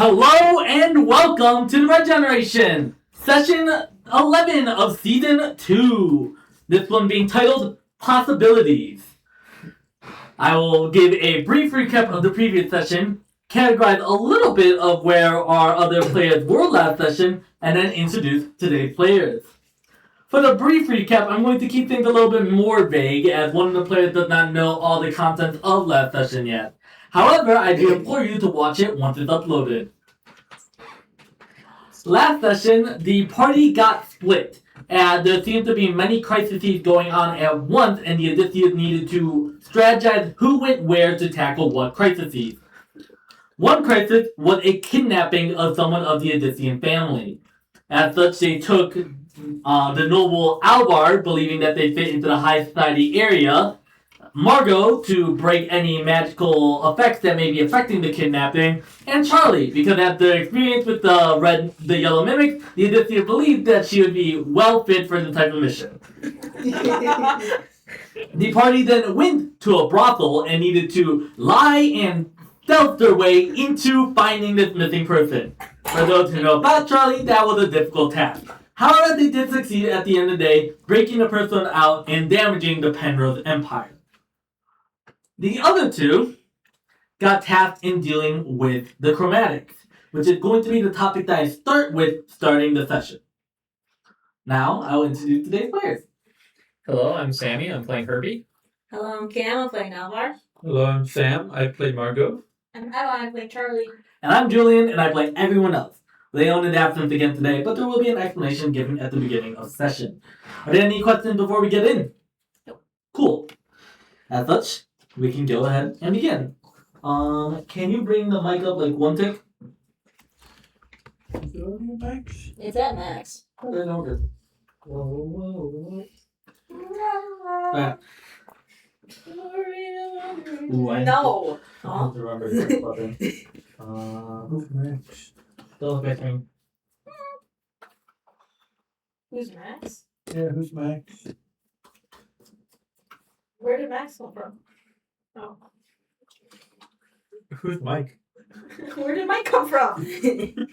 Hello and welcome to the Red Generation, session 11 of season 2. This one being titled Possibilities. I will give a brief recap of the previous session, categorize a little bit of where our other players were last session, and then introduce today's players. For the brief recap, I'm going to keep things a little bit more vague as one of the players does not know all the contents of last session yet. However, I do implore you to watch it once it's uploaded. Last session, the party got split, and there seemed to be many crises going on at once, and the Odysseus needed to strategize who went where to tackle what crises. One crisis was a kidnapping of someone of the Odyssean family. As such, they took the noble Alvar, believing that they fit into the high society area, Margot to break any magical effects that may be affecting the kidnapping, and Charlie because after experience with the yellow mimics, the Odysseus believed that she would be well fit for the type of mission. The party then went to a brothel and needed to lie and stealth their way into finding this missing person. For those who know about Charlie, that was a difficult task. However, they did succeed at the end of the day, breaking the person out and damaging the Penrose Empire. The other two got tasked in dealing with the chromatics, which is going to be the topic that I start with starting the session. Now, I will introduce today's players. Hello, I'm Sammy. I'm playing Herbie. Hello, I'm Cam. I'm playing Alvar. Hello, I'm Sam. I play Margot. I'm Ella. I play Charlie. And I'm Julian, and I play everyone else. Leon is absent again today, but there will be an explanation given at the beginning of the session. Are there any questions before we get in? Nope. Cool. As such, we can go ahead and begin. Can you bring the mic up like one tick? It's at max. Okay, no, good. Whoa. Alright. Ooh, I No. have to remember the button. Who's next? Still picking. Who's Max? Yeah, who's Max? Where did Max come from? Oh. Who's Mike? Where did Mike come from? The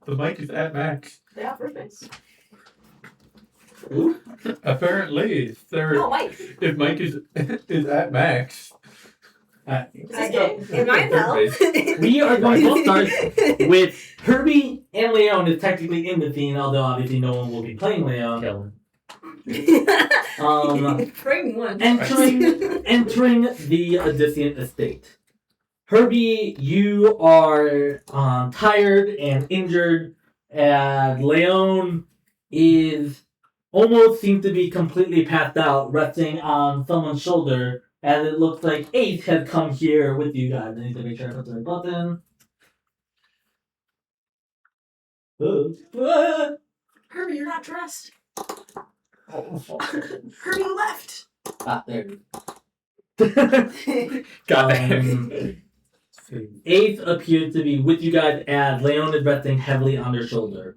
Mike is at Max. Yeah, first base. Ooh. Apparently, No, Mike. if Mike is at Max. Is this game? Am I Third now? base. We are going to start with Herbie and Leon is technically in the scene, although obviously no one will be playing Leon. Kill him. Bring one. Entering the Odyssean estate. Herbie, you are tired and injured, and Leon is almost seems to be completely passed out, resting on someone's shoulder, and it looks like Ace has come here with you guys. I need to make sure I put the right button. Herbie, you're not dressed. Herbie left. There. Got him. Ace appears to be with you guys as Leon is resting heavily on their shoulder.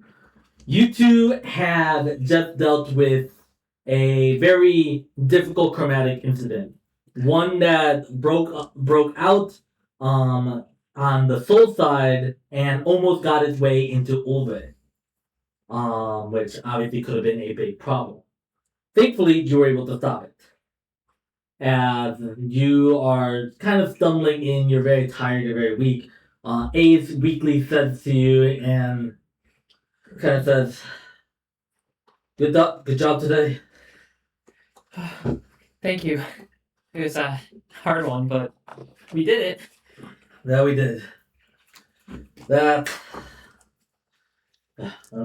You two have just dealt with a very difficult chromatic incident. One that broke out on the soul side and almost got its way into Ulve. Which obviously could have been a big problem. Thankfully, you were able to stop it. As you are kind of stumbling in, you're very tired, you're very weak. Ace weakly says to you and kind of says, good job today. Thank you. It was a hard one, but we did it. That we did. I'm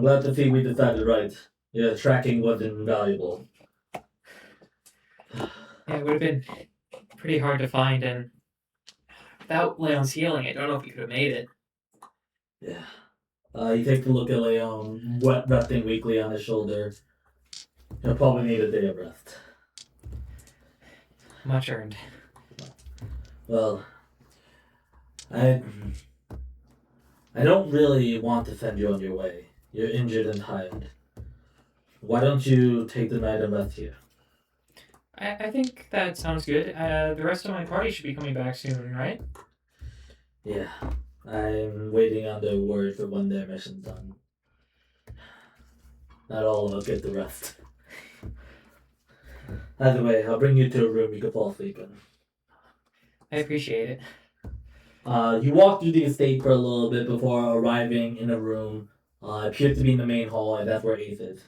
glad to see we decided right. Your tracking was invaluable. Yeah, it would have been pretty hard to find, and without Leon's healing, I don't know if we could have made it. Yeah. You take a look at Leon, resting weakly on his shoulder. He'll probably need a day of rest. Much earned. Well, I don't really want to send you on your way. You're injured and tired. Why don't you take the night and rest here? I think that sounds good. The rest of my party should be coming back soon, right? Yeah. I waiting on their word for when their mission's done. Not all of us get the rest. Either way, I'll bring you to a room you can fall asleep in. I appreciate it. You walk through the estate for a little bit before arriving in a room. It appears to be in the main hall, and that's where Ace is.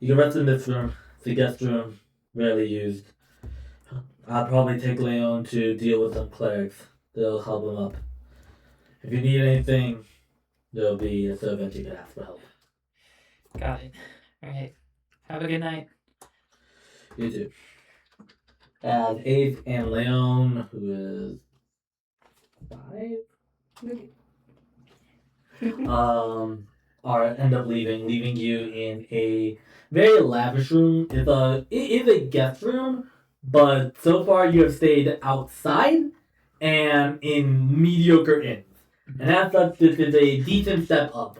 You can rest in this room. It's a guest room, rarely used. I'll probably take Leon to deal with some clerics. They'll help him up. If you need anything, there'll be a servant you can ask for help. Got it. Alright. Have a good night. You too. As Ace and Leon, who is 5, end up leaving you in a very lavish room. It is a guest room, but so far you have stayed outside and in mediocre inns. And as such, this is a decent step up.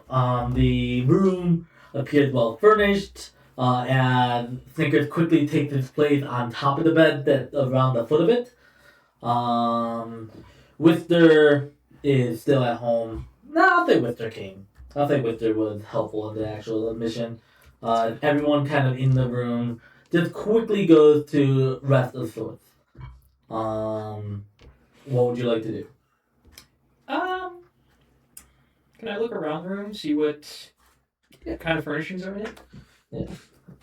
The room appears well furnished, and Snickers quickly takes its place on top of the bed that's around the foot of it. Wister is still at home. No, I'll say Wister came. I'll say Wister was helpful in the actual mission. Everyone kind of in the room just quickly goes to rest of sorts. What would you like to do? Can I look around the room, see what kind of furnishings are in it? Yeah.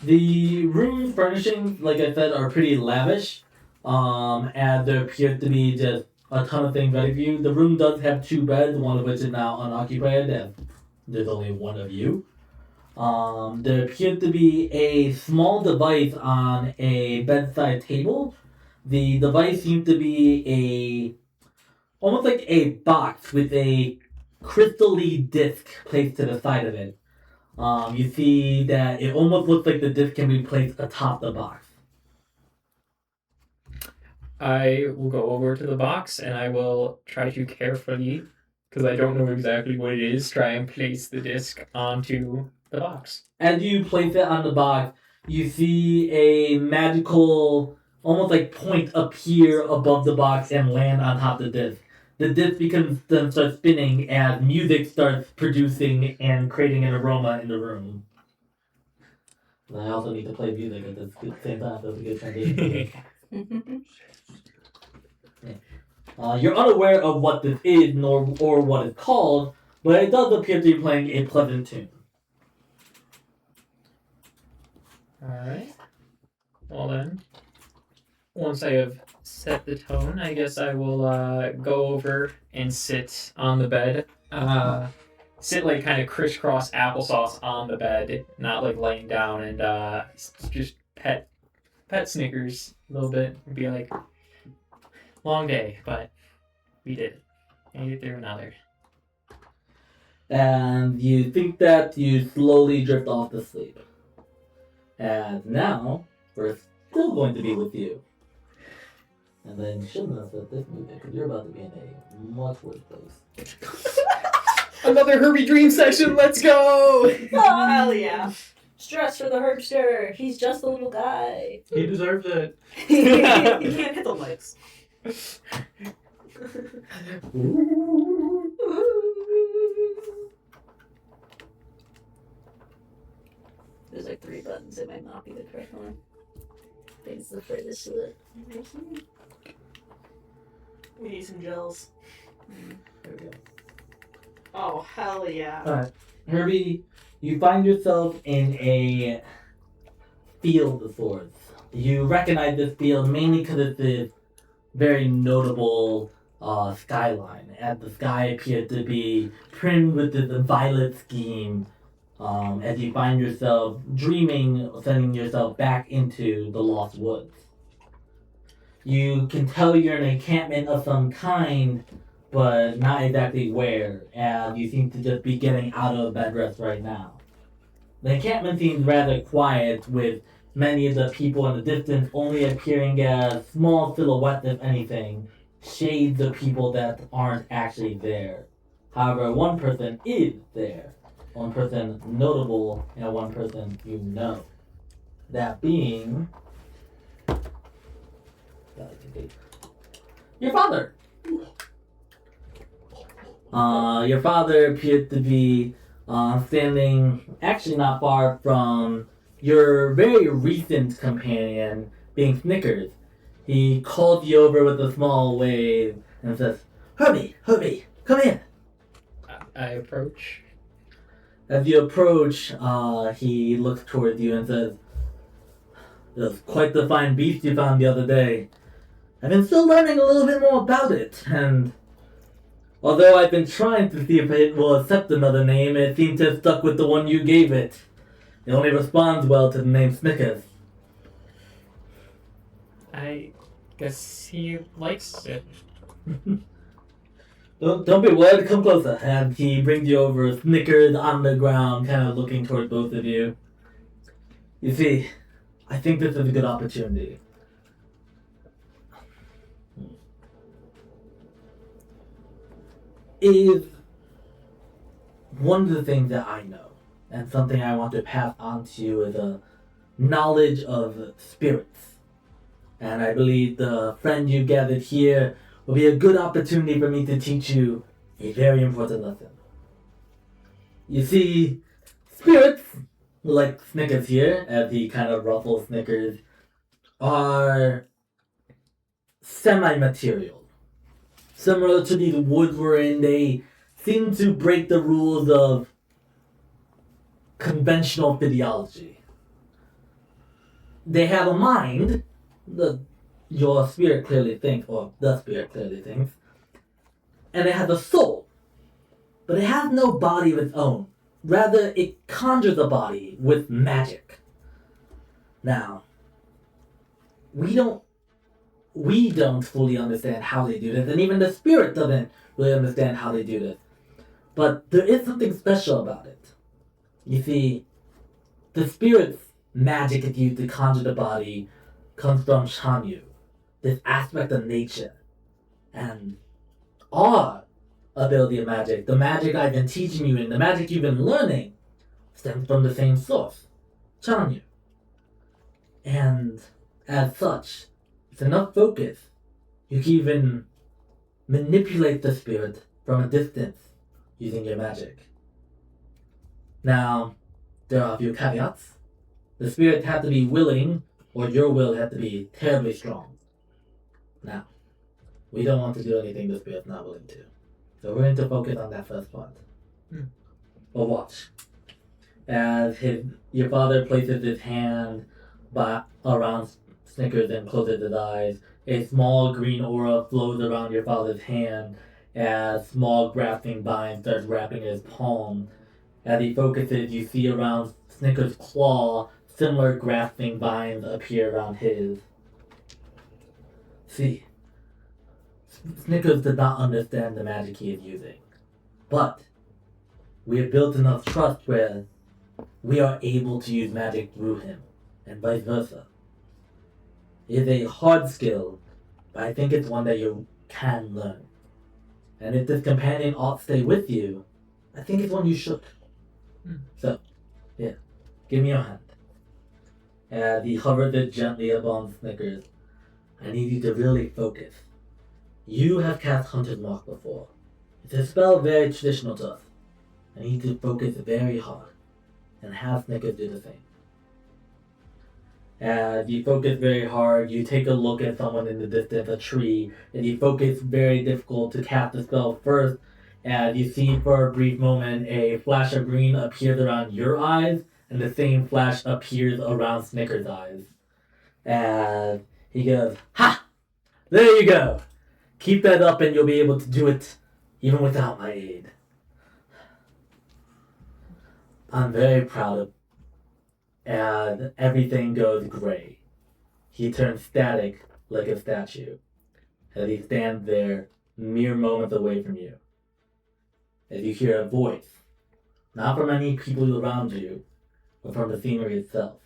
The room furnishings, like I said, are pretty lavish. And there appears to be just a ton of things ready for you. The room does have 2 beds, one of which is now unoccupied, and there's only one of you. There appears to be a small device on a bedside table. The device seems to be almost like a box with a crystal-y disc placed to the side of it. You see that it almost looks like the disc can be placed atop the box. I will go over to the box and I will try to carefully, because I don't know exactly what it is, try and place the disc onto the box. As you place it on the box, you see a magical, almost like point appear above the box and land on top of the disc. The disc then starts spinning as music starts producing and creating an aroma in the room. And I also need to play music at the same time. That's a good transition. You're unaware of what this is or what it's called, but it does appear to be playing a pleasant tune. Alright. Well then, once I have set the tone, I guess I will go over and sit on the bed. Sit like kind of crisscross applesauce on the bed, not like laying down, and just pet Snickers a little bit. And be like, long day, but we did it. Made it through another. And you think that you slowly drift off to sleep. And now, we're still going to be with you. And then you shouldn't have said this movie, because you're about to be in a much worse place. Another Herbie Dream session, let's go! Oh, hell yeah. Stress for the Herbster. He's just a little guy. He deserves it. He can't hit the lights. There's like 3 buttons. It might not be the correct one. I think it's the furthest to it. We need some gels. There we go. Oh, hell yeah. Alright. Herbie, you find yourself in a field of sorts. You recognize this field mainly because it's this very notable skyline. And the sky appears to be trimmed with this violet scheme. As you find yourself dreaming of sending yourself back into the Lost Woods. You can tell you're in an encampment of some kind, but not exactly where, and you seem to just be getting out of bed rest right now. The encampment seems rather quiet, with many of the people in the distance only appearing as small silhouettes, if anything, shades of people that aren't actually there. However, one person is there. One person notable, and one person you know. That being... your father! Your father appeared to be standing actually not far from your very recent companion, being Snickers. He calls you over with a small wave and says, Herbie, come in. I approach. As you approach, he looks towards you and says, "It was quite the fine beast you found the other day. I've been still learning a little bit more about it, and although I've been trying to see if it will accept another name, it seems to have stuck with the one you gave it. It only responds well to the name Snickers." I guess he likes it. Don't be worried, come closer. And he brings you over, Snickers on the ground, kind of looking toward both of you. You see, I think this is a good opportunity. Is one of the things that I know, and something I want to pass on to you is a knowledge of spirits. And I believe the friend you gathered here will be a good opportunity for me to teach you a very important lesson. You see, spirits, like Snickers here, as he kind of ruffles Snickers, are semi-material. Similar to these woods we're in, they seem to break the rules of conventional physiology. They have a mind, your spirit clearly thinks, or the spirit clearly thinks, and it has a soul, but it has no body of its own. Rather, it conjures a body with magic. Now, we don't fully understand how they do this, and even the spirit doesn't really understand how they do this. But there is something special about it. You see, the spirit's magic is used to conjure the body comes from Shanyu, this aspect of nature. And our ability of magic, the magic I've been teaching you and the magic you've been learning, stems from the same source, Chanyu. And as such, with enough focus, you can even manipulate the spirit from a distance using your magic. Now, there are a few caveats. The spirit has to be willing, or your will has to be terribly strong. Now, we don't want to do anything the spirit's not willing to. So we're going to focus on that first part. But watch. As your father places his hand around Snickers and closes his eyes, a small green aura flows around your father's hand as small grasping vines starts wrapping his palm. As he focuses, you see around Snickers' claw, similar grasping vines appear around his. See, Snickers does not understand the magic he is using. But we have built enough trust where we are able to use magic through him, and vice versa. It is a hard skill, but I think it's one that you can learn. And if this companion ought to stay with you, I think it's one you should. So, yeah, give me your hand. As he hovers it gently upon Snickers, I need you to really focus. You have cast Hunter's Mark before. It's a spell very traditional to us. I need you to focus very hard, and have Snickers do the same. As you focus very hard, you take a look at someone in the distance, a tree, and you focus very difficult to cast the spell first. As you see for a brief moment, a flash of green appears around your eyes, and the same flash appears around Snickers' eyes. As he goes, "Ha! There you go! Keep that up and you'll be able to do it even without my aid." I'm very proud of. And everything goes gray. He turns static like a statue as he stands there mere moments away from you. As you hear a voice, not from any people around you, but from the scenery itself.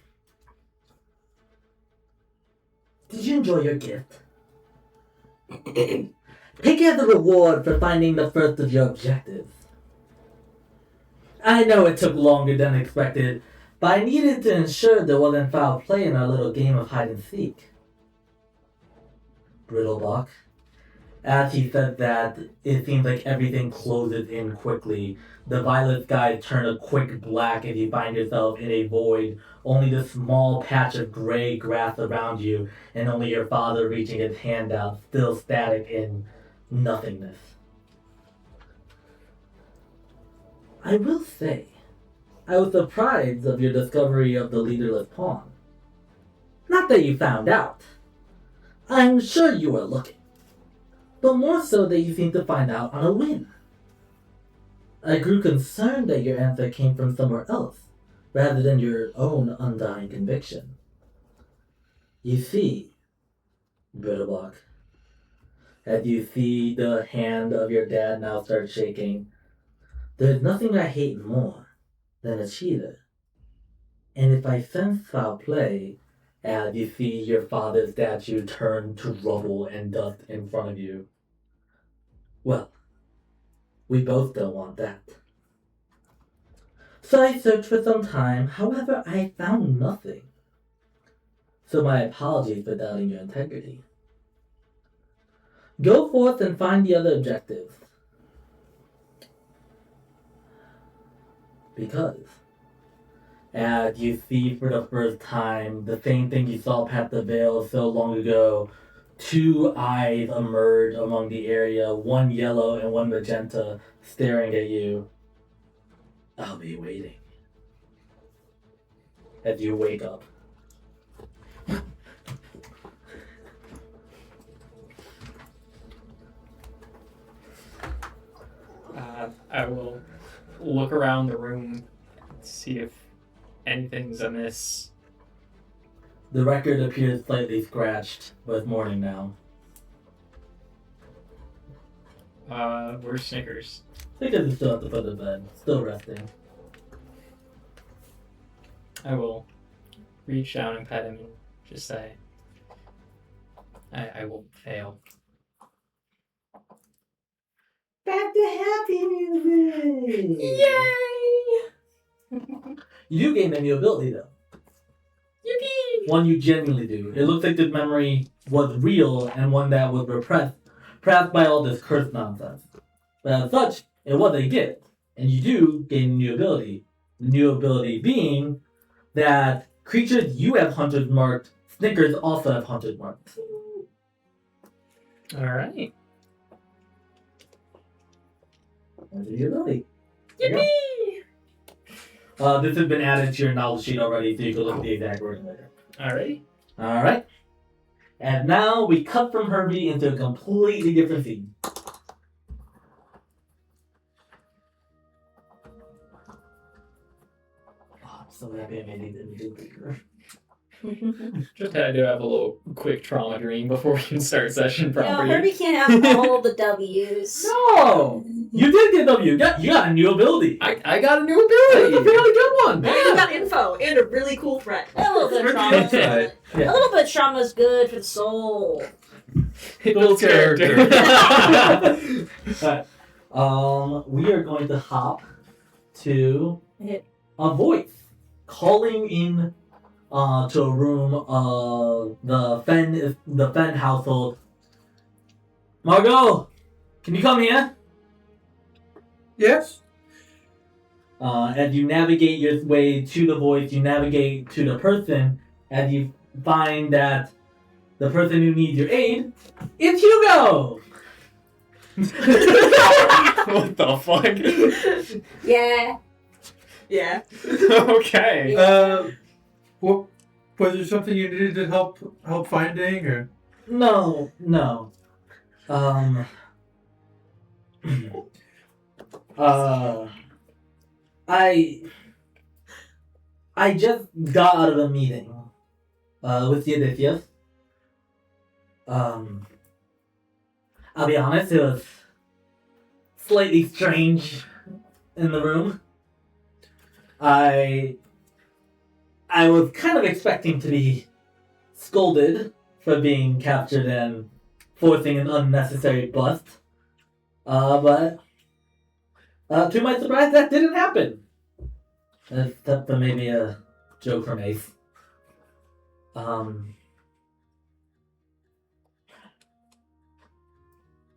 "Did you enjoy your gift? Take it as a reward for finding the first of your objectives. I know it took longer than expected, but I needed to ensure there wasn't foul play in our little game of hide and seek. Brittlebach, As he said that, it seems like everything closes in quickly. The violet skies turn a quick black as you find yourself in a void, only the small patch of gray grass around you, and only your father reaching his hand out, still static in nothingness. I will say, I was surprised of your discovery of the leaderless pawn. Not that you found out. I'm sure you were looking, but more so that you seemed to find out on a whim. I grew concerned that your answer came from somewhere else, rather than your own undying conviction. You see, Bitterblock, as you see the hand of your dad now start shaking, there's nothing I hate more than a cheater. And if I sense foul play, as you see your father's statue turn to rubble and dust in front of you, well, we both don't want that. So I searched for some time, however, I found nothing. So my apologies for doubting your integrity. Go forth and find the other objectives. Because, as you see for the first time, the same thing you saw past the veil so long ago, two eyes emerge among the area, one yellow and one magenta, staring at you. I'll be waiting. As you wake up. I will look around the room, see if anything's amiss. The record appears slightly scratched, but it's morning now. Where's Snickers? Snickers is still at the foot of the bed, still resting. I will reach down and pet him and just say, I will fail. Back to happy music! Yay! You do gain a new ability though. Yippee! One you genuinely do. It looks like this memory was real and one that was repressed, perhaps by all this cursed nonsense. But as such, it was a gift, and you do gain a new ability. The new ability being that creatures you have hunted marked, Snickers also have hunted marked. Alright. That's a new ability. Yippee! This has been added to your knowledge sheet already, so you can look at the exact wording later. Alrighty. Alright. And now we cut from Herbie into a completely different scene. Oh, I'm so happy I made it into bigger. Just had to have a little quick trauma dream before we can start session No, properly. Herbie can't have all the W's. No! You did get W. You got a new ability. I got a new That's a ability! fairly good one. And you got info and a really cool threat. A little bit of Pretty trauma. insight. Yeah. A little bit of trauma is good for the soul. It builds character. Alright. We are going to hop to Hit. a voice calling in to a room of the Fen household. Margot, can you come here? Yes? As you navigate your way to the voice, you navigate to the person, and you find that the person who needs your aid is Hugo! What the fuck? Yeah. Yeah. Okay. What, was there something you needed to help finding, or? No. I just got out of a meeting with the Odysseus. I'll be honest, it was slightly strange in the room. I was kind of expecting to be scolded for being captured and forcing an unnecessary bust. But to my surprise, that didn't happen. Except for maybe a joke from Ace.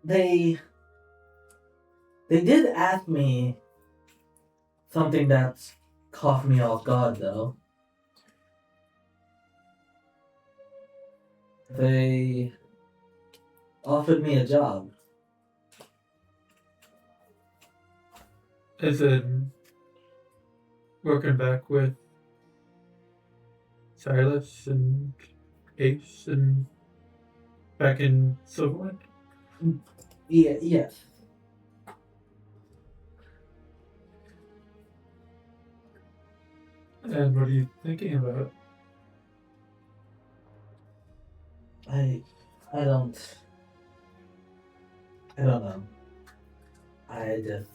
They did ask me something that caught me off guard, though. They offered me a job. As in working back with Silas and Ace and back in Silverwind. Yeah, yes. And what are you thinking about? I don't know. I just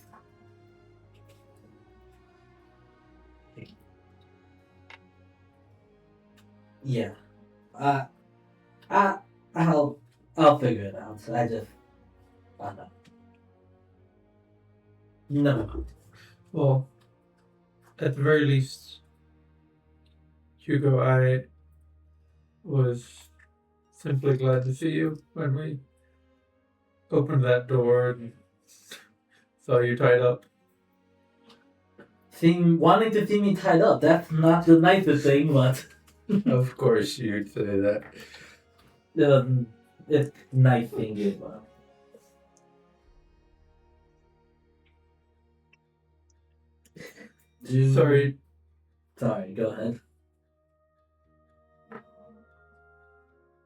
yeah. I I I'll figure it out. I don't know. No. Well, at the very least, Hugo, I was simply glad to see you when we opened that door and saw you tied up. Wanting to see me tied up, that's not the nicest thing, but Of course you'd say that. it's nice thing as well. Sorry, Sorry, go ahead.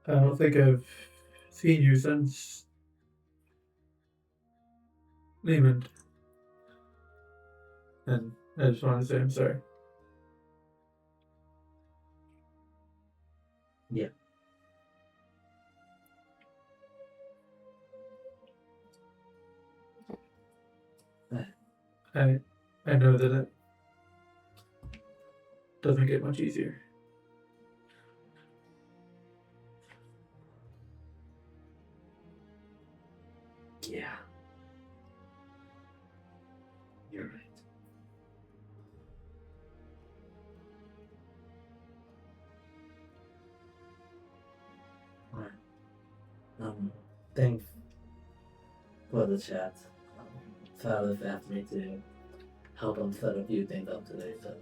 I don't think I've seen you since Lehman. And I just want to say I'm sorry. Yeah. I know that it doesn't get much easier. Yeah. You're right. Alright. Thanks for the chat. Silas asked me to help him set a few things up today, so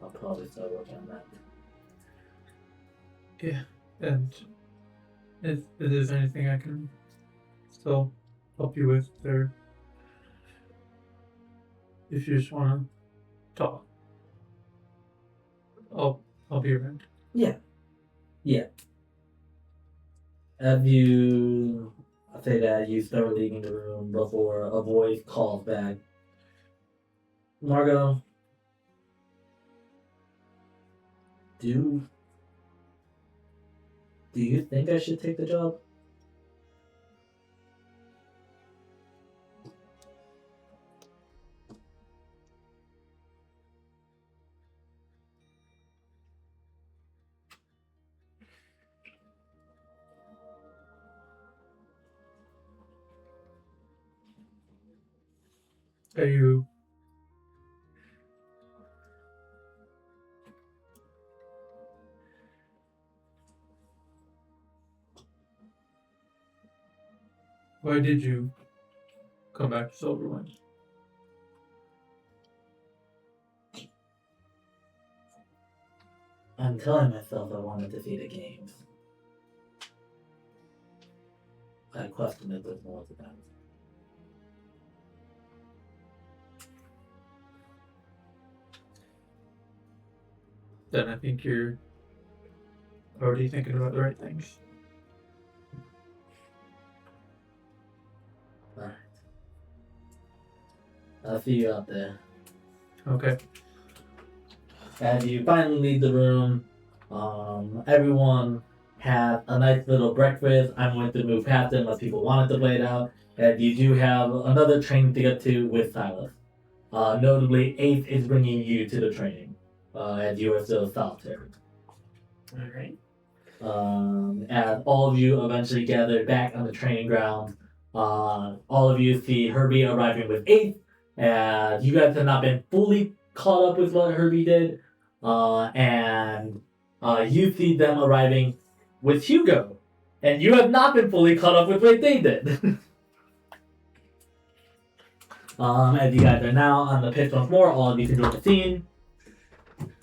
I'll probably start working on that. Yeah, and if there's anything I can still help you with, or if you just want to talk, I'll be around. Yeah. Have you I say that you start leaving the room before a voice calls back. Margot, do you think I should take the job? Are you? Why did you come back to Silverwind? I'm telling myself I wanted to see the games. I question if there's more to that. Then I think you're already thinking about the right things. Alright. I'll see you out there. Okay. As you finally leave the room, everyone had a nice little breakfast. I'm going to move past it unless people wanted to play it out. And you do have another training to get to with Silas. Notably, Ace is bringing you to the training, as you are still solitary. Alright. As all of you eventually gather back on the training ground, all of you see Herbie arriving with Ace. And you guys have not been fully caught up with what Herbie did. And you see them arriving with Hugo. And you have not been fully caught up with what they did. As you guys are now on the pitch once more, all of you can join the scene.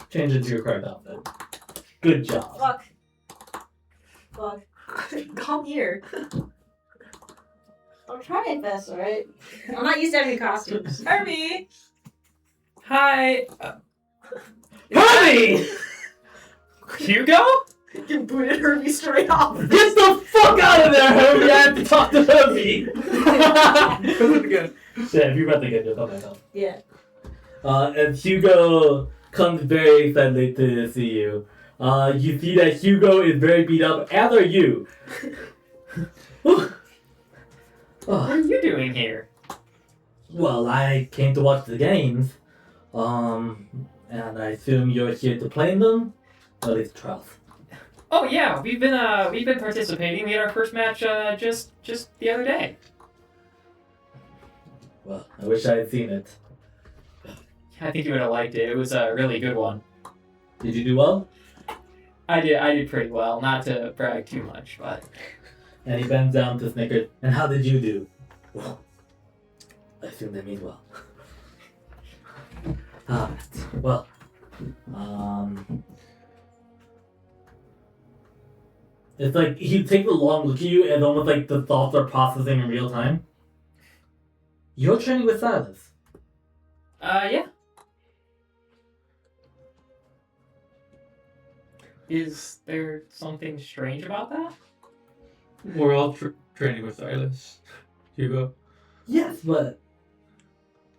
Change into your correct outfit. Good job. Fuck. Come here. I'm trying best, alright? I'm not used to having costumes. Herbie! Hi, Herbie! Hugo? You booted Herbie straight off. Get the fuck out of there, Herbie! I have to talk to Herbie! Again. Yeah, if you're about to get your come back up. Yeah. And Hugo comes very excitedly to see you. You see that Hugo is very beat up, as are you. What are you doing here? Well, I came to watch the games. And I assume you're here to play in them? At least trials. Oh yeah, we've been participating. We had our first match just the other day. Well, I wish I had seen it. I think you would have liked it. It was a really good one. Did you do well? I did pretty well. Not to brag too much, but And he bends down to Snickers. And how did you do? Well, I assume that means well. Well, it's like he takes a long look at you and almost like the thoughts are processing in real time. You're training with Silas. yeah. Is there something strange about that? We're all training with Silas. Hugo. Yes, but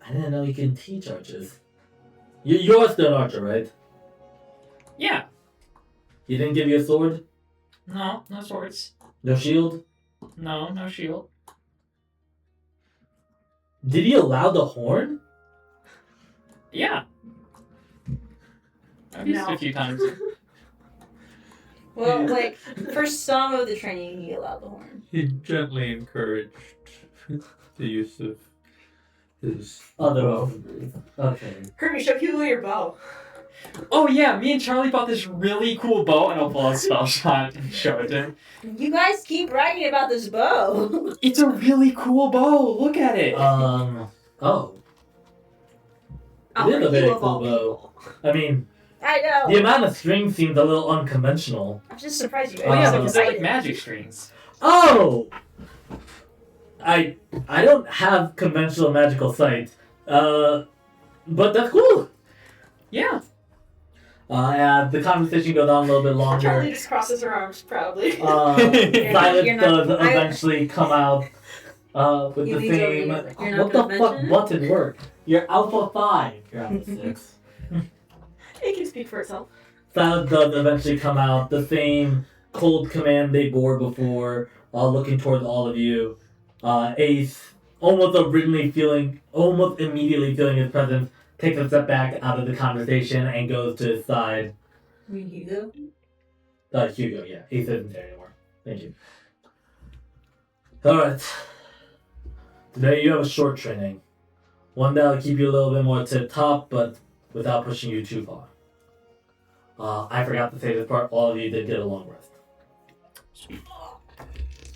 I didn't know you can teach archers. You're still an archer, right? Yeah. He didn't give you a sword? No swords. No shield? No shield. Did he allow the horn? Yeah. I've used it No. a few times. Well, like, for some of the training, he allowed the horn. He gently encouraged the use of his Other bow. weapons. Okay. Herbie, show Hugo your bow. Oh yeah, me and Charlie bought this really cool bow, and I'll pull out a spell shot and show it to him. You guys keep bragging about this bow. It's a really cool bow. Look at it. Oh. I'll It is a bring very you of cool all bow. people. I mean, I know. the amount of string seems a little unconventional. I'm just surprised you Oh yeah, guys because they're like excited. magic strings. Oh! I don't have conventional magical sight. But that's cool. Yeah. And the conversation goes on a little bit longer. Charlie just crosses her arms proudly. Silence You're not- does I- eventually come out You with the need to same. leave. You're What not the gonna fuck mention it? button work? You're Alpha 5. You're Alpha 6. It can speak for itself. Silence does eventually come out. The same cold command they bore before, looking towards all of you. Ace, almost immediately feeling his presence, takes a step back out of the conversation and goes to his side. You mean Hugo? Hugo, yeah. Ace isn't there anymore. Thank you. Alright. Today you have a short training. One that'll keep you a little bit more tip-top, but without pushing you too far. I forgot to say this part. All of you did get a long rest.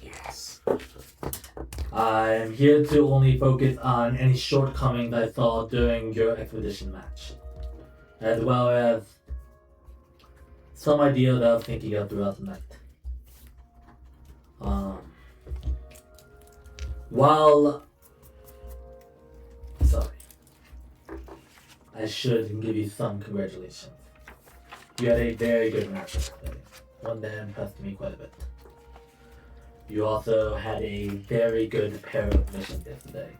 Yes. I'm here to only focus on any shortcomings I saw during your expedition match, as well as some ideas I was thinking of throughout the night. I should give you some congratulations. You had a very good match yesterday, one that impressed me quite a bit. You also had a very good pair of missions yesterday,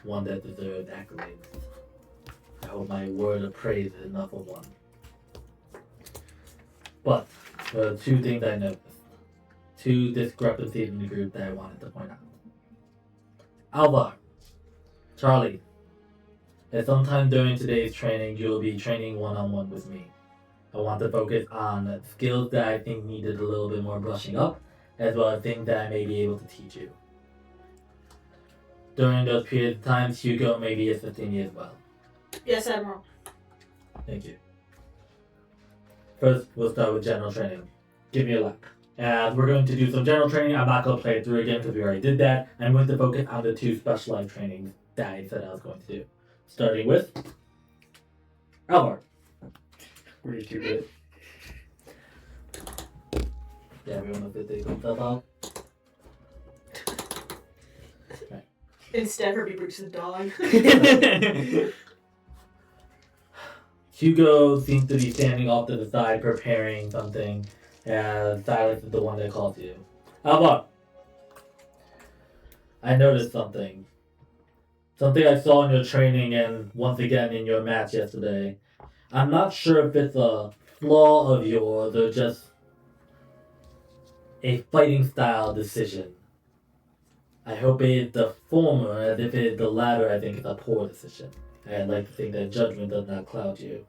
one that deserved accolades. I hope my word of praise is enough of one. But there are two things I noticed. Two discrepancies in the group that I wanted to point out. Alvar, Charlie, at some time during today's training, you'll be training one-on-one with me. I want to focus on skills that I think needed a little bit more brushing up, as well as things that I may be able to teach you. During those periods of time, Hugo may be assisting me as well. Yes, Admiral. Thank you. First, we'll start with general training. Give me a lap. And we're going to do some general training. I'm not going to play it through again because we already did that. I'm going to focus on the 2 specialized trainings that I said I was going to do. Starting with Alvar. Way too good. Yeah, everyone knows that they themselves out. Instead, Herbie brings the dog. Hugo seems to be standing off to the side preparing something, and Silas is the one that calls you. Alvar, I noticed something. Something I saw in your training and once again in your match yesterday. I'm not sure if it's a flaw of yours or just a fighting style decision. I hope it is the former, as if it is the latter, I think it's a poor decision. I'd like to think that judgment does not cloud you.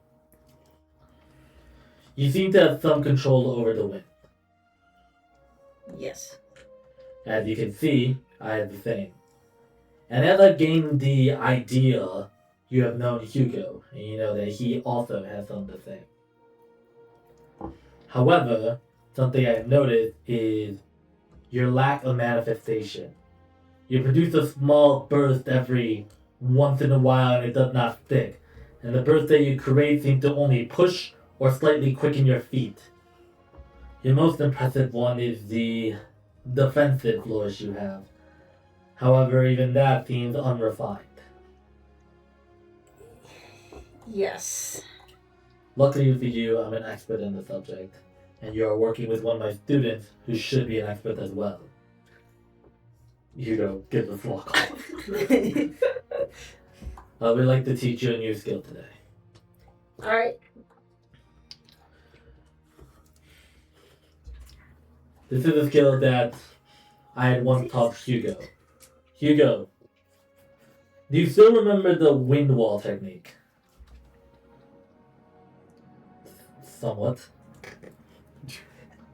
You seem to have some control over the wind. Yes. As you can see, I have the same. And as I gained the idea, you have known Hugo, and you know that he also has some to say. However, something I've noticed is your lack of manifestation. You produce a small burst every once in a while and it does not stick. And the burst that you create seems to only push or slightly quicken your feet. Your most impressive one is the defensive flourish you have. However, even that seems unrefined. Yes. Luckily for you, I'm an expert in the subject, and you are working with one of my students who should be an expert as well. Hugo, give the floor call. I would like to teach you a new skill today. Alright. This is a skill that I had once taught Hugo. Hugo, do you still remember the wind wall technique? Somewhat.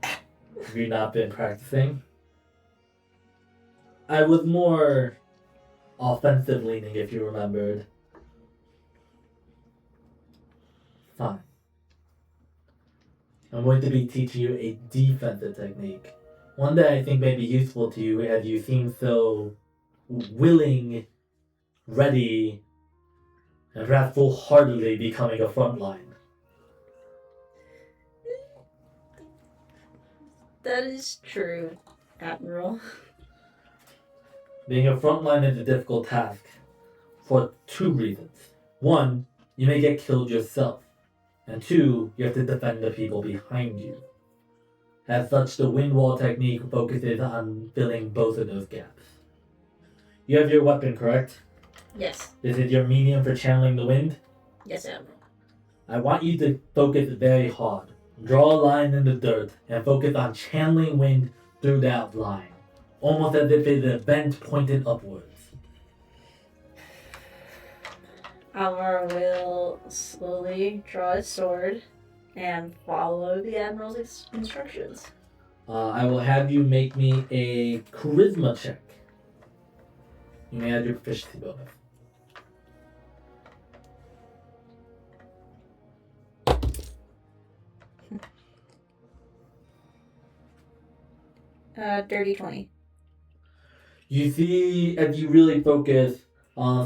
Have you not been practicing? I was more offensive leaning, if you remembered. Fine. I'm going to be teaching you a defensive technique. One that I think may be useful to you as you seem so willing, ready, and perhaps full-heartedly becoming a frontline. That is true, Admiral. Being a frontline is a difficult task for 2 reasons. 1, you may get killed yourself. And 2, you have to defend the people behind you. As such, the wind wall technique focuses on filling both of those gaps. You have your weapon, correct? Yes. This is your medium for channeling the wind? Yes, Admiral. I want you to focus very hard. Draw a line in the dirt and focus on channeling wind through that line. Almost as if it's a vent pointed upwards. Alvar will slowly draw his sword and follow the Admiral's instructions. I will have you make me a charisma check. You may add your proficiency bonus. Dirty 20. You see, as you really focus,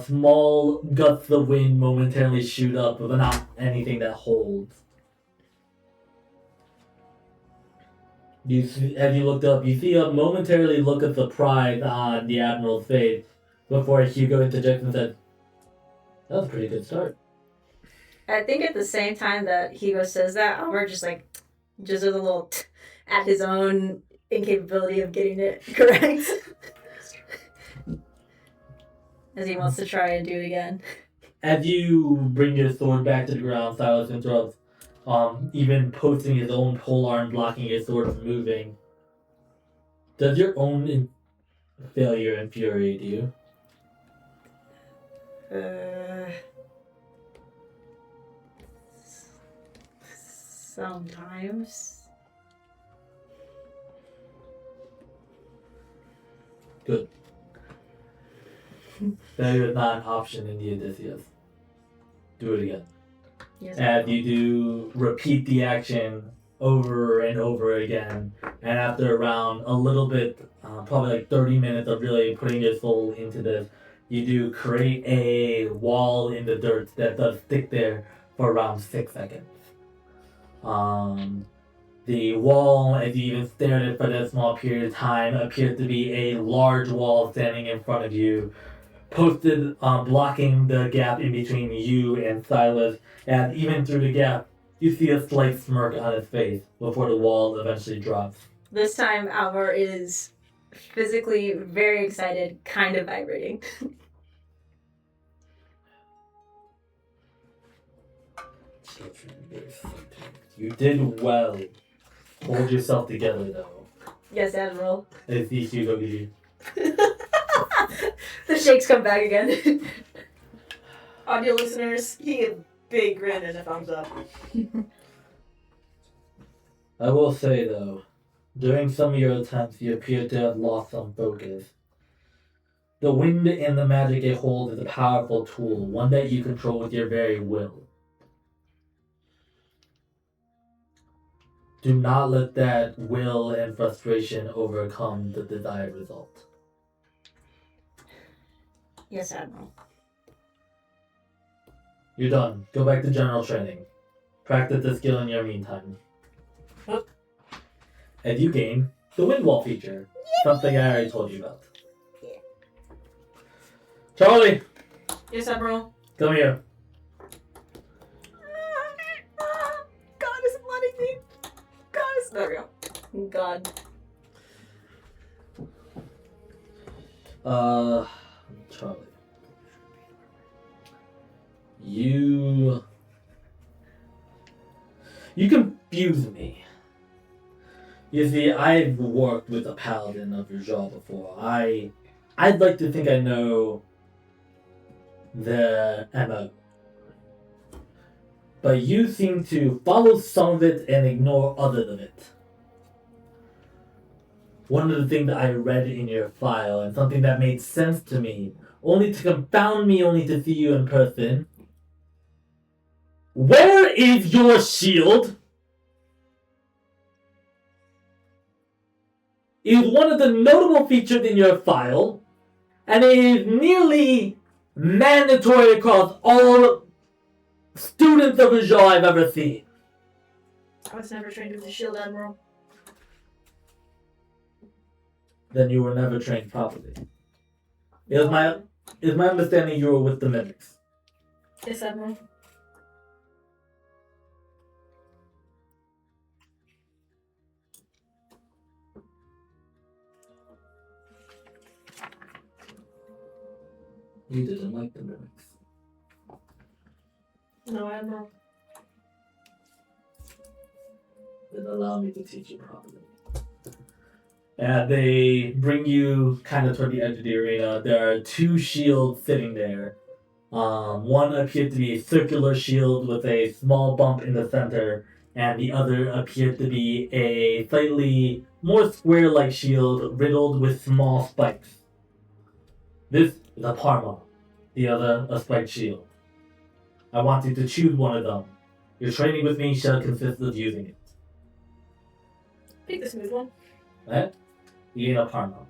small gusts of wind momentarily shoot up, but not anything that holds. You see, as you looked up, you see a momentarily look of surprise on the Admiral's face before Hugo interjects and says, "That was a pretty good start." I think at the same time that Hugo says that, Alvar just a little at his own incapability of getting it correct. As he wants to try and do it again. As you bring your sword back to the ground, Silas interrupts, even posting his own polearm blocking his sword from moving. Does your own failure infuriate you? Sometimes. Good. Failure is not an option in the Odysseus. Do it again. Yes. As you do repeat the action over and over again. And after around a little bit, probably like 30 minutes of really putting your soul into this, you do create a wall in the dirt that does stick there for around 6 seconds. The wall, as you even stared at it for that small period of time, appears to be a large wall standing in front of you, posted, blocking the gap in between you and Silas. And even through the gap, you see a slight smirk on his face before the wall eventually drops. This time, Alvar is physically very excited, kind of vibrating. You did well. Hold yourself together, though. Yes, Admiral. As Hugo gives you. The shakes come back again. Audio listeners, he gave a big grin and a thumbs up. I will say, though, during some of your attempts, you appear to have lost some focus. The wind and the magic it holds is a powerful tool, one that you control with your very will. Do not let that will and frustration overcome the desired result. Yes, Admiral. You're done. Go back to general training. Practice the skill in your meantime. What? And you gain the wind wall feature. Something I already told you about. Yeah. Charlie, Yes, Admiral. come here. God isn't letting me. God is. There we go. God. Charlie. You confuse me. You see, I've worked with a paladin of Rajal before. I'd like to think I know the MO. But you seem to follow some of it and ignore others of it. One of the things that I read in your file, and something that made sense to me, only to confound me, only to see you in person. Where is your shield? It is one of the notable features in your file, and it is nearly mandatory across all students of Rajal I've ever seen. I was never trained with the shield, Admiral. Then you were never trained properly. It is my understanding you were with the mimics. Yes, Admiral. You didn't like the mimics. No, Admiral. Then allow me to teach you properly. And they bring you kind of toward the edge of the arena. There are 2 shields sitting there. One appeared to be a circular shield with a small bump in the center, and the other appeared to be a slightly more square-like shield riddled with small spikes. This is a Parma, the other a spiked shield. I want you to choose one of them. Your training with me shall consist of using it. Pick the smooth one. Right? You gain a Parma.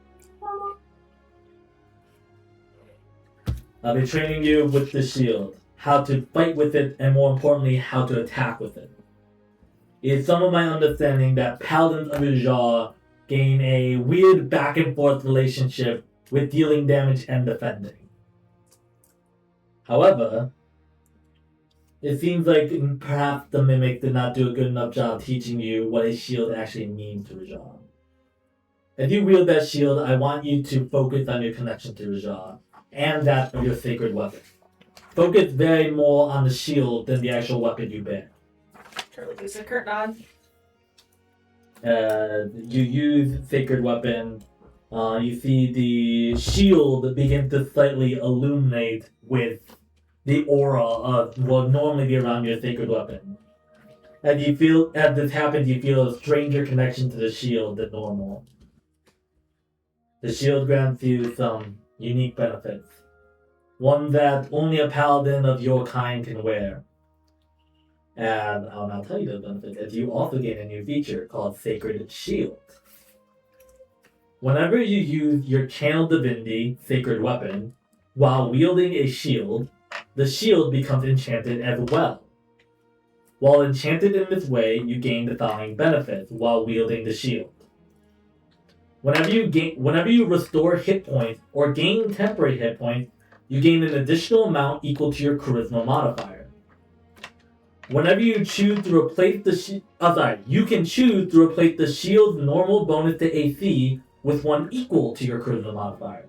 I'll be training you with the shield, how to fight with it, and more importantly, how to attack with it. It is some of my understanding that Paladins of Rajal gain a weird back and forth relationship with dealing damage and defending. However, it seems like perhaps the Mimic did not do a good enough job teaching you what a shield actually means to Rajal. If you wield that shield, I want you to focus on your connection to Rajal and that of your sacred weapon. Focus very more on the shield than the actual weapon you bear. Charlie gives a curt nod. You use sacred weapon. You see the shield begin to slightly illuminate with the aura of what would normally be around your sacred weapon. As this happens, you feel a stranger connection to the shield than normal. The shield grants you some unique benefits. One that only a paladin of your kind can wear. And I'll now tell you the benefit is you also gain a new feature called Sacred Shield. Whenever you use your Channel Divinity Sacred Weapon while wielding a shield, the shield becomes enchanted as well. While enchanted in this way, you gain the following benefits while wielding the shield. Whenever you restore hit points or gain temporary hit points, you gain an additional amount equal to your Charisma modifier. Whenever you choose to replace you can choose to replace the shield's normal bonus to AC with one equal to your Charisma modifier.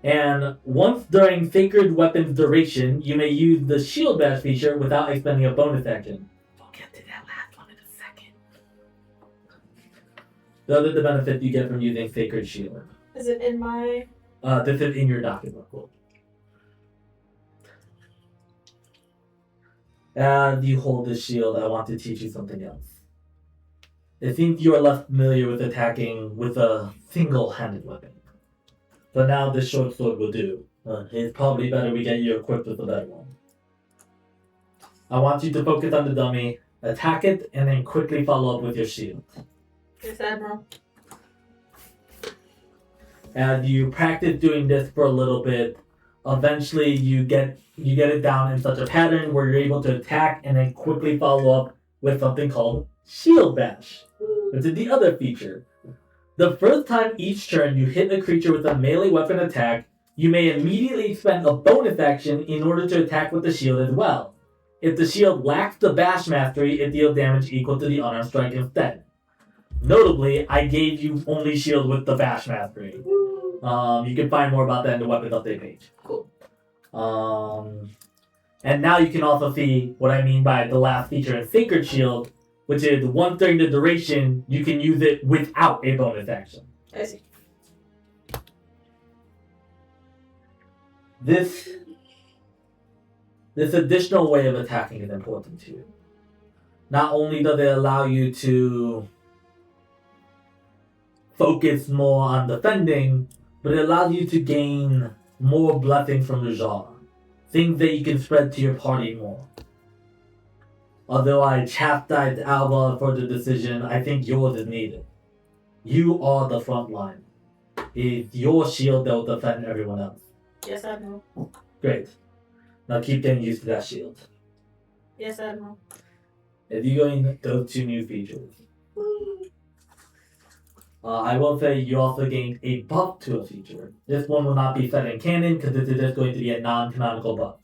And once during Sacred Weapon's duration, you may use the Shield Bash feature without expending a bonus action. We'll get to that last one in a second. Those are the benefits you get from using Sacred Shield. Is it in my... This is in your document. Cool. As you hold this shield, I want to teach you something else. It seems you are less familiar with attacking with a single-handed weapon. But now this short sword will do. It's probably better we get you equipped with a better one. I want you to focus on the dummy, attack it, and then quickly follow up with your shield. Yes, Admiral. As you practice doing this for a little bit, eventually you get it down in such a pattern where you're able to attack and then quickly follow up with something called Shield Bash, which is the other feature. The first time each turn you hit a creature with a melee weapon attack, you may immediately spend a bonus action in order to attack with the shield as well. If the shield lacks the bash mastery, it deals damage equal to the unarmed strike instead. Notably, I gave you only shield with the bash mastery. You can find more about that in the weapons update page. Cool. And now you can also see what I mean by the last feature in Sacred Shield, which is once during the duration, you can use it without a bonus action. I see. This additional way of attacking is important to you. Not only does it allow you to focus more on defending, but it allows you to gain more blessings from the genre. Things that you can spread to your party more. Although I chastised Alba for the decision, I think yours is needed. You are the front line. It's your shield that will defend everyone else. Yes, Admiral. Great. Now keep getting used to that shield. Yes, Admiral. If you go in those two new features. I will say you also gained a buff to a feature. This one will not be set in canon because this is just going to be a non-canonical buff.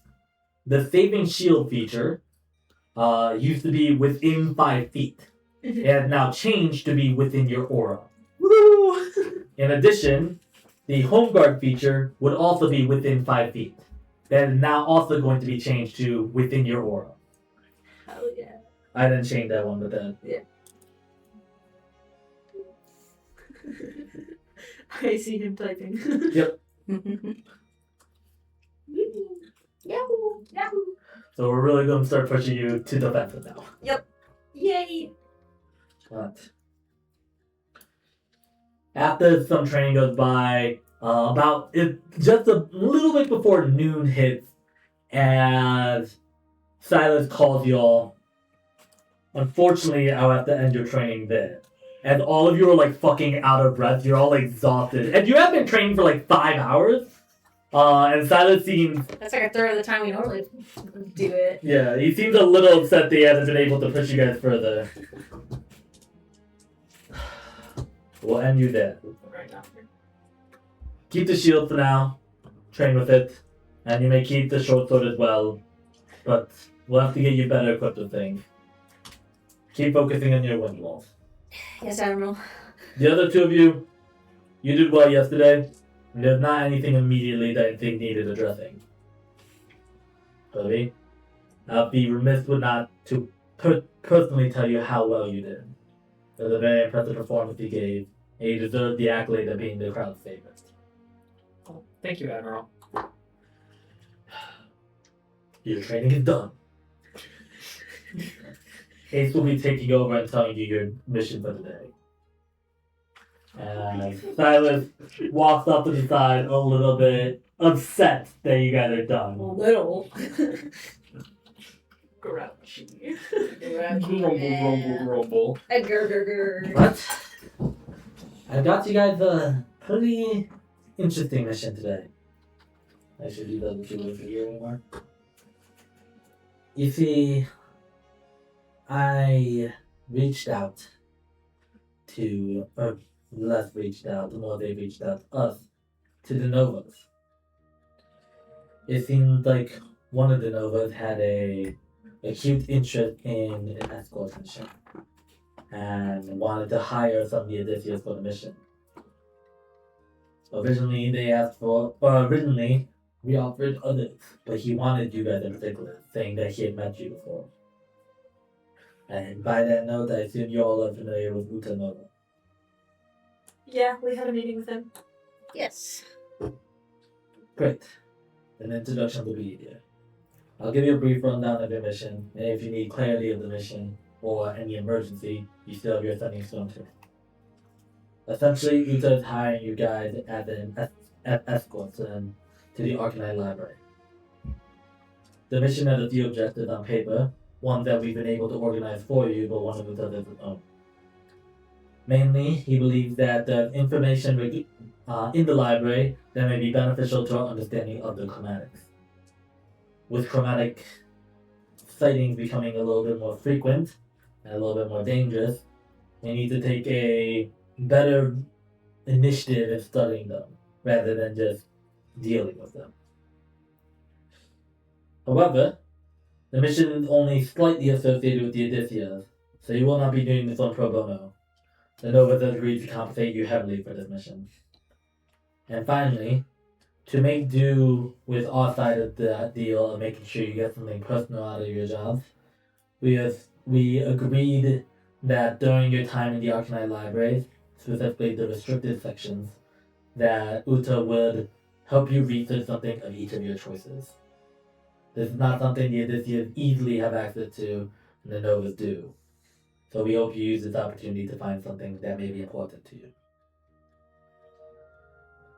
The Saving Shield feature used to be within 5 feet. It has now changed to be within your aura. Woo! In addition, the Home Guard feature would also be within 5 feet. That is now also going to be changed to within your aura. Hell yeah. I didn't change that one, but then. I see him typing. Yep. Yahoo! Yahoo! So we're really going to start pushing you to defensive now. Yay! But after some training goes by, just a little bit before noon hits, as Silas calls you all. Unfortunately, I'll have to end your training there. And all of you are like fucking out of breath. You're all exhausted. And you have been training for like 5 hours. And Silas seems... That's like a third of the time we normally do it. Yeah, he seems a little upset that he hasn't been able to push you guys further. We'll end you there. Right after. Keep the shield for now. Train with it. And you may keep the short sword as well. But we'll have to get you better equipped with things. Keep focusing on your wind walls. Yes, Admiral. The other two of you, you did well yesterday. There's not anything immediately that I think needed addressing. Bobby, I'll be remiss would not to personally tell you how well you did. It was a very impressive performance you gave, and you deserve the accolade of being the crowd's favorite. Oh, thank you, Admiral. Your training is done. Ace will be taking over and telling you your mission for the day. And Silas walks up to the side a little bit upset that you guys are A done. little. Grouch. grouchy. Grumble. A gur. But I got you guys a pretty interesting mission today. I should do that if you wouldn't here anymore. You see, I reached out to, or less reached out, the more they reached out to us, to the Novas. It seemed like one of the Novas had a acute interest in an escort mission and wanted to hire some of the Odysseus for the mission. Originally, we offered others, but he wanted you guys in particular, saying that he had met you before. And by that note, I assume you all are familiar with Uta Nova. Yeah, we had a meeting with him. Yes. Great. An introduction will be easier. I'll give you a brief rundown of your mission, and if you need clarity of the mission or any emergency, you still have your sending stone too. Essentially, Uta is hiring you guys as an escort to the Arcanine Library. The mission has a few objectives on paper, one that we've been able to organize for you, but one of Uta's of its own. Mainly, he believes that the information in the library that may be beneficial to our understanding of the chromatics. With chromatic sightings becoming a little bit more frequent and a little bit more dangerous, we need to take a better initiative in studying them rather than just dealing with them. However, the mission is only slightly associated with the Odysseus, so you will not be doing this on pro bono. The Novas has agreed to compensate you heavily for this mission. And finally, to make do with our side of the deal of making sure you get something personal out of your jobs, we agreed that during your time in the Arcanine libraries, specifically the restricted sections, that Uta would help you research something of each of your choices. This is not something the Odysseus easily have access to, and the Novas do. So we hope you use this opportunity to find something that may be important to you.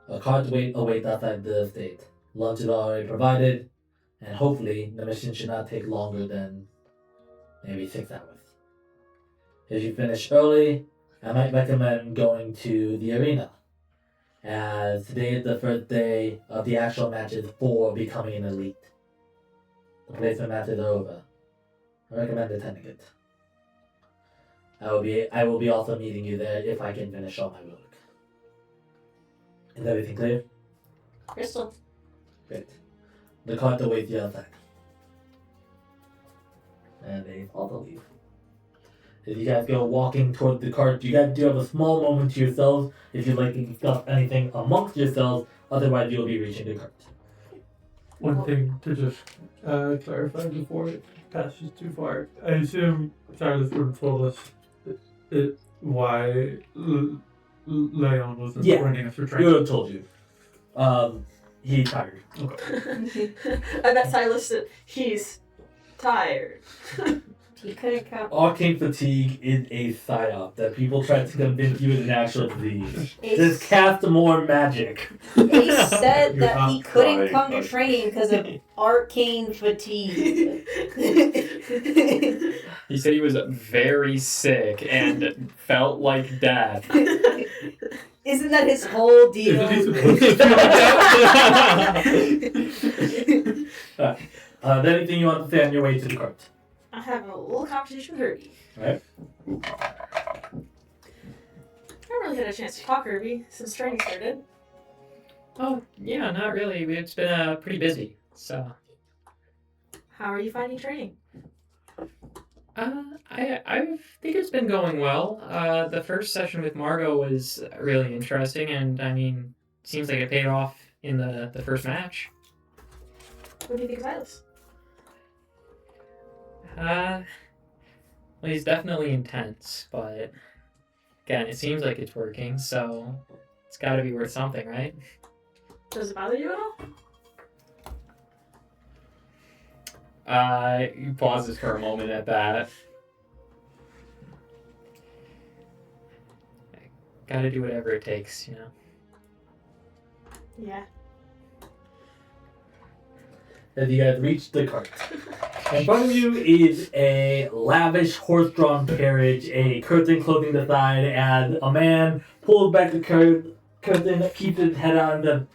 A cart awaits outside the estate. Lunch is already provided, and hopefully the mission should not take longer than maybe 6 hours. If you finish early, I might recommend going to the arena, as today is the first day of the actual matches for becoming an elite. The placement matches are over. I recommend attending it. I will be also meeting you there if I can finish all my work. Is everything clear? Crystal. Great. The cart awaits you outside. And they also leave. As you guys go walking toward the cart, you guys do have a small moment to yourselves if you'd like to discuss anything amongst yourselves, otherwise you'll be reaching the cart. One thing to just clarify before it passes too far. I assume Silas would have told us why Leon wasn't running us for He training. would have told you. He's tired. I bet Silas said he's tired. He couldn't come. Arcane fatigue is a psyop that people try to convince you is an actual disease. Ace, Just cast more magic. Ace said You're that he not couldn't trying, come to but- training because of arcane fatigue. He said he was very sick and felt like death. Isn't that his whole deal? Isn't he supposed to? Is there anything you want to say on your way to the cart? I have a little conversation with Herbie. Alright. I haven't really had a chance to talk Herbie since training started. Oh, yeah, not really. It's been pretty busy, so... How are you finding training? I think it's been going well. The first session with Margot was really interesting, and I mean, seems like it paid off in the first match. What do you think of Silas? Well, he's definitely intense, but again, it seems like it's working, so it's got to be worth something, right? Does it bother you at all? He pauses for a moment at that. I gotta do whatever it takes, you know. Yeah. As you guys reach the cart, In front of you is a lavish horse-drawn carriage, a curtain closing the side, and a man pulls back the curtain, keeps his head on, and then,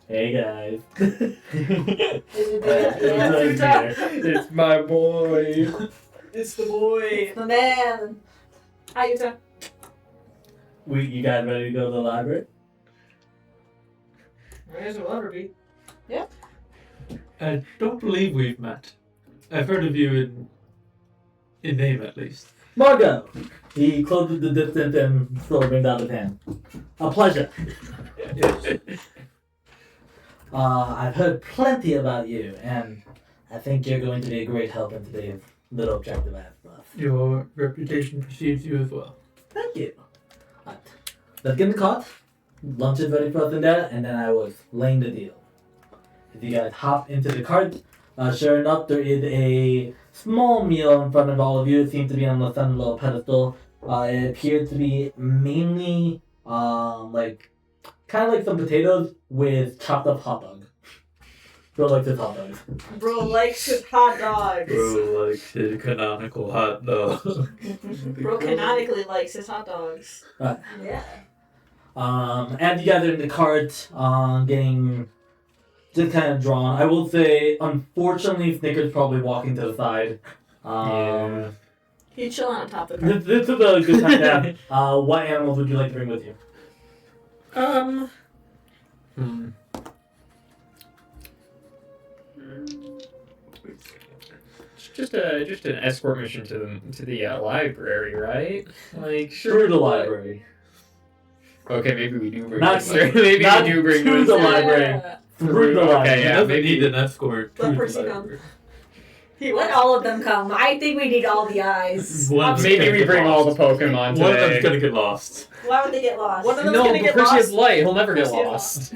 hey guys. It's my boy. It's the boy. The man. Hi, Yuta. You guys ready to go to the library? May as well ever be. I don't believe we've met. I've heard of you in name at least. Margot! He closes the distance and slowly brings out his hand. A pleasure. I've heard plenty about you, and I think you're going to be a great help in today's little objective I have for us. Your reputation precedes you as well. Thank you. Right. Let's get in the cart. Lunch is ready for us in there, and then I will explain the deal. If you guys hop into the cart, sure enough, there is a small meal in front of all of you. It seems to be on the center little pedestal. It appears to be mainly kind of like some potatoes with chopped up hot dog. Bro likes his hot dogs. Bro likes his hot dogs. Bro likes his canonical hot dog. Bro canonically likes his hot dogs. Yeah. And you guys are in the cart, getting just kind of drawn. I will say, unfortunately, Snicker's probably walking to the side. Yeah. He's chilling on top of the car. This is a good time to have. What animals would you like to bring with you? Just an escort mission to the library, right? Like Through the library. Okay, maybe we do bring. Not Whistler. Maybe not we do bring. to the Whistler. library. Through the Okay, library. He yeah, doesn't maybe- need an escort. Let to the Percy come. library. He Let went all of them come. I think we need all the eyes. One of them's Maybe gonna we get bring all the lost. Pokemon One of them's today. gonna get lost. Why would they get lost? One of them's No, gonna but get Percy lost. is light. He'll never get Percy is lost.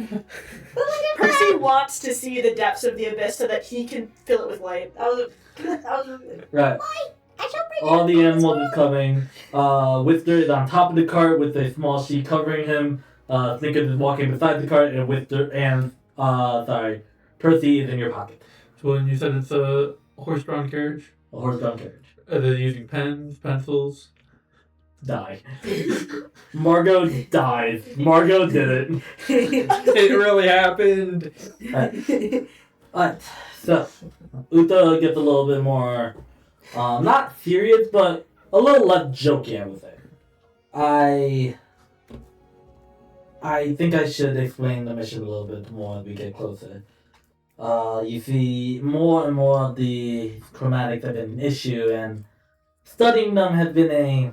Percy wants to see the depths of the abyss so that he can fill it with light. Right. All the animals is coming. Whisker is on top of the cart with a small sheet covering him. Snickers is walking beside the cart, and Percy is in your pocket. So when you said it's a horse-drawn carriage, A horse-drawn carriage. are they using pens, pencils? Die. Margot dies. Margot did it. It really happened. Alright, so Uta gets a little bit more, not serious, but a little less jokey, I would say. I think I should explain the mission a little bit more as we get closer. You see, more and more of the chromatics have been an issue, and studying them has been a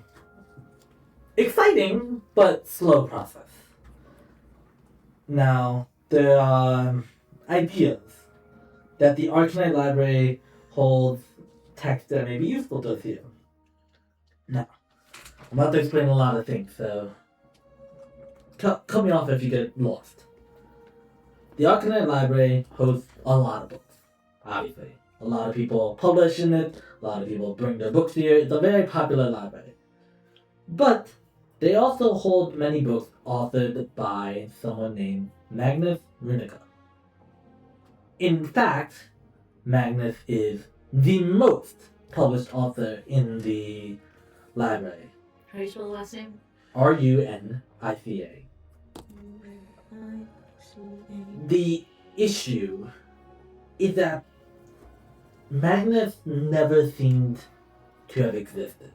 exciting but slow process. Now, there are ideas that the Arcanite Library holds text that may be useful to you. Now, I'm about to explain a lot of things, so cut me off if you get lost. The Arcanite Library hosts a lot of books, obviously. A lot of people publish in it, a lot of people bring their books here. It's a very popular library. But they also hold many books authored by someone named Magnus Runica. In fact, Magnus is the most published author in the library. How do you spell the last name? Runica. The issue is that Magnus never seemed to have existed.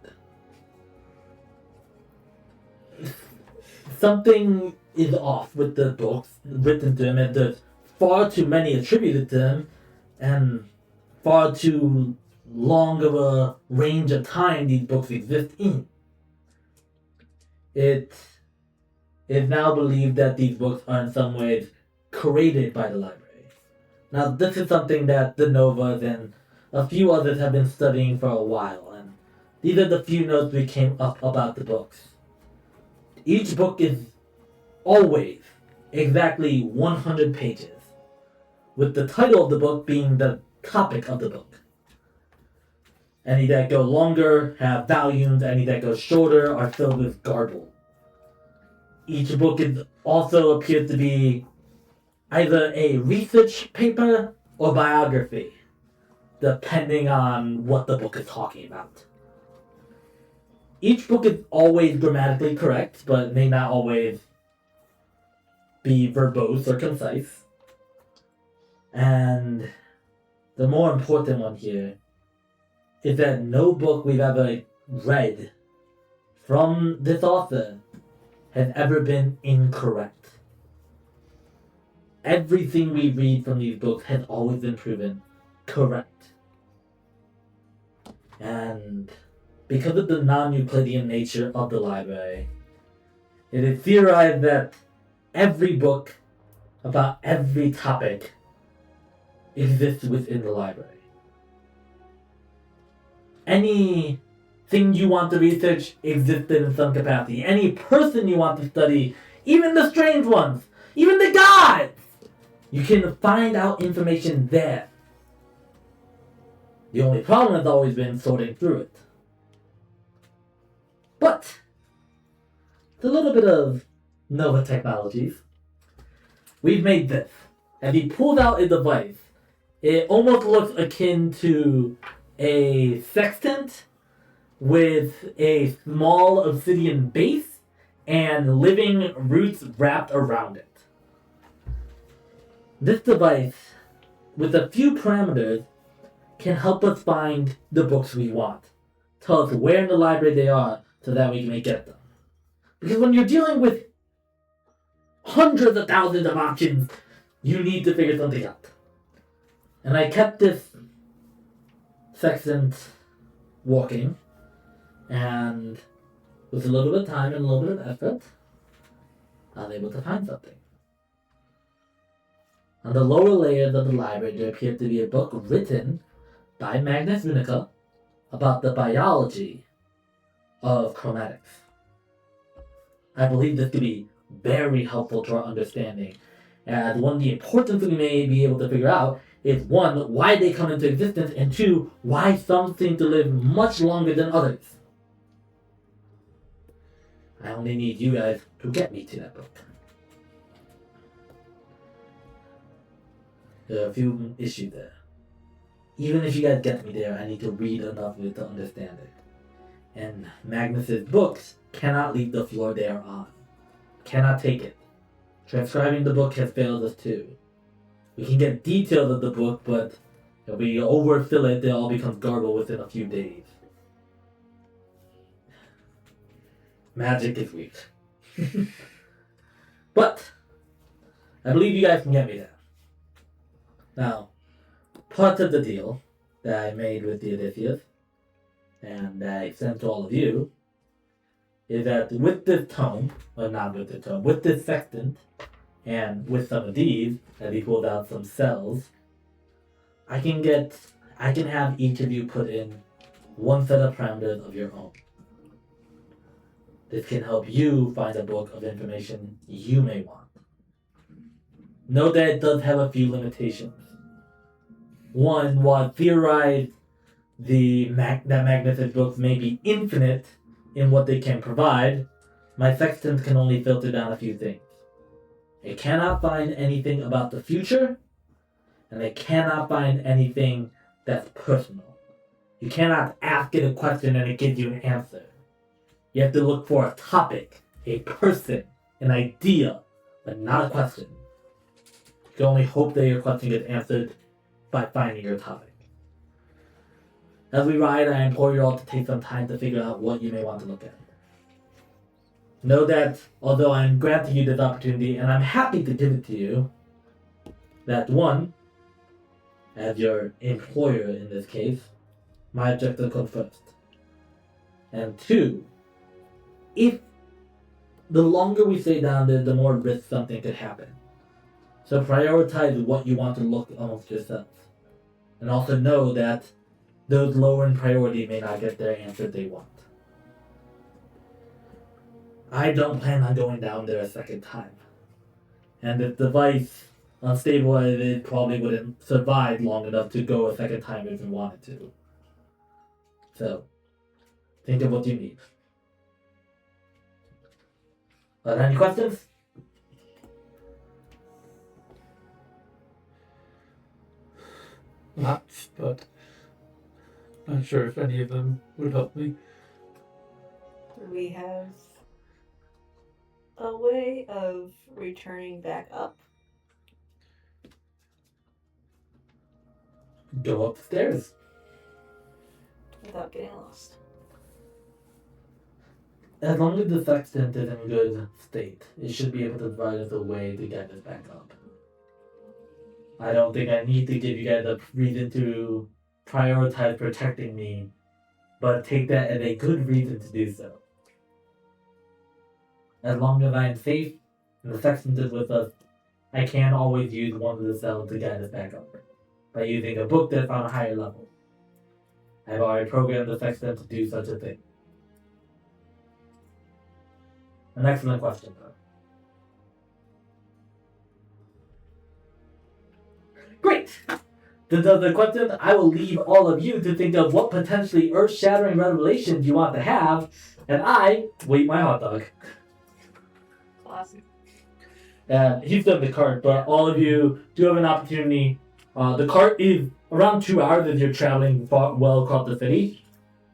Something is off with the books written to him, and there's far too many attributed to him, and far too long of a range of time these books exist in. It is now believed that these books are in some ways created by the library. Now, this is something that the Novas and a few others have been studying for a while, and these are the few notes we came up about the books. Each book is always exactly 100 pages, with the title of the book being the topic of the book. Any that go longer have volumes, any that go shorter are filled with garble. Each book also appears to be either a research paper or biography depending on what the book is talking about. Each book is always grammatically correct, but may not always be verbose or concise. And the more important one here is that no book we've ever read from this author has ever been incorrect. Everything we read from these books has always been proven correct. And because of the non-Euclidean nature of the library, it is theorized that every book about every topic exists within the library. Anything you want to research existed in some capacity. Any person you want to study, even the strange ones, even the gods, you can find out information there. The only problem has always been sorting through it. But, with a little bit of Nova Technologies, we've made this. And he pulled out a device. It almost looks akin to a sextant with a small obsidian base and living roots wrapped around it. This device, with a few parameters, can help us find the books we want. Tell us where in the library they are so that we can get them. Because when you're dealing with hundreds of thousands of options, you need to figure something out. And I kept this sextant walking, and with a little bit of time and a little bit of effort, I was able to find something. On the lower layers of the library, there appeared to be a book written by Magnus Runica about the biology of chromatics. I believe this could be very helpful to our understanding, as one of the important things we may be able to figure out is one, why they come into existence, and two, why some seem to live much longer than others. I only need you guys to get me to that book. There are a few issues there. Even if you guys get me there, I need to read enough of it to understand it. And Magnus's books cannot leave the floor they are on. Cannot take it. Transcribing the book has failed us too. We can get details of the book, but if we overfill it, it all becomes garbled within a few days. Magic is weak. But I believe you guys can get me there. Now, part of the deal that I made with the Odysseus, and that I sent to all of you, is that with this tome, or not with the tome, with this sextant, and with some of these, as he pulled out some cells, I can have each of you put in one set of parameters of your own. This can help you find a book of information you may want. Note that it does have a few limitations. One, while theorized that Magnus's books may be infinite in what they can provide, my sextants can only filter down a few things. It cannot find anything about the future, and it cannot find anything that's personal. You cannot ask it a question and it gives you an answer. You have to look for a topic, a person, an idea, but not a question. You can only hope that your question gets answered by finding your topic. As we ride, I implore you all to take some time to figure out what you may want to look at. Know that although I'm granting you this opportunity, and I'm happy to give it to you, that one, as your employer in this case, my objective comes first. And two, if the longer we stay down there, the more risk something could happen. So prioritize what you want to look amongst yourself. And also know that those lower in priority may not get their answer they want. I don't plan on going down there a second time. And the device, unstable as it is, probably wouldn't survive long enough to go a second time if we wanted to. So, think of what you need. Are there any questions? Lots, but Not sure if any of them would help me. We have a way of returning back up. Go upstairs. Without getting lost. As long as the sextant is in good state, it should be able to provide us a way to get us back up. I don't think I need to give you guys a reason to prioritize protecting me, but take that as a good reason to do so. As long as I am safe and the sextant is with us, I can always use one of the cells to guide us back up by using a book that's on a higher level. I've already programmed the sextant to do such a thing. An excellent question, though. Great! The question, I will leave all of you to think of what potentially earth-shattering revelations you want to have, and I will eat my hot dog. Awesome. He's done the cart, but all of you do have an opportunity. The cart is around 2 hours as you're traveling well across the city.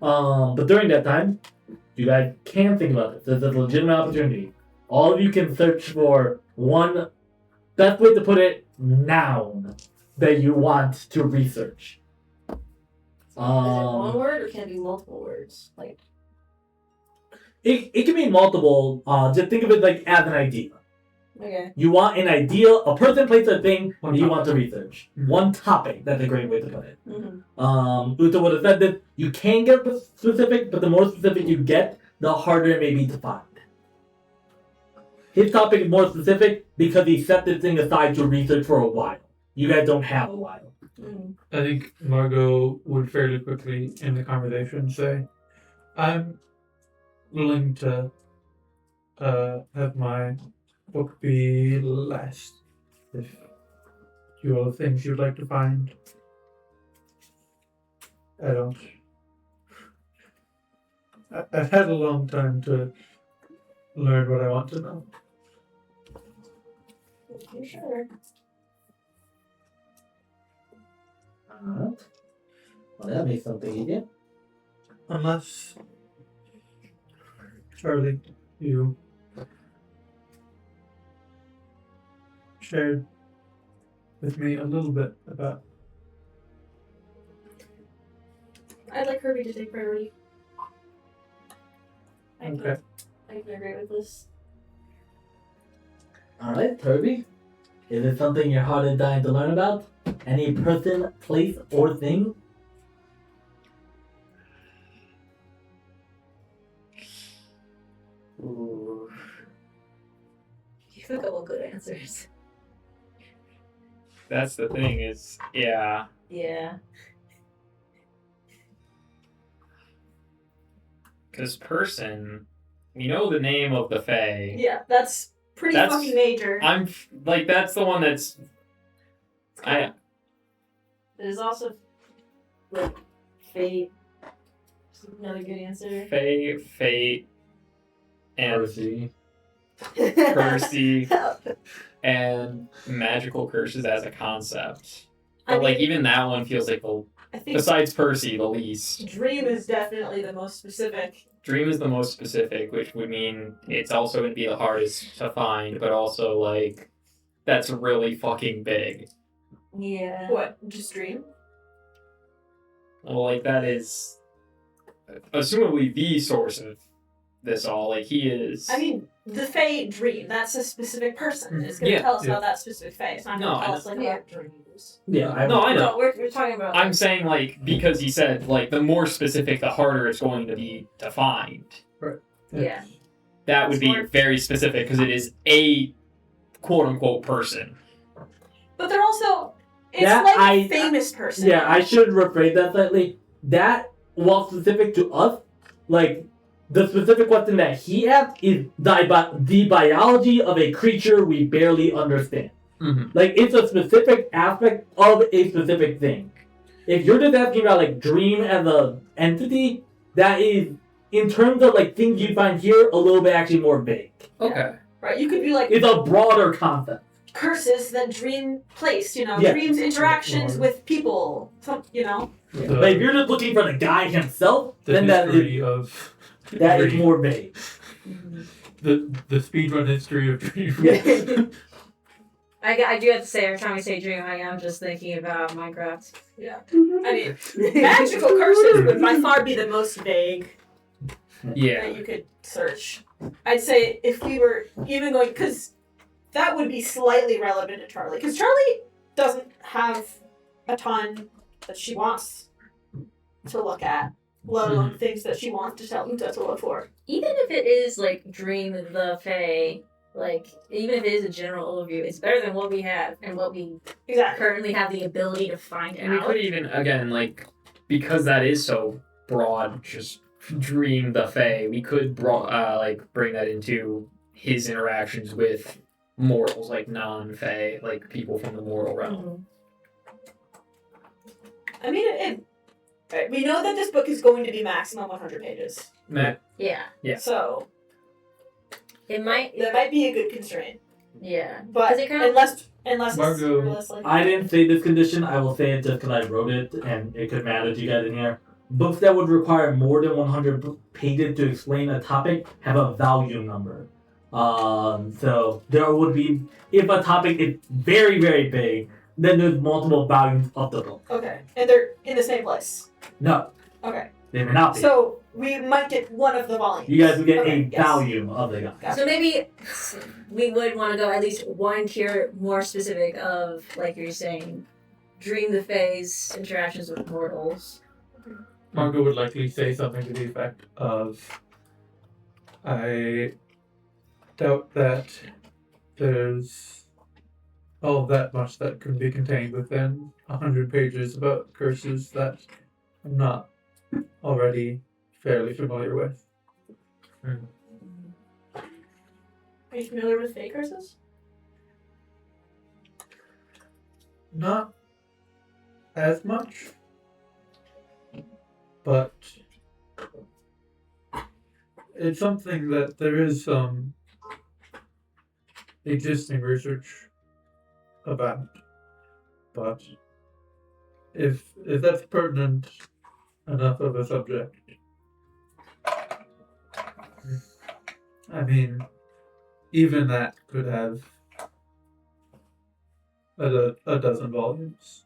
But during that time, you guys can think about it. There's a legitimate opportunity. All of you can search for one, best way to put it, noun that you want to research. Is it one word or can it be multiple words? Like It can be multiple. Just think of it like as an idea. okay. You want an idea, a person, place, or thing One that you topic. want to research. One topic. That's a great way to put it. Mm-hmm. Uta would have said that you can get specific, but the more specific you get, the harder it may be to find. His topic is more specific because he set this thing aside to research for a while. You guys don't have a while. Mm-hmm. I think Margot would fairly quickly in the conversation say, I'm willing to have my book be last. If you all have things you'd like to find. I've had a long time to learn what I want to know. You sure? Alright. Well, that makes something easier. Unless, Charlie, you shared with me a little bit about. I'd like Kirby to take priority. I can agree with this. Alright, Kirby. Is it something your heart is dying to learn about? Any person, place, or thing? You have a couple good answers. That's the thing is, yeah. Yeah. Because person, you know the name of the Fae. Yeah, that's pretty That's- fucking major. Like, that's the one that's... There's also like fate. Another good answer. Fae, Fate, and Percy. Percy, and magical curses as a concept. But, like, even that one feels like the... I think Besides Percy, the least. dream is definitely the most specific. Dream is the most specific, which would mean it's also going to be the hardest to find, but also, like, that's really fucking big. Yeah. What? Just dream? Well, like, that is assumably the source of this all. Like, he is... I mean, the Fae dream. That's a specific person. It's gonna Yeah, tell us yeah. about that specific Fae. It's not No, gonna I tell know. us like Yeah. about dreams. Yeah, I No, I know. No, we're talking about. I'm saying, like, because he said, like, the more specific, the harder it's going to be to find. Yeah. That would be Smart. very specific, because it is a quote-unquote person. But they're also. It's That like I- a famous person. Yeah, I should rephrase that slightly. That, while specific to us, like, the specific question that he asked is the biology of a creature we barely understand. Mm-hmm. Like, it's a specific aspect of a specific thing. If you're just asking about, like, dream as a entity, that is, in terms of, like, things you find here, a little bit actually more vague. Okay. Right. You could be like It's a broader concept. curses that dream placed. You know, Yeah. dreams interactions with people. Some, you know. The, But if you're just looking for the guy himself, the then that history is of that is more vague. the speedrun history of Dream. I do have to say, every time I say dream, I am just thinking about Minecraft. Yeah. I mean, magical curses would by far be the most vague Yeah. that you could search. I'd say if we were even going, because that would be slightly relevant to Charlie, because Charlie doesn't have a ton that she wants to look at, let alone things that she wants to tell Uta to look for. Even if it is like Dream of the Fae, like even if it is a general overview, it's better than what we have and what we Exactly. currently have the ability to find And we out. could even, again, like, because that is so broad, just dream the Fae, we could, bring that into his interactions with mortals, like non-Fae, like people from the mortal realm. I mean, we know that this book is going to be maximum 100 pages. Yeah. Yeah. So It might. that might be a good constraint. Yeah. But 'Cause it kind of- unless it's Margot, realistic. I didn't say this condition. I will say it just because I wrote it, and it could matter to you guys in here. Books that would require more than 100 pages to explain a topic have a volume number. So there would be, if a topic is very, very big, then there's multiple volumes of the book. Okay. And they're in the same place. No, Okay. they may not be. So we might get one of the volumes. You guys will get Okay, a yes. volume of the guy. Gotcha. So maybe we would want to go at least one tier more specific of, like you're saying, Dream the Fae's interactions with mortals. Margot would likely say something to the effect of, I doubt that there's all that much that can be contained within 100 pages about curses that I'm not already fairly familiar with. Are you familiar with fake curses? Not as much, but it's something that there is some existing research about. But if that's pertinent enough of a subject, I mean, even that could have a dozen volumes.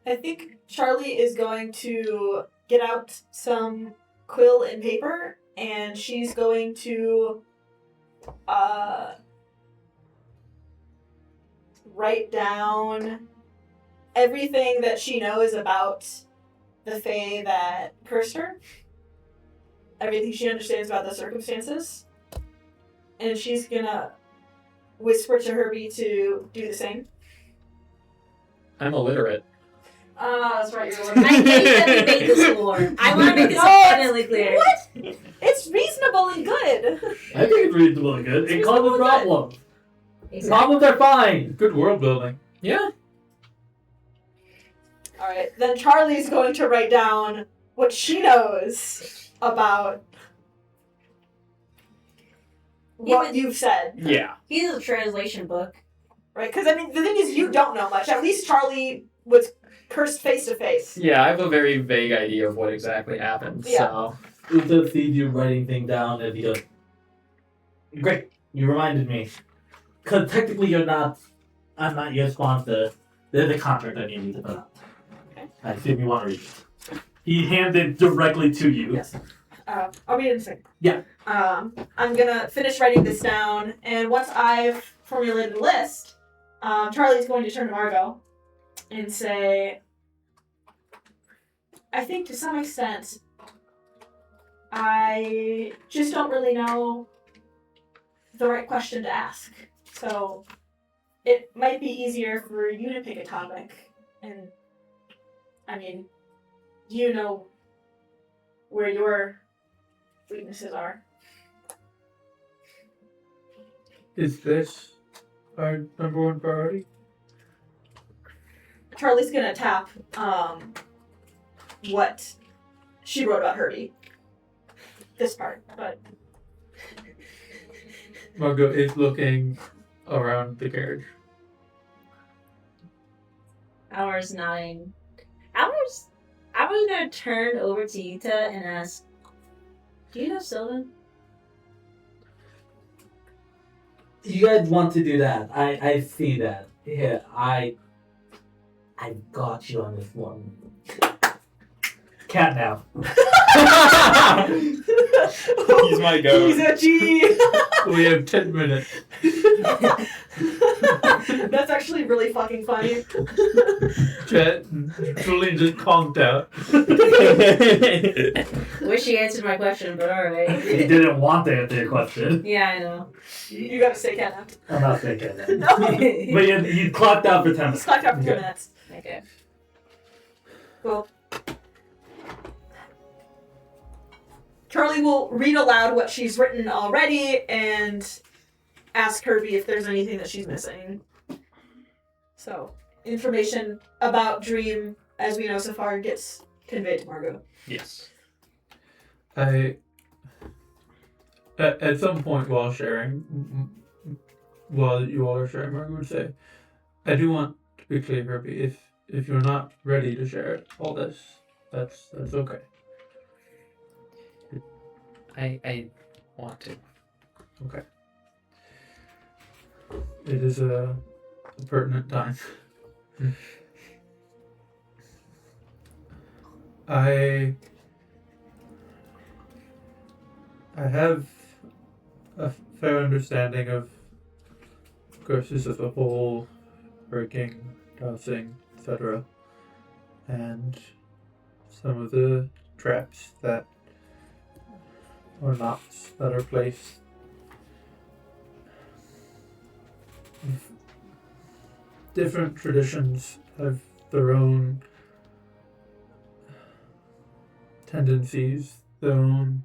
I think Charlie is going to get out some quill and paper, and she's going to write down everything that she knows about the Fae that cursed her. Everything she understands about the circumstances. And she's gonna whisper to Herbie to do the same. I'm illiterate. That's right, you're I hate that we made this lore. I want to make this No, abundantly clear. What? It's reasonable and good. I think it's reasonable and good. It It's causes reasonable and problems. Exactly. Problems are fine. Good world building. Yeah. Alright, then Charlie's going to write down what she knows about what you've said. Yeah. He's a translation book. Right? Because, I mean, the thing is, you don't know much. At least Charlie was cursed face to face. Yeah, I have a very vague idea of what exactly happened, Yeah. so... Uta sees you writing things down and he goes, great, you reminded me. Because technically I'm not your sponsor. There's a contract I need to fill out. Okay. I assume you want to read it. He hands it directly to you. Yes. I'll read it in a second. Yeah. I'm gonna finish writing this down, and once I've formulated a list, Charlie's going to turn to Margot and say, I think to some extent, I just don't really know the right question to ask. So it might be easier for you to pick a topic. And, I mean, you know where your weaknesses are. Is this our number one priority? Charlie's gonna tap what she wrote about Herbie. This part, but Margot is looking around the carriage. Hour's nodding. Hour's. I was gonna turn over to Yuta and ask, "Do you know Sylvan?" You guys want to do that? I see that. Yeah, I got you on this one. Cat now. He's my goat. He's a G. We have 10 minutes. That's actually really fucking funny. Chet, Julian just conked out. Wish he answered my question, but He alright. didn't want to answer your question. Yeah, I know. You gotta stay catnapped. I'm not thinking that. No. But you clocked out for 10 He's minutes. clocked out for 10 Okay. minutes. Okay. Cool. Charlie will read aloud what she's written already and ask Kirby if there's anything that she's missing. So, information about Dream, as we know so far, gets conveyed to Margot. Yes. At some point while you all are sharing, Margaret would say, I do want to be clear, Herbie, if you're not ready to share all this, that's okay. I want to. Okay. It is a pertinent time. I have a fair understanding of curses as a whole, breaking, dowsing, etc. And some of the traps that or knots that are placed. Different traditions have their own tendencies, their own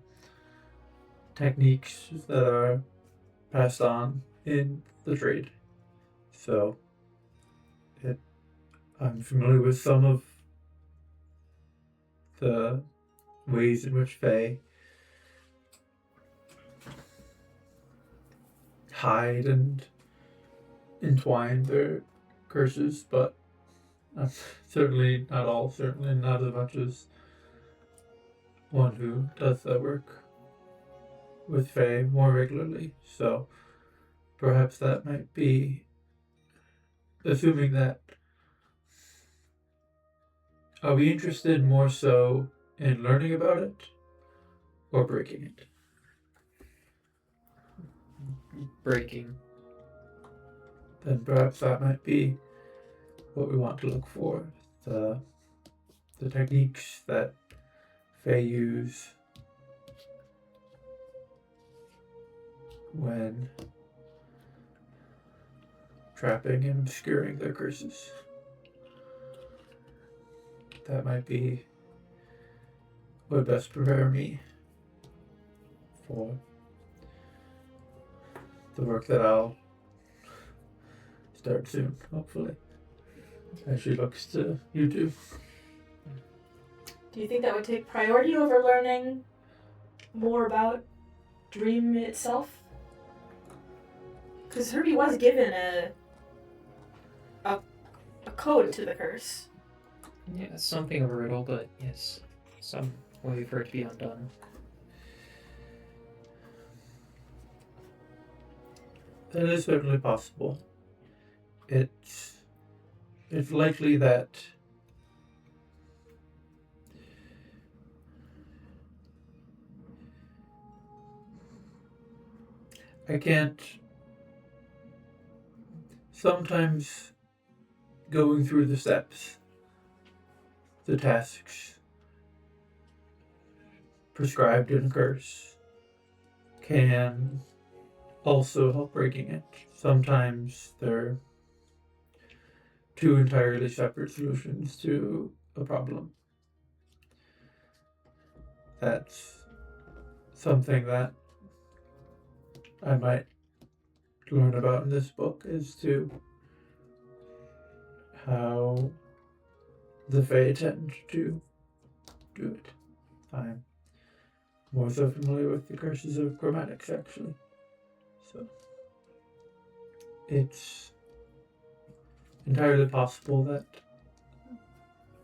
techniques that are passed on in the trade. So, I'm familiar with some of the ways in which Fae hide and entwine their curses, but certainly not all, certainly not as much as one who does that work with Fae more regularly. So perhaps that might be, assuming that, are we interested more so in learning about it or breaking it? Breaking. Then perhaps that might be what we want to look for. The techniques that Fae use when trapping and obscuring their curses. That might be what best prepare me for the work that I'll start soon, hopefully. As she looks to you two. Do you think that would take priority over learning more about Dream itself? Because Herbie was given a code to the curse. Yeah, something of a riddle, but yes, some way for it to be undone. That is certainly possible. It's likely that I can't. Sometimes going through the steps, the tasks prescribed in a curse can also help breaking it. Sometimes they're two entirely separate solutions to a problem. That's something that I might learn about in this book, as to how the Fae tend to do it. I'm more so familiar with the curses of chromatics, actually. So it's entirely possible that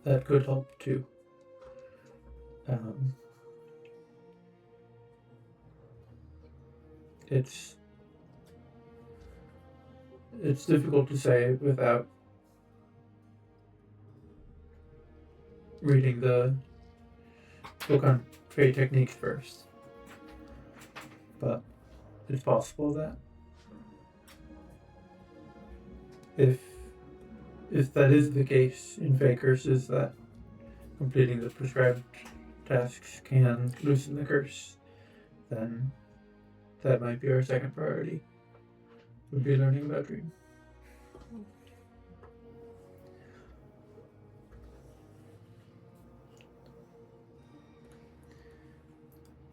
that could help too. It's difficult to say without reading the book on trade techniques first. But it's possible that if that is the case in Fey curses, that completing the prescribed tasks can loosen the curse, then that might be our second priority. Would be learning about dream.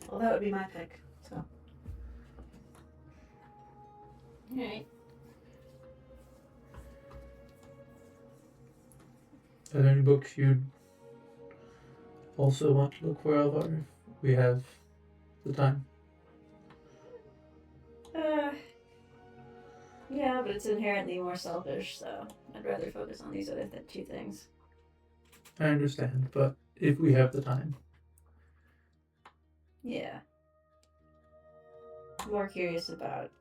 Well, that would be my pick. So Alright. Are there any books you'd also want to look for, Alvar, if we have the time? Yeah, but it's inherently more selfish, so I'd rather focus on these other two things. I understand, but if we have the time. Yeah. I'm more curious about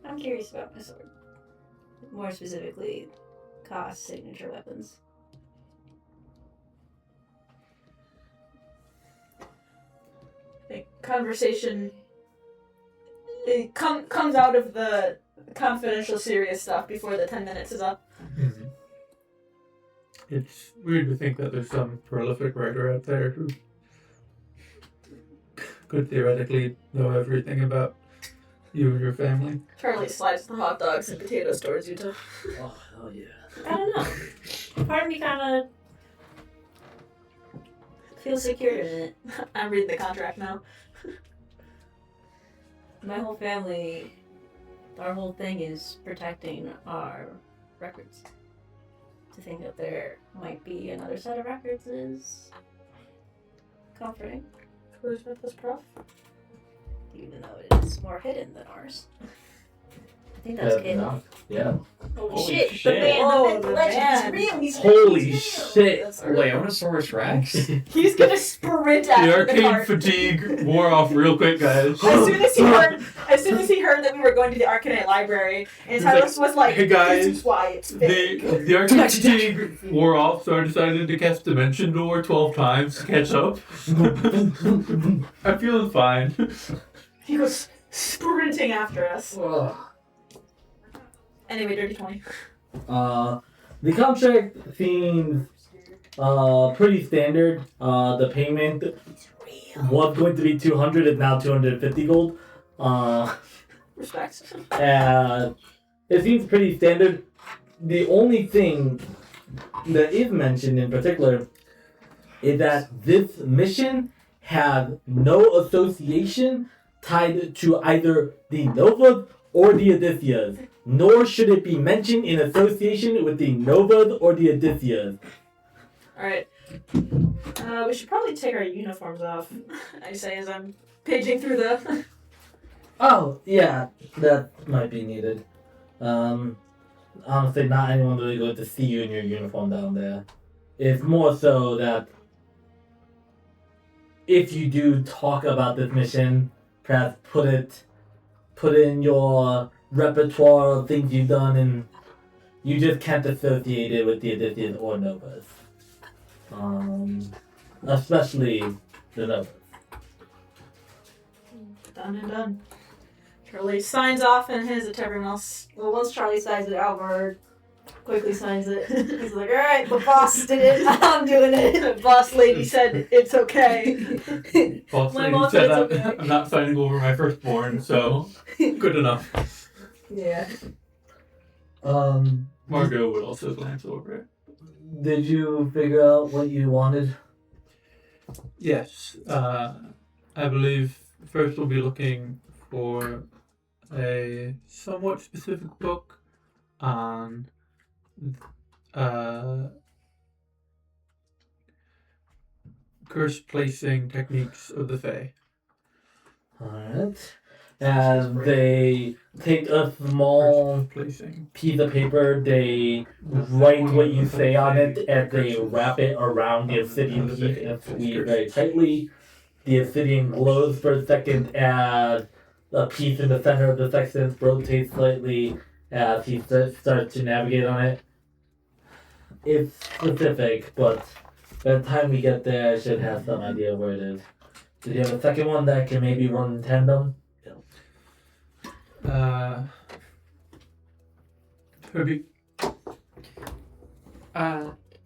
my sword. More specifically, Koss signature weapons. I think conversation comes out of the confidential, serious stuff before the 10 minutes is up. Mm-hmm. It's weird to think that there's some prolific writer out there who could theoretically know everything about you and your family. Charlie slides the hot dogs and potatoes towards you, too. Oh, hell yeah. I don't know. Part of me kind of feels secure in it. I'm reading the contract now. My whole family, our whole thing is protecting our records. To think that there might be another set of records is comforting, Who's with this prof? even though it is more hidden than ours. I think that's Caleb. No. Yeah. Holy shit, the man, Oh, the the legend man. is real. Holy shit. Leonosaurus Rex? He's gonna sprint The after the arcade cart. fatigue wore off real quick, guys. As soon as he heard that we were going to the Arcanite Library, and Silas was like, "Hey, guys, this is why it's fake." The arcade fatigue wore off, so I decided to cast Dimension Door 12 times to catch up. I'm feeling fine. He was sprinting after us. Anyway, dirty 20. The contract seems pretty standard. The payment was going to be 200, is now 250 gold. Respect. It seems pretty standard. The only thing that is mentioned in particular is that this mission has no association tied to either the Novas or the Odysseas, nor should it be mentioned in association with the Novas or the Odysseas. Alright. We should probably take our uniforms off, I say as I'm paging through the... Oh, yeah, that might be needed. Honestly, not anyone really going to see you in your uniform down there. It's more so that if you do talk about this mission, perhaps put it in your repertoire of things you've done, and you just can't associate it with the Odysseus or Novas. Especially the Novas. Done and done. Charlie signs off and hands it to everyone else. Well, once Charlie signs it, Albert quickly signs it. He's like, alright, the boss did it, I'm doing it. Boss lady said it's okay. Boss My lady mom said said it's okay. I'm not signing over my firstborn, so good enough. Yeah. Margot would also glance over it. Did you figure out what you wanted? Yes, I believe first we'll be looking for a somewhat specific book on curse placing techniques of the Fae. Alright. and they take a small Placing. piece of paper, they write what you say on it, and they wrap it around the obsidian piece and squeeze very tightly. The obsidian glows for a second as a piece in the center of the section rotates slightly as he starts to navigate on it. It's specific, but by the time we get there, I should have some idea where it is. Did you have a second one that can maybe run in tandem? Toby.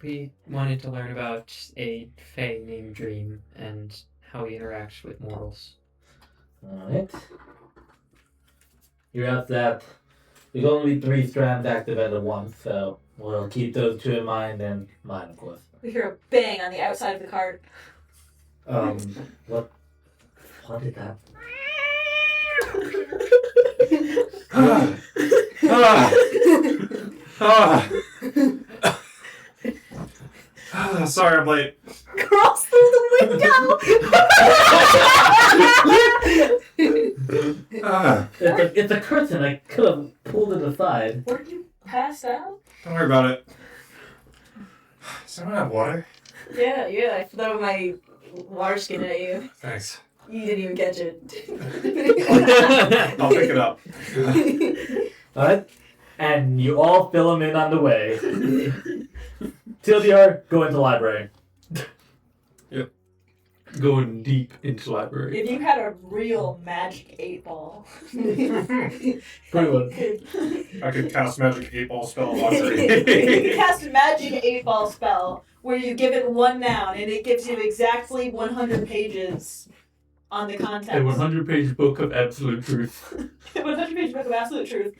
We wanted to learn about a fae named Dream and how he interacts with mortals. Alright. You have that. There's only 3 strands active at once, so we'll keep those 2 in mind and mine, of course. We hear a bang on the outside of the card. What did that? Sorry, I'm late. Cross through the window! It's a curtain. I could have pulled it aside. Were you passed out? Don't worry about it. Does anyone have water? Yeah, I threw my water skin at you. Thanks. You didn't even catch it. I'll pick it up. Alright? And you all fill them in on the way. TLDR, go into library. Going deep into library. If you had a real magic 8-ball. Pretty much. I could cast magic 8-ball spell You laundry. can cast a magic 8-ball spell where you give it one noun and it gives you exactly 100 pages on the content. A 100-page book of absolute truth. 100 page book of absolute truth.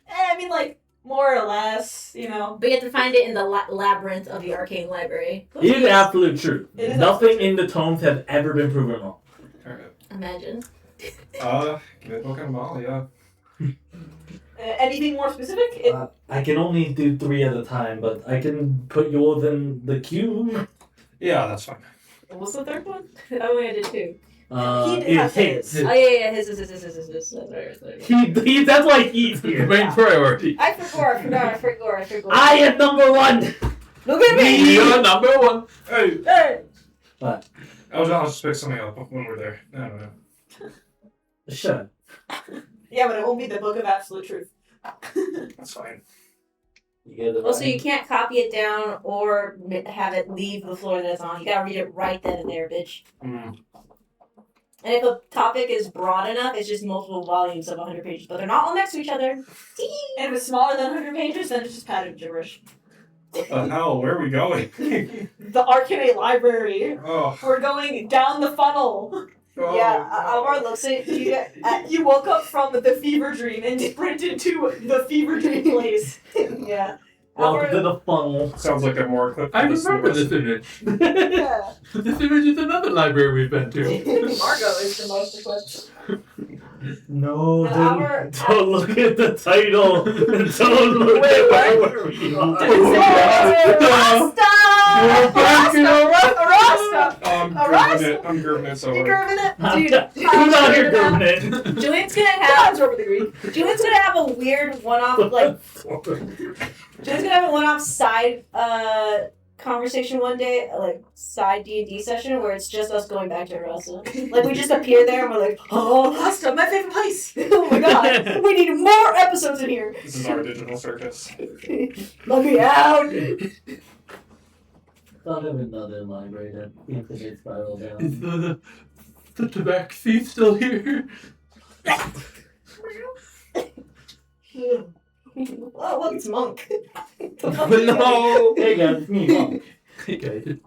I mean, like, more or less, you know. But you have to find it in the labyrinth of the arcane library. It is absolute truth. It is Nothing in the tomes has ever been proven wrong. Alright. Imagine. Give it a book and a ball, yeah. Anything more specific? I can only do 3 at a time, but I can put yours in the queue. Yeah, that's fine. What's the third one? I only did 2. He did It's have his. his. Oh yeah, his. He, that's why he's The here. main priority. I forgot. I am number 1! Look at me! You're number 1. Hey! Hey! I'll just pick something up when we're there. I don't know. Sure. Yeah, but it won't be the book of absolute truth. That's fine. You get it Also, right. you can't copy it down or have it leave the floor that it's on. You gotta read it right then and there, bitch. Mm. And if a topic is broad enough, it's just multiple volumes of 100 pages, but they're not all next to each other. And if it's smaller than 100 pages, then it's just padded gibberish. What the hell? Where are we going? The Arcanate Library. Oh. We're going down the funnel. Yeah, Alvar looks at you. You woke up from the fever dream and sprinted to the fever dream place. Yeah. Welcome to the funnel. Sounds like I'm more equipped. I for this than remember the this rest. image. Yeah. This image is another library we've been to. Margot is the most equipped. No, No, our- don't look at the title. Don't look Wait, at what? where we are. Rasta! We're back in Rasta! I'm grooving it so You hard. grooving it? Dude, Who's out here grooving it? Julian's gonna have Hands over the green. Julian's gonna have a weird one-off Julian's gonna have a one-off side conversation one day, like side D&D session where it's just us going back to Rasa. Like we just appear there and we're like, oh, Rasta, my favorite place. oh my god, we need more episodes in here. This is our digital circus. Let me out. Thought of another library that infinite spiral Is down. the tobacco thief still here? Oh, look, it's Monk. No! Hey guys, me, Monk. Hey guys.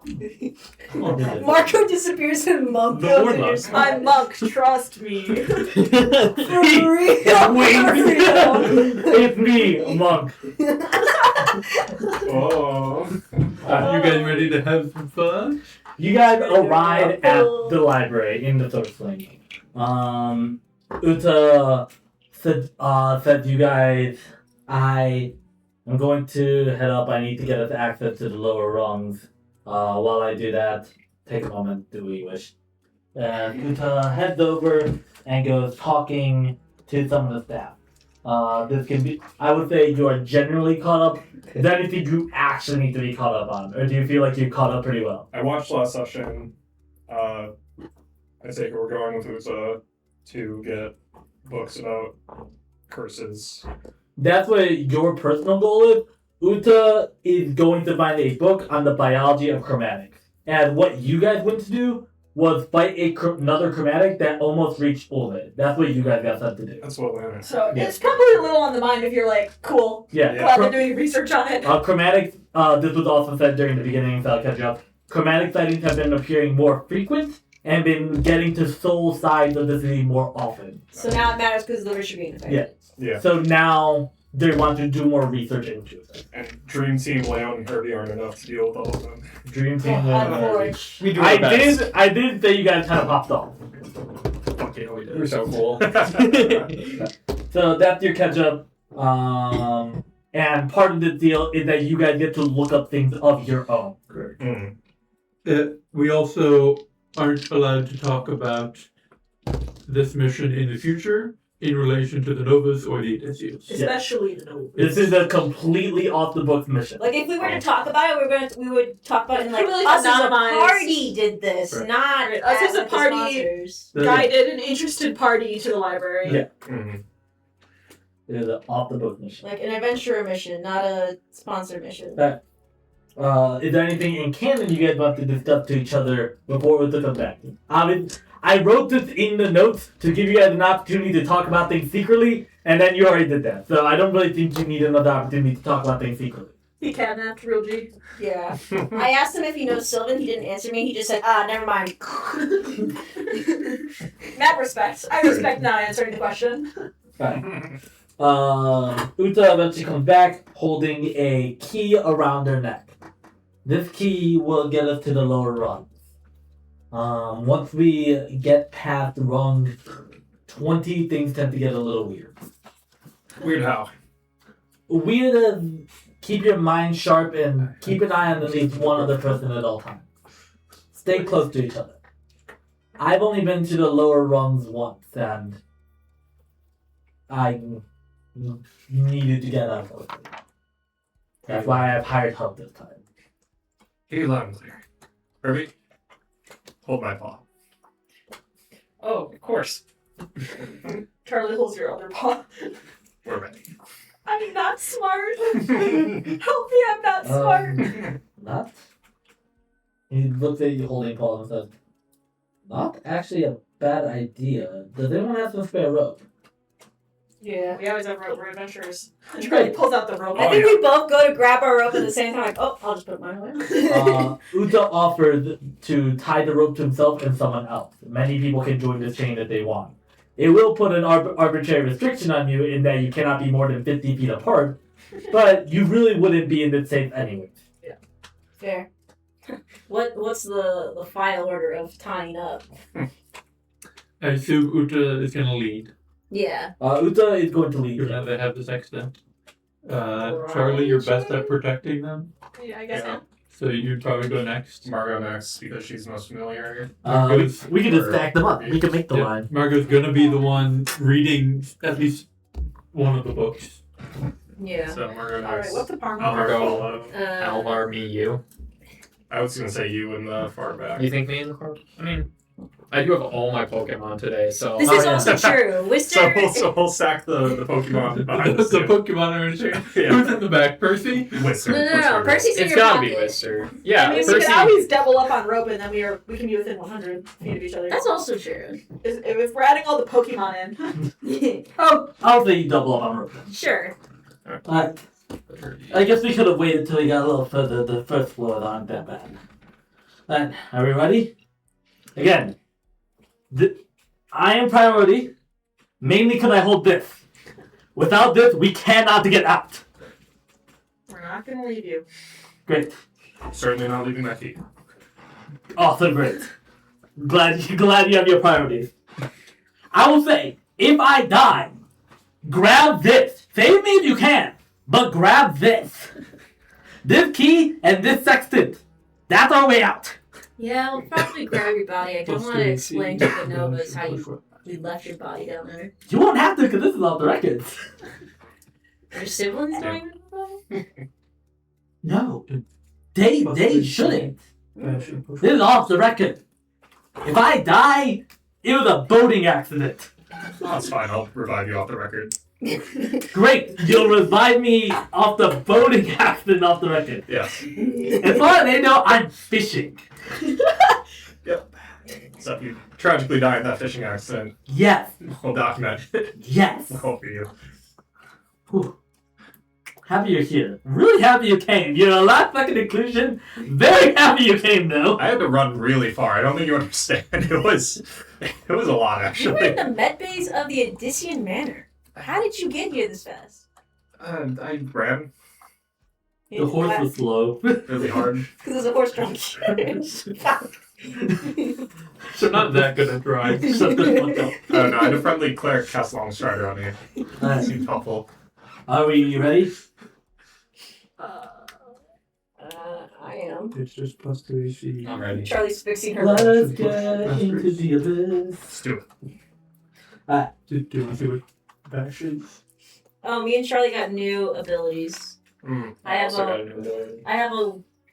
Come on, man. Marco disappears and Monk The goes in warlock. your spot. I'm Monk, trust me. For real. It's me, Monk. Oh. Are you guys ready to have some fun? You guys arrive at the library in the Thirstling. Uta said to you guys, I'm going to head up. I need to get us access to the lower rungs. While I do that, take a moment. Do we wish? Uta heads over and goes talking to some of the staff. This can be, I would say you are generally caught up. Is there anything you actually need to be caught up on? Or do you feel like you're caught up pretty well? I watched last session. I take it we're going with Uta to get books about curses. That's what your personal goal is. Uta is going to find a book on the biology of chromatics. And what you guys went to do was fight another chromatic that almost reached Ulvid. That's what you guys got sent to do. That's what Lana. So Yeah. it's probably a little on the mind if you're like, cool, Yeah. glad they're doing research on it. Chromatics, this was also said during the beginning, so I'll catch you up. Chromatic sightings have been appearing more frequent and been getting to soul sides of the city more often. So now it matters because the rich are being affected. Yeah. So now they want to do more research into it. And Dream Team, Leon, and Herbie aren't enough to deal with all of them. Dream Team. Unfortunately. We do our best. I did say you guys kind of popped off. Fuck yeah, we did. We're so cool. So that's your catch up. And part of the deal is that you guys get to look up things of your own. Mm. We also aren't allowed to talk about this mission in the future in relation to the Novas or the Odysseus. Especially the Novas. This is a completely off the books mission. Like if we were to talk about it, we would talk about it in like Really us as a anonymized. party did this, Right. not Right, us as a like, the party. sponsors. Guided an interested party to the library. Yeah. Mm. It is an off the book mission. Like an adventurer mission, not a sponsor mission. Is there anything in canon you guys want to discuss to each other before we come back? I wrote this in the notes to give you guys an opportunity to talk about things secretly, and then you already did that. So I don't really think you need another opportunity to talk about things secretly. He kidnapped Real G. Yeah. I asked him if he knows Sylvan. He didn't answer me. He just said, never mind. Mad respect. I respect not answering the question. Uta eventually comes back holding a key around her neck. This key will get us to the lower rungs. Once we get past rung 20, things tend to get a little weird. Weird how. Weird as keep your mind sharp and keep an eye on at least one other person at all times. Stay close to each other. I've only been to the lower rungs once, and I needed to get out of it. That's why I've hired help this time. Hear you loud and clear. Herbie, hold my paw. Oh, of course. Charlie holds your other paw. We're ready. I'm not smart. Help me, I'm not smart. Not? He looks at you holding Paul and says, not actually a bad idea. Does anyone have some spare rope? Yeah, we always have rope. We're adventurers. Charlie pulls out the rope. I think we both go to grab our rope at the same time. Like, oh, I'll just put mine away. Uta offered to tie the rope to himself and someone else. Many people can join this chain if they want. It will put an arbitrary restriction on you in that you cannot be more than 50 feet apart, but you really wouldn't be in this safe anyway. Fair. What's the final order of tying up? I assume Uta is going to lead. Yeah. Uta is going to lead. Even though they have this accident. Charlie, you're best at protecting them, Yeah, I guess Yeah. so. so you'd probably go next. Margot next because she's most familiar. We can just stack them up. We can make the Yeah, line. Margot's going to be the one reading at least one of the books. Yeah. So Margot Alright, next. what's the parm? I'll Margot. follow. Alvar, me, you. I was gonna say you in the far back. You think me in the corp? I mean, I do have all my Pokemon today, so. This Oh, is yeah. also true. Wister. So we'll stack the Pokemon behind the us. too. Pokemon are in chain. Yeah. Who's in the back? Percy? Whistler. No. Percy's in It's your gotta pocket. be Wister. Yeah, I mean, we Percy. can always double up on rope, and then we can be within 100 feet of each other. That's also true. If we're adding all the Pokemon in. I'll say you double up on rope. Sure. I guess we could have waited till we got a little further. The first floor aren't that bad. Alright, are we ready? Again, I am priority, mainly because I hold this. Without this, we cannot get out. We're not gonna leave you. Great. Certainly not leaving that key. Awesome, great. Glad you have your priorities. I will say, if I die, grab this. Save me if you can, but grab this. This key and this sextant. That's our way out. Yeah, I'll probably grab your body. I don't want to explain to the Novas how we left your body down there. You won't have to because this is off the records. Your siblings don't even know? No. They shouldn't. This is off the record. If I die, it was a boating accident. That's fine. I'll revive you off the record. Great. You'll revive me off the boating accident off the record. Yes. As far as they know, I'm fishing. Yep. So if you tragically die in that fishing accident, Yes. we'll document it. Yes. We'll for you. Whew. Happy you're here. Really happy you came. You're a last second inclusion. Very happy you came, though. I had to run really far. I don't think you understand. It was a lot, You were actually. in the med base of the Odyssean Manor. How did you get here this fast? I ran The horse was slow. really hard. Because there's a horse drunk. So not that good at drawing. Shut the fuck up. I don't know. I had a friendly cleric cast Longstrider on me. That seemed helpful. Are we ready? I am. It's just plus 3 AC. I'm ready. Charlie's fixing her. Let's get into the abyss. Let's do it. Do you see what bash is? Oh, me and Charlie got new abilities. I have also a- got a new ability. I have a.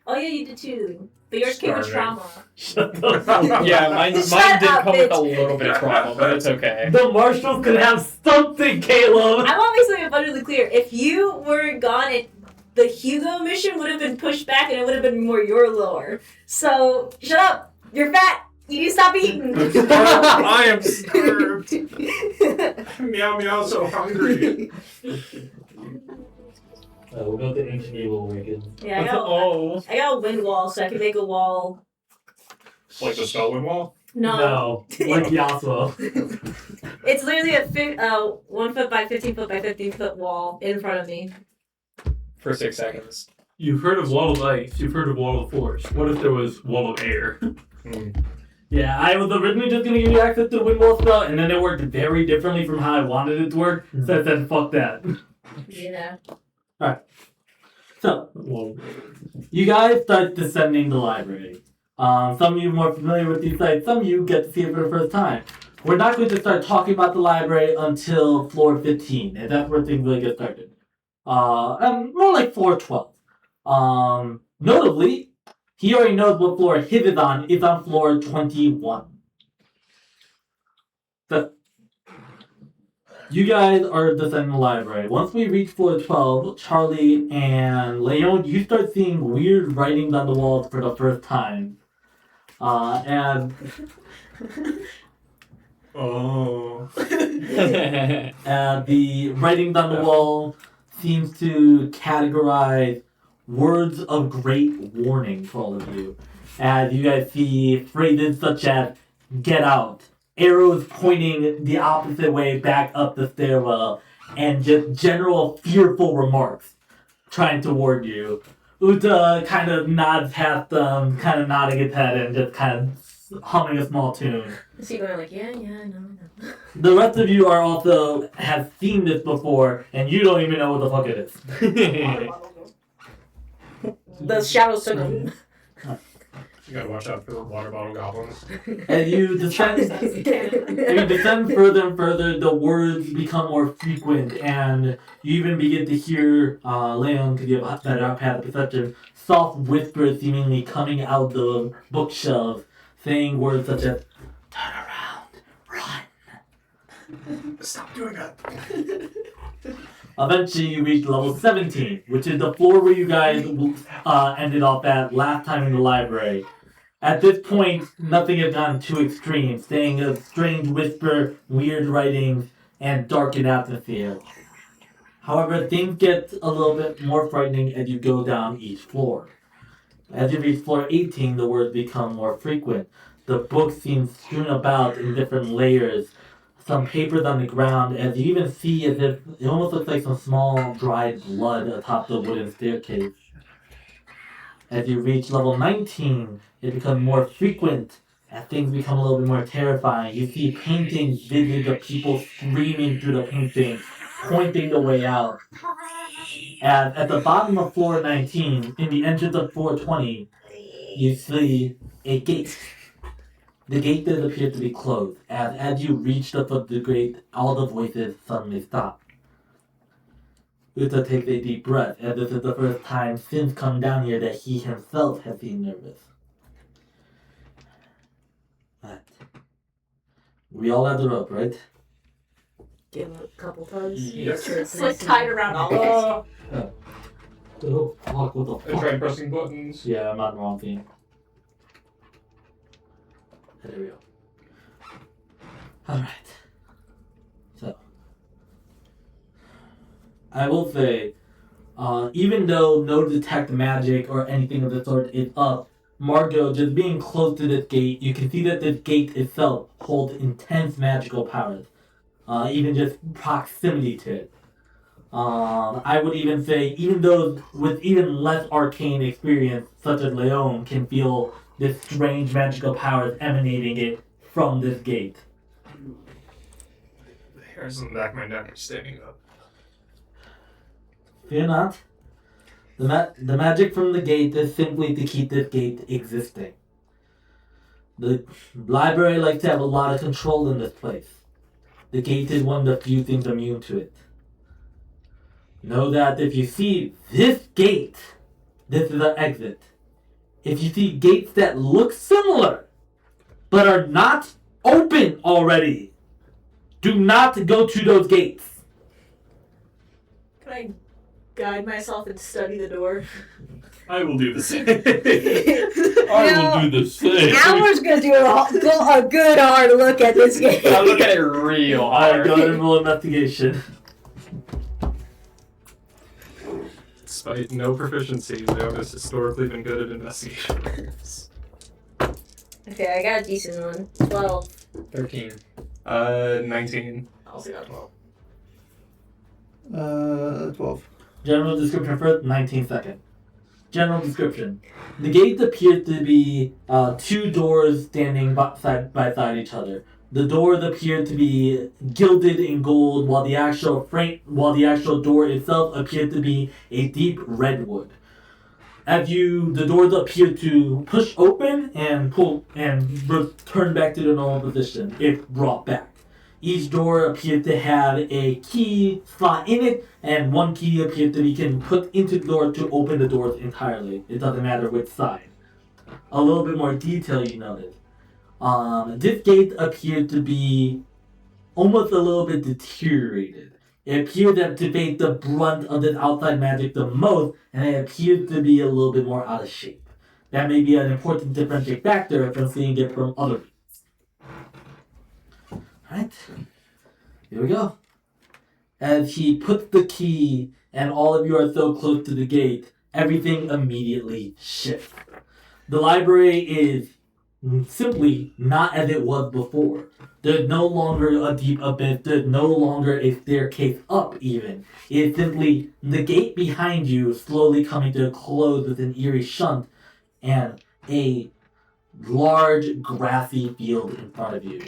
Oh yeah, you did too. But yours came with Starving. trauma. Shut the fuck up. Yeah, mine Shut did up, come with a bitch. little bit of trauma, but it's okay. The marshals could have something, Caleb. I want to make something abundantly clear. If you were gone, the Hugo mission would have been pushed back, and it would have been more your lore. So shut up. You're fat. You need to stop eating. I am starved. Meow meow, so hungry. We'll go to Ancient Evil Awakens. Yeah, Oh. I got a wind wall, so I can make a wall. Like the spellwind wall? No. Like Yasuo. It's literally a 1 foot by 15 foot by 15 foot wall in front of me. For 6 seconds. You've heard of wall of ice. You've heard of wall of force. What if there was wall of air? Yeah, I was originally just gonna give you access to the wind wall spell, and then it worked very differently from how I wanted it to work, so I said, fuck that. Yeah. So, Wall. you guys start descending the library. Some of you are more familiar with these sites, some of you get to see it for the first time. We're not going to start talking about the library until floor 15, and that's where things really get started. More like floor 12. Notably, he already knows what floor his is on floor 21. So, you guys are descending the library. Once we reach floor 12, Charlie and Leon, you start seeing weird writings on the walls for the first time. And Oh. the writings on the wall seems to categorize words of great warning for all of you. As you guys see phrases such as "get out," arrows pointing the opposite way back up the stairwell, and just general fearful remarks trying to warn you. Uta kind of nods past them, kind of nodding his head and just kind of humming a small tune. Is he going like, yeah, I know. The rest of you are also have seen this before, and you don't even know what the fuck it is. The shadows took him. You gotta watch out for the water bottle goblins. As you descend further and further, the words become more frequent, and you even begin to hear Leon, to give better path perception, soft whispers seemingly coming out the bookshelves, saying words such as "turn around, run." Stop doing that. Eventually, you reach level 17, which is the floor where you guys ended off at last time in the library. At this point, nothing has gone too extreme, staying a strange whisper, weird writings, and darkened atmosphere. However, things get a little bit more frightening as you go down each floor. As you reach floor 18, the words become more frequent. The books seem strewn about in different layers, some papers on the ground, as you even see as if it almost looks like some small dried blood atop the wooden staircase. As you reach level 19, it becomes more frequent as things become a little bit more terrifying. You see paintings, visions of people screaming through the paintings, pointing the way out. As at the bottom of floor 19, in the entrance of floor 20, you see a gate. The gate does appear to be closed. As you reach the foot of the gate, all the voices suddenly stop. Uta takes a deep breath, as this is the first time since coming down here that he himself has been nervous. But we all have the rope, right? Give it a couple tugs. Yes. Sure It's like tied around all of us. Oh, fuck, what the I fuck? tried pressing buttons. Yeah, I'm on the wrong thing. There we go. Alright. So. I will say, even though no detect magic or anything of the sort is up, Margot, just being close to this gate, you can see that this gate itself holds intense magical powers. Even just proximity to it. I would even say, even those with even less arcane experience, such as Leon, can feel this strange magical powers emanating it from this gate. The hairs on the back of my neck are standing up. Fear not. The magic from the gate is simply to keep this gate existing. The library likes to have a lot of control in this place. The gate is one of the few things immune to it. Know that if you see this gate, this is the exit. If you see gates that look similar, but are not open already, do not go to those gates. Can I guide myself and study the door? I will do the same. I will do the same. Howard's gonna do a good hard look at this game. I'll look at it real Alright, hard. go ahead and roll investigation. Despite no proficiency, Leon has historically been good at investigation. Okay, I got a decent one. 12. 13. 19. I also got 12. 12. General description first, 19 seconds. General description. The gate appears to be two doors standing side by side each other. The doors appear to be gilded in gold, while the actual door itself appears to be a deep redwood. The doors appear to push open and pull and return back to the normal position if brought back. Each door appears to have a key slot in it, and one key appears to be can put into the door to open the doors entirely. It doesn't matter which side. A little bit more detail you notice. This gate appeared to be almost a little bit deteriorated. It appeared to face the brunt of this outside magic the most, and it appeared to be a little bit more out of shape. That may be an important differentiating factor from seeing it from other gates. Alright, here we go. As he puts the key, and all of you are so close to the gate, everything immediately shifts. The library is simply not as it was before. There's no longer a deep abyss, there's no longer a staircase up even. It's simply the gate behind you slowly coming to a close with an eerie shunt and a large grassy field in front of you.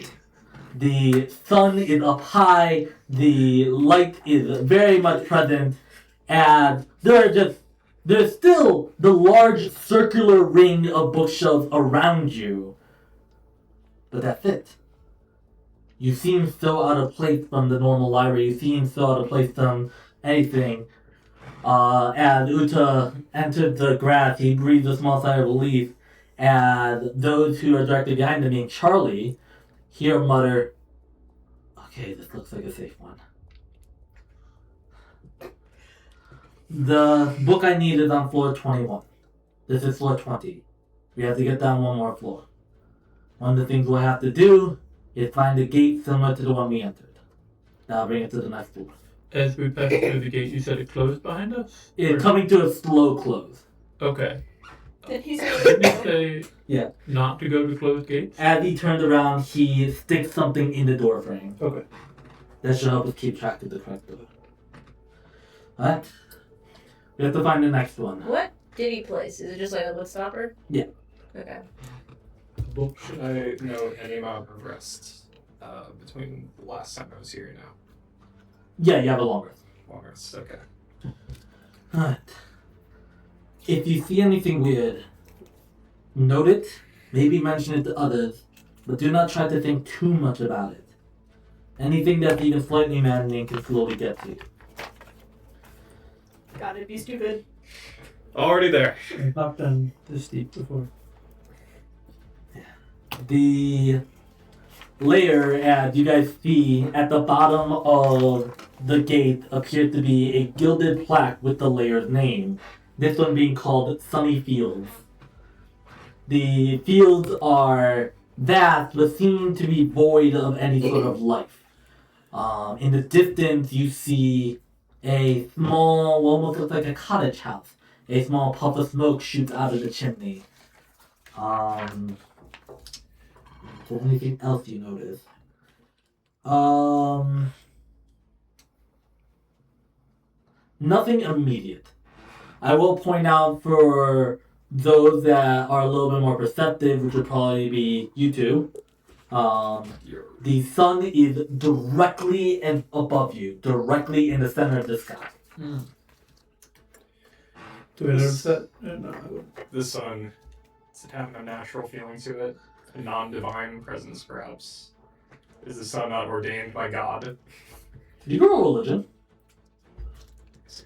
The sun is up high, the light is very much present, and there's still the large circular ring of bookshelves around you. But that's it. You seem so out of place from the normal library. You seem so out of place from anything. As Uta entered the grass, he breathed a small sigh of relief. And those who are directly behind him, being Charlie, hear mutter, "Okay, this looks like a safe one." The book I need is on floor 21. This is floor 20. We have to get down one more floor. One of the things we'll have to do is find a gate similar to the one we entered. That'll bring it to the next floor. As we passed through the gate, you said it closed behind us? It's coming to a slow close. Okay. Then he's Didn't you say Yeah. not to go to closed gates? As he turns around, he sticks something in the door frame. Okay. That should help us keep track of the correct door. Alright. We have to find the next one. What did he place? Is it just like a wood stopper? Yeah. Okay. Book. Should I know any amount of rest between the last time I was here now? Yeah, you have a long rest. Long rest, okay. Alright. If you see anything weird, Note it, maybe mention it to others, but do not try to think too much about it. Anything that's even slightly maddening can slowly get to you. Gotta be stupid. Already there. I've not done this deep before. The layer, as you guys see at the bottom of the gate, appears to be a gilded plaque with the layer's name. This one being called Sunny Fields. The fields are vast, but seem to be void of any sort of life. In the distance, you see a small, almost looks like a cottage house. A small puff of smoke shoots out of the chimney. Is there anything else you notice? Nothing immediate. I will point out for those that are a little bit more perceptive, which would probably be you two. The sun is directly and above you, directly in the center of the sky. Do I notice that? No, I wouldn't. The sun, does it have a natural feeling to it? A non-divine presence, perhaps? Is the sun not ordained by God? You can roll religion.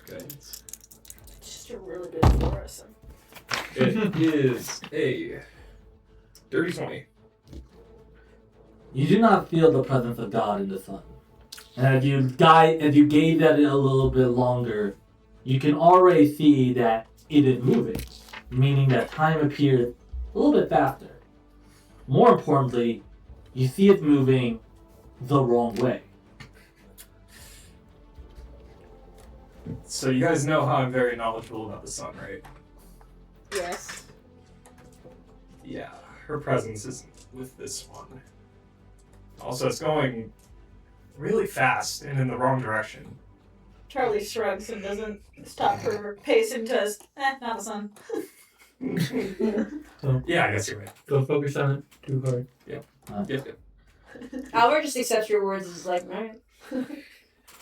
Okay. It's just a really good fluorescent. It is a dirty 20. You do not feel the presence of God in the sun. And as you gaze at it a little bit longer, you can already see that it is moving, meaning that time appears a little bit faster. More importantly, you see it moving the wrong way. So you guys know how I'm very knowledgeable about the sun, right? Yes. Yeah, her presence isn't with this one. Also, it's going really fast and in the wrong direction. Charlie shrugs and doesn't stop her pace and says, not the sun. Yeah, I guess you're right. Don't focus on it too hard. Yep. Albert just accepts your words as like, alright.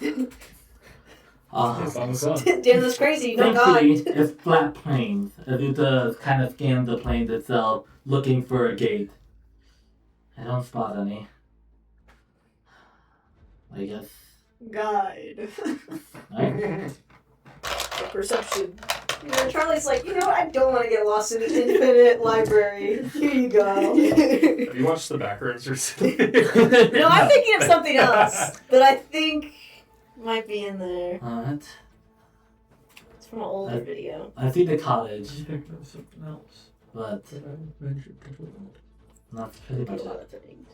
It's on the sun. Damn, that's crazy. No Thankfully, God. it's flat plains. Azuta kind of scans the plains itself, looking for a gate. I don't spot any. I guess. Guide. Right? Perception. Charlie's like, you know what? I don't want to get lost in the infinite library. Here you go. Have you watched the backwards or something? No, I'm thinking of something else that I think might be in there. Alright. It's from an older video. I see the I cottage, think there was something else but that I mentioned before. that's pretty A much lot it. of things.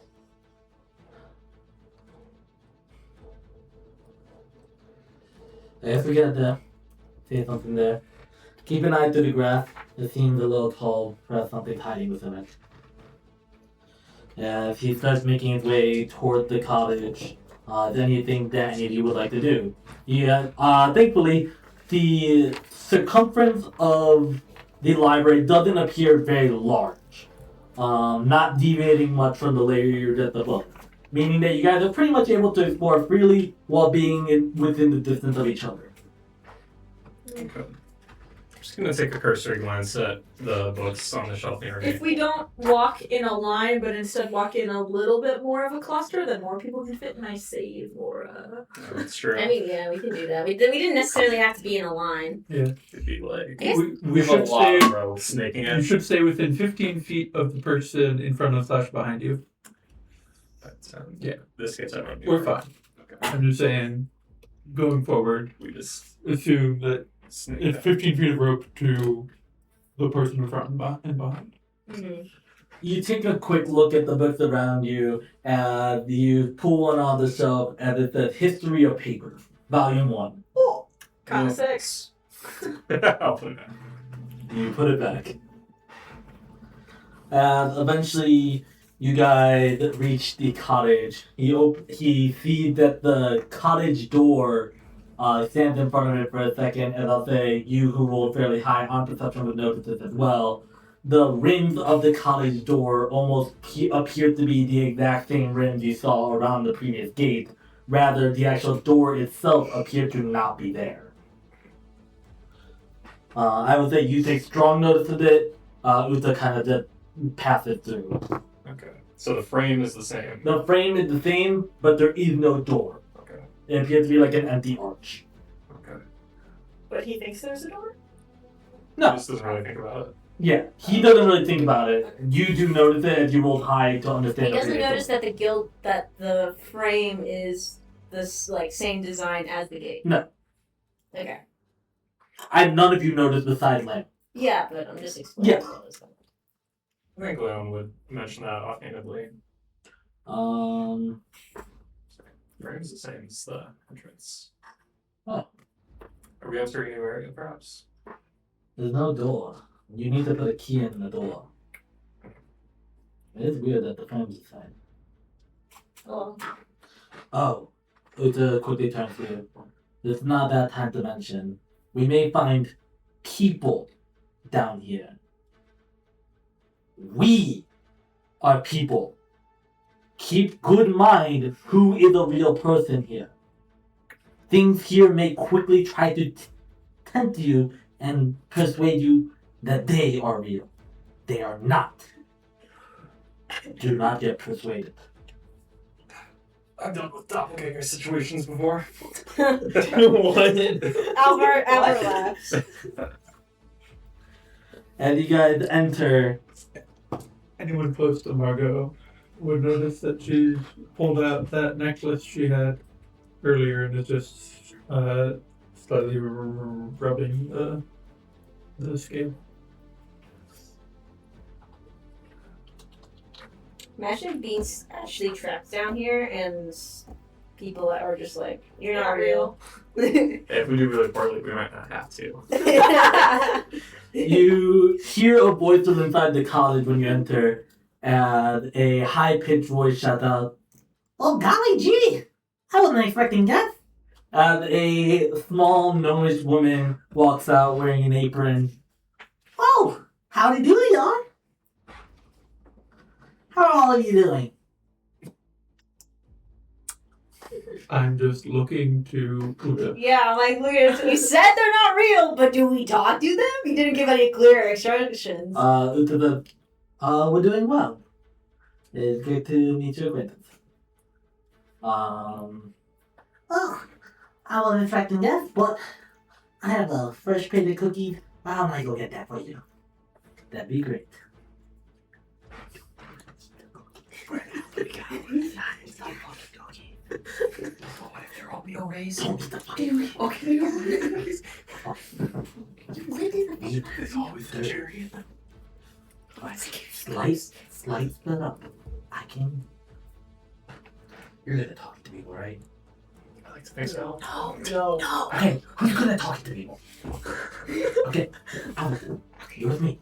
I forget to say something there. Keep an eye to the grass. It seems a little tall. Perhaps something's hiding within it. As he starts making his way toward the cottage, is there anything that any of you would like to do? Yeah, thankfully, the circumference of the library doesn't appear very large. Not deviating much from the layer just above. Meaning that you guys are pretty much able to explore freely while being within the distance of each other. Okay. I'm just gonna take a cursory glance at the books on the shelf near me. If we don't walk in a line, but instead walk in a little bit more of a cluster, then more people can fit in my save, Laura. That's true. I mean, yeah, we can do that. We didn't necessarily have to be in a line. Yeah. It'd be like I guess- We have a should lot stay. of rows snaking You in. should stay within 15 feet of the person in front of / behind you. Yeah. This gets everyone. We're fine. Okay. I'm just saying, going forward, We just assume that snake it's that. 15 feet of rope to the person in front and behind. Mm-hmm. You take a quick look at the books around you, and you pull one on the shelf, and it says History of Paper, Volume 1. Oh, kind of six. I'll put it back. You put it back. And eventually, you guys reach the cottage. He sees that the cottage door stands in front of it for a second, and I'll say you who rolled fairly high on perception would notice this as well. The rims of the cottage door almost appear to be the exact same rims you saw around the previous gate. Rather, the actual door itself appeared to not be there. I would say you take strong notice of it. Uta kind of just passes through. Okay. So the frame is the same. The frame is the same, but there is no door. Okay. It appears to be like an empty arch. Okay. But he thinks there's a door? No. Just doesn't really think about it. Yeah, he doesn't really think about it. You do notice it as you rolled high to understand. He doesn't okay, notice that the frame is this like same design as the gate. No. Okay. None of you noticed the side lamp. Yeah, but I'm just explaining. Yeah. what it is. I think Leon would mention that offhandedly. Frame's the same as the entrance. Oh. Are we entering a new area, perhaps? There's no door. You need to put a key in the door. It is weird that the frame's the same. Oh, Uta quickly turns to you. It's not that time to mention. We may find people down here. We are people. Keep good mind who is a real person here. Things here may quickly try to tempt you and persuade you that they are real. They are not. Do not get persuaded. I've dealt with doppelganger situations before. What? Albert laughs. As you guys enter, Anyone close to Margot would notice that she's pulled out that necklace she had earlier and is just slightly rubbing the scale. Imagine being actually trapped down here and people are just like, you're not Not real. If we do really poorly, we might not have to. you hear a voice from inside the cottage when you enter, and a high-pitched voice shouts out, "Oh golly gee! I wasn't expecting that!" And a small gnomish woman walks out wearing an apron. "Oh, howdy do, y'all! How are all of you doing?" I'm just looking to Uta. Yeah, I'm like, look at it. We said they're not real, but do we talk to them? He didn't give any clear instructions. We're doing well. It's great to meet your acquaintance. Oh, I wasn't expecting that, but I have a fresh plate of cookies. Why don't I go get that for you? That'd be great. What if they're all meal raised? Okay. It's always the cherry. Slice it up. I can. You're good at talking to people, right? I like to think so. No. Okay, who's good at talking to people? Okay, you're with me.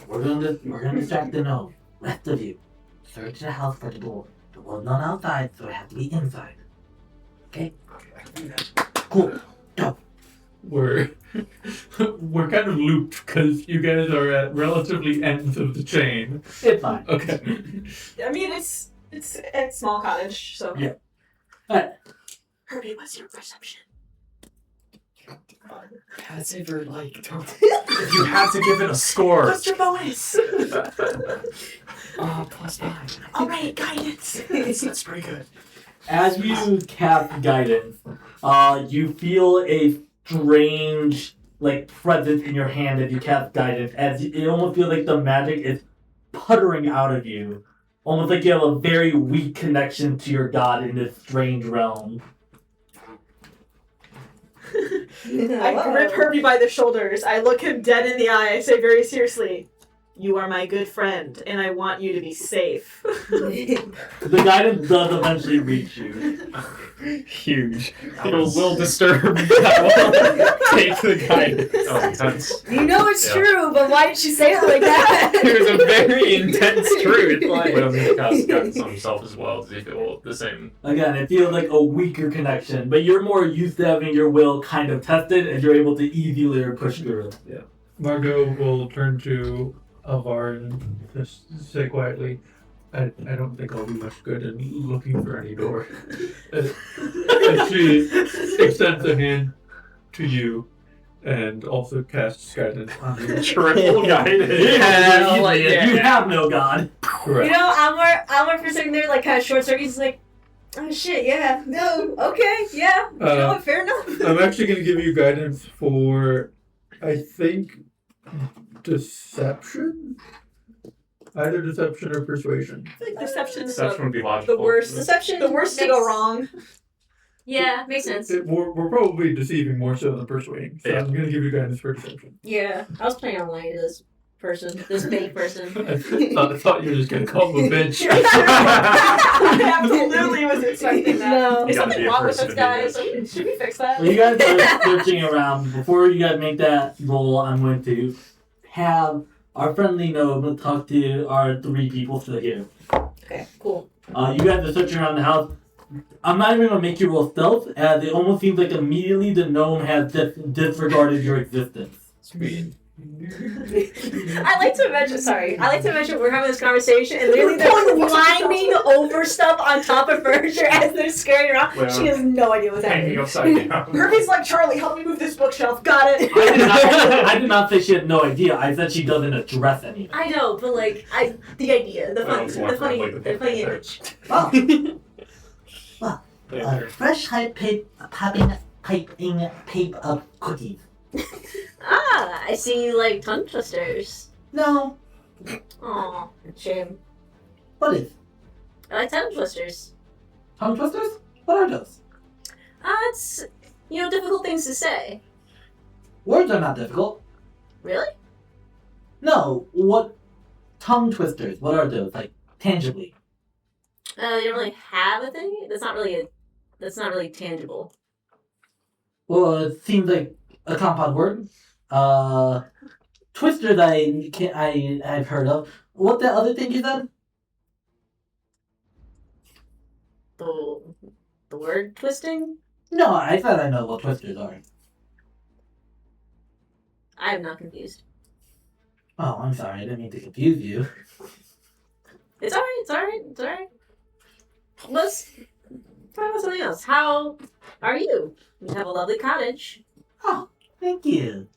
We're gonna distract the gnome. Rest of you, search the house for the door. The door's not outside, so it has to be inside. Okay? Okay, I can do that. Cool. Go. We're kind of looped because you guys are at relatively ends of the chain. It's fine. Okay. I mean, it's a small cottage, so. Yeah. Alright. Herbie, what's your perception? Passive or like, you have to give it a score. What's your bonus? +9. Alright, guidance. That's pretty good. As you cast guidance, you feel a strange, presence in your hand as you cast guidance. As it almost feels like the magic is puttering out of you. Almost like you have a very weak connection to your god in this strange realm. I grip Herbie by the shoulders. I look him dead in the eye. I say very seriously, "You are my good friend, and I want you to be safe." The guidance does eventually reach you. Huge. Will disturb. That will take the guidance. That was intense. You know it's Yeah. true, but why did she say it like that? It was a very intense truth. Like, Leon's gonna cast guidance on himself as well. Does he feel the same? Again, it feels like a weaker connection, but you're more used to having your will kind of tested, and you're able to easily push through it. Margot will turn to Alvar and just say quietly, I don't think I'll be much good in looking for any door. And she extends a hand to you and also casts guidance on you. Triple guided. Hell yeah. You have no god. Correct. You know, Almar for sitting there like kind of short circuits, like, oh shit, yeah, no, okay, yeah, you know what, fair enough. I'm actually going to give you guidance for, I think, deception? Either deception or persuasion. I think deception's Deception would be logical. the worst. Deception. The worst to go wrong. Yeah, makes sense. We're probably deceiving more so than persuading. So Yeah. I'm going to give you guidance for deception. Yeah, I was planning on lying to this person, this fake person. I thought you were just going to call him a bitch. I absolutely was expecting that. No. Is You gotta something be a wrong with person this to do guy? this. Should we fix that? When you guys are searching around, before you guys make that roll, I'm going to have our friendly gnome talk to our 3 people still here. Okay, cool. You guys are searching around the house. I'm not even going to make you roll stealth, as it almost seems like immediately the gnome has disregarded your existence. Sweet. I like to imagine we're having this conversation and literally they're climbing over stuff on top of furniture as they're scurrying around. Well, She has no idea what's Hanging happening. upside down. Hermes like, Charlie, help me move this bookshelf. Got it. I did not say she had no idea. I said she doesn't address anything. I know, but like, the idea, the Well, funny it's image. Fresh piping tape of cookies. Ah, I see you like tongue twisters. No, Aw, shame. what is? I like tongue twisters. Tongue twisters? What are those? It's, difficult things to say. Words are not difficult. Really? No, what tongue twisters? What are those? Like, tangibly. You don't really have a thing? That's not really tangible. Well, it seems like a compound word. Twisters I've heard of. What the other thing you said? The word twisting? No, I thought I know what twisters are. I am not confused. Oh, I'm sorry. I didn't mean to confuse you. It's alright. Let's talk about something else. How are you? You have a lovely cottage. Oh, thank you.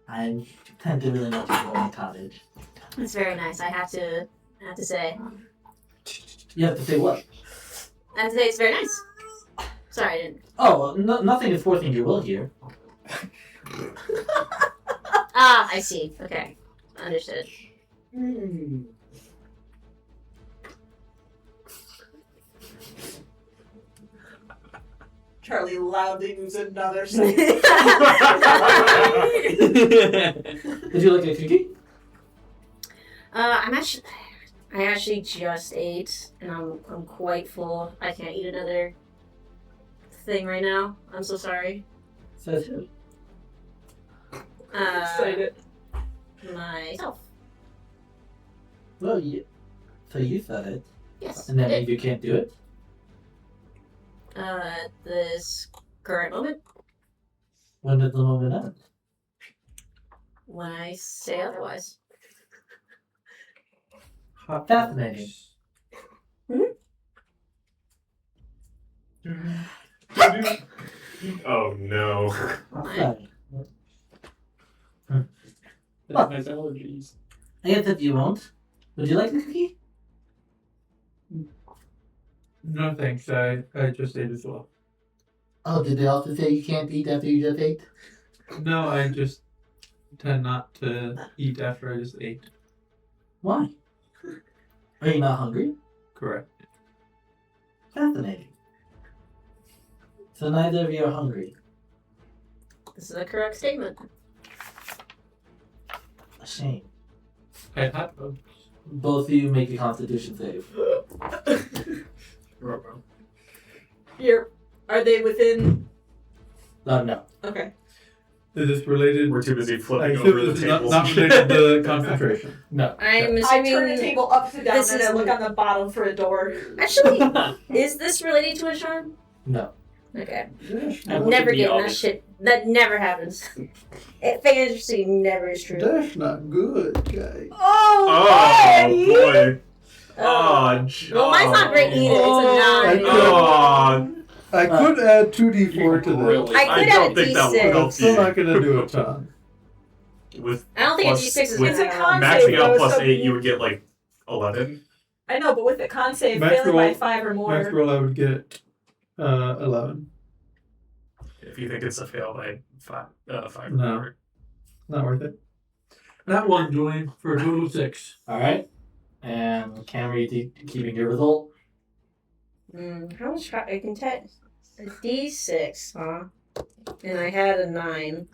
I tend to really not to go in cottage. It's very nice, I have to say. You have to say what? I have to say it's very nice. Sorry, I didn't. Oh, nothing is forcing your will here. Ah, I see. Okay. Understood. Charlie loudly moves another step. Would you like a cookie? I actually just ate, and I'm quite full. I can't eat another thing right now. I'm so sorry. Says who? Excited. Myself. Well, so you said it. Yes. And that means you can't do it? At this current moment, When did the moment end? when I say otherwise. Fascinating. Oh no. Right. That has allergies. I guess if you won't, would you like a cookie? No thanks, I just ate as well. Oh, did they also say you can't eat after you just ate? No, I just tend not to eat after I just ate. Why? Are you not hungry? Correct. Fascinating. So neither of you are hungry. This is a correct statement. A shame. I had both. Both of you make a constitution save. Are they within? No. Okay. Is this related? We're too busy I flipping assume over the this is not tables. related to concentration. No. I'm I assuming. turn the table upside down this and is- I look on the bottom for a door. Actually, is this related to a charm? No. Okay. I'm Never looking getting at that shit. That never happens. Fantasy never is true. That's not good, guys. Oh boy. Oh. Oh, Well, mine's not great either. It's a 9. Oh, I could add 2d4 to this. Really? I could I add don't a think that would D6. help It's still you. not gonna do a ton. With I don't think plus- a D6 is with It's a gonna con help. save, maxing out though, plus so 8, you would get like 11. I know, but with the con save, Max failing by roll- 5 or more. Max roll, I would get 11. If you think it's a fail by 5 or No. more. Not worth it. That one, Julian, for a total of 6. All right. And Camry keeping your result. How much? I can take a D6, huh? And I had a 9.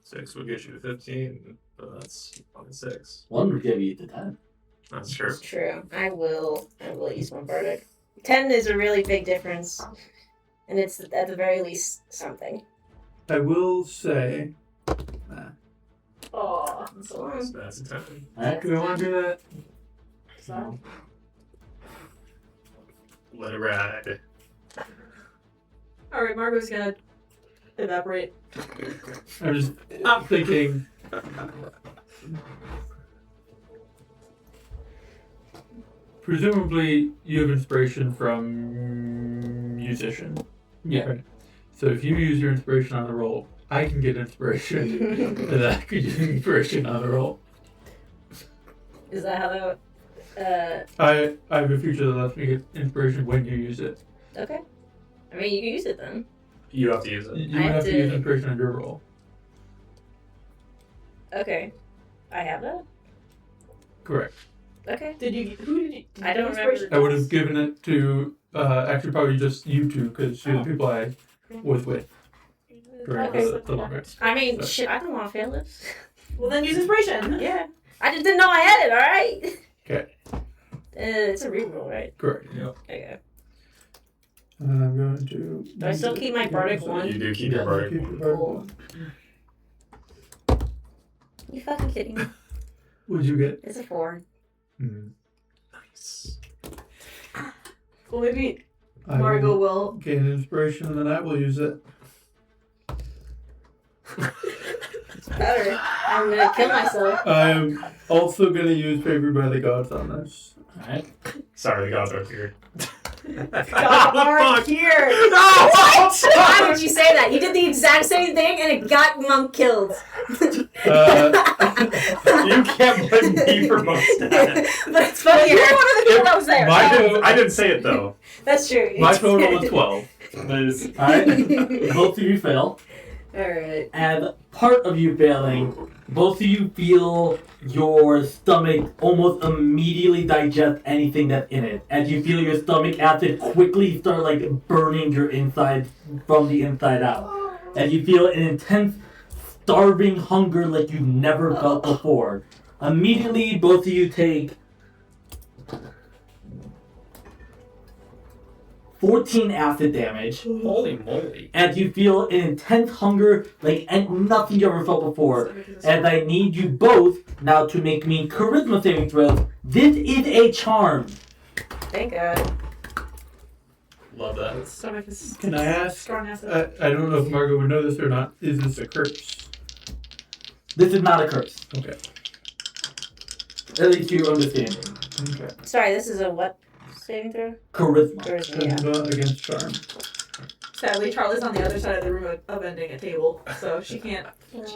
6 would get you to 15, but that's only 6. One would give you the 10. That's true. It's true. I will use my verdict. 10 is a really big difference, and it's at the very least something. I will say. Oh, So That's a 10. All right. Do I want to do that? so. Let it ride. Alright, Margot's gonna evaporate. I'm just thinking. Presumably, you have inspiration from musician. Yeah. Right. So if you use your inspiration on the roll, I can get inspiration, and I could use inspiration on the roll. Is that how that? I have a feature that lets me get inspiration when you use it. Okay. I mean, you can use it then. You have to use it. You I have have to to- use inspiration on your roll. Okay. I have that. Correct. Okay. Who did you? I don't remember. I would have given it to actually probably just you two because you're the people I was with during Okay. the long rest. I mean, shit, I don't want to fail this. Well, then use inspiration. Yeah. I just didn't know I had it, alright? Okay. It's a reroll, right? Correct. Okay. And then I'm going to. Do I still keep my bardic one? You do keep your Yeah, bardic keep one. your bardic Cool. one. You fucking kidding me? What'd you get? It's a 4. Nice. Well, maybe I Margot will will. gain inspiration and then I will use it. It's better. I'm gonna kill myself. I am also going to use Favored by the Gods on this. All right. Sorry, the gods aren't here. God, aren't here. No! Why would you say that? You did the exact same thing and it got Monk killed. You can't blame me for most of that. But it's You're funnier. one of the people that was there. I didn't say it though. That's true. My total is 12. Liz. All right. Both of you fail. Alright. And part of you failing, both of you feel your stomach almost immediately digest anything that's in it. As you feel your stomach acid quickly start like burning your inside from the inside out. As you feel an intense starving hunger like you've never felt before. Immediately both of you take 14 acid damage. Holy moly. As you feel an intense hunger like nothing you ever felt before. And I need you both now to make me charisma saving throws. This is a charm. Thank God. Love that. Stomach is Can I ask? strong acid. I don't know if Margot would know this or not. Is this a curse? This is not a curse. Okay. At least you're understanding. Okay. Sorry, this is a what saving throw? Charisma. Charisma, yeah. Charisma against charm. Sadly, Charlie's on the other side of the room upending a table, so she can't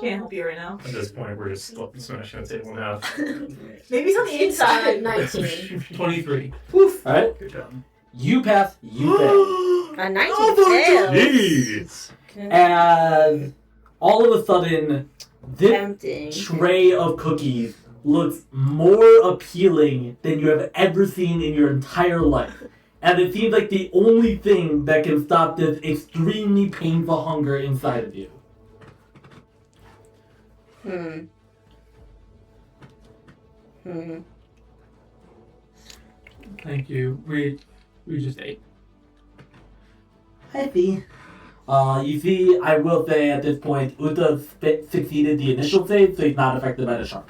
help you right now. At this point, we're just smashing the table in half. Maybe he's on the It's inside. 19. 23. Woof. Alright? Good job. You pass, you fail. A 19 Oh my fails. Jeez. And all of a sudden, this Tempting. tray of cookies looks more appealing than you have ever seen in your entire life. And it seems like the only thing that can stop this extremely painful hunger inside of you. Thank you. We just ate. Happy. You see, I will say at this point, Uta succeeded the initial save, so he's not affected by the shark.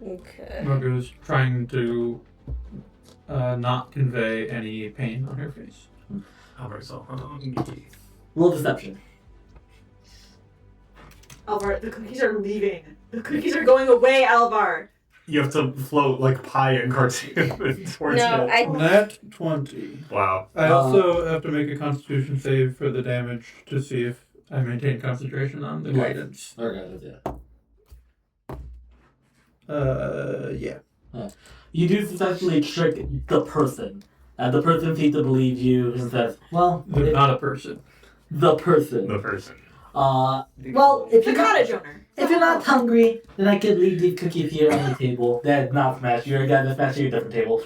Okay. Margot's trying to not convey any pain on her face. I'm very so Roll deception. Alvar, the cookies are leaving. The cookies are going away, Alvar. You have to float like pie in cartoon towards No, it. Nat 20. Wow. I also have to make a constitution save for the damage to see if I maintain concentration on the Right. guidance. Okay, Yeah. you do successfully trick the person. The person seems to believe you and says, well, They're not a person. the person. The person. Well, The cottage owner. if you're not hungry, then I could leave these cookies here on the table. That's not smashed. You're a guy that smashed your different table.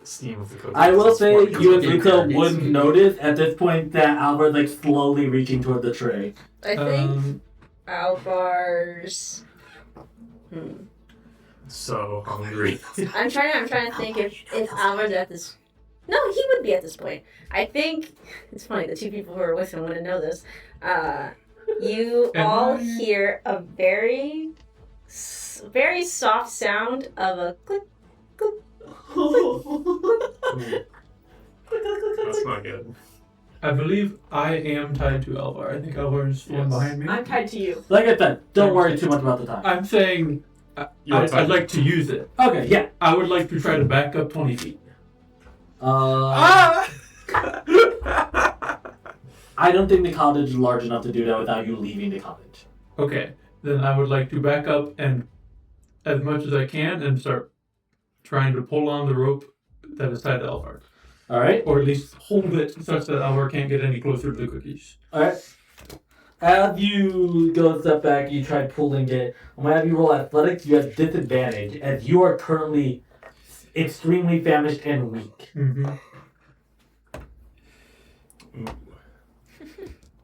Steam of the cookies. I will say It's you and fucking Rika cookies. wouldn't notice at this point that Albert's like slowly reaching toward the tray. I think Alvar's. So hungry. I'm trying to think if Alvar's at this. No, he would be at this point. I think it's funny. The two people who are with him wouldn't know this. You Am all I? hear a very soft sound of a click. That's not good. I believe I am tied to Elvar. I think Elvar is the one Yes. behind me. I'm tied to you. Like I said, don't worry too much about the time. I'm saying You're I'd like to use it. Okay, yeah. I would like to try to back up 20 feet. I don't think the cottage is large enough to do that without you leaving the cottage. Okay, then I would like to back up and as much as I can and start trying to pull on the rope that is tied to Elvar. Alright? Or at least hold it such that Elvar can't get any closer to the cookies. Alright. As you go a step back, you try pulling it. I'm gonna have you roll athletics. You have disadvantage as you are currently extremely famished and weak. Mm-hmm. Ooh.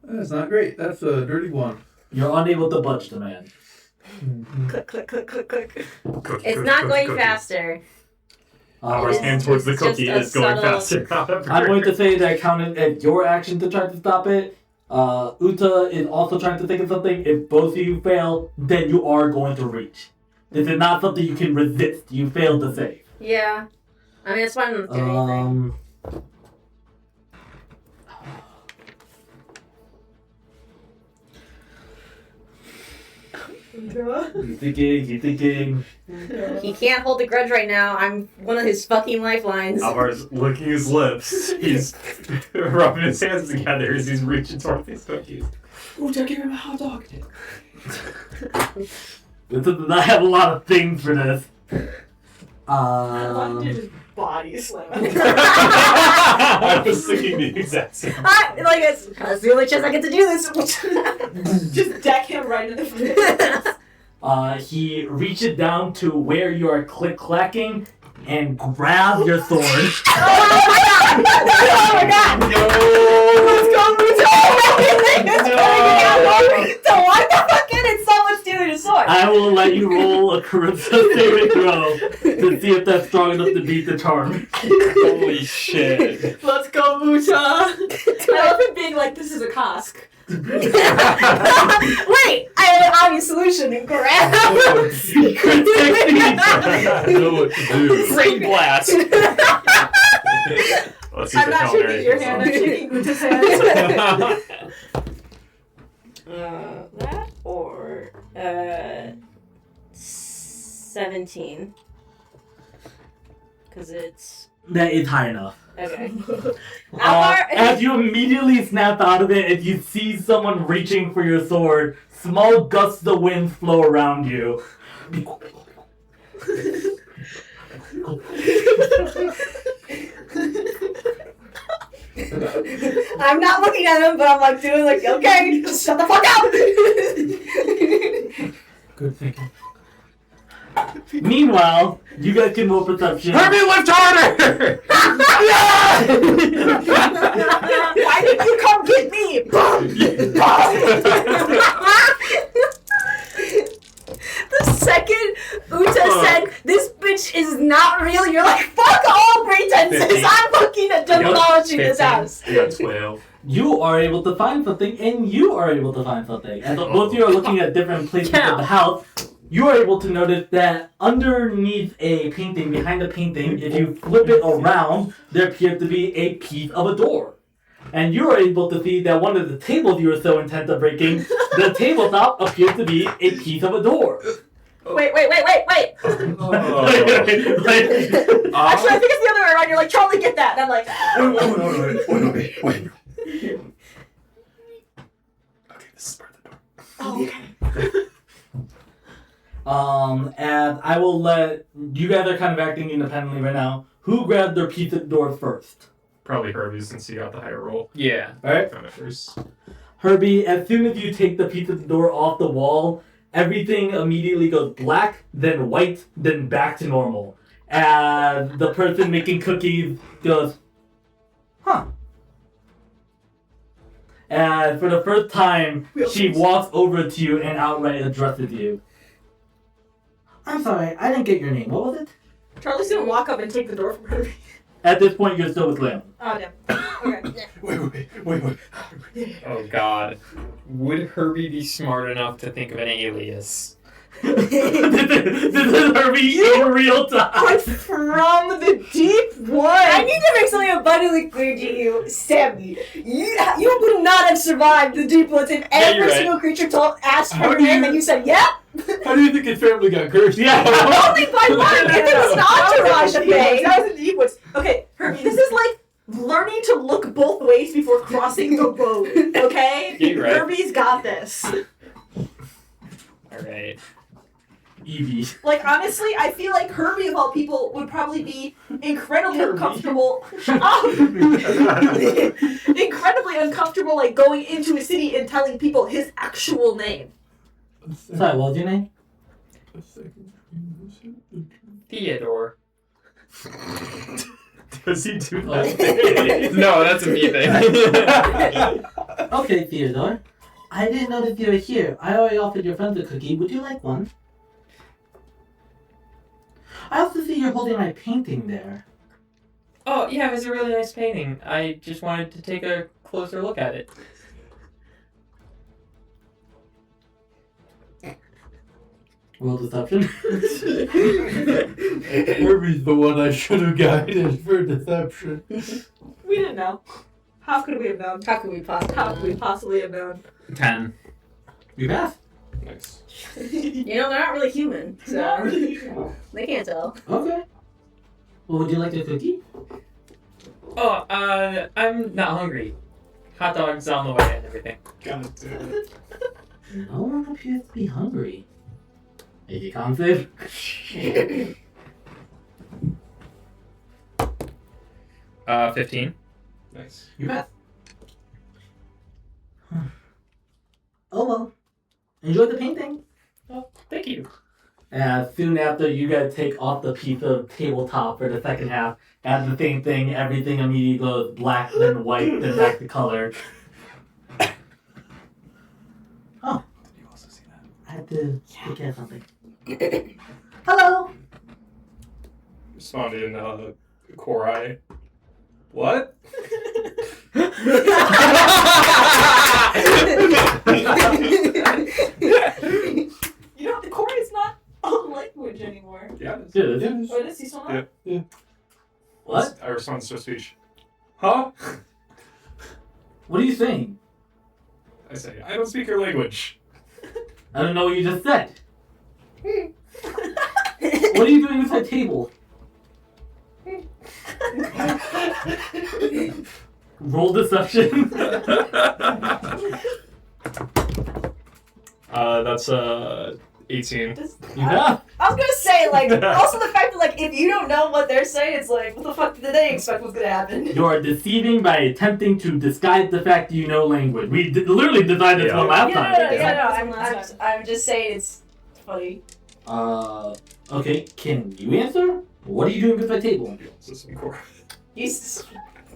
That's not great. That's a dirty one. You're unable to budge the man. Mm-hmm. Click, click, click, click, click. Cookie, It's cookie, not cookie, going cookie. faster. Alvar's It is- hand towards the it's just cookie a is going subtle- faster. I'm going to say that counted as your action to try to stop it. Uta is also trying to think of something. If both of you fail, then you are going to reach. This is not something you can resist. You failed to save. Yeah. I mean, it's fine to do anything. You thinking. He can't hold the grudge right now. I'm one of his fucking lifelines. Alvar's licking his lips. He's rubbing his hands together as he's reaching toward these cookies. Ooh, don't give him a hot dog. I have a lot of things for this. I did his body slam. I was thinking the exact same. That's the only chance I get to do this. Just deck him right in the face. He reaches down to where you are click-clacking and grabs your sword. Oh my god! Let's go, So why the fuck did someone steal your sword? I will let you roll a charisma saving throw to see if that's strong enough to beat the charm. Holy shit. Let's go, Mucha. I love him being like, this is a cask. Wait, I have an obvious solution and grab. I know what to do. Brain blast. Let's see I'm the not Hail Mary shaking your goes hand, on. I'm shaking Muta's hand. That or 17. Because it's That is high enough. okay. Alvar, As you immediately snap out of it and you see someone reaching for your sword, small gusts of wind flow around you. I'm not looking at him, but I'm like doing like, okay, just shut the fuck up. Good thinking. Meanwhile, you guys can roll perception. Herbie, lift harder! Why did you come get me? The second Uta said, this bitch is not real, you're like, fuck all pretenses. 15. I'm fucking demolishing this house. You got 12. You are able to find something, and you are able to find something. And both of you are looking at different places of the house. You are able to notice that underneath a painting, behind a painting, if you flip it around, there appears to be a piece of a door. and you are able to see that one of the tables you were so intent on breaking, the tabletop appears to be a piece of a door. Wait. Oh. Actually, I think it's the other way around. You're like, Charlie, get that. And I'm like, Wait. Okay, this is part of the door. oh, okay. And I will let you guys are kind of acting independently right now. Who grabbed their piece of door first? Probably Herbie since he got the higher roll. Yeah. All right, Found it first. Herbie. As soon as you take the piece of the door off the wall, everything immediately goes black, then white, then back to normal. And the person making cookies goes, "Huh." And for the first time, she walks over to you and outright addresses you. I'm sorry, I didn't get your name. What was it? Charlie's gonna walk up and take the door from her. At this point, you're still with Lamb. Oh, damn. Okay. Wait. Oh God. Would Herbie be smart enough to think of an alias? This is Herbie in real time. I'm from the deep one. I need to make something abundantly clear to you, Sammy. You would not have survived the deep woods if every you're right. single creature asked How for do your name you- and you said, yeah. How do you think his family got cursed? Yeah. Only by one. If it was an entourage That thing. was in the deep woods. Okay, Herbie, this is like learning to look both ways before crossing the road. Okay? Yeah, you're right. Herbie's got this. Alright. Evie. Like, honestly, I feel like Herbie, of all people, would probably be incredibly uncomfortable. Shut up! Incredibly uncomfortable, like, going into a city and telling people his actual name. Sorry, what was your name? Theodore. Does he do that? No, that's a me thing. Okay, Theodore. I didn't notice you were here. I already offered your friend a cookie. Would you like one? I also see you're holding my painting there. Oh, yeah, it was a really nice painting. I just wanted to take a closer look at it. Roll deception. Herbie's the one I should have guided for deception. We didn't know. How could we have known? How could we possibly? How could we possibly have known? 10. You pass. Nice. You know, they're not really human, so they can't tell. Okay. Well, would you like a cookie? Oh, I'm not hungry. Hot dogs on the way and everything. God damn it. No one appears to be hungry. Make a con save. 15. Nice. You pass. Oh well. Enjoy the painting. Oh, thank you. Soon after, you guys take off the piece of tabletop for the second half. And the same thing, everything immediately goes black, then white, then back to color. Oh, Did you also see that? I had to look at something. Hello. Responded in Korai. What? You know, Corey is not a language anymore. Yeah. Good. Or is he still not? Yeah. What? I respond to speech. Huh? What are you saying? I say, I don't speak your language. I don't know what you just said. What are you doing with my table? Roll deception. That's 18. You have. I was gonna say, like, also the fact that, like, if you don't know what they're saying, it's like, what the fuck did they expect was gonna happen? You are deceiving by attempting to disguise the fact you know language. We literally designed this Yeah. one last Yeah, time. I'm just saying it's funny. Okay, can you answer? What are you doing with my table? This is some Korai.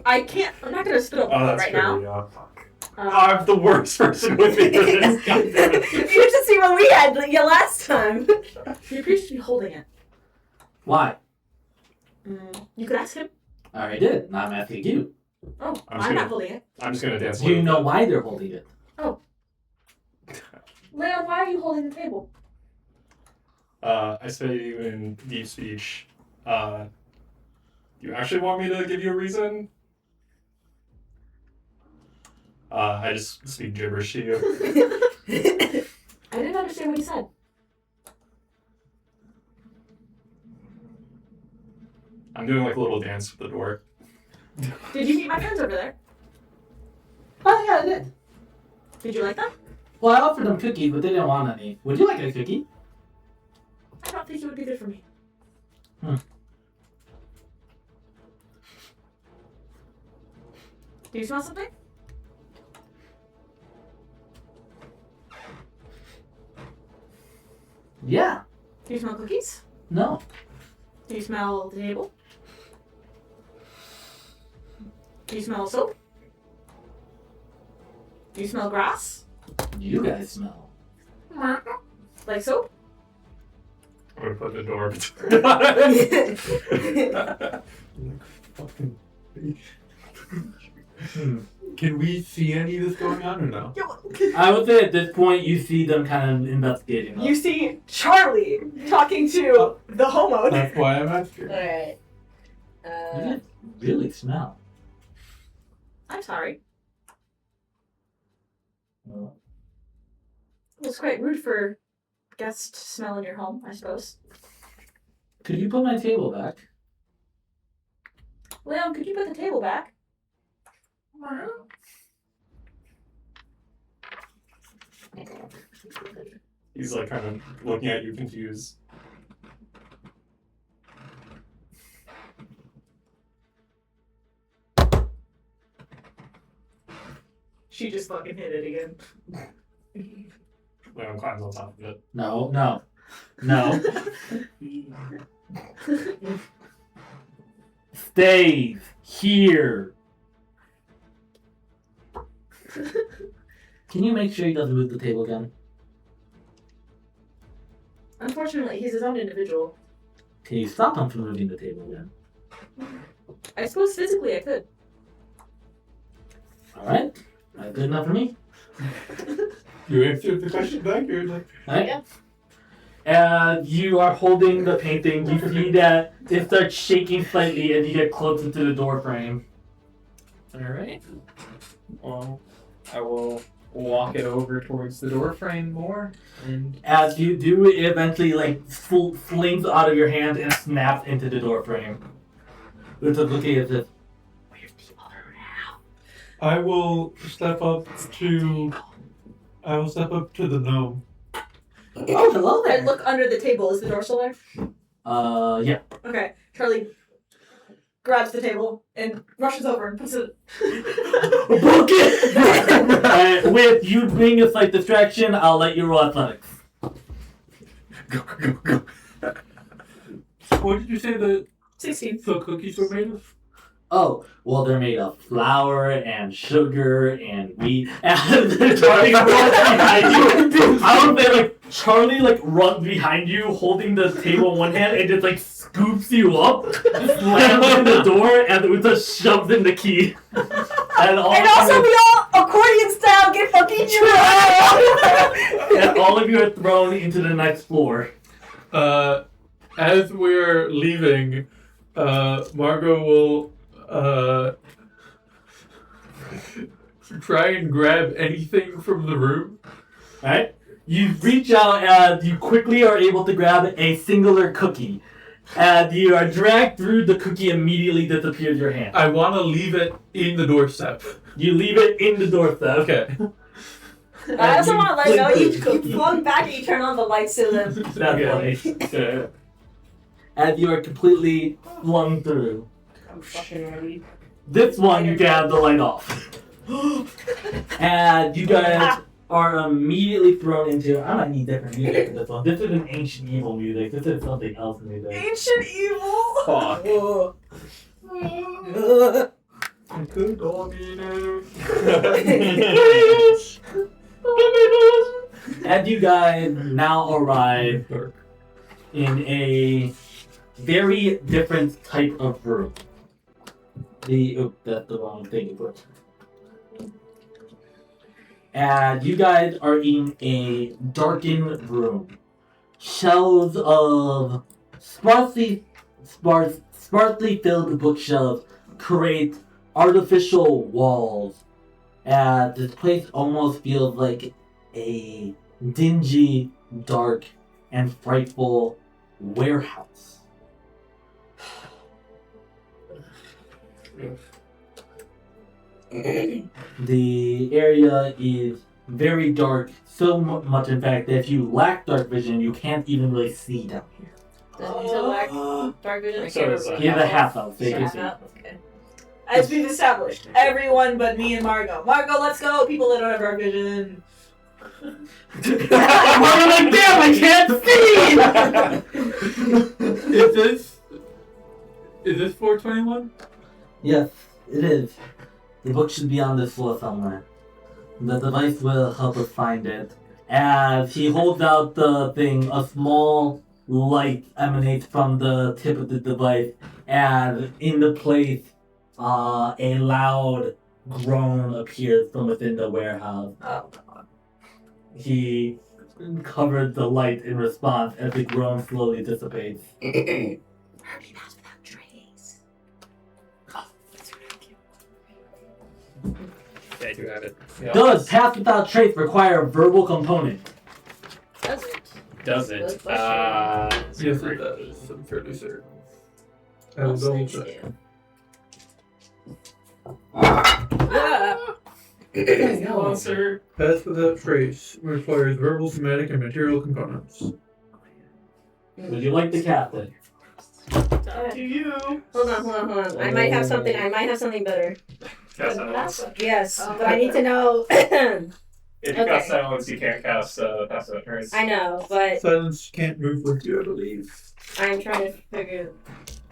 I can't. I'm not gonna spit up Oh, that's right true. now. Yeah, fuck. I'm the worst person with me for this. God damn it. You should see what we had last time. He appears to be holding it. Why? You could ask him. I already did. Now I'm asking you. Oh, I'm I'm just not holding it. I'm just gonna dance. Do you know why they're holding it? Leon, why are you holding the table? I say to you in deep speech, you actually want me to give you a reason? I just speak gibberish to you. I didn't understand what he said. I'm doing like a little dance with the door. Did you meet my friends over there? Oh yeah, I did. Did you like them? Well, I offered them cookies, but they didn't want any. Would you like a cookie? I don't think it would be good for me. Do you smell something? Yeah. Do you smell cookies? No. Do you smell the table? Do you smell soap? Do you smell grass? You guys smell. Like soap? I'm gonna put the door Fucking. Can we see any of this going on or no? I would say at this point you see them kind of investigating. You see Charlie talking to the homo. That's why I'm asking. Alright. You guys really smell. I'm sorry. Well, It's quite rude for guests to smell in your home, I suppose. could you put my table back? Leon, could you put the table back? He's like kind of looking at you confused. She just fucking hit it again. Leon climbs on top of it. No, no, no. Stay here. Can you make sure he doesn't move the table again? Unfortunately, he's his own individual. Can you stop him from moving the table again? I suppose physically I could. Alright. Good enough for me. You answered the question back here. Like, Alright. And you are holding the painting. You see that it starts shaking slightly as you get closer to the door frame. Alright. Well, I will walk it over towards the door frame more, and As you do, it eventually flings out of your hand and snaps into the door frame. It's looking as if, where's the other half? I will step up to. I will step up to the gnome. Oh, hello I look under the table. Is the door still there? Yeah. Okay. Charlie grabs the table and rushes over and puts it. Book it! With you being a slight distraction, I'll let you roll athletics. Go. What did you say the 16. cookies were made of? Oh, well, they're made of flour and sugar and wheat. And Charlie runs behind you. I don't know, Charlie runs behind you, holding the table in one hand, and just scoops you up, slams in the door, and Uta shoves in the key. And Also, we all accordion style get fucking trapped. and all of you are thrown into the next floor. As we're leaving, Margot will try and grab anything from the room. Alright? You reach out and you quickly are able to grab a singular cookie. And you are dragged through, the cookie immediately disappears your hand. I want to leave it in the doorstep. You leave it in the doorstep. Okay. I also want to let you know Flick you flung back and you turn on the lights to the. That's funny. And you are completely flung through. I'm fucking ready. This one you can have the light off. And you guys are immediately thrown into. I might need different music for this one. This is an ancient evil music. This is something else music. Ancient evil! fuck. And you guys now arrive in a very different type of room. That's the wrong thing to put. And you guys are in a darkened room. Shelves of sparsely filled bookshelves create artificial walls This place almost feels like a dingy, dark, and frightful warehouse. The area is very dark, so much in fact that if you lack dark vision, you can't even really see down here. Does he lack dark vision? I So can't does remember. He has a half elf, so you can Half see. elf, okay. As we've established, everyone but me and Margot. Margot, let's go. People that don't have dark vision. I'm like, damn, I can't see! Is this 421? Yes, it is. The book should be on this floor somewhere. The device will help us find it. As he holds out the thing, a small light emanates from the tip of the device, and in the place, a loud groan appears from within the warehouse. Oh, God. He covered the light in response as the groan slowly dissipates. Already passed without trace. Yeah, I do have it. Does pass without trace require a verbal component? Does it? Does Good it? question. Yes, it does. I'm fairly certain. I will double check. Monster. Pass without trace requires verbal, somatic, and material components. Would you like the captain? Up to you. Hold on. I might have something better. Cast silence. Yes, Oh. but I need to know. If you Okay. cast silence, you can't cast pass without trace. I know, but Silence can't move with you, I believe. I'm trying to figure.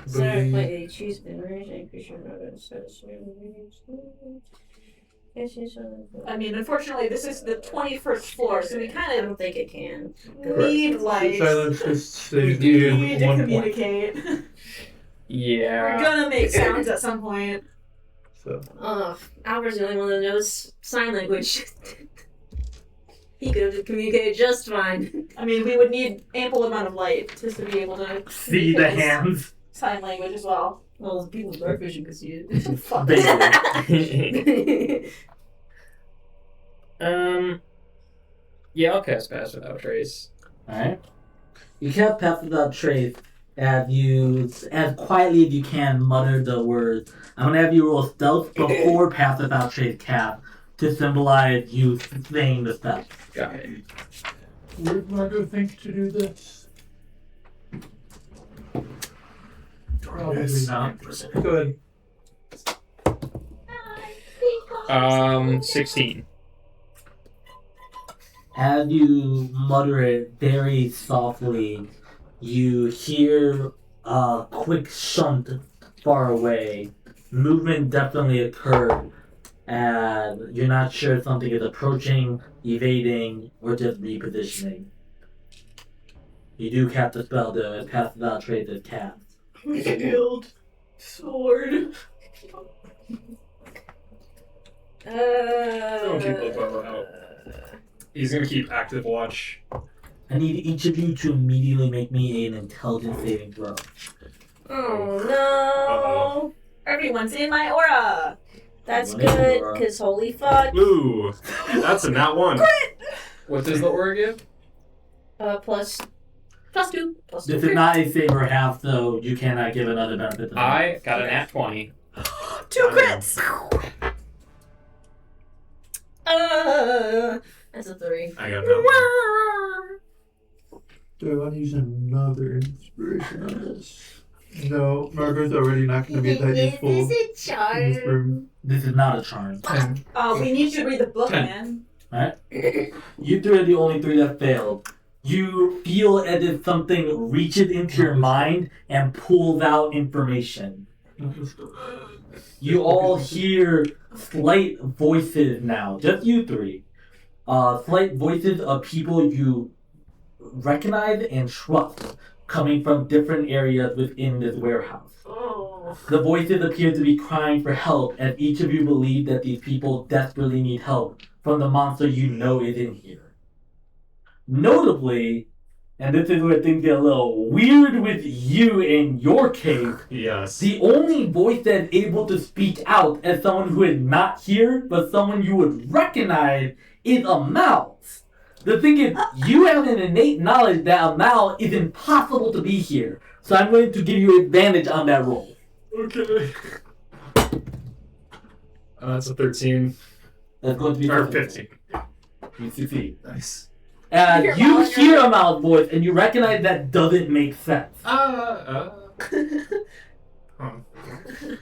So, Believe. wait, choose generation, creature, I mean, unfortunately, this is the 21st floor, so we I kind of don't think it can. need light. Silence just We stays you need in to 1 point. communicate. We're Yeah. gonna make sounds at some point. So, Albert's the only one that knows sign language. He could have communicated just fine. I mean, we would need ample amount of light just to be able to See the communicate hands? sign language as well. Well, the people with dark vision can see it. Fuck. Basically. Yeah, I'll cast pass without trace. Alright. You can't pass without trace as you, as quietly as you can, mutter the words. I'm gonna have you roll stealth before pass without trace cast to symbolize you saying the steps. Got it. would Margot think to do this? Probably not. Go ahead. 16. As you mutter it very softly, you hear a quick shunt far away. Movement definitely occurred, and you're not sure if something is approaching, evading, or just repositioning. You do cast the spell though, as Pass Without Trace is cast. Shield. Sword. Throwing people above out. He's gonna keep active watch. I need each of you to immediately make me an intelligence saving throw. Oh no! Everyone's in my aura. That's What is good, your- because holy fuck. Ooh, that's a nat one. What does the aura give? Plus 2. Plus 2. This is not a save or half, so you cannot give another benefit. to I got a nat 20. 2 crits. That's a 3. I got no. Do I want to use another inspiration on this? No, Margot's already not going to be that useful Is it in this charm? room. This is not a charm. 10. We need you to read the book, 10. man. You three are the only three that failed. You feel as if something reaches into your mind and pulls out information. You all hear slight voices now, just you three. Slight voices of people you recognize and trust coming from different areas within this warehouse. Oh. The voices appear to be crying for help, as each of you believe that these people desperately need help from the monster you know is in here. Notably, and this is where things get a little weird with you in your case. Yes. The only voice that's able to speak out as someone who is not here, but someone you would recognize, is a mouse. The thing is, you have an innate knowledge that a mouse is impossible to be here. So I'm going to give you advantage on that roll. Okay. That's a 13. That's going to be Or perfect. 15. You succeed. Nice. And You hear you mouse hear voice. a mouse voice, and you recognize that doesn't make sense. Huh.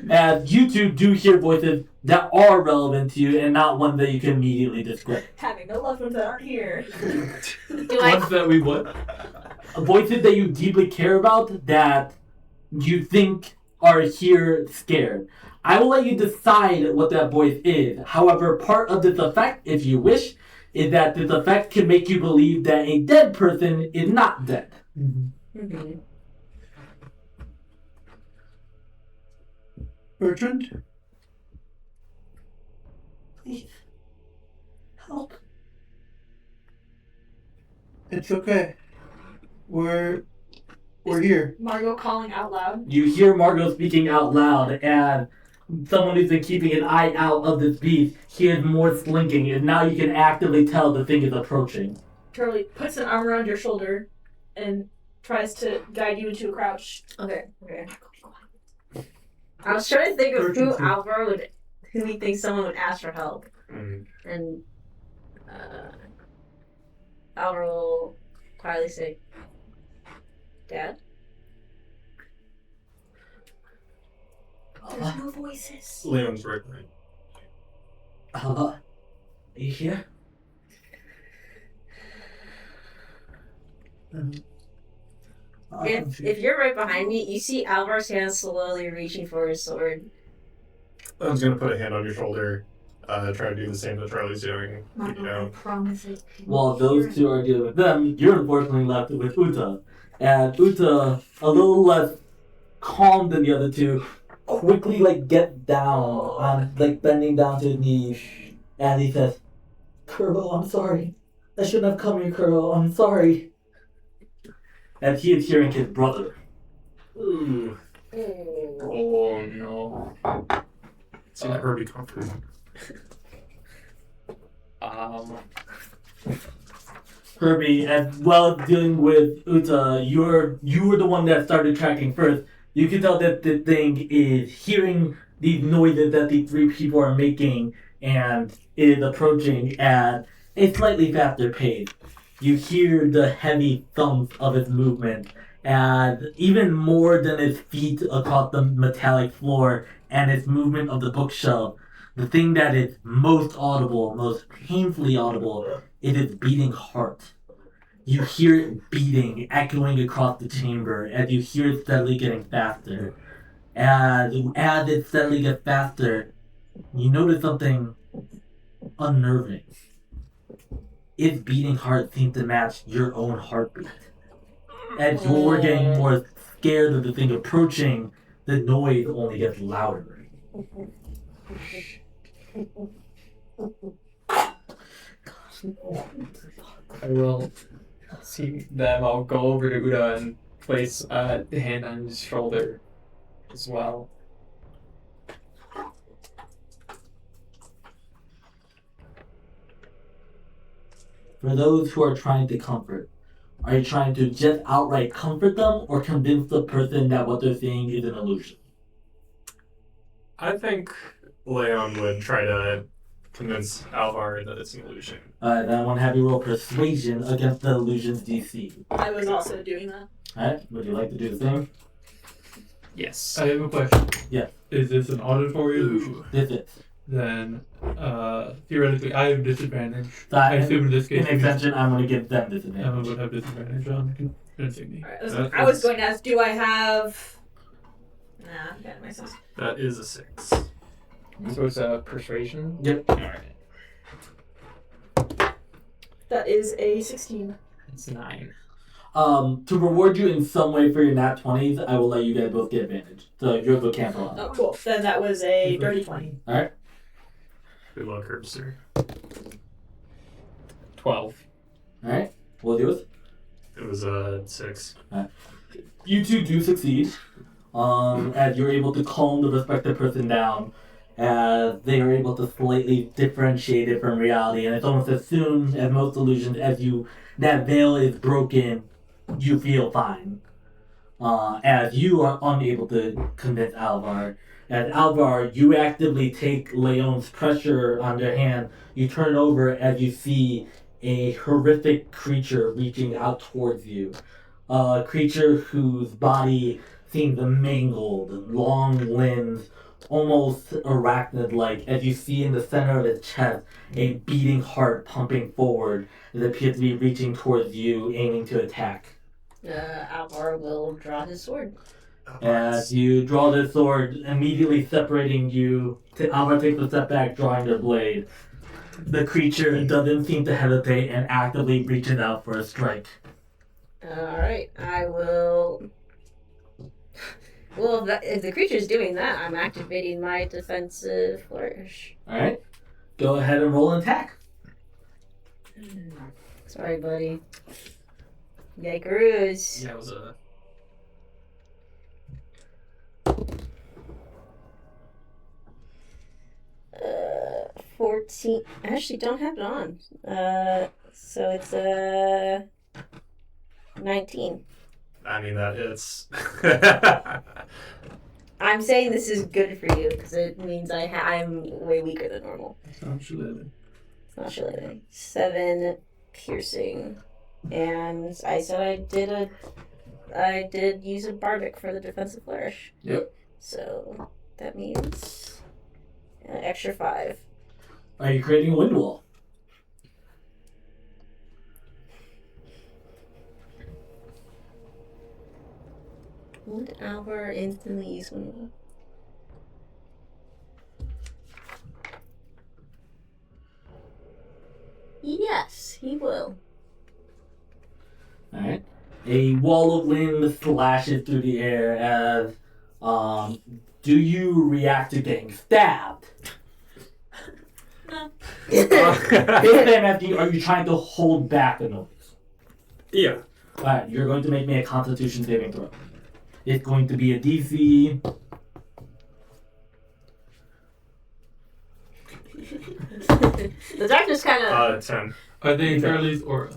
As you two do hear voices that are relevant to you and not ones that you can immediately describe. Having no loved ones that aren't here. Do I Ones that we what? Voices that you deeply care about that you think are here scared. I will let you decide what that voice is. However, part of this effect, if you wish, is that this effect can make you believe that a dead person is not dead. Mhm. Bertrand? Please, help. It's okay. We're here. Margot calling out loud. You hear Margot speaking out loud, and someone who's been keeping an eye out of this beast hears more slinking, and now you can actively tell the thing is approaching. Charlie puts an arm around your shoulder and tries to guide you into a crouch. Okay. I was trying to think of who Urgency. Alvaro would, who he thinks someone would ask for help, Mm. and Alvaro will quietly say, "Dad." There's no voices. Leon's right behind. Are you here? If you're right behind me, you see Alvaro's hand slowly reaching for his sword. Leon's gonna put a hand on your shoulder, try to do the same that Charlie's doing. You Margot, I know. promise it. While those two are dealing with them, you're unfortunately left with Uta. And Uta, a little less calm than the other two, quickly gets down on bending down to his knees, and he says, "Kuro, I'm sorry. I shouldn't have come here, Kuro. I'm sorry." And he is hearing his brother. Ooh. Oh no. See that Herbie comfort. Herbie, as well as dealing with Uta, you were the one that started tracking first. You can tell that the thing is hearing these noises that these three people are making and is approaching at a slightly faster pace. You hear the heavy thump of its movement, and even more than its feet across the metallic floor and its movement of the bookshelf, the thing that is most audible, most painfully audible, is its beating heart. You hear it beating, echoing across the chamber, as you hear it steadily getting faster. As it steadily gets faster, you notice something unnerving. Its beating heart seems to match your own heartbeat. As you're getting more scared of the thing approaching, the noise only gets louder. I will see them. I'll go over to Uda and place a hand on his shoulder as well. For those who are trying to comfort, are you trying to just outright comfort them or convince the person that what they're seeing is an illusion? I think Leon would try to convince Alvar that it's an illusion. Then I want to have you roll persuasion against the illusion's DC. I was also doing that. Alright, would you like to do the same? Yes. I have a question. Yeah. Is this an auditory illusion? This is. Then, theoretically, I have disadvantage. So I assume in this in case, extension, I'm going to give them Emma disadvantage. would have disadvantage on convincing me. Alright, I was going to ask, do I have... Nah, I'm getting myself. That is a 6. So it's a persuasion? Yep. Alright. That is a 16. It's 9. To reward you in some way for your nat 20s, I will let you guys both get advantage. So you're both cancel out. Oh, cool. Then that was a dirty 20. Alright? Good luck, Herbster. 12. Alright? What's yours? It was a 6. You two do succeed. As you're able to calm the respective person down, as they are able to slightly differentiate it from reality, and it's almost as soon as most illusions as that veil is broken, you feel fine. As you are unable to convince Alvar. As Alvar, you actively take Leon's pressure on their hand. You turn over as you see a horrific creature reaching out towards you. A creature whose body seems mangled, long limbs, almost arachnid-like, as you see in the center of its chest a beating heart pumping forward. It appears to be reaching towards you, aiming to attack. Alvar will draw his sword. As you draw the sword, immediately separating you, Alvar takes a step back, drawing their blade. The creature doesn't seem to hesitate and actively reaches out for a strike. Alright, I will. Well, if the creature's doing that, I'm activating my defensive flourish. Alright, go ahead and roll an attack. Sorry, buddy. Yikeroos. Yeah, it was a 14. I actually don't have it on. So it's 19. I mean, that hits. I'm saying this is good for you because it means I'm way weaker than normal. It's not shillelagh. It's not shillelagh. 7 piercing, and I said I did use a bardic for the defensive flourish. Yep. So that means an extra 5. Are you creating a wind wall? Would Alvar instantly use one? Yes, he will. Alright. A wall of wind slashes through the air as, do you react to getting stabbed? No. Basically, I'm asking you, are you trying to hold back the noise? Yeah. Alright, you're going to make me a Constitution saving throw. It's going to be a DC. The darkness kind of. 10. Are they Charlie's aura?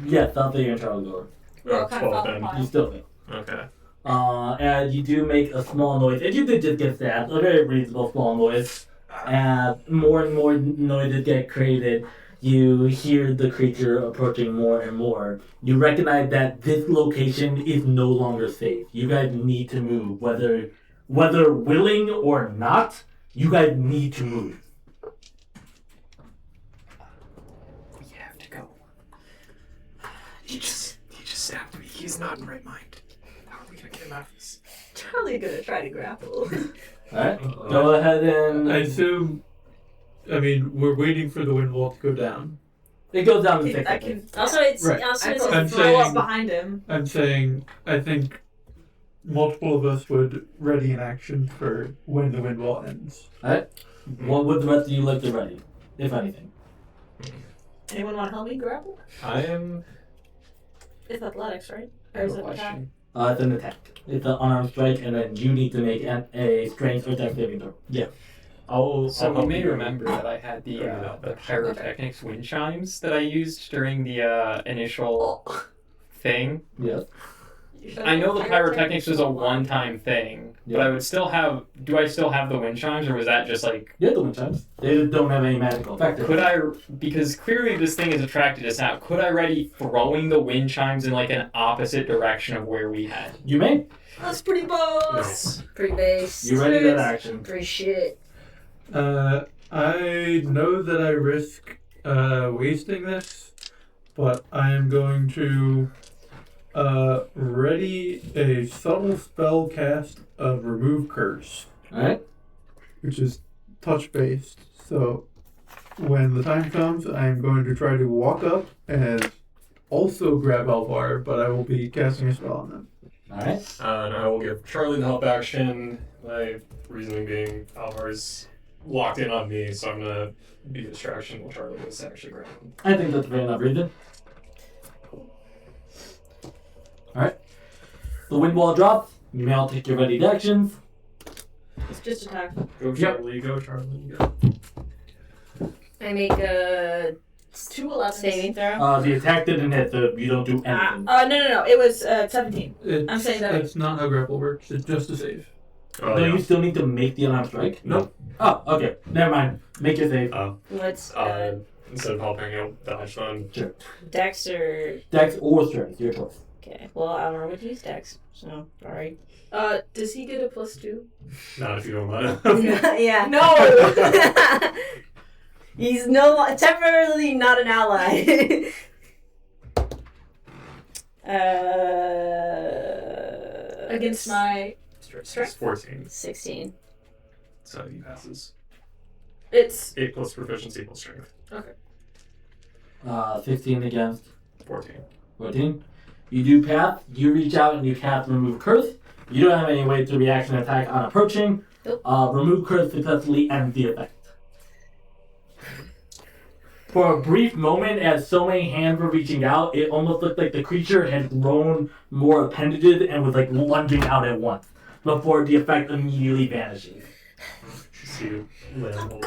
Yes, I'll say you're in Charles Gore. We all kind of 12 fell then. apart. You still fail. Okay. And you do make a small noise. And you did just get stabbed. A very reasonable small noise. As more and more noises get created, you hear the creature approaching more and more. You recognize that this location is no longer safe. You guys need to move. Whether willing or not, you guys need to move. We have to go. He just stabbed me. He's not in right mind. How are we gonna get him out of this? Charlie's gonna try to grapple. Alright, go ahead and... I assume. I mean, we're waiting for the wind wall to go down. It goes down to 6 I seconds. can. Also, it's Right. also I it's can I'm throw up saying- behind him. I'm saying I think multiple of us would ready an action for when the wind wall ends. What would the rest of you like to ready, if anything? Anyone want to help me grapple? I am. It's athletics, right? I Or have is a it attack? question. It's an attack. It's an unarmed strike, and then you need to make a strength or dex saving throw. Yeah. I'll So you help may you. remember that I had the Yeah. pyrotechnics wind chimes that I used during the initial thing. Yes. I know the pyrotechnics was a one-time thing, but I would still have. Do I still have the wind chimes, or was that just like? Yeah, the wind chimes. They don't have any magical effect. Could I? Because clearly this thing has attracted us out. Could I ready throwing the wind chimes in like an opposite direction of where we had? You may. That's pretty boss. Nice. pretty base. You ready that action. Pretty shit. I know that I risk wasting this, but I am going to ready a subtle spell cast of Remove Curse, Alright. which is touch based. So when the time comes, I am going to try to walk up and also grab Alvar, but I will be casting a spell on them. Alright. And I will give Charlie the help action. My reasoning being Alvar's locked in on me, so I'm gonna be a distraction while Charlie was actually grabbing him. I think that's a fair enough reason. The wind wall drops. You may all take your ready actions. It's just attack. Go Charlie, go Charlie, go. I make a 211 saving throw. The attack didn't hit, so you don't do anything. No. It was 17. It's, I'm saying that- That's not how grapple works. It's just a save. Oh, No, yeah. you still need to make the unarmed strike. Nope. Oh, okay. Never mind. Make your save. What's Instead of helping, you'll dodge one. Dex or... Dex or strength, your choice. Okay, well, I don't know what to use Dex, so, alright. Does he get a +2? Not if you don't let him. Yeah. No! He's temporarily not an ally. Against my Strength 14, 16. so he passes. It's 8 plus proficiency plus strength. 15 against 14. 14. You do pass. You reach out and you cast Remove Curse. You don't have any way to reaction attack on approaching. Nope. Remove Curse successfully ends the effect. For a brief moment, as so many hands were reaching out, it almost looked like the creature had grown more appendages and was like lunging out at once, before the effect immediately vanishes. See you land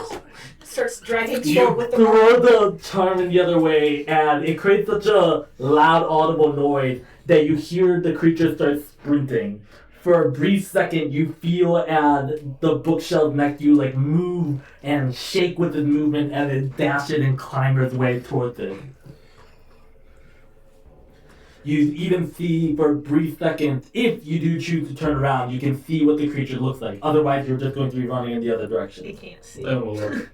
starts dragging You Skull with the throw the charm in the other way, and it creates such a loud, audible noise that you hear the creature start sprinting. For a brief second, you feel as the bookshelf next to you like move and shake with its movement as it dashes and climbs its way towards it. You even see for a brief second, if you do choose to turn around, you can see what the creature looks like. Otherwise, you're just going to be running in the other direction. You can't see. That will work.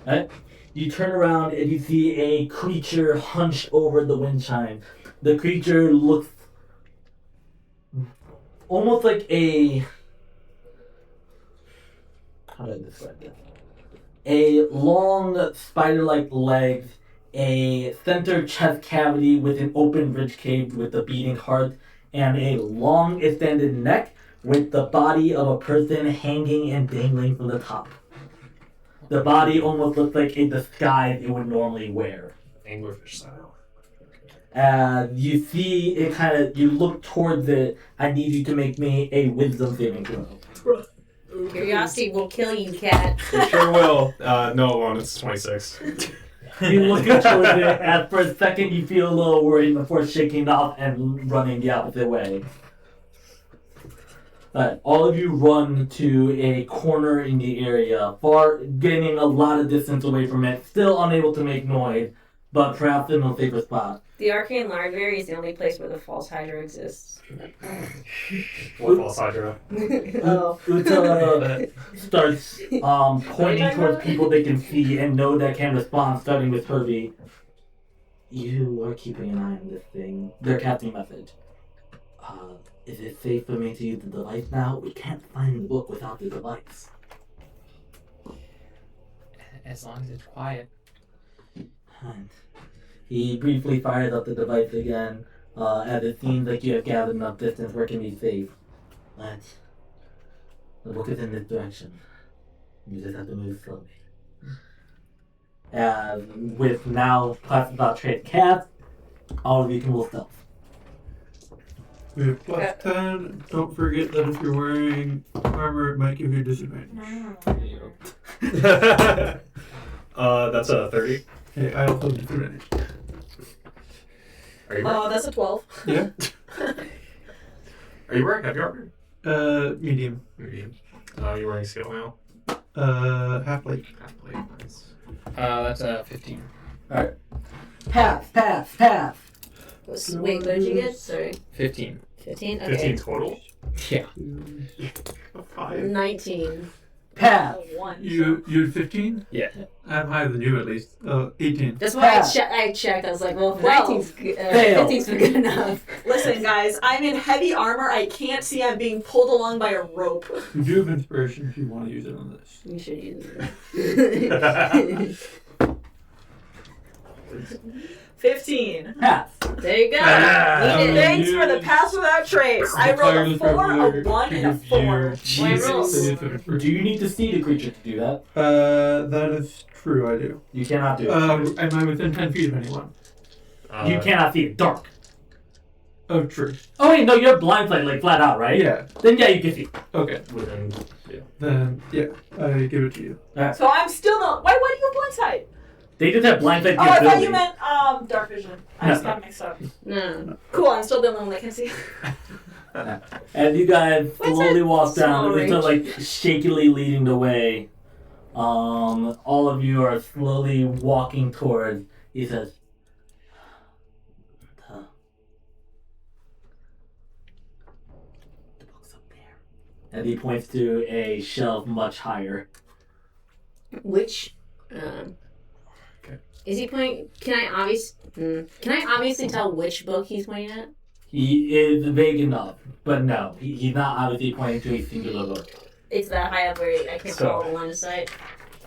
Right? You turn around and you see a creature hunched over the wind chime. The creature looks almost like a... How do I describe this? A long spider-like legs, a center chest cavity with an open rib cage with a beating heart, and a long extended neck with the body of a person hanging and dangling from the top. The body almost looks like a disguise it would normally wear. Anglerfish style. You see it you look towards it. I need you to make me a wisdom saving throw. Curiosity will kill you, cat. You sure will. No, it won't. It's 26. You look towards it, and for a second you feel a little worried before shaking it off and running the opposite way. All of you run to a corner in the area, gaining a lot of distance away from it, still unable to make noise, but perhaps in a safer spot. The Arcane Library is the only place where the false Hydra exists. What false hydra? Oh. Uta starts pointing towards people they can see and know that can respond, starting with Herbie. You are keeping an eye on this thing. They're casting a message. Is it safe for me to use the device now? We can't find the book without the device. As long as it's quiet. And he briefly fires up the device again, as it seems like you have gathered enough distance where it can be safe. But the book is in this direction. You just have to move slowly. With now class about trade cast, all of you can roll stealth. We have +10. Don't forget that if you're wearing armor, it might give you disadvantage. That's a 30. Hey, I also have disadvantage. Are you wearing? That's a 12. Yeah? Are you wearing heavy armor? Medium. Medium. You're wearing scale now? Half plate. Half plate. Nice. That's a 15. Alright. Pass! Wait, what did you get? Sorry. 15. 15? Okay. 15 total? Yeah. A 5. 19. Pass! 1. You had 15? Yeah. I'm higher than you at least. 18. That's why Pass. I checked. I was like, well, if Well, 19's fail. 15's good enough. Listen, guys, I'm in heavy armor. I can't see I'm being pulled along by a rope. You do have inspiration if you want to use it on this. You should use it. 15. Pass! There you go. Ah, You did it. Thanks for the pass without trace. I rolled a 4, a 1, and a 4. Jesus. Do you need to see the creature to do that? That is true, I do. You cannot do it. Am I within 10 feet of anyone? You cannot see it. Dark. Oh, true. Oh wait, no, you're blindsided, like flat out, right? Yeah. Then yeah, you can see. Okay. Within, Then, yeah, I give it to you. So I'm still not. Why do you have blindside? They just have blindside Oh, I thought capability. you meant dark vision. I just got mixed up. No. Cool, I'm still the only one that can see. As you guys What's slowly that walk down, small it's sort of like shakily leading the way. All of you are slowly walking towards. He says, "The book's up there," and he points to a shelf much higher. Which, Okay. is he pointing? Can I obviously tell which book he's pointing at? He is vague enough, but no, he's not obviously pointing to a singular book. It's that high up where I can't So- follow the line of sight.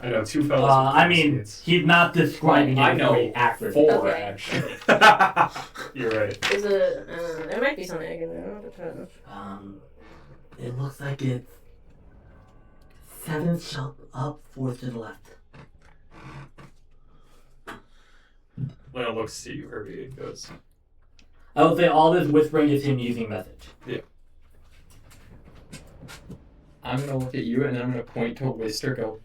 I know 2 fellas. I mean, he's not describing I it know very accurately. 4 Okay. actually. You're right. There's a, there might be something I can do. It looks like it's 7 shelf up, 4 to the left. Leon looks to you, Herbie, and goes, I would say all this whispering is him using message. I'm gonna look at you and I'm gonna point to a Wister. Go.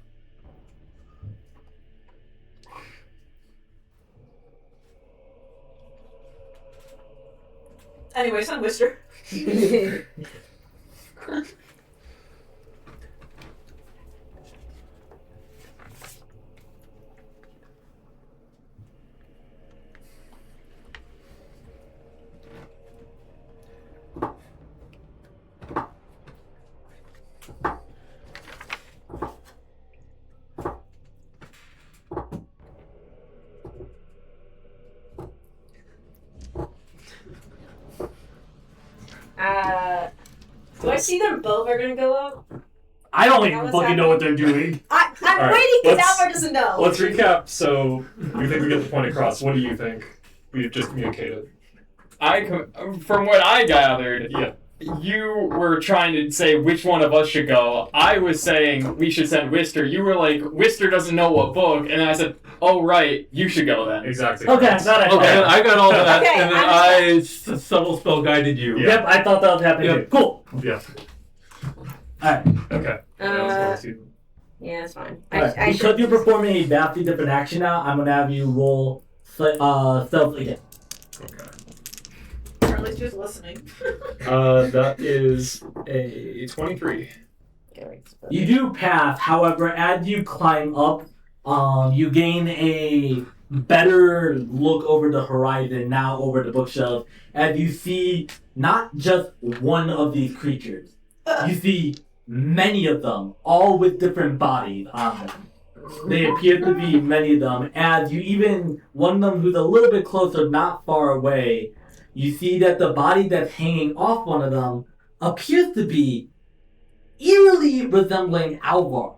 Anyway, son Wister. Do I see them both are gonna go up? I don't Now even what's fucking know what they're doing. I'm Alright, waiting because let's- Alvar doesn't know. let's recap. So, we think we get the point across. What do you think? We've just communicated. From what I gathered, Yeah. you were trying to say which one of us should go. I was saying we should send Wister. You were like, Wister doesn't know what book, and I said, oh right, you should go then. Exactly. Okay, that I Okay, thought. I got all that, Okay, and then I'm- subtle spell guided you. Yeah. Yep, I thought that was happening. Yep. Too. Cool. Yeah. Alright. Okay. Yeah, it's fine. Alright. Because you're performing a vastly different action now, I'm gonna have you roll stealth again. Okay. Or at least just listening. That is a 23. You do pass, however, as you climb up, you gain a better look over the horizon, now over the bookshelf, as you see not just one of these creatures. You see many of them, all with different bodies on them. They appear to be many of them, as you even, one of them who's a little bit closer, not far away, you see that the body that's hanging off one of them appears to be eerily resembling Alvar.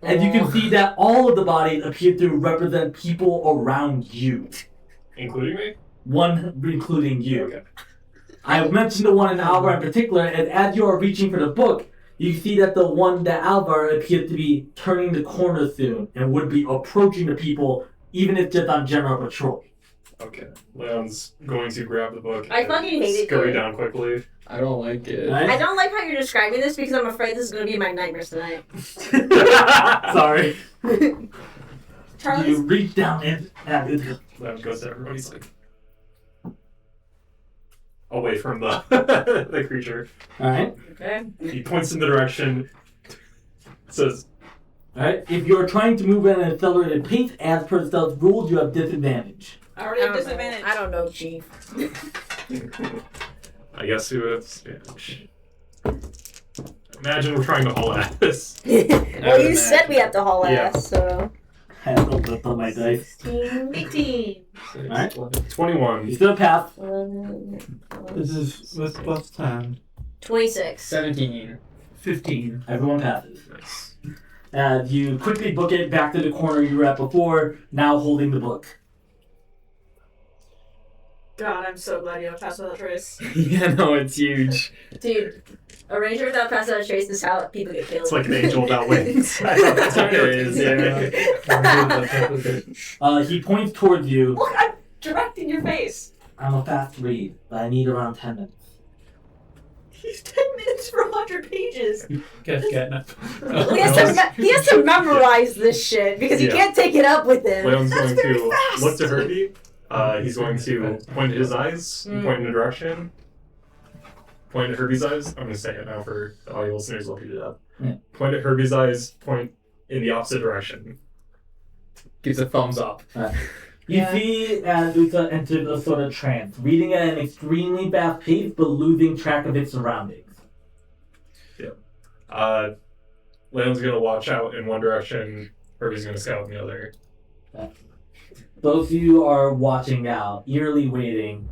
And you can see that all of the bodies appear to represent people around you. Including me? One including you. Okay. I mentioned the one in Alvar in particular, and as you are reaching for the book, you see that the one that Alvar appears to be turning the corner soon and would be approaching the people, even if just on general patrol. Okay. Leon's going to grab the book. I and fucking hate it Scurry here. down quickly. I don't like it. Right? I don't like how you're describing this because I'm afraid this is gonna be my nightmares tonight. Sorry. Charlie's You reach down and Leon goes to everybody. He's like, away from the the creature. Alright. Okay. He points in the direction. Says, Alright. If you're trying to move at an accelerated pace, as per stealth rules, you have disadvantage. I already have disadvantage. I don't know, Chief. I guess who has disadvantage. Imagine we're trying to haul ass. Well, you said we have to haul Yeah. ass, so. I have to lift up my dice. 18. Alright. 21. You still pass. 11, This is with plus 10. 26. 17. 15. Everyone passes. Nice. You quickly book it back to the corner you were at before, now holding the book. God, I'm so glad you have passed without trace. Yeah, no, it's huge. Dude, a ranger without pass out of trace is how people get killed. It's like an angel without wings. I thought that's what It is, yeah. He points towards you. Look, I'm directing your face. I'm a fast read, but I need around 10 minutes. He's 10 minutes for 100 pages. Guess catnip. He has to memorize this shit because he Yeah. can't take it up with him. Leon's That's going very to fast. look to Herbie. He's going to point at his eyes, point in a direction. Point at Herbie's eyes. I'm going to say it now for the audio listeners looking it up. Yeah. Point at Herbie's eyes, point in the opposite direction. Gives a thumbs up. You see Uta enters a sort of trance, reading at an extremely fast pace, but losing track of its surroundings. Leon's going to watch out in one direction, Herbie's going to scout in the other. Both of you are watching out, eerily waiting,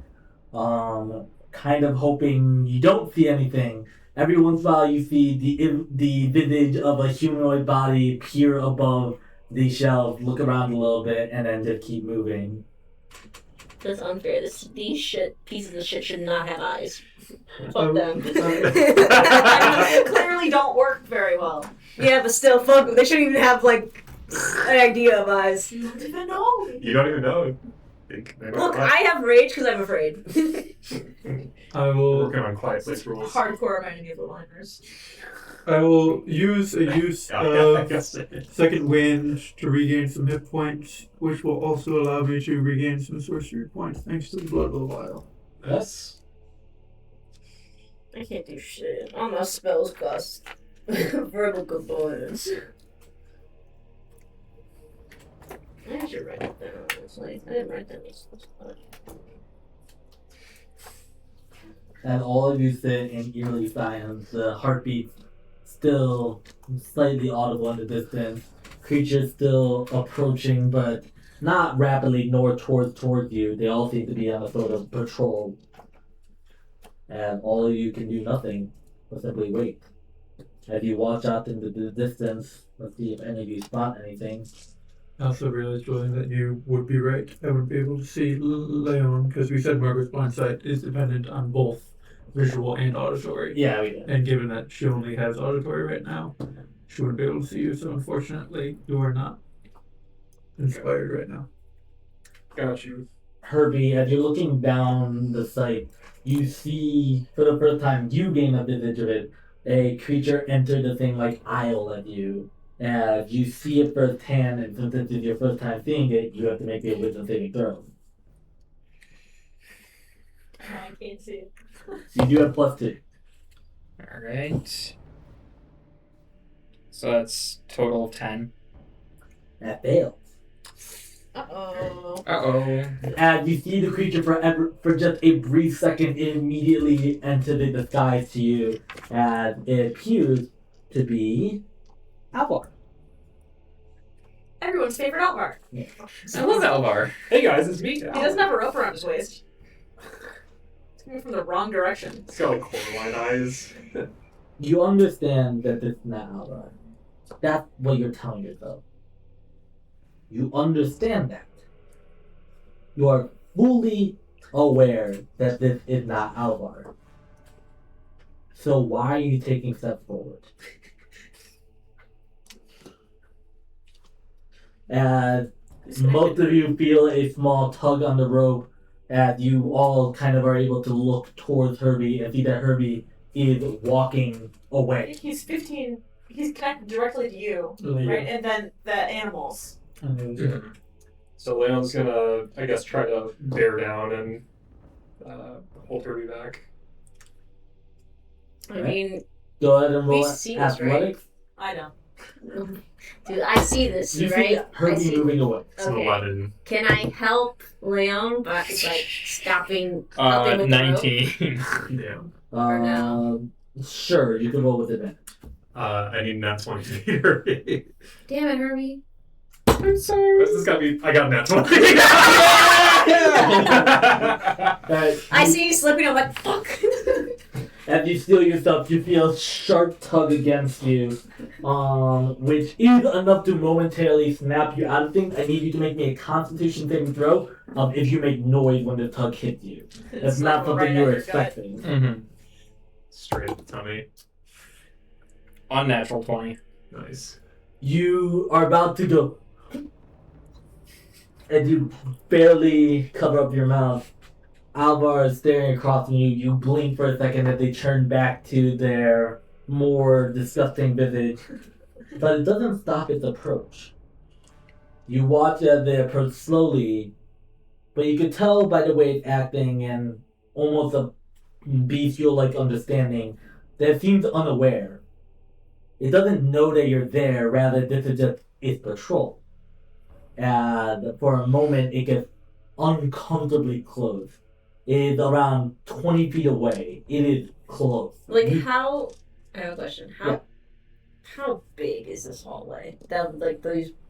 kind of hoping you don't see anything. Every once in a while, you see the visage of a humanoid body peer above the shelves, look around a little bit, and then just keep moving. That's unfair. These pieces of shit should not have eyes. Oh, Fuck them. They clearly don't work very well. Yeah, but still, fuck. They shouldn't even have like an idea of eyes. You don't even know. Look, I have rage because I'm afraid. I We're will. working on quiet place rules. Hardcore reminding me of the liners. I will use I of guess it. second wind to regain some hit points, which will also allow me to regain some sorcery points thanks to the blood of the vial. Yes. I can't do shit. All my spells cost verbal components. I should write that down, honestly. I didn't write that down. And all of you sit in eerie silence, the heartbeat still slightly audible in the distance, creatures still approaching, but not rapidly nor towards you. They all seem to be on a sort of patrol. And all of you can do nothing but simply wait. As you watch out into the distance, let's see if any of you spot anything. I also realized, Julian, that you would be right. I wouldn't be able to see Leon because we said Margaret's blind sight is dependent on both visual and auditory. Yeah, we did. And given that she only has auditory right now, she wouldn't be able to see you. So unfortunately, you are not inspired right now. Got you. Herbie, as you're looking down the sight, you see, for the first time, you gain a visage of it, a creature enter the thing like aisle at you. As you see it firsthand, and since this is your first time seeing it, you have to make a wisdom saving throw. I can't see it. So you do have +2. Alright. So that's total of 10. That fails. Uh-oh. Uh-oh. As you see the creature for just a brief second, it immediately enter the disguise to you, as it appears to be Alvar. Everyone's favorite Outmark. I love Alvar. Hey guys, it's me. He doesn't have a rope around his waist. It's coming from the wrong direction. He's got like Coraline eyes. You understand that this is not Alvar. That's what you're telling yourself. You understand that. You are fully aware that this is not Alvar. So why are you taking steps forward? As most of you feel a small tug on the rope, as you all kind of are able to look towards Herbie and see that Herbie is walking away. He's 15. He's connected directly to you, right? And then the animals. So Leon's gonna, I guess, try to bear down and hold Herbie back. I mean, Go ahead and We roll see this, right? athletics. I know. dude, I see this, You see right? I Herbie see. moving away. It's an Okay. 11. Can I help Leon by like stopping helping with the rope? 19. Yeah. Or no? Sure, you can roll with advantage. I need nat 20 to beat Herbie. Damn it, Herbie. I'm sorry. This has got to be. I got nat 20. I see you slipping. I'm like, fuck. As you steal yourself, you feel a sharp tug against you, which is enough to momentarily snap you out of things. I need you to make me a Constitution saving throw if you make noise when the tug hits you. That's not something right you were at your gut. expecting. Mm-hmm. Straight at the tummy. Unnatural 20. Nice. You are about to go, and you barely cover up your mouth. Alvar is staring across from you. You blink for a second as they turn back to their more disgusting visage. But it doesn't stop its approach. You watch as they approach slowly, but you can tell by the way it's acting and almost a bestial-like understanding that it seems unaware. It doesn't know that you're there, rather this is just its patrol. And for a moment it gets uncomfortably close. It is around 20 feet away. It is close. Like how? I have a question. How big is this hallway? That like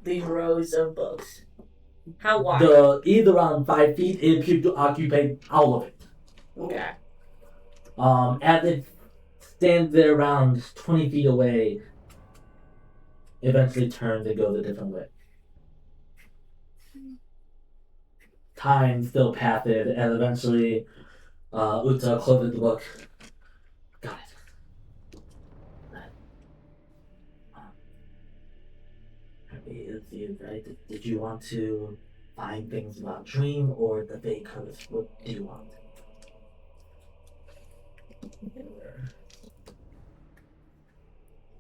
these rows of books. How wide? It is around 5 feet. It appears to occupy all of it. Okay. As it stands there around 20 feet away, eventually turns and goes a different way. Time still passes, and eventually, Uta closes the book. Got it. Right? Did you want to find things about Dream or the fake curse? What do you want?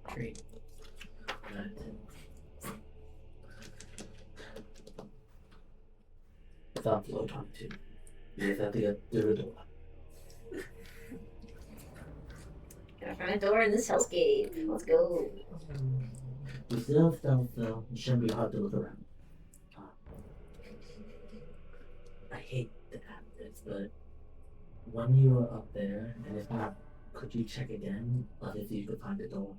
Great. Right. Sounds low 22. You just have to get through the door. Gotta find a door in this hellscape. Let's go. You still stealth though. It shouldn't be hard to look around. I hate to have this, but when you were up there, and if not, could you check again? Let us see if you could find the door.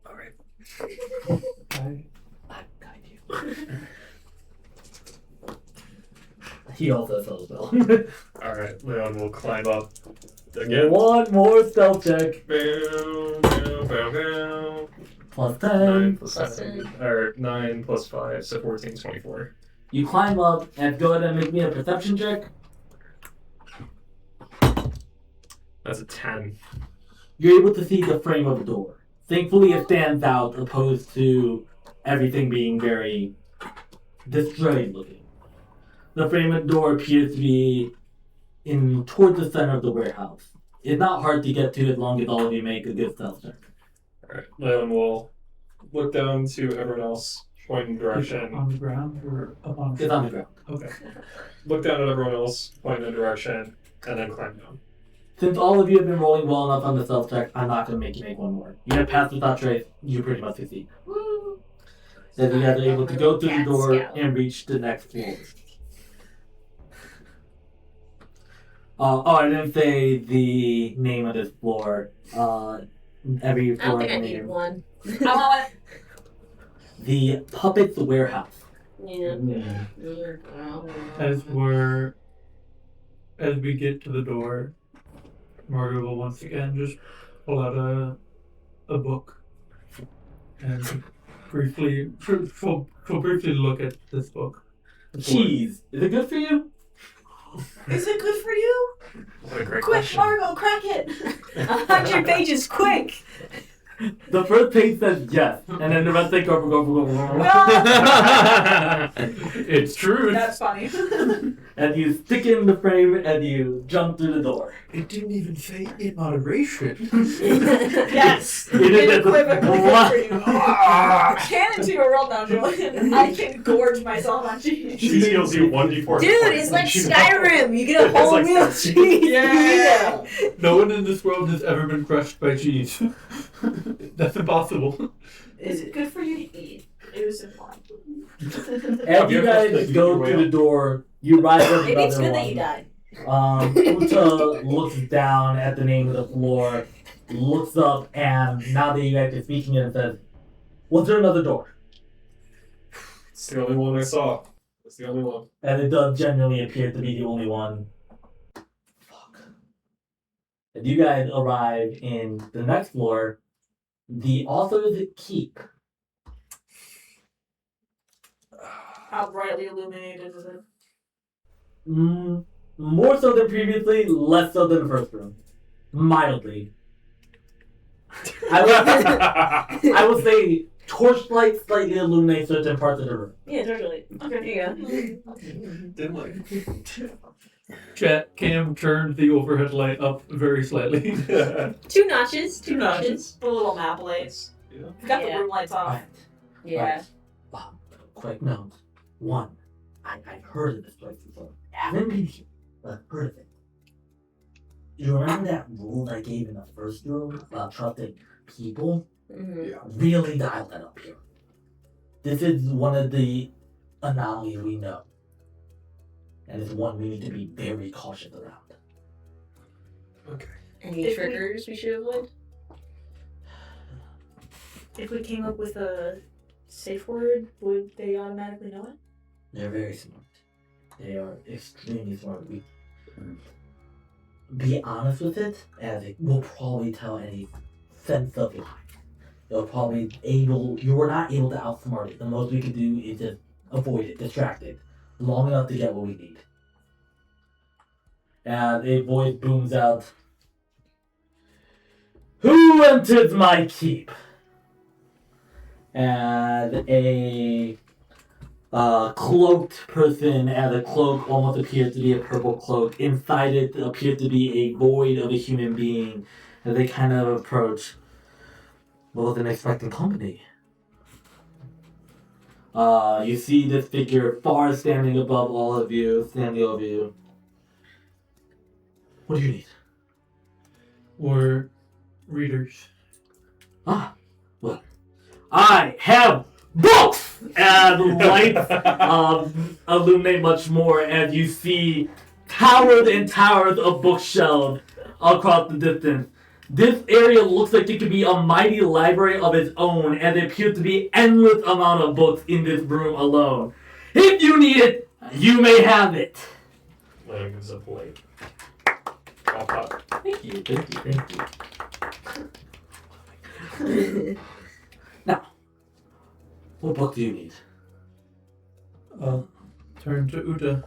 Alright. I guide you. He also fell well. Alright, Leon will climb up again. One more stealth check. Bow, bow, bow, bow. Plus 9 10. plus Plus 7. Or 9 plus 5, so 14, 24. You climb up and go ahead and make me a perception check. That's a 10. You're able to see the frame of the door. Thankfully, it stands out opposed to everything being very destroyed looking. The frame of the door appears to be in towards the center of the warehouse. It's not hard to get to as long as all of you make a good stealth check. Alright, Leon will look down to everyone else, pointing Is it direction. on the ground or up on It's on the ground. Okay. Look down at everyone else, point in a direction, and then climb down. Since all of you have been rolling well enough on the stealth check, I'm not going to make you make one more. You have passed the thought trace, you pretty much succeed. Woo! Then you guys are able to go through the Cat door scout. and reach the next floor. I didn't say the name of this floor. Every I don't floor think I has a needed name. one. I want it. The Puppet's Warehouse. Yeah. As we get to the door, Margo will once again just pull out a book and briefly she'll briefly look at this book. Cheese. Is it good for you? Is it good for you? What a great Quick, question. Margo, crack it. 100 pages, quick. The first page says yes, and then the rest say go. It's true. That's funny. And you stick it in the frame and you jump through the door. It didn't even say in moderation. Yes. It is Unequivocally good a- for you. Canon to your world now, Julian. I can gorge myself on cheese. She heals you 1d4. Dude, it's like Skyrim. You get a It's whole like meal of that. cheese. Yeah. No one in this world has ever been crushed by cheese. That's impossible. Is it good for you to eat? It was implied. As you guys go through the door, you rise up Maybe it's another good that you one. died. Uta looks down at the name of the floor, looks up, and now that you guys are speaking it, says, "Was there another door?" It's the only one I saw. It's the only one. And it does genuinely appear to be the only one. Fuck. As you guys arrive in the next floor, the author's keep. How brightly illuminated is it? More so than previously, less so than the first room. Mildly. I will say torchlight slightly illuminates certain parts of the room. Yeah, totally. Okay, there you go. Didn't like. Chat Cam turned the overhead light up very slightly. Two notches. Two notches. notches. The little map lights. Yeah. We've got Yeah. the room lights off. Alright. Yeah. Quick note. One, I've heard of this place before. Haven't been here, but heard of it. You remember that rule I gave in the first room about trusting people? Mm-hmm. Really dial that up here. This is one of the anomalies we know. And it's one we need to be very cautious around. Okay. Any If we- triggers we should avoid? If we came up with a safe word, would they automatically know it? They're very smart. They are extremely smart. We be honest with it, as it will probably tell any sense of lie. They'll probably you were not able to outsmart it. The most we could do is just avoid it, distract it, long enough to get what we need. And a voice booms out. Who enters my keep? And a cloaked person, and the cloak almost appears to be a purple cloak. Inside it appears to be a void of a human being. As they kind of approach. Wasn't expecting company. You see this figure far standing above all of you, standing over you. What do you need? We're readers. Ah, well, I have books! And lights illuminate much more as you see towers and towers of bookshelves across the distance. This area looks like it could be a mighty library of its own, and there appears to be endless amount of books in this room alone. If you need it, you may have it. Leon gives a plate. I'll pop. Thank you, thank you, thank you. Now, what book do you need? Turn to Uta.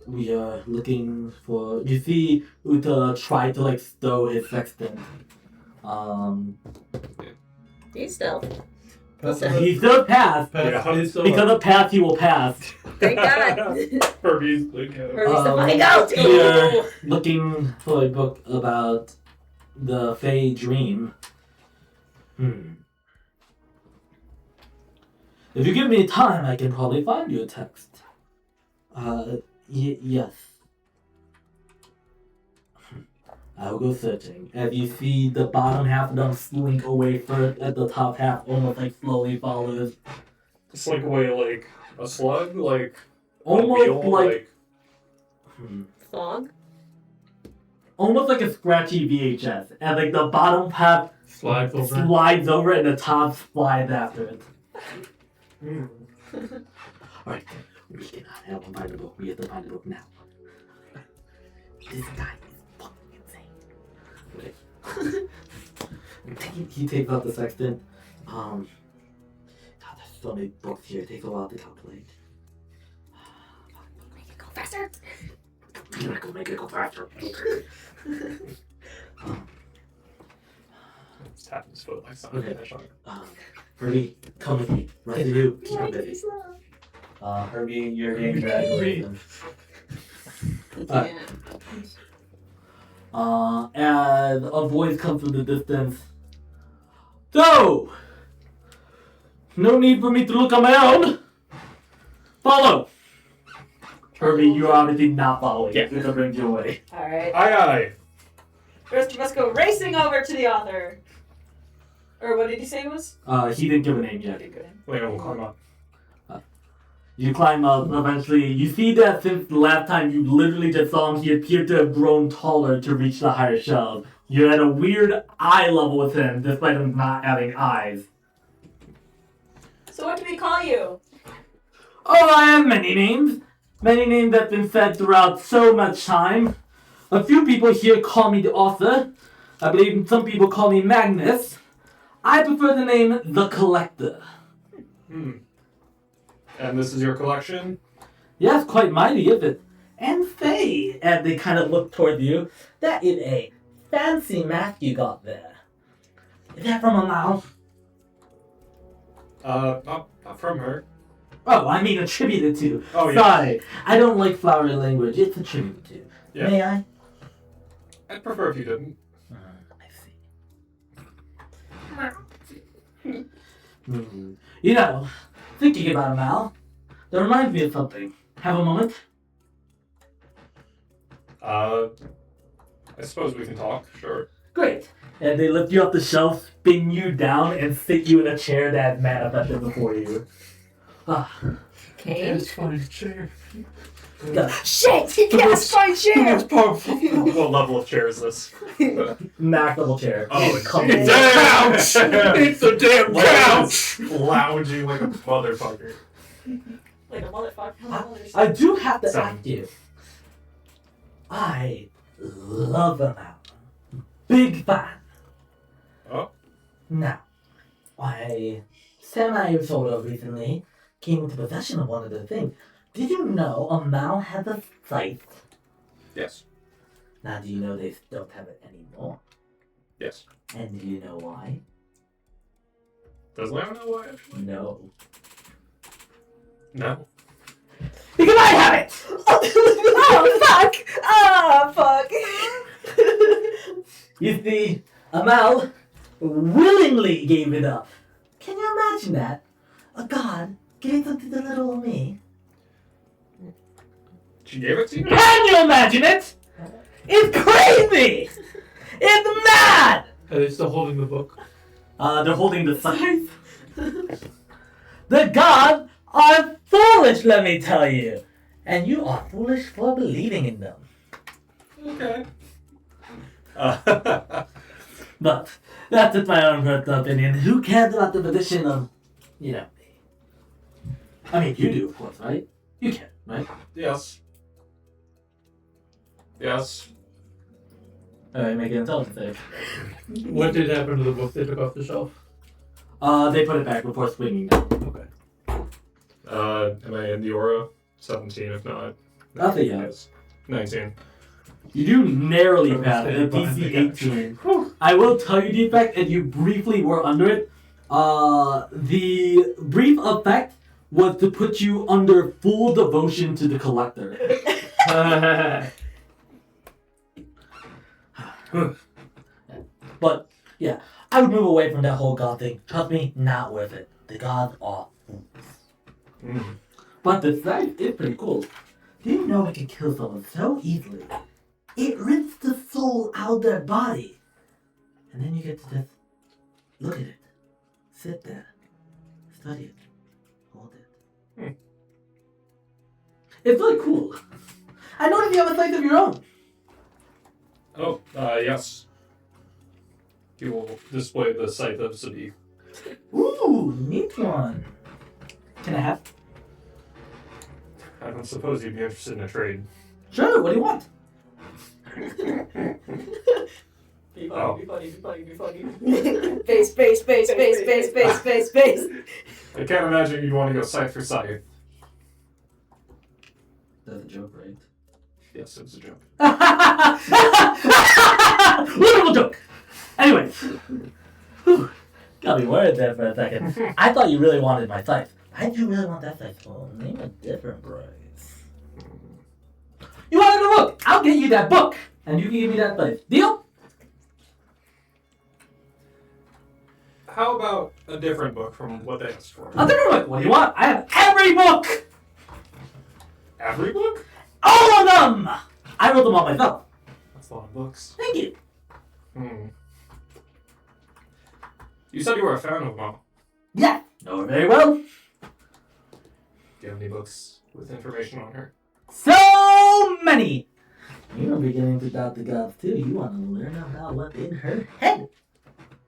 We are looking for. You see, Uta try to stow his sextant. He's stealth. He still passed. Yeah. He's still Because of pass, he will pass. Thank God. Herbie's like, Herbie's the fucking go We are to. looking for a book about the Fey Dream. If you give me time, I can probably find you a text. Yes. I will go searching. As you see the bottom half of them slink away first, at the top half almost slowly follows. slink away like a slug, like a Almost wheel, like Fog. almost like a scratchy VHS. And the bottom half slides over. slides over and the top slides after it. Alright, we cannot help him find the book. We have to find the book now. This guy is fucking insane. Okay. He takes out the sextant. God, there's so many books here. It takes a while to calculate. Make it go faster. Make it go faster. Just tapping his foot like something. Okay. Herbie, come with me. Right to you. Keep him busy. Herbie, you're being dragged with him. And a voice comes from the distance. So, no need for me to look on my own. Follow. Herbie, you are obviously not following. Yeah. This will bring you away. Alright. Aye aye. The rest of us go racing over to the author. Or what did he say it was? He didn't give a name yet. Okay, good. Leon will climb up. You climb up, eventually. You see that since the last time you literally just saw him, he appeared to have grown taller to reach the higher shelves. You're at a weird eye level with him, despite him not having eyes. So what do we call you? Oh, I have many names. Many names that have been said throughout so much time. A few people here call me the author. I believe some people call me Magnus. I prefer the name The Collector. And this is your collection? Yes, quite mighty, is it? And Faye, and they kind of look toward you. That is a fancy mask you got there. Is that from a mouse? Not from her. Oh, I mean attributed to. Oh, yeah. Sorry, I don't like flowery language. It's attributed to. Yeah. May I? I'd prefer if you didn't. I see. You know, thinking about it now, that reminds me of something. Have a moment? I suppose we can talk, sure. Great. And they lift you off the shelf, spin you down, and sit you in a chair that manifested before you. Ah, Okay. Let's find a chair. got Shit! He can't find chair! powerful. What level of chair is this? max level chair. Oh, It's comfy. it's It's a damn couch! Lounging like a motherfucker. Like a motherfucker. I do have to Some- ask you. I love a mountain. Big fan. Oh? Now, Sam and I sort of recently came into possession of one of the things. Did you know a Mao has a scythe? Yes. Now, do you know they don't have it anymore? Yes. And do you know why? Does Lamb know why, actually? No. No. Because I have it! Oh, fuck! Ah, fuck! You see, Amal willingly gave it up. Can you imagine that? A god gave something to little old me. She gave it to you? Can you imagine it? It's crazy! It's mad! Are they still holding the book? They're holding the scythe. The gods are foolish, let me tell you. And you are foolish for believing in them. Okay. But that's just my own personal opinion. Who cares about the position of, you know, me? I mean, you do, of course, right? You can, right? Yes. Yes. Alright, make an intelligence save. What did happen to the book they took off the shelf? They put it back before swinging down. Okay. Am I in the aura? 17, if not. I'll say yeah. Yes. 19. You do narrowly From pass it, stand behind DC the 18. I will tell you the effect, and you briefly were under it. The brief effect was to put you under full devotion to the collector. But, yeah, I would move away from that whole god thing. Trust me, not worth it. The gods are fools. Mm. But the scythe is pretty cool. Do you know it can kill someone so easily? It rips the soul out of their body. And then you get to just look at it. Sit there. Study it. Hold it. Hmm. It's really cool. I noticed you have a scythe of your own. Oh, yes. He will display the scythe of Sadiq. Ooh, neat one. Can I have? I don't suppose you'd be interested in a trade. Sure, what do you want? Be Oh. funny, be funny, be funny, be funny. Space, space, space, space, space, space, space, space. I can't imagine you'd want to go scythe for scythe. That's a joke, right? Yes, it was a joke. Wonderful joke! Anyways. Whew, got me worried there for a second. I thought you really wanted my scythe. I do really want that scythe. Oh, name a different price. You wanted a book? I'll get you that book. And you can give me that scythe. Deal? How about a different book from what they asked for? A different book. What do you want? I have every book! Every book? All of them! I wrote them all myself. That's a lot of books. Thank you. You said you were a fan of Mo. Yeah, know her very well. Do you have any books with information on her? So many! You're beginning to doubt the gods too. You want to learn about what's in her head.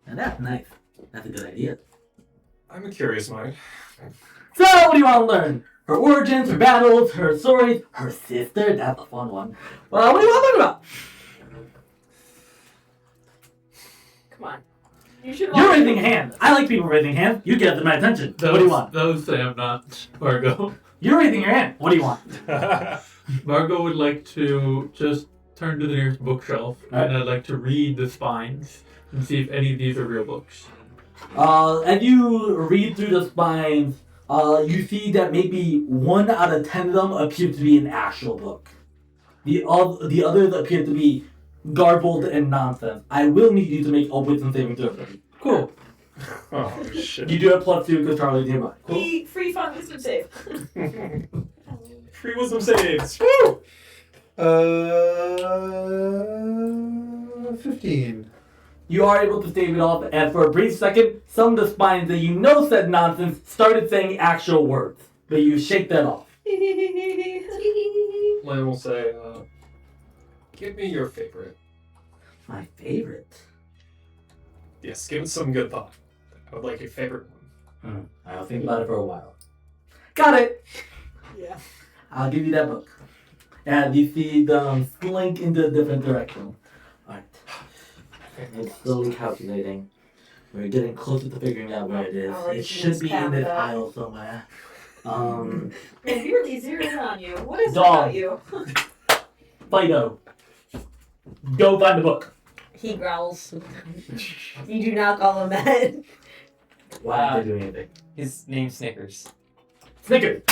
And that's nice. That's a good idea. I'm a curious mind. So, what do you want to learn? Her origins, her battles, her stories, her sister. That's a fun one. Well, what do you want to learn about? Come on. You should You're raising hands. I like people raising hands. You get my attention. What do you want? Those say I'm not Margot. You're raising your hand. What do you want? Margot would like to just turn to the nearest bookshelf, Alright. and I'd like to read the spines and see if any of these are real books. As you read through the spines, you see that maybe 1 out of 10 of them appear to be an actual book. The others appear to be garbled and nonsense. I will need you to make a wisdom saving throw. Cool. Oh shit. You do have +2 because Charlie's nearby. Cool. Free fun wisdom save. Free wisdom saves. Woo! 15. You are able to stave it off, and for a brief second, some of the spines that you know said nonsense started saying actual words. But you shake that off. Lane will say, give me your favorite. My favorite? Yes, give it some good thought. I would like your favorite one. I'll think about it for a while. Got it! Yeah. I'll give you that book. And you see them slink into a different direction. Alright. It's slowly calculating. We're getting closer to figuring out where it is. It should be in this aisle somewhere. Man, he really zeroed in on you. What is it Dog. about you? Fido. Go find the book. He growls. You do not call him that. Why aren't they doing anything? His name's Snickers. Snickers!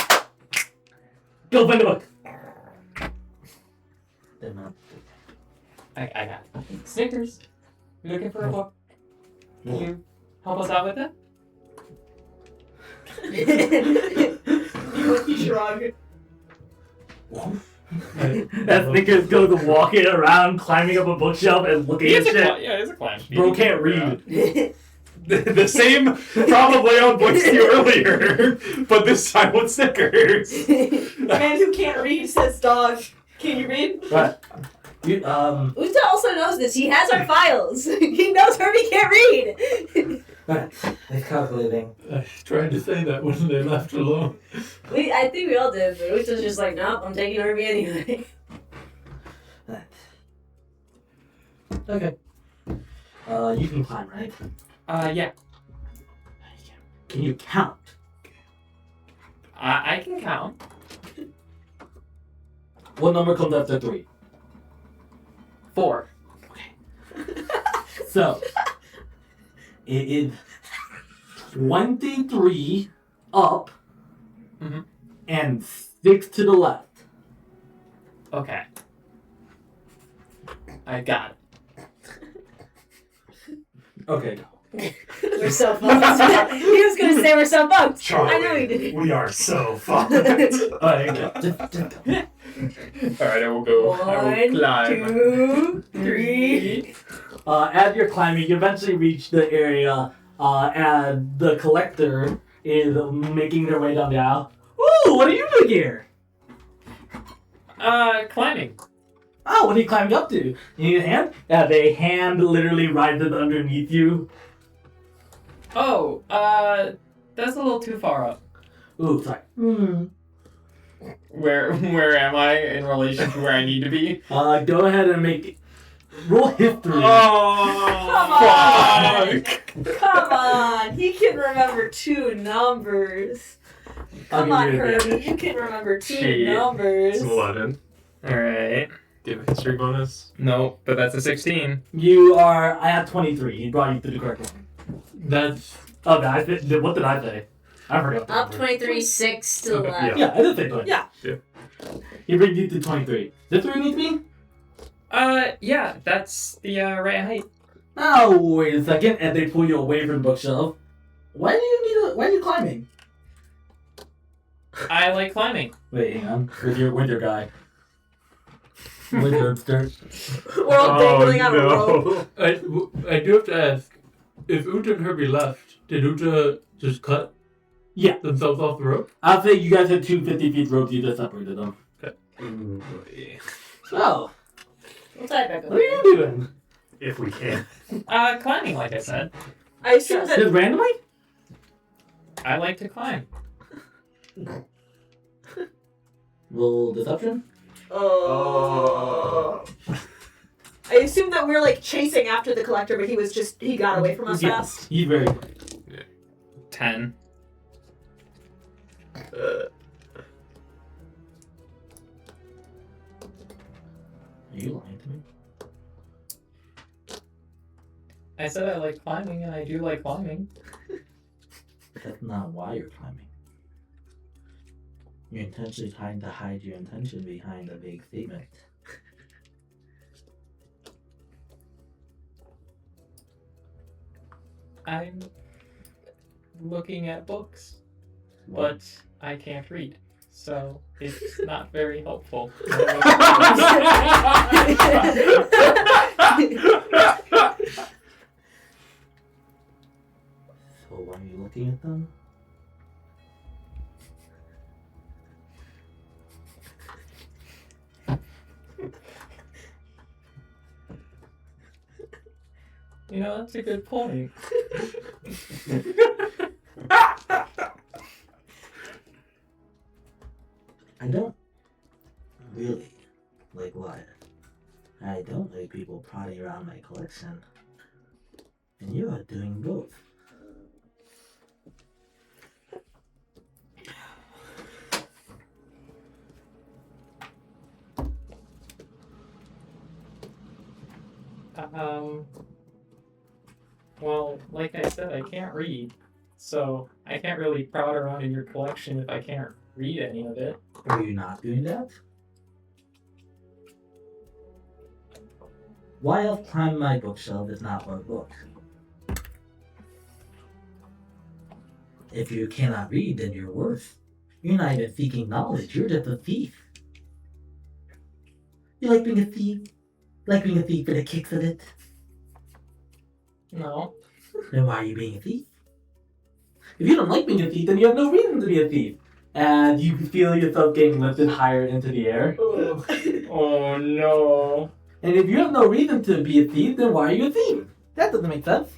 Go find the book! They're not. I got it. Snickers, you looking for a book? Can you help us out with it? You shrug. That Snickers goes walking around, climbing up a bookshelf and looking at shit. Yeah, it's a climb. Bro can't read. The same probably owned books to you earlier, but this time with Snickers. Man who can't read says dog. Can you read? Right. Uta also knows this. He has our files. He knows Herbie can't read. Right. It's calculating. I was trying to say that when they left alone. I think we all did, but Uta's just like, nope, I'm taking Herbie anyway. Right. Okay. You can climb, right? Yeah. Can you count? I can count. What number comes after 3? 4. So, it is 23 up Mhm. and 6 to the left. Okay. I got it. Okay. We're so fucked. He was gonna say we're so fucked. I know he did. We are so fucked. Alright, just go. Alright, I will go. I will 1, climb. 2, 3. As you're climbing, you eventually reach the area, and the collector is making their way down the aisle. Ooh, what are you doing here? Climbing. Oh, what are you climbing up to? You need a hand? Yeah, the hand literally rises underneath you. Oh, that's a little too far up. Ooh, sorry. Where am I in relation to where I need to be? Go ahead and make roll history. Oh, Come Come on. He can remember 2 numbers. Come I'll on, give you a Herbie. You can remember 2 Shit. numbers. It's 11. Alright. Do you have a history bonus? No, but that's a 16. You are. I have 23. He brought you to the correct one. That's Oh, God. What did I say? I forgot. the Up number. 23, 6 to the Okay, left. Yeah, I did say 20. Yeah. He brings you to 23. This where you need to be? Yeah, that's the right height. Oh, wait a second. And they pull you away from the bookshelf. Why do you need why are you climbing? I like climbing. Wait, hang on. With your guy. With your hipster. We're all dangling on a rope. I do have to ask, if Uta and Herbie left, did Uta just cut Yeah. themselves off the rope? I'll say you guys had 2 50-feet ropes. You just separated them. Ooh, boy. So, We'll tie it back what over. are you doing? If we can. Climbing, like I said. I assume that Just randomly? I like to climb. Roll deception? I assume that we're like chasing after the collector, but he got away from us Yes. fast. He's very good. 10. Are you lying to me? I said I like climbing, and I do like climbing. That's not why you're climbing. You're intentionally trying to hide your intention behind a vague statement. I'm looking at books, What? but I can't read, so it's not very helpful. So why are you looking at them? You know, that's a good point. I don't really like what. I don't like people prodding around my collection. And you are doing both. Well, like I said, I can't read, so I can't really prod around in your collection if I can't read any of it. Are you not doing that? Why else climb my bookshelf is not our book. If you cannot read, then you're worse. You're not even seeking knowledge, you're just a thief. You like being a thief? Like being a thief for the kicks of it? No. Then why are you being a thief? If you don't like being a thief, then you have no reason to be a thief. And you feel yourself getting lifted higher into the air. Oh no. And if you have no reason to be a thief, then why are you a thief? That doesn't make sense.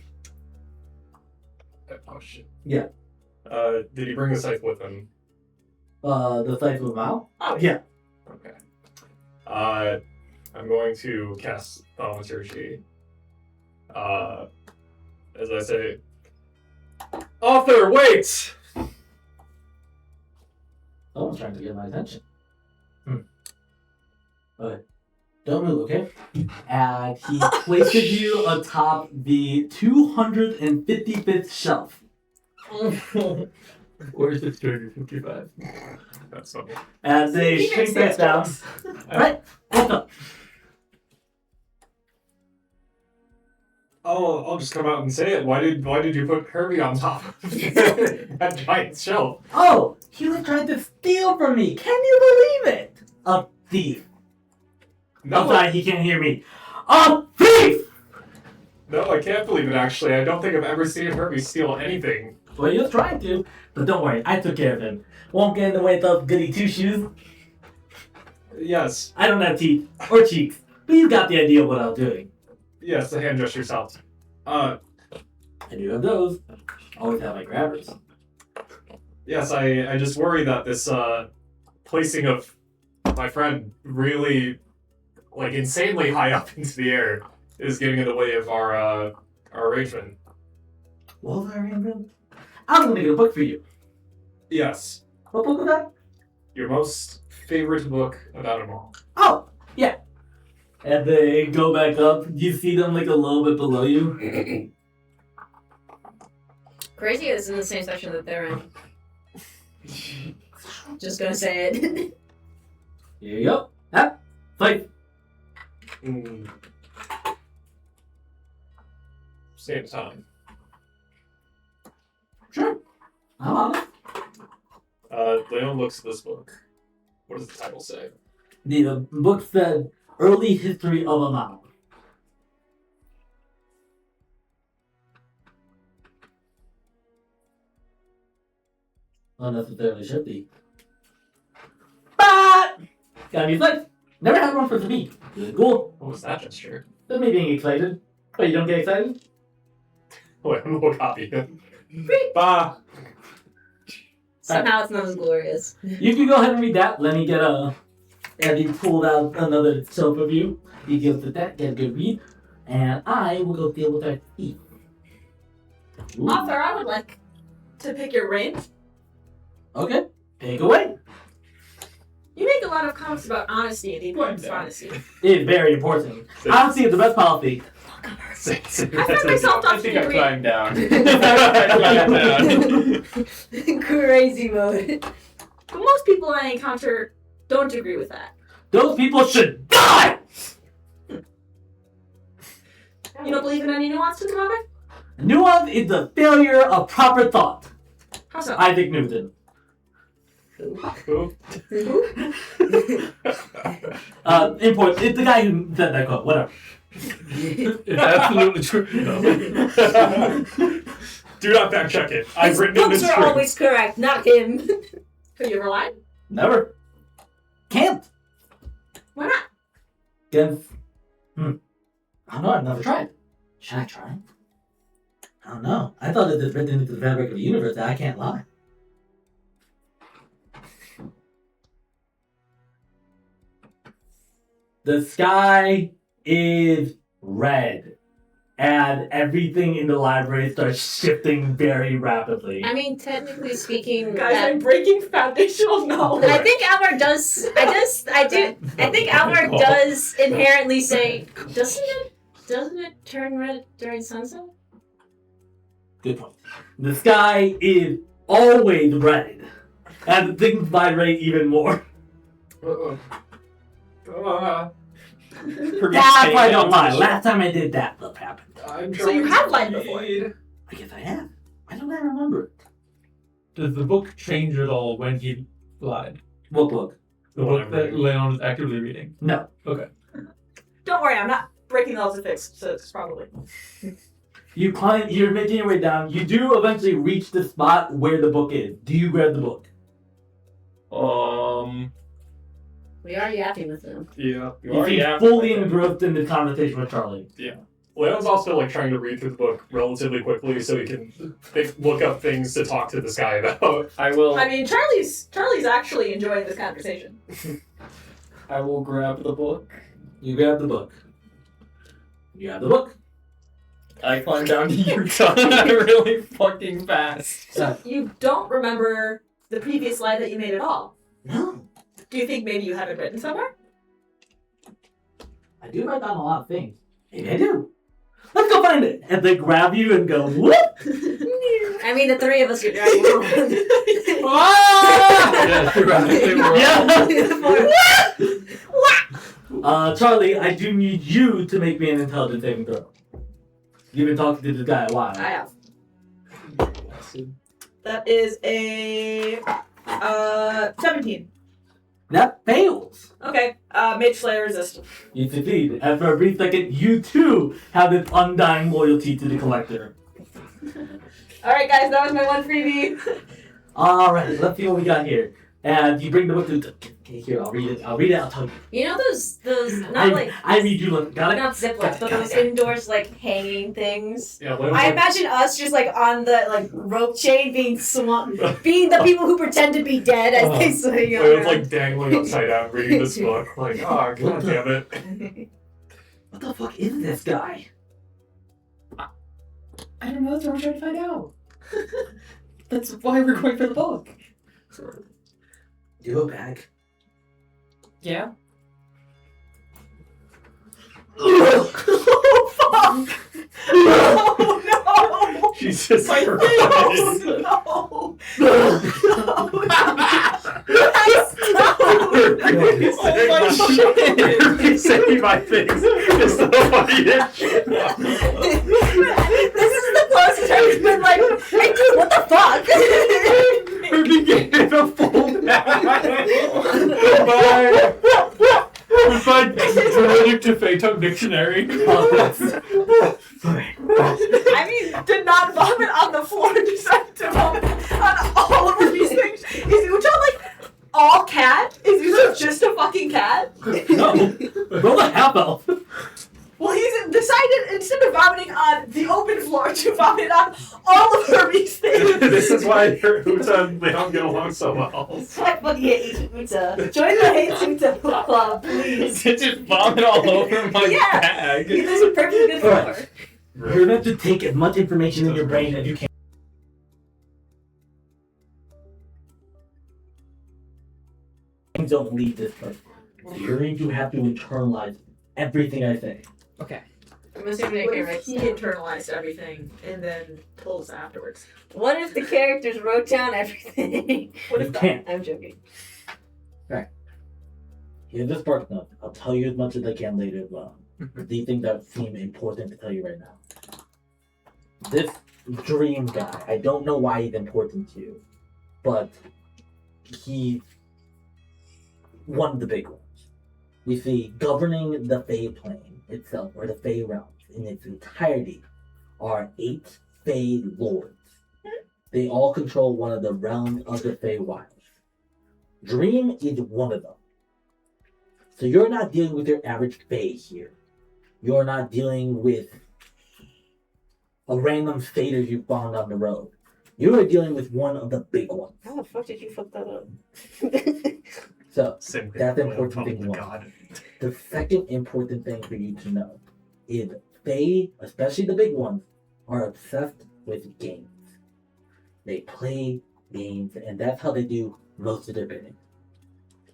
Oh shit. Yeah. Did he bring the scythe with him? The scythe with Mao? Oh, yeah. Okay. I'm going to cast Thaumaturgy. As I say, Author, wait! Someone's trying to get my attention. Okay. Don't move, okay? And he places you atop the 255th shelf. Where's the 255? That's funny. And they He shrink makes that sense. down. Alright, what's up? I'll just come out and say it. Why did you put Kirby on top of that giant shelf? Oh, he was trying to steal from me. Can you believe it? A thief. No, I'm sorry, he can't hear me. A thief! no, I can't believe it. Actually, I don't think I've ever seen Herbie steal anything. Well, he was trying to, but don't worry, I took care of him. Won't get in the way of those goody two-shoes. Yes, I don't have teeth or cheeks, but you got the idea of what I was doing. yes, the hand gestures helped. I do have those. Always have my grabbers. Yes, I just worry that this placing of my friend really, like, insanely high up into the air is getting in the way of our arrangement. What was I remembering? I'm gonna get a book for you. Yes, What book was that? your most favorite book about them all. Oh, yeah. And they go back up. You see them like a little bit below you. Crazy is in the same section that they're in. Just gonna say it. Here you go. Yep. Fight. Same time. Sure. I'm on it. Leon looks at this book. What does the title say? The book said Early History of a Mound. Unnecessarily shifty. But gotta be excited. Never had one for me. Really cool. What was that gesture? That's me being excited. But you don't get excited? Wait, we'll copy it. Bah! Somehow it's not as glorious. You can go ahead and read that. Let me get a. And he pulled out another soap of you. He gives it that. Get a good read. And I will go deal with our thief. Ooh. Author, I would like to pick your brain. Okay. Take away. You make a lot of comments about honesty and the importance of honesty. It's very important. Honesty is the best policy. I found myself I think I touching climbed down. Crazy mode. But most people I encounter don't agree with that. Those people should die! You don't believe in any nuance to the topic? Nuance is the failure of proper thought. How so? Isaac Newton. Who? Import. It's the guy who said that quote. Whatever. It's absolutely true. No. Do not fact check it. I've His written it in books this are script. always correct, not him. Have you ever lied? Never. Can't. Why not? Against. I don't know. I've never tried. Should I try? I don't know. I thought it was written into the fabric of the universe that I can't lie. The sky is red, and everything in the library starts shifting very rapidly. I mean, technically speaking, Guys, I'm breaking foundational knowledge. I think Alvar does. I think Alvar does inherently say, doesn't it turn red during sunset? Good point. The sky is always red, and things vibrate even more. That's why I don't lie. Last time I did that, stuff happened. So you have lied before. I guess I have. Why don't I remember it? Does the book change at all when he lied? What book? The book that Leon is actively reading. No. Don't worry, I'm not breaking the laws of physics, so it's probably. You climb. You're making your way down. You do eventually reach the spot where the book is. Do you grab the book? We are yapping with him. Yeah. You seem fully engrossed in the conversation with Charlie. Leon's also like trying to read through the book relatively quickly so he can look up things to talk to this guy about. I will. I mean, Charlie's actually enjoying this conversation. I will grab the book. You grab the book. You have the book. I climb down to Utah really fucking fast. So you don't remember the previous lie that you made at all. No. Do you think maybe you have it written somewhere? I do write down a lot of things. Maybe I do. Let's go find it. And they grab you and go, whoop! I mean, the three of us could drag him home. Ah! Yeah. Charlie, I do need you to make me an intelligence saving throw. You've been talking to this guy a while. I have. That is a 17. That fails. Okay, Mage Slayer resist. You succeed. After a brief second, you too have this undying loyalty to the collector. Alright guys, that was my one freebie. Alright, let's see what we got here. And you bring the book to okay, here, I'll read it, I'll tell you. You know those not like I read you, got it? not ziplets, but Got it, those got it. indoors like hanging things. Yeah, Leon's I like, imagine us just like on the like rope chain being swung, being the people who pretend to be dead as they swing Leon's around. like dangling upside down reading this book. Like, oh, god damn it. What the fuck is this guy? I don't know. That's what we're trying to find out. That's why we're going for the book. Do you have a bag? Yeah. Oh fuck! Oh no! Jesus My Christ. face! No! Saying my things is the funniest shit. This is the closest I've been like, hey dude, what the fuck? Herbie gave it a full bag. It's like relative to Phaeton Dictionary. I mean, did not vomit on the floor, decided to vomit on all of these things. Is Uta like all cat? Is Uta just a fucking cat? No. Roll a half elf. Well, he's decided instead of vomiting on the open floor to vomit on all of Herbie's things. This is why Uta and Leon get along so well. I fucking hate Uta. Join the Hate Uta club, please. Just vomit all over my Yeah. bag. This is perfectly good for. Alright. You're meant to take as much information in your brain as you can. Things don't leave this person. So you're going to have to internalize everything I say. Okay. I'm assuming What I can if write he stuff. internalized everything and then told us afterwards? What if the characters wrote down everything? What You if can't. I'm joking. Here's the spark note. I'll tell you as much as I can later as well. These things that seem important to tell you right now. This dream guy, I don't know why he's important to you, but he's one of the big ones. You see, governing the Fey plane itself, or the Fey realms in its entirety, are 8 Fey lords. They all control one of the realms of the Fey wilds. Dream is one of them. So you're not dealing with your average Fey here. You're not dealing with a random fader you found on the road. You are dealing with one of the big ones. How the fuck did you fuck that up? So Same thing. that's with important Public thing one. God. The second important thing for you to know is Fey, especially the big ones, are obsessed with games. They play games, and that's how they do most of their bidding.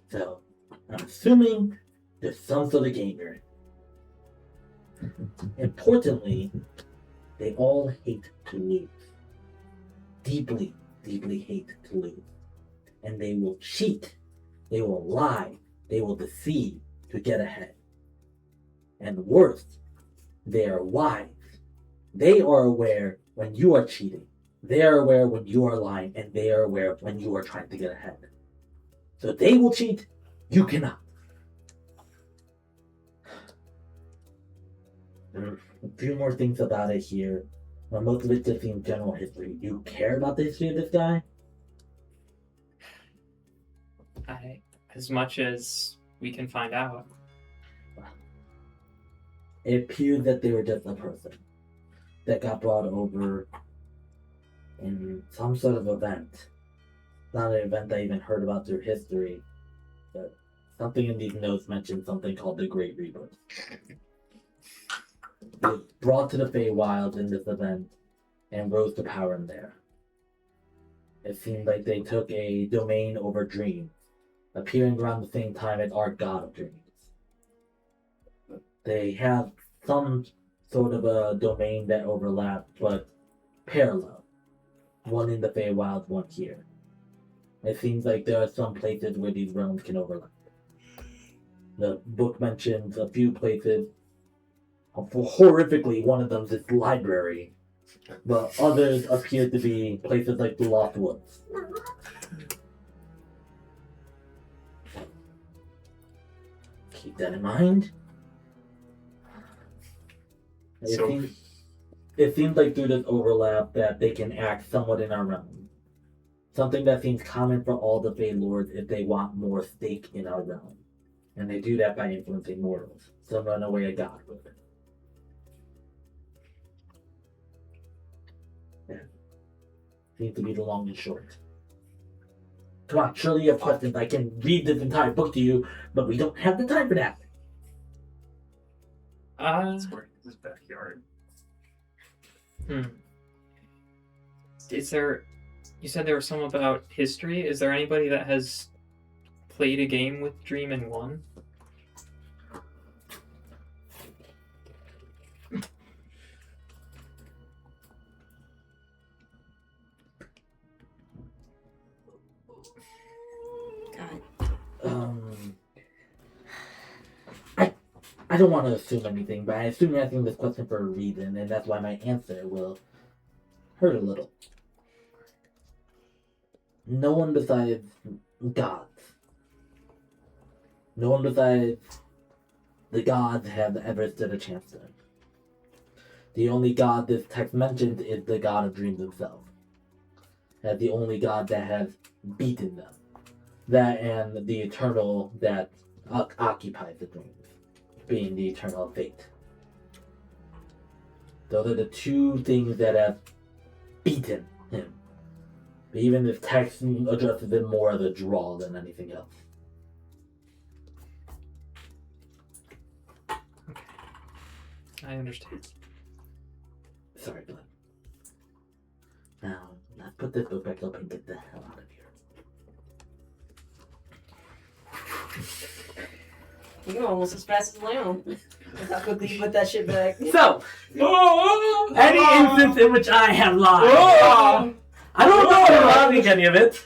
So I'm assuming there's some sort of game you're in. Importantly, they all hate to lose. Deeply, deeply hate to lose. And they will cheat. They will lie. They will deceive to get ahead. And worse, they are wise. They are aware when you are cheating. They are aware when you are lying. And they are aware when you are trying to get ahead. So they will cheat. You cannot. There are a few more things about it here. But most of it's just in general history. Do you care about the history of this guy? As much as we can find out. It appears that they were just a person that got brought over in some sort of event. Not an event I even heard about through history, but something in these notes mentioned something called the Great Rebirth. They were brought to the Feywilds in this event and rose to power in there. It seemed like they took a domain over dreams, appearing around the same time as our god of dreams. They have some sort of a domain that overlaps, but parallel. One in the Feywild, one here. It seems like there are some places where these realms can overlap. The book mentions a few places. Horrifically, one of them is this library, but others appear to be places like the Lost Woods. Keep that in mind. It seems like through this overlap that they can act somewhat in our realm. Something that seems common for all the Fey Lords if they want more stake in our realm. And they do that by influencing mortals. Some run away a god with it. Yeah. Seems to be the long and short. Come on, surely you have questions. I can read this entire book to you, but we don't have the time for that. It's where his backyard. Is there... You said there was some about history. Is there anybody that has played a game with Dream and won? I don't want to assume anything, but I assume you're asking this question for a reason, and that's why my answer will hurt a little. No one besides gods. No one besides the gods have ever stood a chance to him. The only god this text mentions is the god of dreams himself. That's the only god that has beaten them. That and the eternal that occupies the dreams, being the eternal fate. Those are the two things that have beaten him. But even this text addresses it more as a draw than anything else. I understand. Sorry, Glenn. Now, let's put this book back up and get the hell out of here. You're almost as fast as Leon. I'll quickly put that shit back. So, Oh! any instance in which I have lied, Oh! I don't know if I'm allowing any of it,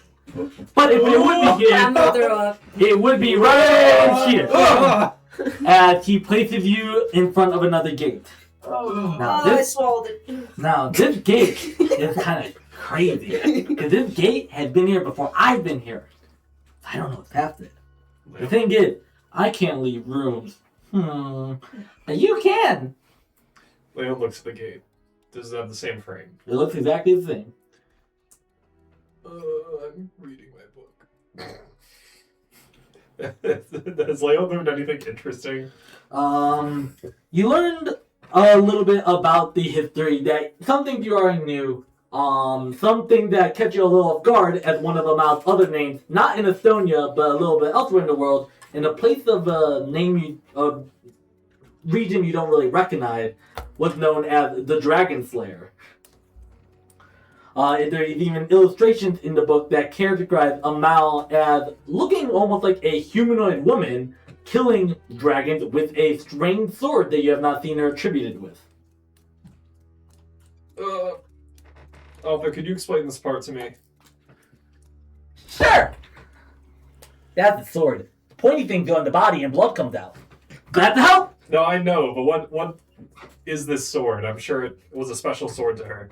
but if it would be I'm here, gonna throw up. it would be right here. As he places you in front of another gate. Now, I swallowed it. this gate is kind of crazy. Because this gate has been here before I've been here. I don't know what's past it. The thing is, I can't leave rooms. You can. Leon looks at the gate. Does it have the same frame? It looks exactly the same. I'm reading my book. Has Leon learned anything interesting? You learned a little bit about the history that some things you already knew. Something that kept you a little off guard as one of Amal's other names, not in Estonia, but a little bit elsewhere in the world, in a place of a region you don't really recognize, was known as the Dragon Slayer. There's even illustrations in the book that characterize Amal as looking almost like a humanoid woman, killing dragons with a strange sword that you have not seen her attributed with. Alpha, could you explain this part to me? Sure! That's the sword. The pointy thing goes in the body and blood comes out. Glad to help! No, I know, but what is this sword? I'm sure it was a special sword to her.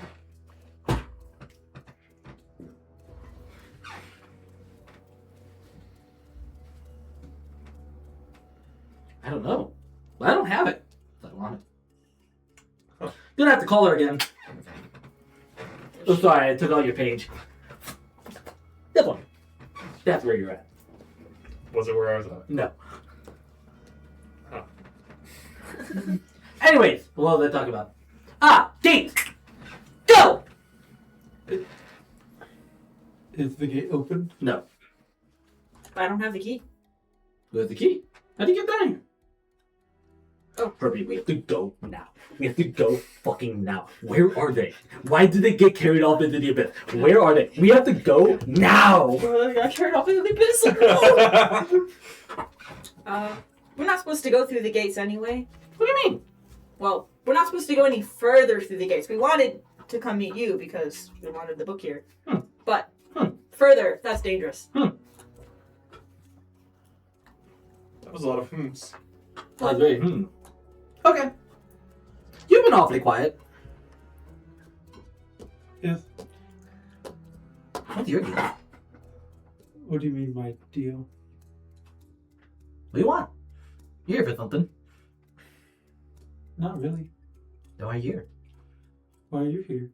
I don't know. I don't have it. I want it. Huh. Gonna have to call her again. Oh, sorry, I took all your page. That one. That's where you're at. Was it where I was at? No. Huh. Anyways, what was I talking about? Gates! Go! Is the gate open? No. I don't have the key. Where's the key? How do you get down here? Oh. Herbie, we have to go now. We have to go fucking now. Where are they? Why did they get carried off into the abyss? Where are they? We have to go now! I got carried off into the abyss. We're not supposed to go through the gates anyway. What do you mean? Well, we're not supposed to go any further through the gates. We wanted to come meet you because we wanted the book here. But further, that's dangerous. That was a lot of hmms. That's very, Okay. You've been awfully quiet. Yes. What's your deal? What do you mean my deal? What do you want? You're here for something. Not really. No, I'm here. Why are you here?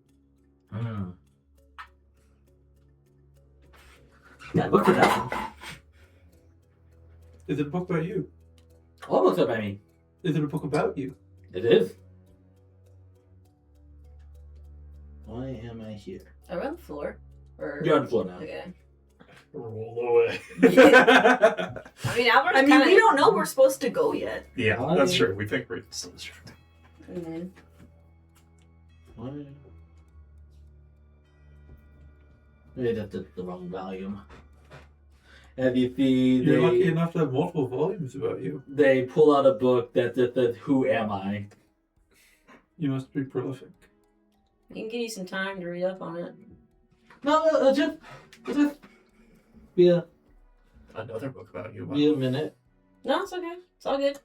Yeah, look at that one. Is it a book about you? All books are by me. Is it a book about you? It is. Why am I here? Are we on the floor? Or... You're on the floor now. Okay. Roll away. I mean, Albert's kinda... we don't know we're supposed to go yet. Yeah, that's true. We think we're still distracted. Why? Maybe that's the wrong volume. As you see, You're lucky enough to have multiple volumes about you. They pull out a book that just says, "Who am I?" You must be prolific. We can give you some time to read up on it. No, just be a Another book about you. be a minute. No, it's okay. It's all good.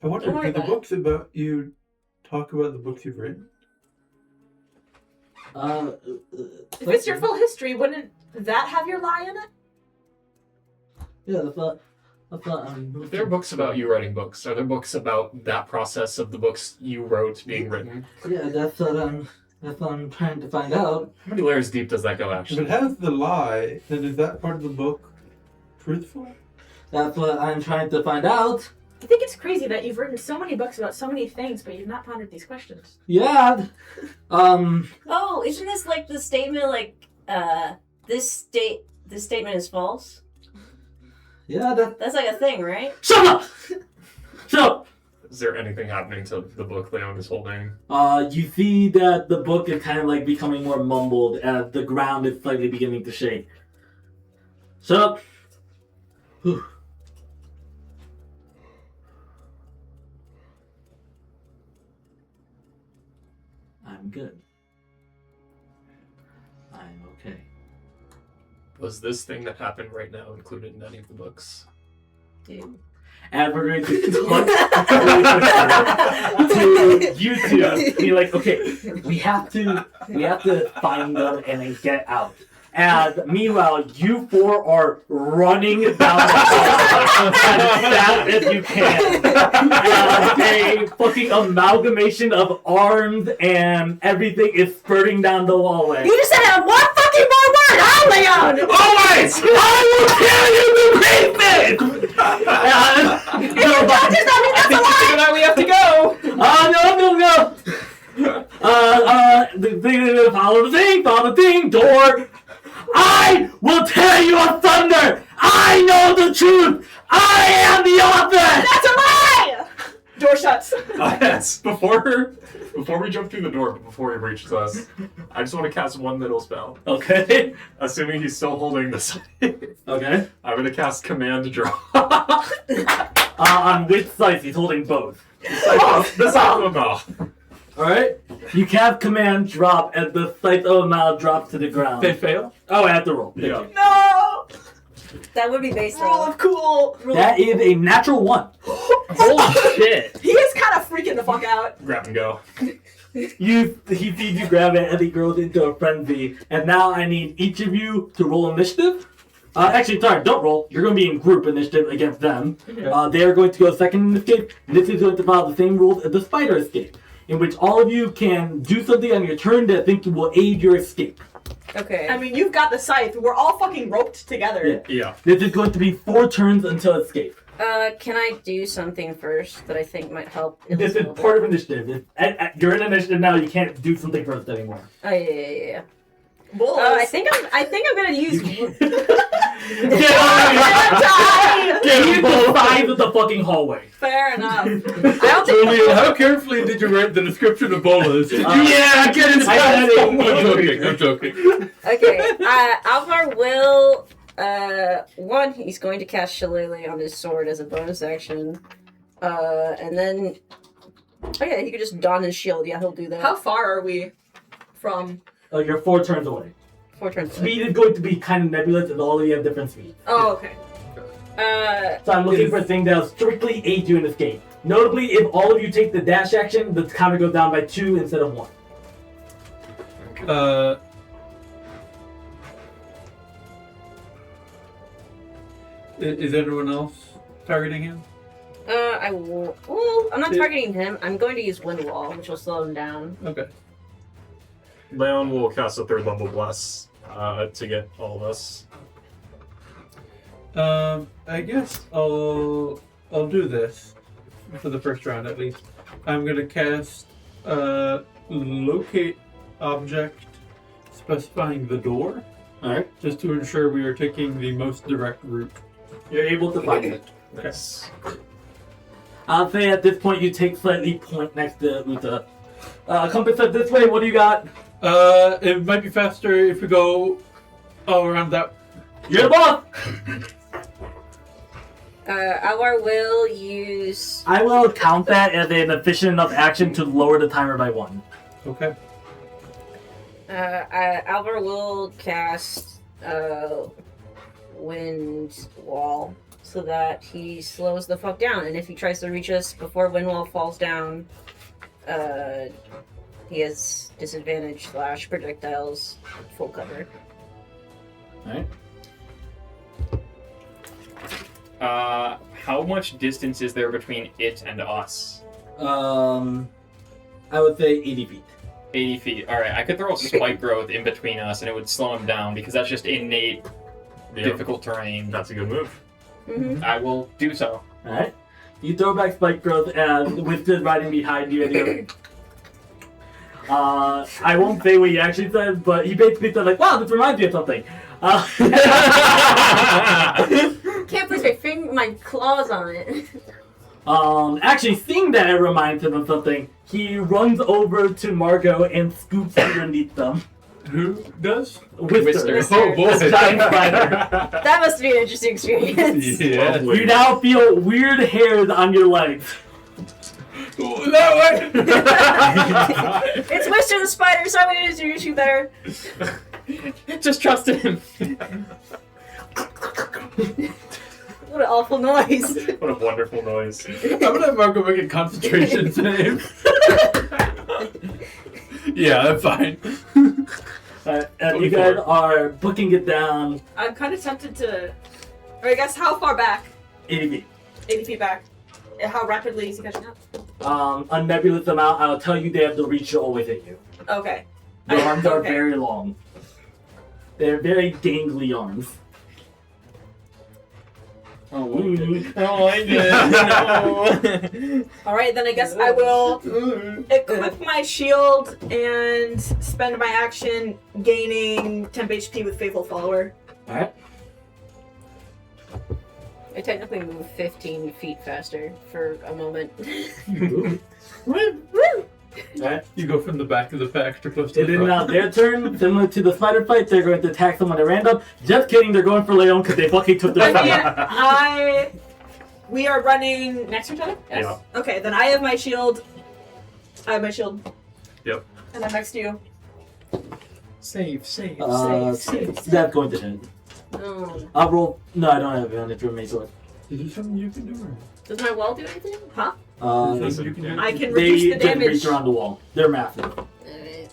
I wonder, Don't worry do the about it. books about you talk about the books you've written? If it's your full history, wouldn't that have your lie in it? Yeah, that's not. If there are books about you writing books, are there books about that process of the books you wrote being written? Yeah, that's what I'm trying to find out. How many layers deep does that go, If actually? it has the lie, then is that part of the book truthful? That's what I'm trying to find out. I think it's crazy that you've written so many books about so many things, but you've not pondered these questions. Yeah. Oh, isn't this like the statement this statement is false? Yeah, That's like a thing, right? Shut up! Shut up! Is there anything happening to the book Leon is holding? You see that the book is kind of like becoming more mumbled as the ground is slightly beginning to shake. Shut up! Whew. I'm good. I'm okay. Was this thing that happened right now included in any of the books? Dude. And we're going to talk to you two. Be like, okay, we have to find them and then get out. And meanwhile, you four are running down the hall as fast as you can. A fucking amalgamation of arms and everything is spurting down the hallway. You just said one fucking more word, huh, Leon? Always! I will tell you the briefest! I think we have to go. No. Follow the thing, door. I will tear you asunder! I know the truth! I am the author! That's a lie! Door shuts. Yes. Before we jump through the door, but before he reaches us, I just want to cast one middle spell. Okay. Assuming he's still holding the scythe. Okay. I'm gonna cast Command Draw. On which side? He's holding both. The side of a mouth. Alright. You cast command drop and the sight of a mouth drops to the ground. They fail? Oh, I have to roll. Yeah. No! That would be based Rule on. of cool. That is a natural 1. Holy shit. He is kind of freaking the fuck out. Grab and go. He sees you grab it and he grows into a frenzy. And now I need each of you to roll initiative. Actually, sorry, don't roll. You're going to be in group initiative against them. They are going to go second in escape. And this is going to follow the same rules as the spider escape, in which all of you can do something on your turn that I think will aid your escape. Okay. I mean, you've got the scythe. We're all fucking roped together. Yeah. This is going to be 4 turns until escape. Can I do something first that I think might help? This is part of initiative. You're in initiative now. You can't do something first anymore. Oh yeah. Bulls. I think I'm gonna use. Get him the sides of the fucking hallway. Fair enough. I don't think. Julian, how carefully did you write the description of bolas? Yeah, get inside. I'm joking. Okay. Alvar will. One, he's going to cast Shillelagh on his sword as a bonus action. And then. Oh yeah, he could just don his shield. Yeah, he'll do that. How far are we from? You're 4 turns away. 4 turns. Speed is going to be kind of nebulous, and all of you have different speeds. Oh, okay. So I'm looking for a thing that'll strictly aid you in this game. Notably, if all of you take the dash action, the counter goes down by 2 instead of 1. Is anyone else targeting him? I will. Well, I'm not targeting him. I'm going to use Wind Wall, which will slow him down. Okay. Leon will cast a 3rd level bless to get all of us. I guess I'll do this for the first round at least. I'm gonna cast locate object specifying the door. Alright. Just to ensure we are taking the most direct route. You're able to find it. Nice. I'll say at this point you take slightly point next to Uta. Compass said this way, what do you got? It might be faster if we go around that. You're the boss! Alvar will use. I will count that as an efficient enough action to lower the timer by 1. Okay. Alvar will cast Wind Wall so that he slows the fuck down, and if he tries to reach us before Wind Wall falls down, he has disadvantage / projectiles full cover. Alright. How much distance is there between it and us? I would say 80 feet. 80 feet. Alright, I could throw a spike growth in between us and it would slow him down because that's just innate difficult terrain. That's a good move. Mm-hmm. I will do so. Alright. You throw back spike growth and with the riding behind you and you're I won't say what he actually said, but he basically said like, wow, this reminds me of something. Can't place my claws on it. Actually, seeing that it reminds him of something, he runs over to Margot and scoops underneath them. Who does? Whisker. Oh boy. This giant spider. That must be an interesting experience. Yeah. You now feel weird hairs on your legs. Go that way! It's Mr. the Spider, so I'm gonna introduce you better. Just trust him. What an awful noise. What a wonderful noise. I'm gonna have Marco make a concentration save. Yeah, I'm fine. And you guys are booking it down I'm kind of tempted to. Or I guess how far back? 80 feet. 80 feet back. How rapidly is he catching up? A nebulous amount. I'll tell you they have the reach to always hit you. Okay. The arms are Okay. very long. They're very gangly arms. Oh I did. No. Alright, then I guess I will equip my shield and spend my action gaining temp HP with Faithful Follower. Alright. I technically move 15 feet faster for a moment. Alright. You go from the back of the pack to close to It the is front. now their turn. Similar to the spider fight, they're going to attack someone at random. Just kidding, they're going for Leon because they fucking took their I mean, we are running next to each other? Yes. Yeah. Okay, then I have my shield. I have my shield. Yep. And I'm next to you. Save. Save. That's going to hit. Oh. I'll roll. No, I don't have it on it for me, so. Is there something you can do? Or? Does my wall do anything? Huh? Is there something you can do? I can reduce They the just damage. reach around the wall. They're massive. Alright.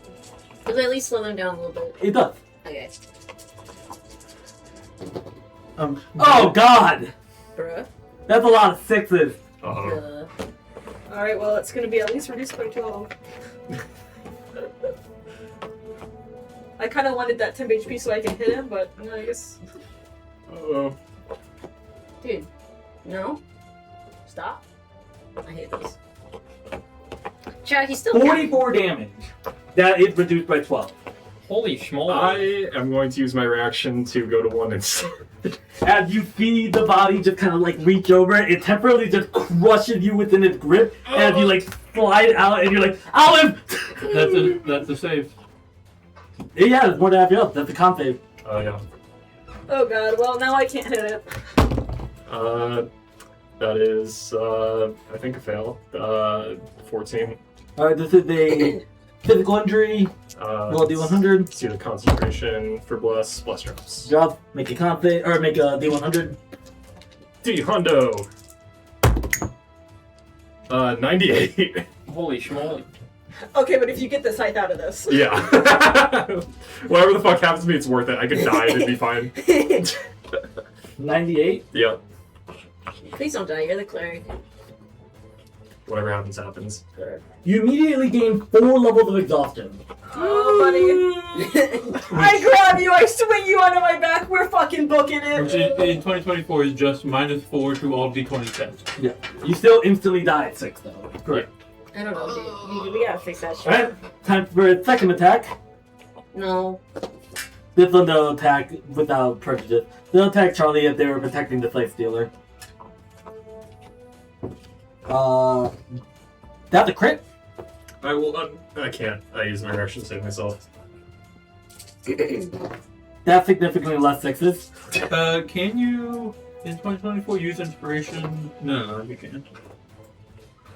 Does it at least slow them down a little bit? It does. Okay. Oh God! Bruh. That's a lot of sixes. Uh-oh. Alright, well, it's going to be at least reduced by 12. I kind of wanted that temp HP so I can hit him, but I guess. Uh-oh. Dude. No. Stop. I hate this. Chad, he's still 44 damage. That is reduced by 12. Holy schmoly. I am going to use my reaction to go to 1 instead. As you see the body just kind of like reach over, it temporarily just crushes you within its grip. And as you like slide out, and you're like, Olive! That's a save. Yeah, it's more than half your health. That's a con save. Oh, yeah. Oh god, well, now I can't hit it. That is, I think a fail. 14. Alright, this is a physical injury. Roll D100. Let's do the concentration for bless drops. Drop, make a con save, or make a D100. D-Hundo! 98. Holy schmoly. Okay, but if you get the scythe out of this. Yeah. Whatever the fuck happens to me, it's worth it. I could die and it'd be fine. 98. Yep. Please don't die, you're the cleric. Whatever happens, happens. You immediately gain 4 levels of exhaustion. Oh, buddy. I grab you, I swing you onto my back, we're fucking booking Which it. in 2024 is just -4 to all D20 tests. Yeah. You still instantly die at 6, though. Correct. I don't know, dude. We gotta fix that shit. Alright, time for a second attack. No. This one they'll attack without prejudice. They'll attack Charlie if they were protecting the slave stealer. That's a crit. I will. I can't. I use my reaction to save myself. That's significantly less sixes. Can you, in 2024, use inspiration? No, you can't.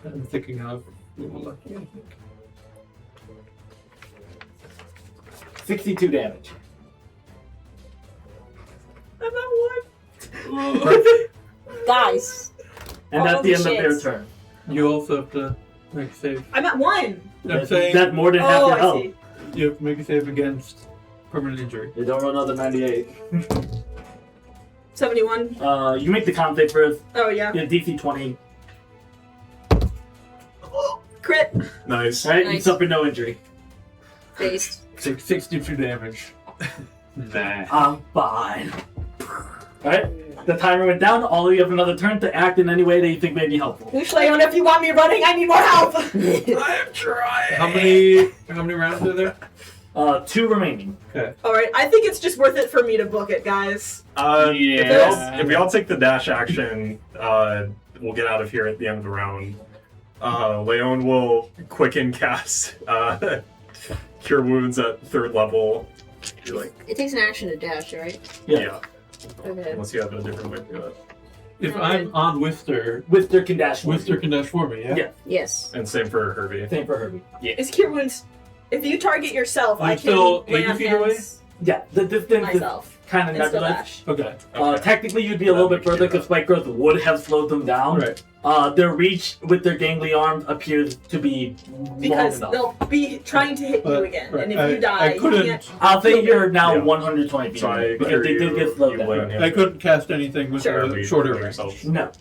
I'm thinking of. Lucky, I think. 62 damage. I'm not one. Guys. And that's the end Holy of their shit. turn. You also have to make a save. I'm at 1. I'm That's, saying that's more than half Oh, your I health. see. you have to make a save against permanent injury. You don't roll another 98. 71. You make the con save first. Oh, yeah. You have DC 20. Crit. Nice. Alright, you Nice. suffer no injury. Based. 62 damage. Nah. I'm fine. Alright, the timer went down. All of you have another turn to act in any way that you think may be helpful. Leon, if you want me running, I need more help. I'm trying. How many rounds are there? 2 remaining. Okay. Alright, I think it's just worth it for me to book it, guys. If we all take the dash action, we'll get out of here at the end of the round. Leon will quicken cast Cure Wounds at 3rd level. You're like, It takes an action to dash, right? Yeah. yeah. Okay. Unless you have a different way to do it. If I'm on Wister, Wister can dash. Wister can dash for me, yeah? Yeah. Yes. And same for Herbie. Same for Herbie. Is Cure Wounds. If you target yourself, I'm I can still lay 80 on feet away? hands Yeah, the distance myself. is kind of And still nebulous. dash. Okay. Technically, you'd be a little That bit further makes because Spike Growth would have slowed them down. Right. Their reach with their gangly arms appears to be Because long enough. they'll be trying to hit you again. Right. And if you die, I you couldn't. can't. I'll say you're now Yeah. 120 feet So I away because hear they did you- get slowed you lay on down. him. I couldn't cast anything with Sure. a shorter Heal range. yourself. No.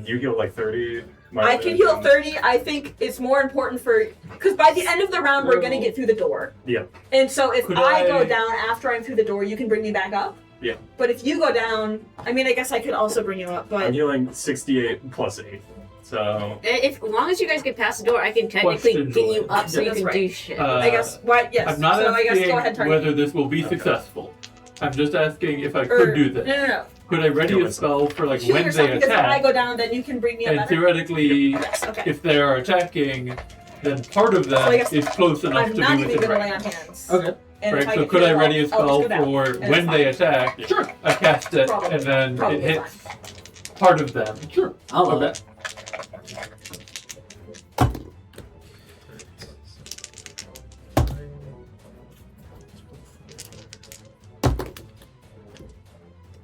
You heal like 30. I can heal 30. I think it's more important for because by the end of the round we're gonna get through the door. Yeah. And so if Could I go I- down after I'm through the door, you can bring me back up. Yeah. But if you go down, I mean, I guess I could also bring you up, I'm but healing 68 plus 8. So If as long as you guys get past the door, I can technically Question, get you Joy. up so you That's can right. do shit. I guess why? Yes. I'm not so I guess asking go ahead, target. whether this will be Okay. successful. I'm just asking if I Or- could do this. No. Could I ready Kill a spell for like Heal when yourself they because when I attack? go down, then you can bring me up. And better. theoretically, Yes. Okay. if they are attacking, then part of So I that guess is close enough I'm to not be even within gonna lay range. on hands. Okay. And if Right, so get could I hit, ready a I'll spell just go down, for and it's when they fine. attack? Sure. I cast it, Probably. and then Probably it hits part of them. Sure. I'll allow Okay. that.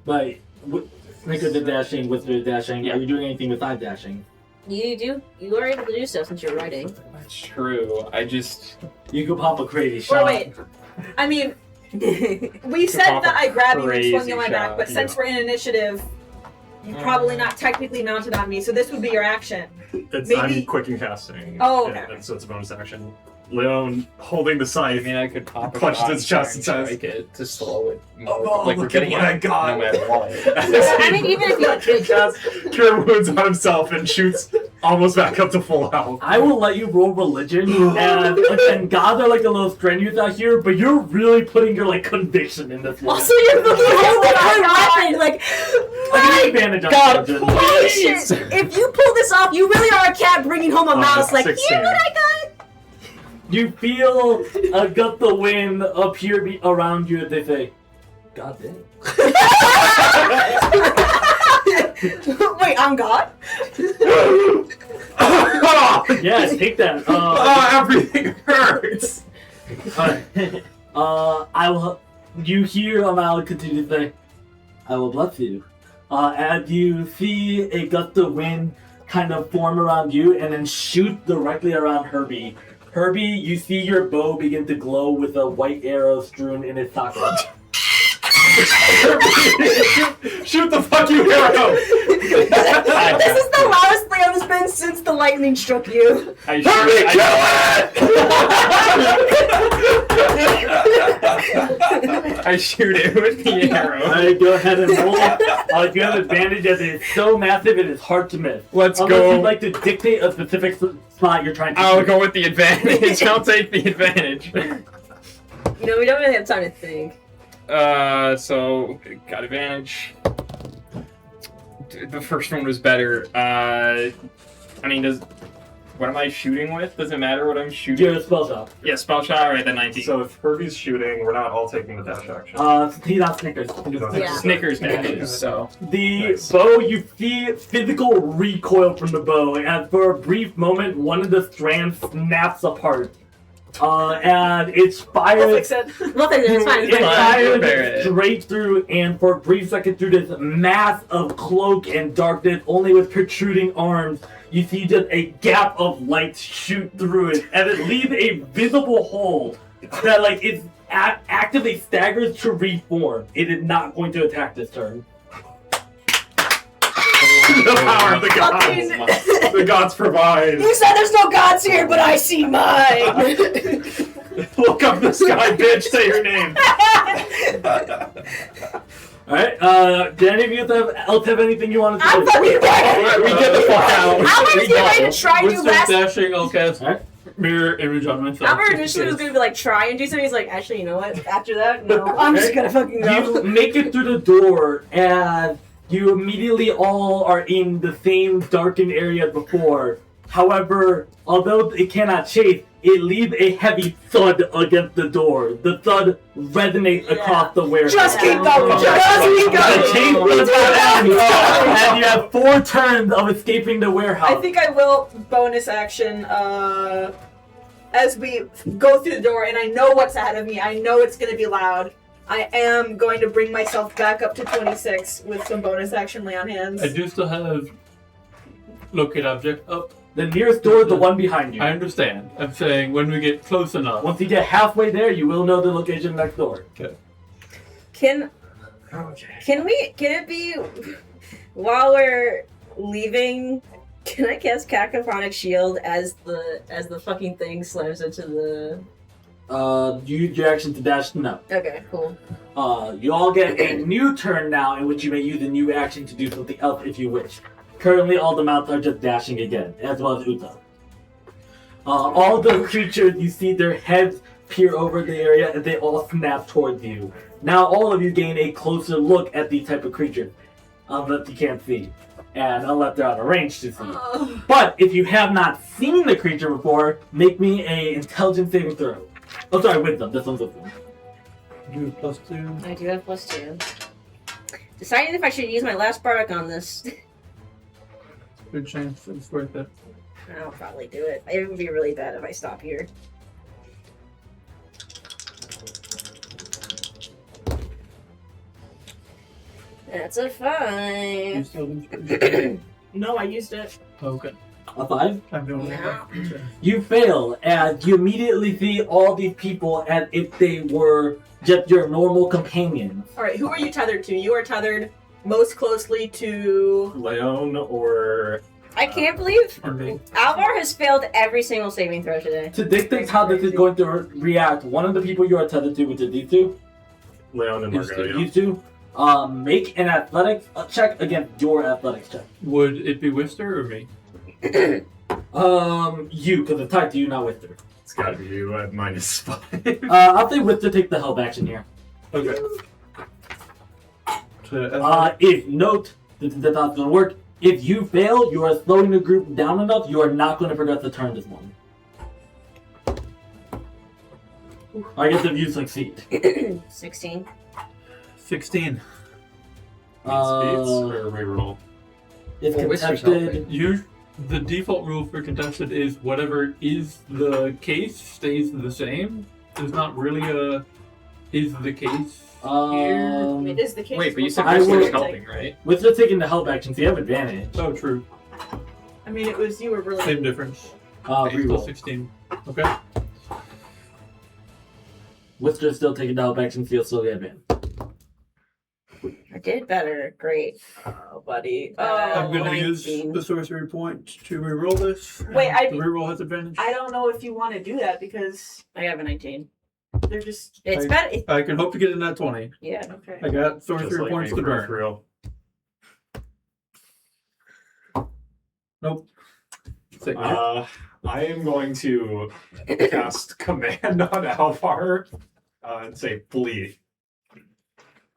But Snicker did dashing, Wizard did dashing. Yeah. Are you doing anything besides dashing? You are able to do stuff since you're writing. That's true. I just You could pop a crazy Or shot. wait. I mean, That's we said pop that a I grab you and swung crazy you on my back, shot, but since yeah. we're in initiative, you're probably not technically mounted on me, so this would be your action. it's, Maybe- I'm quick and casting. Oh, okay. And so it's a bonus action. Leon holding the I scythe. mean I could pop a Clutched shot his chest and and says, strike it to slow it. Oh, no, like we're look at getting what I it got. no matter what. I mean, even if you He casts Cure Wounds on himself and shoots almost back up to full health. I will let you roll religion, and gods are like a little strenuous out here, but you're really putting your like conviction in this one. also you're fucking holding our weapon, like I give you advantage on God, religion. holy shit! If you pull this off, you really are a cat bringing home a mouse. Like, 16. here, what I got? You feel a gust of wind appear around you, and they say, "God damn." Wait, I'm God? Yeah, take that. Everything hurts. I will. You hear Amal continue to say, "I will bless you." As you see a gust of wind kind of form around you, and then shoot directly around Herbie. Herbie, you see your bow begin to glow with a white arrow strewn in its socket. Shoot the fucking arrow! This is the loudest Leon has been since the lightning struck you. I shoot it with the arrow. Alright, go ahead and roll. You have advantage as it is so massive it is hard to miss. Let's Unless go. you'd like to dictate a specific spot you're trying to I'll shoot. go with the advantage. I'll take the advantage. You know, we don't really have time to think. So got advantage. The first one was better. I mean, what am I shooting with? Does it matter what I'm shooting? You're a spell shot. Yeah, spell shot. Alright, then 19. So if Herbie's shooting, we're not all taking the dash action. He's not Snickers. Yeah. Snickers dashes. So The Nice. bow, you see physical recoil from the bow, and for a brief moment, one of the strands snaps apart. And it's I'll fired. fix it. Nothing, it's fine. It's It fine. Repair fired it. straight through, and for a brief second, through this mass of cloak and darkness, only with protruding arms, you see just a gap of light shoot through it, and it leaves a visible hole that, like, it actively staggers to reform. It is not going to attack this turn. The power of the gods. The gods provide. You said there's no gods here, but I see mine. Look up the sky, bitch. Say your name. Alright, did any of you else have anything you wanted to I'm do? fucking dead. we get the fuck out. I was We getting ready go. to try and do With last. dashing, I'll cast Alright. mirror image on myself. Albert initially was gonna be like try and do something. He's like, actually, you know what? After that, no, I'm just gonna fucking go. You make it through the door, and you immediately all are in the same darkened area as before. However, although it cannot chase, it leaves a heavy thud against the door. The thud resonates across the warehouse. Just keep going. Just keep The going. chain runs out, and you have 4 turns of escaping the warehouse. I think I will bonus action as we go through the door, and I know what's ahead of me. I know it's going to be loud. I am going to bring myself back up to 26 with some bonus action lay on hands. I do still have locate object up. The nearest door is the one behind you. I understand. I'm saying when we get close enough. Once you get halfway there, you will know the location next door. Can it be while we're leaving? Can I cast Cacophonic Shield as the fucking thing slams into the? You use your action to dash. No. Okay, cool. You all get a new turn now, in which you may use a new action to do something else if you wish. Currently, all the mounts are just dashing again, as well as Uta. All the creatures, you see their heads peer over the area, and they all snap towards you. Now, all of you gain a closer look at these type of creatures, unless you can't see, and unless they're out of range to see. But if you have not seen the creature before, make me a intelligence saving throw. Oh, sorry, wisdom. This one's wisdom. You have +2. I do have +2. Deciding if I should use my last bardic on this. Good chance it's worth it. I'll probably do it. It would be really bad if I stop here. That's a 5. You still do No, I used it. Okay. A 5? I'm doing Yeah. it. You fail, and you immediately see all these people as if they were just your normal companions. Alright, who are you tethered to? You are tethered most closely to... Leon or I can't believe Or me. Alvar has failed every single saving throw today. To dictate how this is going to react, one of the people you are tethered to, which is these two, Leon and Margot. these two, make an athletics check against your athletics check. Would it be Wister or me? You, because it's tied to you, not Wister. It's gotta be you at -5. I'll say Wister take the help action here. Okay. If note, that's not going to work. If you fail, you are slowing the group down enough, you are not going to progress the turn this one. I guess if you succeed. 16. 16. Or reroll. It's Well, Wister's contested. The default rule for contested is whatever is the case stays the same. There's not really a is the case here. It is the case. Wait, but you said I Wister was will- helping, right? With just taking the help action, so you have advantage. Oh, true. I mean, it was... You were really... Same difference. 8 Reroll. plus 16. Okay. With just still taking the help action, so you'll still get advantage. I did better. Great. Oh, buddy. I'm gonna use 19. the sorcery point to reroll this. Wait, The reroll has advantage. I don't know if you want to do that because I have a 19. they're just... It's better. I can hope to get in that 20. Yeah. Okay. I got Just sorcery like points me to for burn. real. Nope. Six. I am going to cast command on Alvar and say flee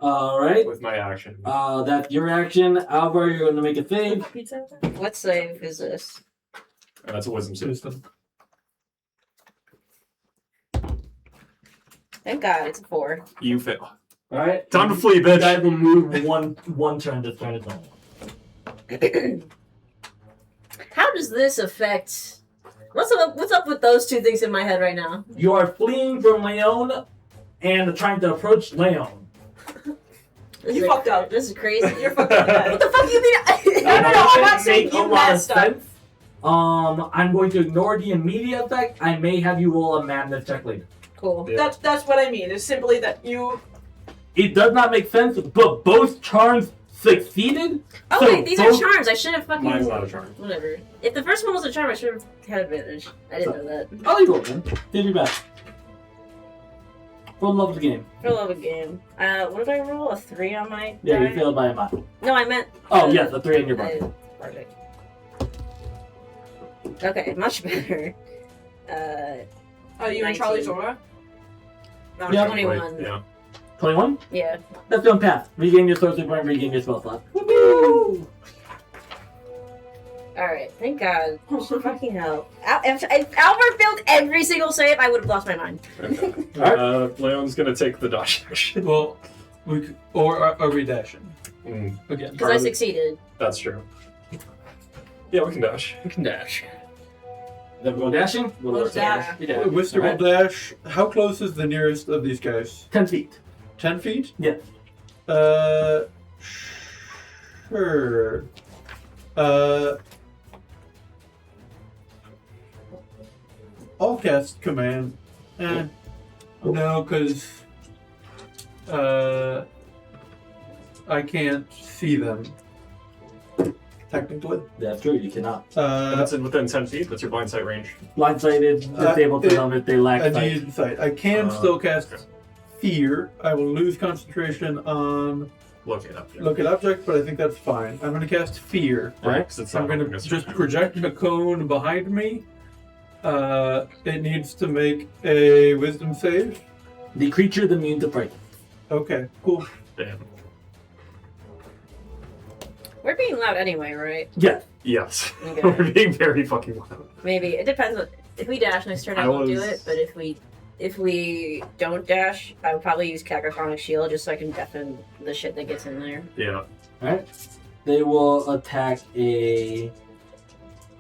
Alright. with my action. That's your action. Alvar, you're going to make a save. Pizza? What save is this? That's a wisdom save. Wisdom. Thank God, it's a 4. You fail. Alright. Time to flee, You guys bitch. will move one turn this turn is done. How does this affect? What's up with those two things in my head right now? You are fleeing from Leon and trying to approach Leon. This You is- fucked up. This is crazy. You're fucking dead. What the fuck you mean? No, I'm not saying Make you a lot of messed up. sense. I'm going to ignore the immediate effect. I may have you roll a madness check later. Cool. Yeah. That's what I mean. It's simply that you... It does not make sense, but both charms succeeded. Oh So wait, these are both- charms. I should have fucking. Mine's not a charm. Whatever. If the first one was a charm, I should have had advantage. I didn't know that. I'll leave it open. Did your best. For the love of the game. For the love of game. What did I roll? A 3 on my. Yeah, die? you failed by a mile. No, I meant. Oh, yes, a 3 in your butt. Perfect. Okay, much better. Are you in 19. Charlie's Aura? No, Yeah. 21. Yeah. 21? Yeah. That's doing pass. Regain your sorcery point, regain your spell slot. Woo! Alright, thank God. Fucking hell. If Albert failed every single save, I would have lost my mind. Leon's gonna take the dodge action. Well, are we dashing again? Because I succeeded. That's true. Yeah, we can dash. You can dash. Then we're dashing? We'll dash. Yeah. Wister will dash. How close is the nearest of these guys? 10 feet. 10 feet? Yeah. Sure. I'll cast command. No, because I can't see them. Technically. That's true, you cannot. If it's within 10 feet, that's your blind sight range. Blindsided, disabled to them if they lack I sight. need sight. I can still cast fear. I will lose concentration on Locate up. Yeah. look at object, but I think that's fine. I'm going to cast fear. Right, 'cause it's I'm not going to against just your- project a cone behind me. It needs to make a wisdom save. The creature is immune to fright. Okay, cool. Damn. We're being loud anyway, right? Yeah. Yes. Okay. We're being very fucking loud. Maybe. It depends. If we dash next turn, I won't do it. But if we don't dash, I would probably use Cacophonic Shield just so I can deafen the shit that gets in there. Yeah. Alright. They will attack a...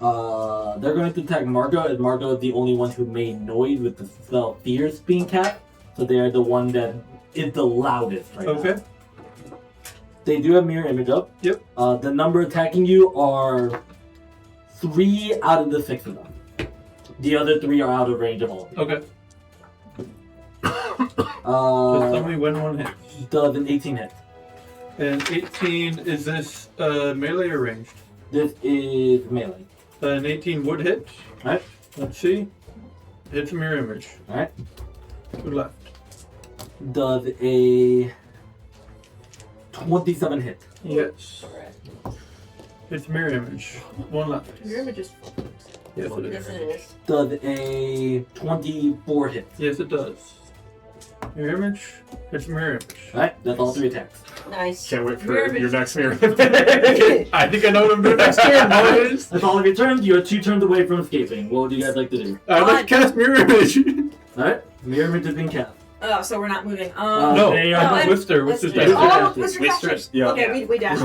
they're going to attack Margot, as Margot is the only one who made noise with the spell Fierce being cast. So they are the one that is the loudest right now. Okay. They do have mirror image up. Yep. The number attacking you are 3 out of the 6 of them. The other 3 are out of range of all. Okay. Just tell me when one hits. Does an 18 hit. And 18, is this melee or ranged? This is melee. An 18 would hit. Alright. Let's see. Hits a mirror image. Alright. 2 left. Does a 27 hit. Yes. Hits mirror image. 1 left. Your image is Yes, it Yes, is. it is. Does a 24 hit. Yes, it does. Mirror image. Hits mirror image. Alright, that's all 3 attacks. Nice. Can't wait for Mirror your image. next mirror. I think I know what I'm doing next turn, boys. That's all of your turns. You are 2 turns away from escaping. What would you guys like to do? I'd like to cast mirror image. Alright, mirror image has been cast. Oh, so we're not moving. No, they oh, are and- Wister. let's Wister's do- dashing. Oh, Wister Mr. Catcher. Yeah. Okay, we dash.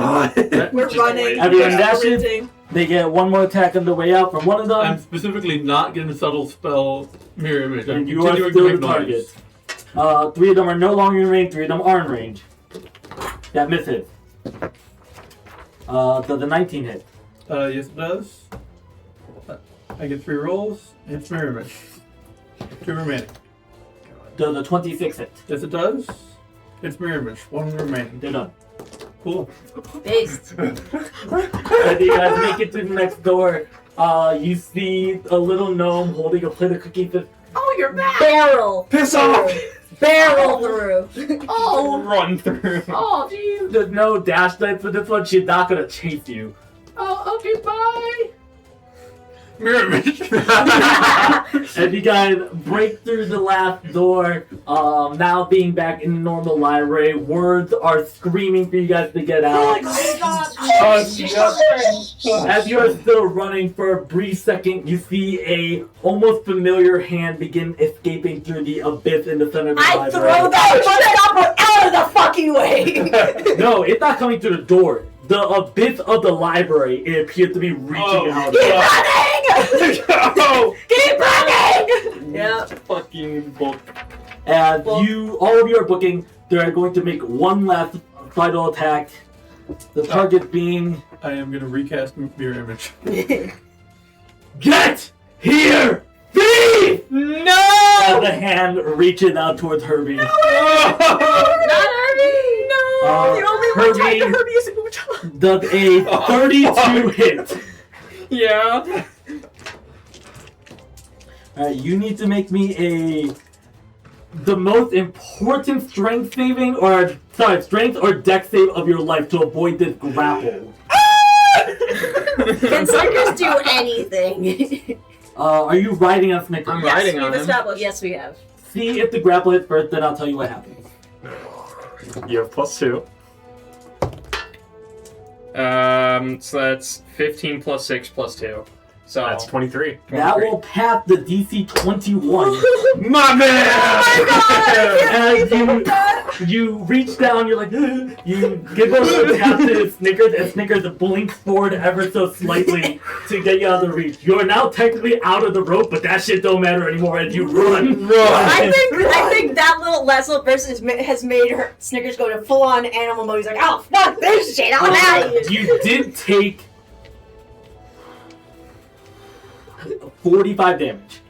We're Just running. wait. Everyone we're dashes? sprinting. They get 1 more attack on the way out from one of them. I'm specifically not going to subtle spell mirror image. I'm And you are continuing still to the make noise. target. 3 of them are no longer in range, 3 of them are in range. That misses. Does a 19 hit? Yes, it does. I get 3 rolls. It's mirror image. 2 remaining. Does a 26 hit? Yes, it does. It's mirror image. 1 remaining. They're done. Cool. Based. As you guys make it to the next door, you see a little gnome holding a plate of cookies. Says, Oh, you're back. Barrel. Piss off! Barrel through. oh, Run through. oh, geez. There's no dash type for this one. She's not gonna chase you. Oh, okay, bye. Mirror image. As you guys break through the last door, now being back in the normal library, words are screaming for you guys to get out. As you are still running for a brief second, you see a almost familiar hand begin escaping through the abyss in the center of the I library. throw that out of the fucking way. No, it's not coming through the door. The abyss of the library, it appears to be reaching out. Keep running! Oh, Keep running! Yeah. fucking book. As all of you are booking, they're going to make 1 last final attack. The target being... I am going to recast mirror image. Get here! Thief! No! As the hand reaches out towards Herbie. Not Herbie! No! The only one tied to Herbie is Ucha. Does a 32 hit. Yeah. Alright, you need to make me the most important strength or dex save of your life to avoid this grapple. Can Snickers do anything? Are you riding on Snickers? I'm Yes, riding we've on him. established. Yes, we have. See if the grapple hits first, then I'll tell you what happens. You have +2. So that's 15 plus 6 plus 2. So That's 23. That will pass the DC 21. My man! As you reach down, you're like, you give a little tap to Snickers, and Snickers blinks forward ever so slightly to get you out of the reach. You are now technically out of the rope, but that shit don't matter anymore as you run. I think that little last little person has made her Snickers go to full on animal mode. He's like, oh fuck this shit, I'm out of here. You did take 45 damage.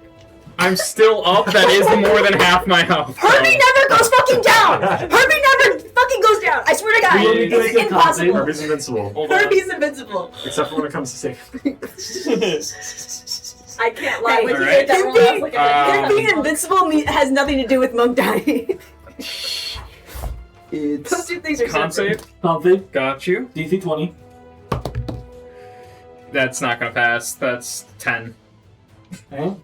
I'm still up. That is more than half my health. Herbie never goes fucking down. Herbie never fucking goes down. I swear to God, You want me to it's make a impossible. Herbie's invincible. Hold on. Herbie's invincible. Except for when it comes to safety. I can't lie with Alright. you. That one has like Him a being invincible has nothing to do with Monk dying. It's Those two things are Con separate. save. something. Got you. DC 20. That's not gonna pass. That's 10. Okay.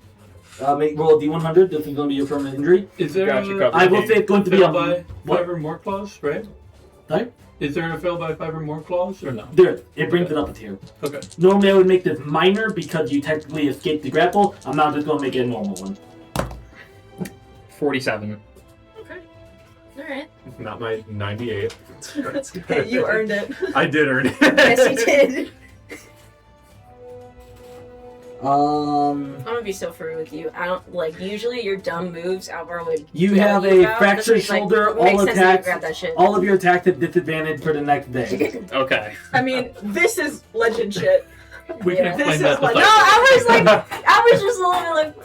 Roll a D100. This is going to be your permanent injury. Is there Got you a covered. I will say it's going to be fail a by what? 5 or more clause, right? Sorry? Is there a fail by 5 or more clause or no? There, it brings it up a tier. Okay. Normally I would make this minor because you technically escaped the grapple. I'm now just going to make it a normal one. 47. Okay. Alright. Not my 98. That's good. Hey, you earned it. I did earn it. Yes, you did. I'm gonna be so free with you. I don't like usually your dumb moves. Alvaro would. You bail have you a out, fractured but it's like, shoulder, it makes all sense that you attacks. grab that shit. All of your attacks at disadvantage for the next day. Okay. I mean, this is legend shit. We can Yeah. explain This that is like- No, later. I was just a little bit like,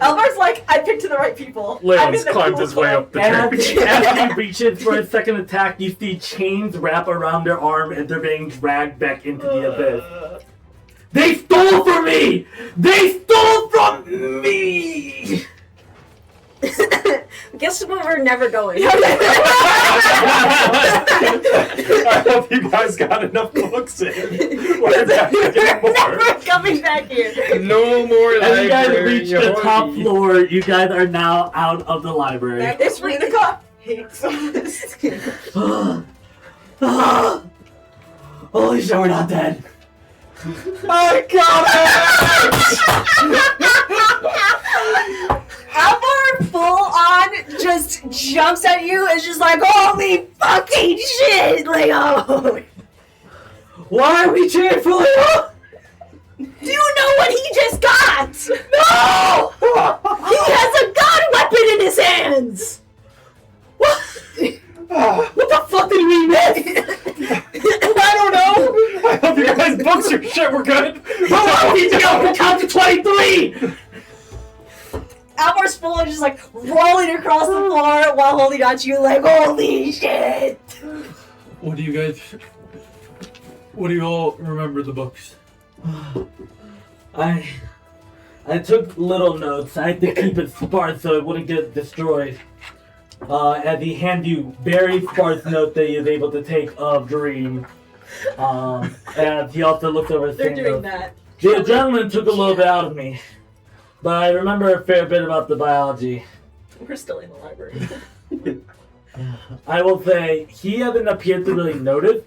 Elvar's like, I picked to the right people. I'm Leon's in the climbed cool his way club. up the As, tree. as he reaches for his second attack, you see chains wrap around their arm and they're being dragged back into the abyss. They stole from me! They stole from me! guess what? We're never going. I hope you guys got enough books in. We're not getting more. Never coming back here. No more As you guys library, reach the top Yogi. floor, you guys are now out of the library. This Renica hates us. Holy shit, we're not dead. I got Alvar full on just jumps at you and just like, holy fucking shit, Leo! Why are we cheering for Leo? Do you know what he just got? No! He has a god weapon in his hands! What? What the fuck did we miss? I don't know. I hope you guys' books or shit were good. Oh, we need to go for count to 23! Alvar's full on just like rolling across the floor while holding on to you like, holy shit! What do you all remember the books? I took little notes. I had to keep it sparse so it wouldn't get destroyed. As he hands you very sparse note that he is able to take of Dream. And he also looks over his They're thing doing and goes, that. the adrenaline took a little bit out of me. But I remember a fair bit about the biology. We're still in the library. I will say, he hasn't appeared to really notice.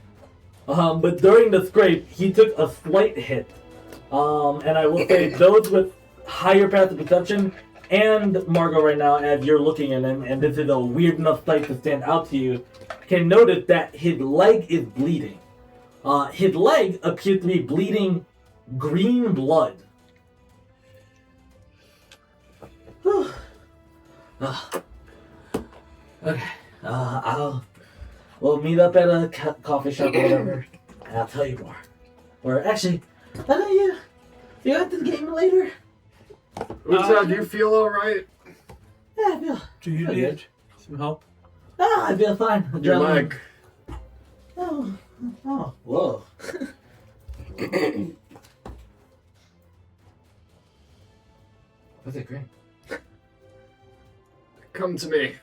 But during the scrape, he took a slight hit. And I will say, those with higher passive perception, and Margot right now, as you're looking at him, and this is a weird enough sight to stand out to you, can notice that his leg is bleeding. His leg appears to be bleeding green blood. Okay. We'll meet up at a coffee shop or whatever, and I'll tell you more. Or actually, I know you got this game later? Do you feel alright? Yeah, I feel. Do you Okay. need some help? I feel fine. Your Adrenaline. leg. Oh, whoa. What's it great? Come to me.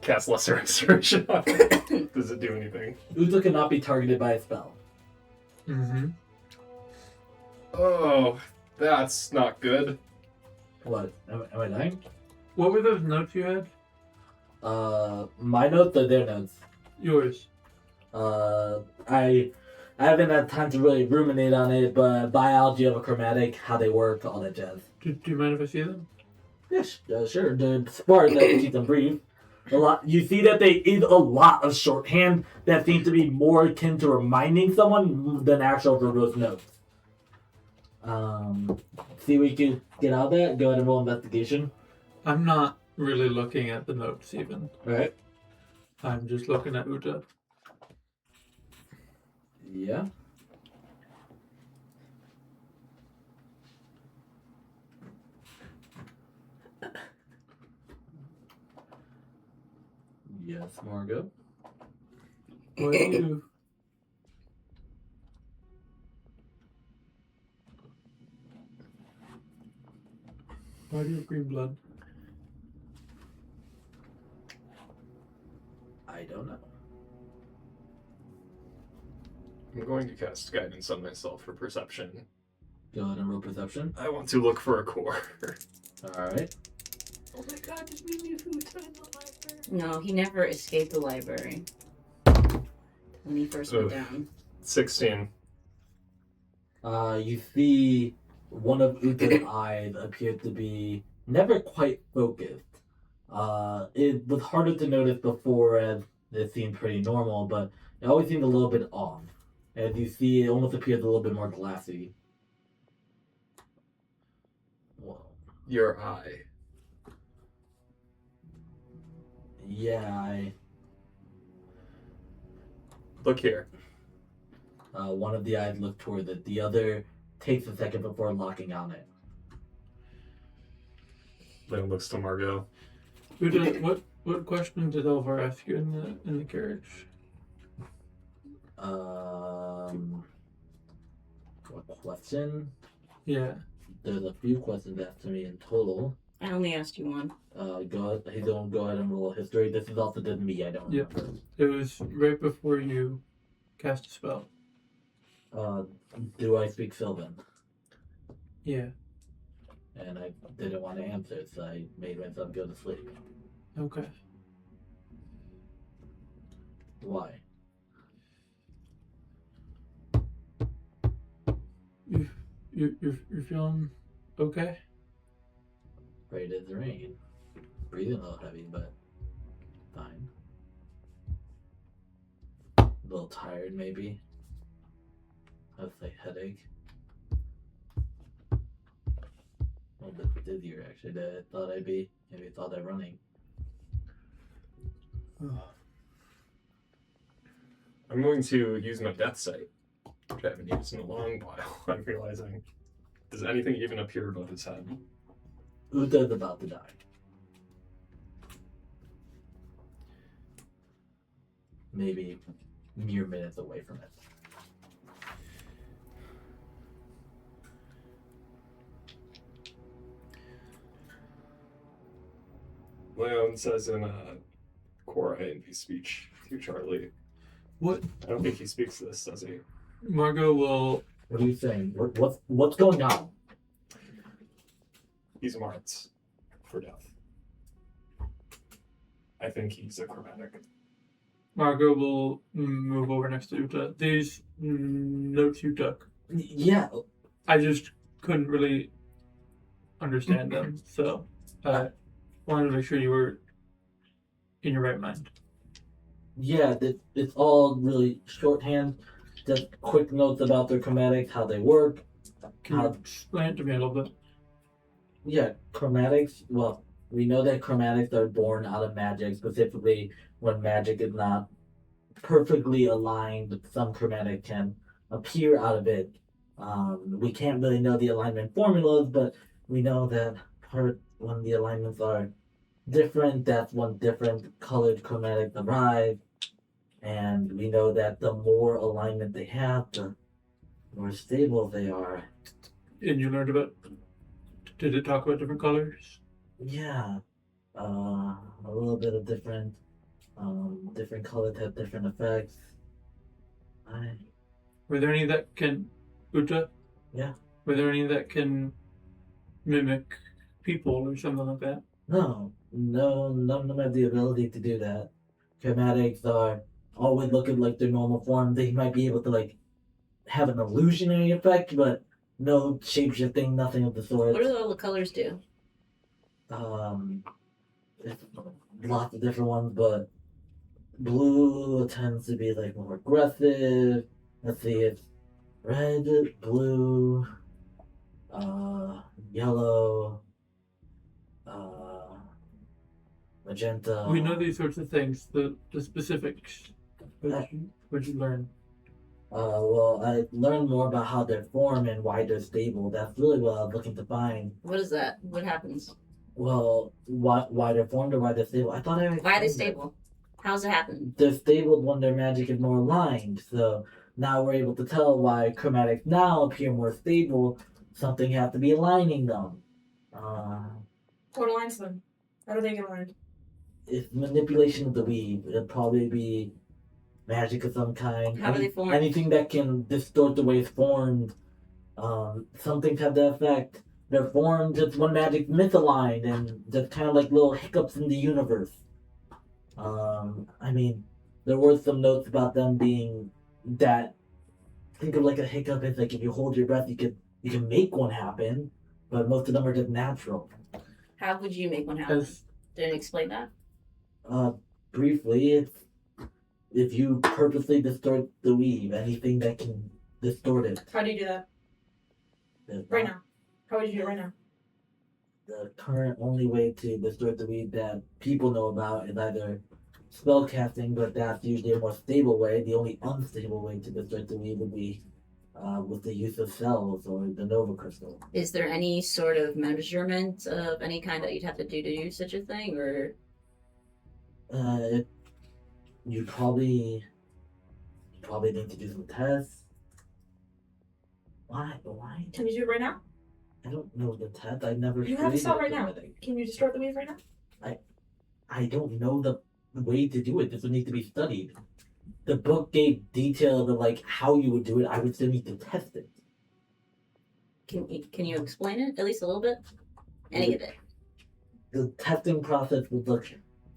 Cast Lesser Restoration on it. Does it do anything? Uzo cannot be targeted by a spell. Mm-hmm. Oh, that's not good. What? Am I dying? What were those notes you had? My notes are their notes. Yours. I haven't had time to really ruminate on it, but biology of a chromatic, how they work, all that jazz. Do you mind if I see them? Yes, sure. The part that keeps them brief. A lot. You see that they use a lot of shorthand that seems to be more akin to reminding someone than actual verbose notes. See what you can get out of that. Go ahead and roll investigation. I'm not really looking at the notes even. All right. I'm just looking at Uta. Yeah. Yes, Margot. What do you... Why do you have green blood? I don't know. I'm going to cast guidance on myself for perception. Go ahead and roll perception. I want to look for a core. All right. Oh my god, did we leave Uta in the library? No, he never escaped the library when he first went down. 16. You see one of Uta's eyes appeared to be never quite focused. It was harder to notice before as it seemed pretty normal, but it always seemed a little bit off. As you see, it almost appears a little bit more glassy. Whoa. Your eye. Yeah, Look here. one of the eyes looked toward it. The other takes a second before locking on it. Leon looks to Margot. Uta, what question did Elvar ask you in the carriage? What question? Yeah. There's a few questions asked to me in total. I only asked you one. Go ahead and roll history. This is also to me. I don't Yep. remember. It was right before you cast a spell. Do I speak Sylvan? Yeah. And I didn't want to answer, so I made myself go to sleep. Okay. Why? You're feeling okay? Right as rain. Breathing a little heavy, but fine. A little tired, maybe. That's a headache. A little bit dizzier, actually, than I thought I'd be. Maybe I thought I'd running. I'm going to use my death sight, which I haven't used in a long while. I'm realizing. Does anything even appear above his head? Uta's about to die. Maybe mere minutes away from it. Leon says in a core INV speech to Charlie. What? I don't think he speaks this, does he? Margot will... What are you saying? What's going on? He's marked for death. I think he's a chromatic. Margot will move over next to Uta. These notes you took, Yeah. I just couldn't really understand them, so I wanted to make sure you were in your right mind. Yeah, it's all really shorthand. Just quick notes about their chromatics, how they work. Can you explain it to me a little bit? Yeah, chromatics. Well, we know that chromatics are born out of magic, specifically when magic is not perfectly aligned. Some chromatic can appear out of it. We can't really know the alignment formulas, but we know that when the alignments are different, that's when different colored chromatics arrive. And we know that the more alignment they have, the more stable they are. And you learned about... Did it talk about different colors? Yeah, a little bit of different colors have different effects. Were there any that can... Uta? Yeah. Were there any that can mimic people or something like that? No, No, none of them have the ability to do that. Chromatics are always looking like their normal form. They might be able to like have an illusionary effect, but no shapeshifting, nothing of the sort. What do all the colors do? It's lots of different ones, but blue tends to be like more aggressive. Let's see, it's red, blue, yellow, magenta. We know these sorts of things. The specifics. What'd you learn? Well, I learned more about how they're formed and why they're stable. That's really what I was looking to find. What is that? What happens? Well, why they're formed or why they're stable? I thought I already Why are they explained stable? How's it happen? that. They're stable when their magic is more aligned. So now we're able to tell why chromatics now appear more stable. Something has to be aligning them. What aligns them? How do they get aligned? It's manipulation of the weave. It'll probably be magic of some kind. How are they formed? Anything that can distort the way it's formed. Some things have that effect. They're formed just when magic's misaligned and just kind of like little hiccups in the universe. I mean, there were some notes about them being that. Think of like a hiccup as like if you hold your breath, you can make one happen, but most of them are just natural. How would you make one happen? As Did it explain that? Briefly, it's if you purposely distort the weave, anything that can distort it. How do you do that? is Right not now. How would you do it right now? The current only way to distort the weave that people know about is either spell casting, but that's usually a more stable way. The only unstable way to distort the weave would be with the use of cells or the Nova Crystal. Is there any sort of measurement of any kind that you'd have to do such a thing, or You probably need to do some tests. Why? Can you do it right now? I don't know the test. I never. You have the spell right created now. it. Can you distort the weave right now? I don't know the way to do it. This would need to be studied. The book gave detail of like how you would do it. I would still need to test it. can you explain it at least a little bit? Any of it? The testing process would look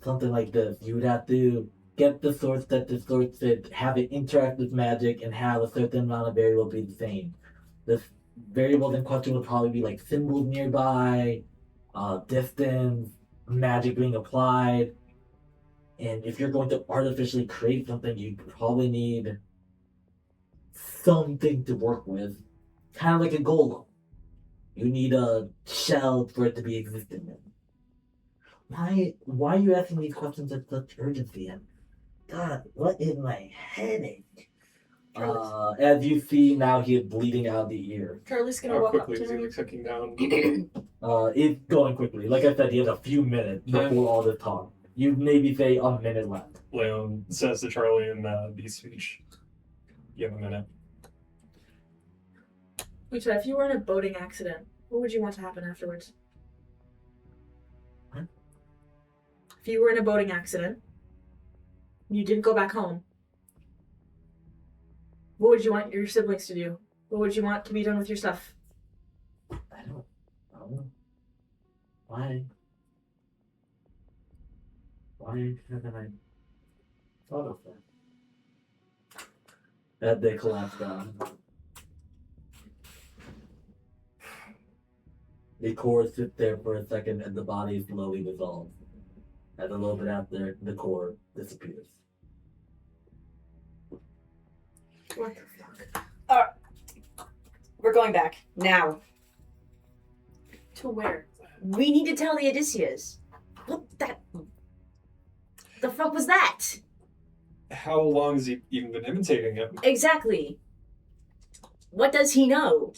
something like this. You would have to get the source that distorts it, have it interact with magic, and have a certain amount of variable be the same. The variables in question would probably be like symbols nearby, distance, magic being applied. And if you're going to artificially create something, you probably need something to work with. Kind of like a golem. You need a shell for it to be existent in. Why are you asking these questions with such urgency? And God, what is my headache? As you see now, he is bleeding out of the ear. Charlie's gonna How walk up quickly to is he him. cooking down? It's going quickly. Like I said, he has a few minutes before all this talk. You maybe say a minute left. Leon says to Charlie in beast speech. You have a minute. Uta, if you were in a boating accident, what would you want to happen afterwards? What? If you were in a boating accident, you didn't go back home, what would you want your siblings to do? What would you want to be done with your stuff? I don't know. Why? Why haven't I thought of that? That they collapsed down. The core sits there for a second and the body slowly dissolves. And a little bit after, the core disappears. What the fuck? We're going back now. To where? We need to tell the Odysseus. What the fuck was that? How long has he even been imitating him? Exactly. What does he know?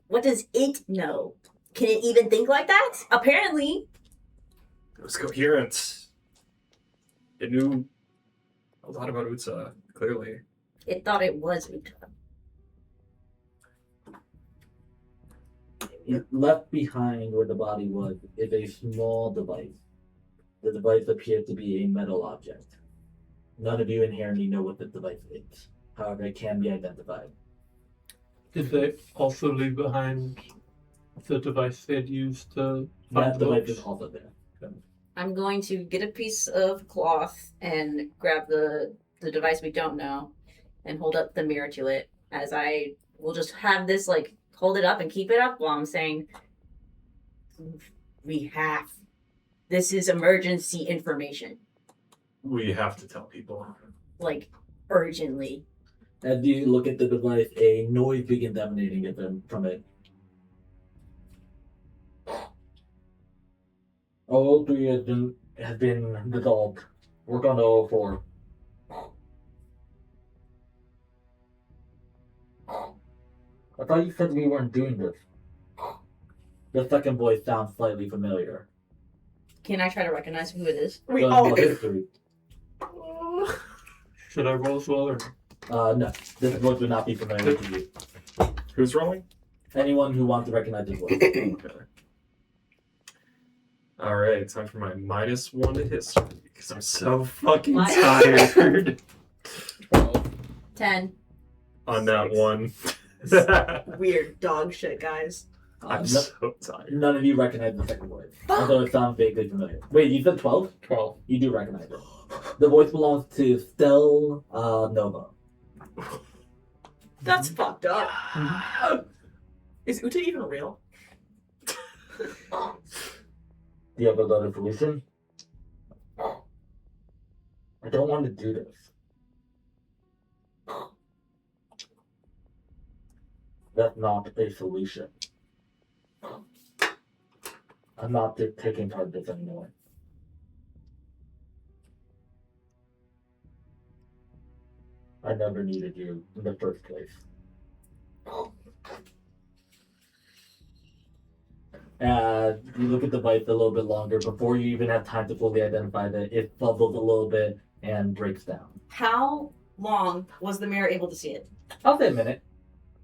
What does it know? Can it even think like that? Apparently. It was coherent. It knew a lot about Utsa, clearly. It thought it was Uta. Left behind where the body was is a small device. The device appears to be a metal object. None of you inherently know what the device is. However, it can be identified. Did they also leave behind the device they had used to find That the device books? is also there. I'm going to get a piece of cloth and grab the device we don't know and hold up the mirror to it as I will just have this like hold it up and keep it up while I'm saying this is emergency information. We have to tell people. Like urgently. As you look at the device, a noise begins emanating from it. O03 has been dissolved. Work on 004. I thought you said we weren't doing this. The second voice sounds slightly familiar. Can I try to recognize who it is? We Go all roll history. Should I roll as well or No, this voice would not be familiar to you. Who's rolling? Anyone who wants to recognize this voice. Okay. Alright, time for my -1 to history, because I'm so fucking What? tired 10. on that one. weird dog shit, guys. I'm No- so tired. None of you recognize the second voice, although it sounds vaguely familiar. Wait, you said 12? 12. You do recognize it. The voice belongs to Stel Nova. That's fucked up. Is Uta even real? Do you have another solution? I don't want to do this. That's not a solution. I'm not taking part of this anymore. I never needed you in the first place. You look at the device a little bit longer before you even have time to fully identify that it bubbles a little bit and breaks down. How long was the mirror able to see it? I'll say a minute.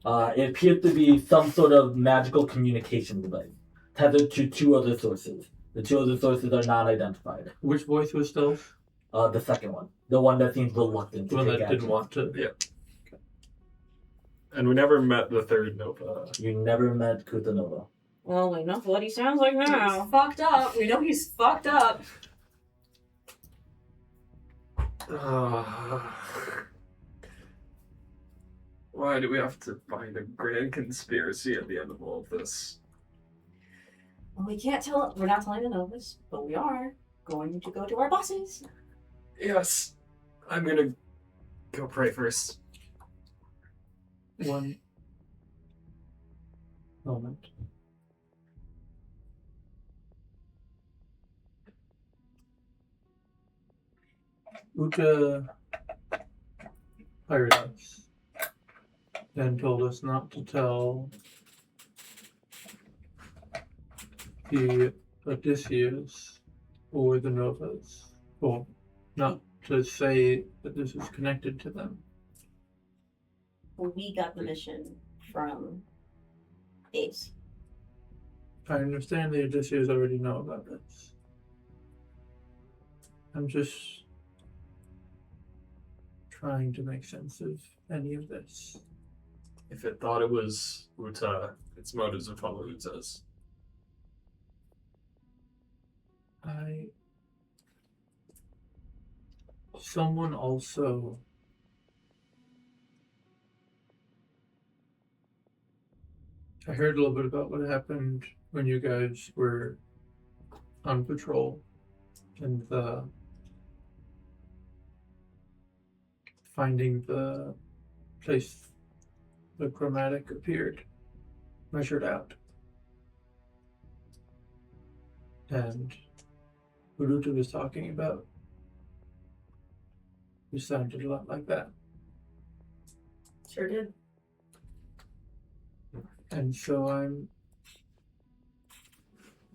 It appears to be some sort of magical communication device, tethered to two other sources. The two other sources are not identified. which voice was still? The second one, the one that seems reluctant The to one take that action. didn't want to. And we never met the third Nova. You never met Kutanova. Well, we know what he sounds like now. He's fucked up. We know he's fucked up. Why do we have to find a grand conspiracy at the end of all of this? Well, we can't tell. We're not telling the Novas, but we are going to go to our bosses. Yes, I'm gonna go pray first. One moment. Uta hired us, then told us not to tell the Odysseus or the Novas, or not to say that this is connected to them. Well, we got the mission from Ace. I understand the Odysseus already know about this. I'm just trying to make sense of any of this. If it thought it was Uta, its motives would follow Uta's. Someone also I heard a little bit about what happened when you guys were on patrol and finding the place the chromatic appeared, measured out. And what Uta was talking about, you sounded a lot like that. Sure did. And so I'm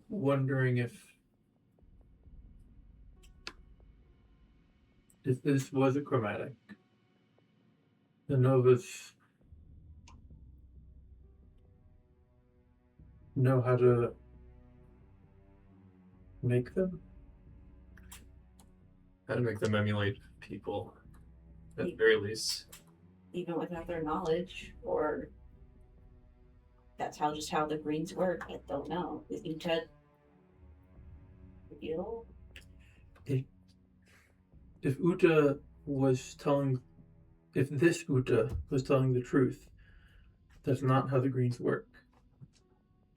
wondering if this was a chromatic, the Novas know how to make them? How to make them emulate people, at the very least. Even without their knowledge, or that's how the greens work. I don't know. Is Uta real? If Uta was telling, if this Uta was telling the truth, that's not how the greens work.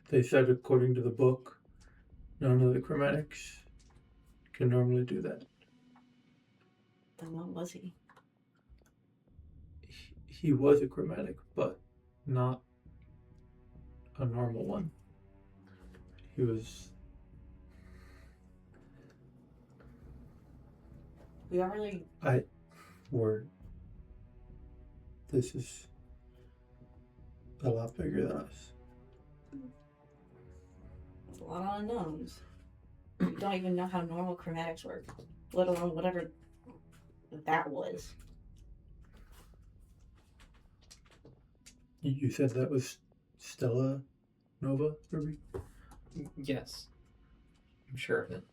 They said, according to the book, none of the chromatics can normally do that. Then what was he? He was a chromatic, but not a normal one. He was. We don't really. Word. This is a lot bigger than us. There's a lot of unknowns. We don't even know how normal chromatics work, let alone whatever that was. You said that was Stella Nova, Ruby? Yes. I'm sure of it.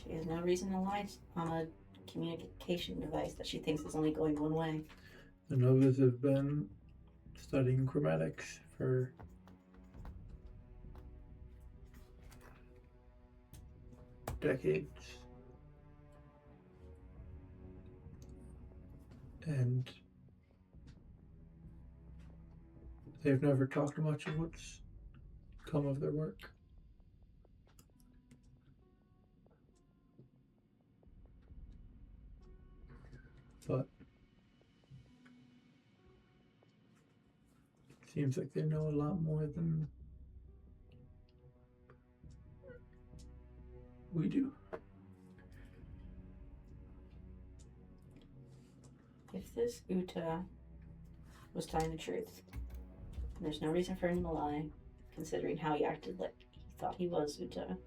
She has no reason to lie on a communication device that she thinks is only going one way. The Novas have been studying chromatics for decades. And they've never talked much of what's come of their work. But it seems like they know a lot more than we do. If this Uta was telling the truth, and there's no reason for him to lie, considering how he acted like he thought he was Uta.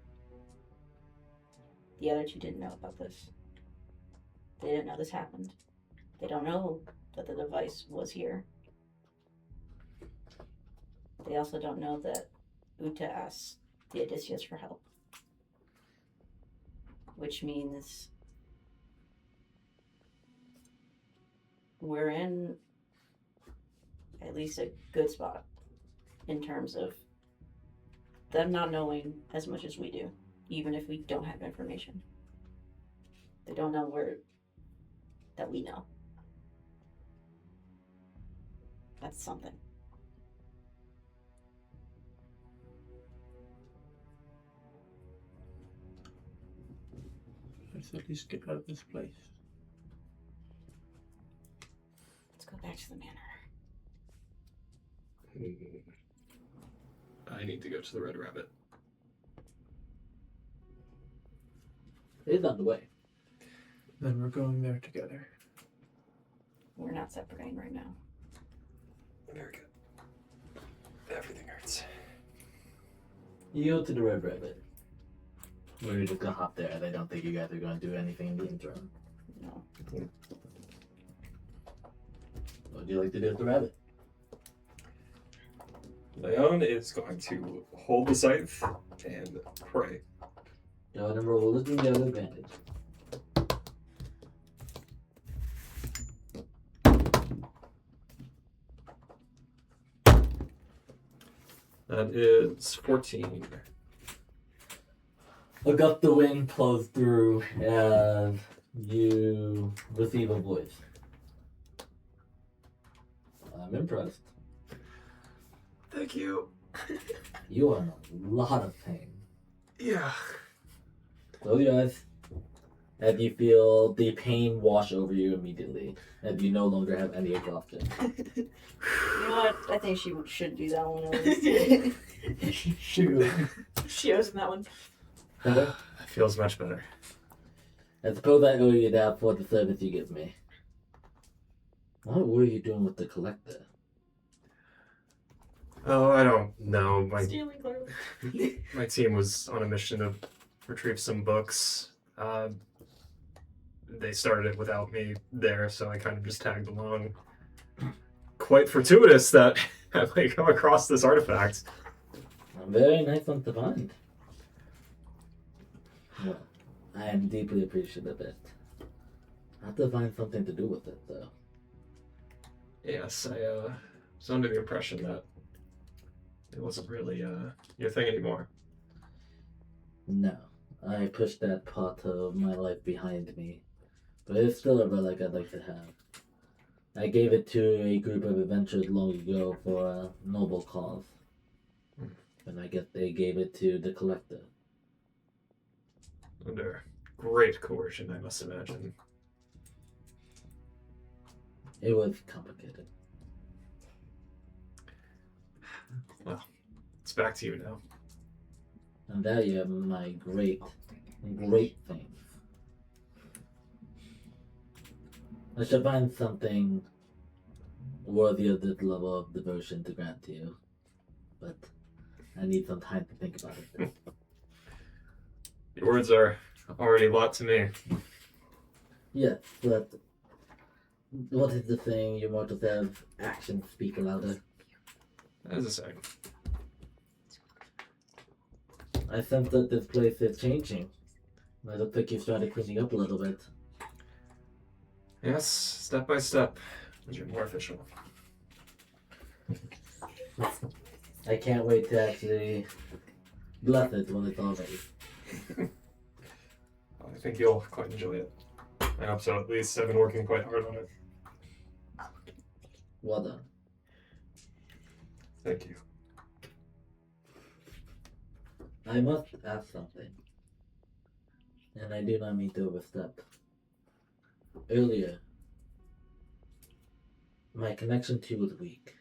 The other two didn't know about this. They didn't know this happened. They don't know that the device was here. They also don't know that Uta asked the Odysseus for help. Which means we're in at least a good spot in terms of them not knowing as much as we do, even if we don't have information. They don't know that we know. That's something. Let's at least get out of this place. Let's go back to the manor. I need to go to the Red Rabbit. It's on the way. Then we're going there together. We're not separating right now. Very good. Everything hurts. You go to the Red Rabbit. We're just gonna hop there. I don't think you guys are gonna do anything in the interim. No. What do you like to do at the rabbit? Leon is going to hold the scythe and pray. Go ahead and roll with the other advantage. That is 14. A gust of wind blows through as you receive a voice. I'm impressed. Thank you. You are in a lot of pain. Yeah. Close your eyes. As you feel the pain wash over you immediately, as you no longer have any exhaustion. You know what? I think she should do that one at least. She owes him that one. Better? Feels much better. I suppose I owe you that for the service you give me. What were you doing with the collector? Oh, I don't know. Stealing, clearly. My team was on a mission to retrieve some books. They started it without me there, so I kind of just tagged along. Quite fortuitous that I come across this artifact. A very nice one to find. Well, I am deeply appreciative of it. I have to find something to do with it, though. Yes, I was under the impression that it wasn't really your thing anymore. No, I pushed that part of my life behind me, but it's still a relic I'd like to have. I gave it to a group of adventurers long ago for a noble cause, and I guess they gave it to the collector. Under great coercion, I must imagine. It was complicated. Well, it's back to you now. And there you have my great things. I should find something worthy of this level of devotion to grant to you, but I need some time to think about it. Your words are already a lot to me. Yes, but what is the saying? You mortals have actions speak louder. As a saying. I sense that this place is changing. It looks like you've started cleaning up a little bit. Yes, step by step. You're more official. I can't wait to actually bless it when it's all ready. I think you'll quite enjoy it. I hope so. At least I've been working quite hard on it. Well done. Thank you. I must ask something, and I do not mean to overstep. Earlier, my connection to you was weak.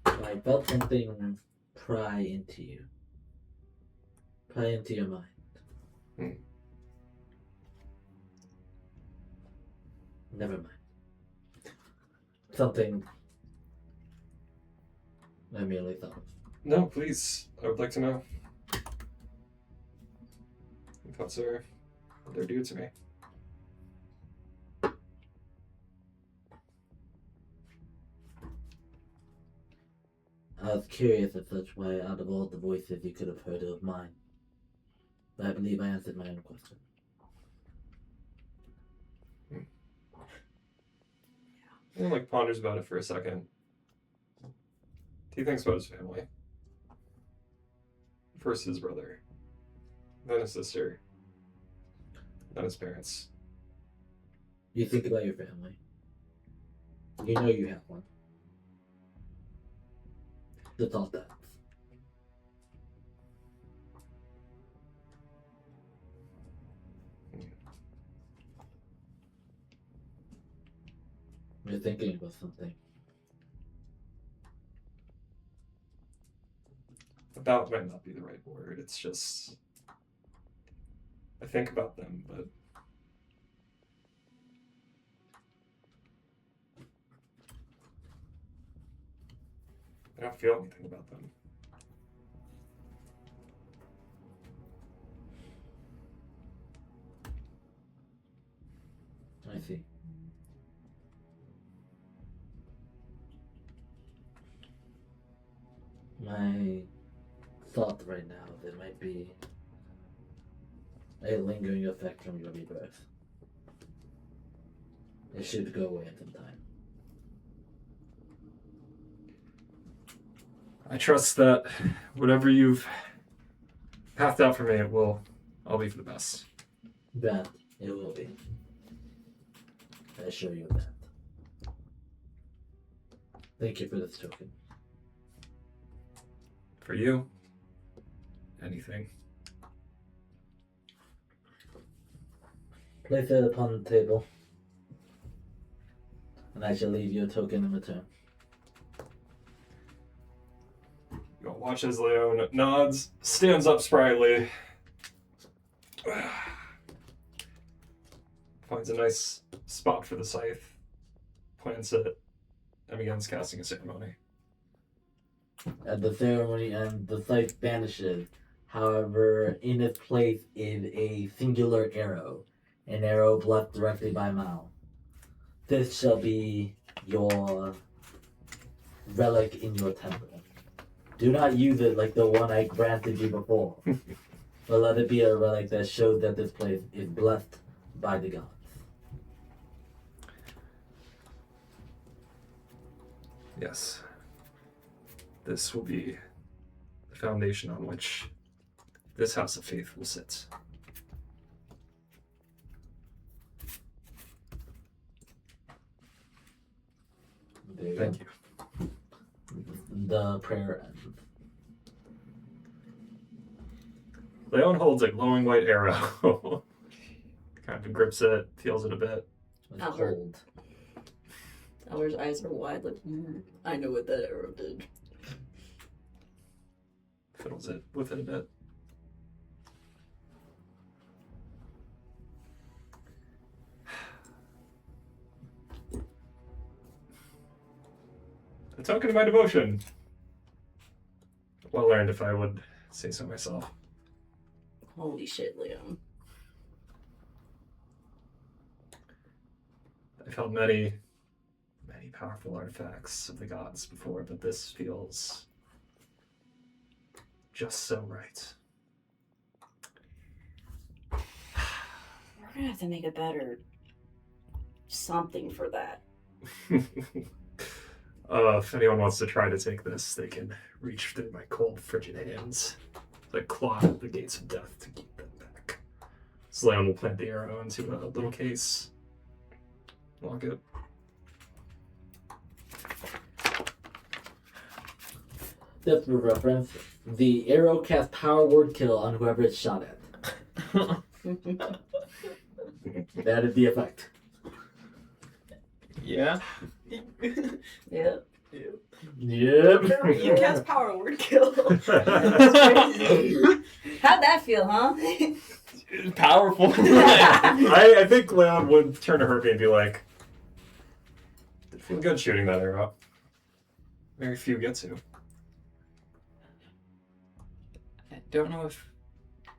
I felt something pry into you. Pry into your mind. Never mind. Something I merely thought of. No, please. I would like to know. Your thoughts are what they're due to me. I was curious as such why out of all the voices you could have heard of mine. But I believe I answered my own question. He ponders about it for a second. He thinks about his family. First his brother, then his sister, then his parents. You think about your family. You know you have one. The thought that. You're thinking about something. About might not be the right word. It's just I think about them, but I don't feel anything about them. I see. My thought right now is it might be a lingering effect from your rebirth. It should go away in some time. I trust that whatever you've pathed out for me, it will all be for the best. That it will be. I assure you of that. Thank you for this token. For you, anything. Place it upon the table, and I shall leave you a token in return. You'll watch as Leon nods, stands up spryly, finds a nice spot for the scythe, plants it, and begins casting a ceremony. At the ceremony, and the scythe vanishes. However, in its place is a singular arrow, an arrow blessed directly by Mao. This shall be your relic in your temple. Do not use it like the one I granted you before, but let it be a relic that shows that this place is blessed by the gods. Yes. this will be the foundation on which this house of faith will sit. There you Thank go. you. The prayer ends. Leon holds a glowing white arrow. Kind of grips it, feels it a bit. It's Albert. cold. Albert's eyes are wide, like, I know what that arrow did. Fiddles it with it a bit. A token of my devotion. Well earned, if I would say so myself. Holy shit, Leon. I've held many powerful artifacts of the gods before, but this feels just so right. We're gonna have to make a better something for that. If anyone wants to try to take this, they can reach through my cold, frigid hands. Like claw at the gates of death to keep them back. So Leon will plant the arrow into a little case. Lock it. Just for reference, the arrow casts power word kill on whoever it's shot at. That is the effect. Yeah. Yep. Yep. You cast power word kill. How'd that feel, huh? Powerful. I think Leon would turn to Herbie and be like, did it feel good shooting that arrow? Very few get to. I don't know if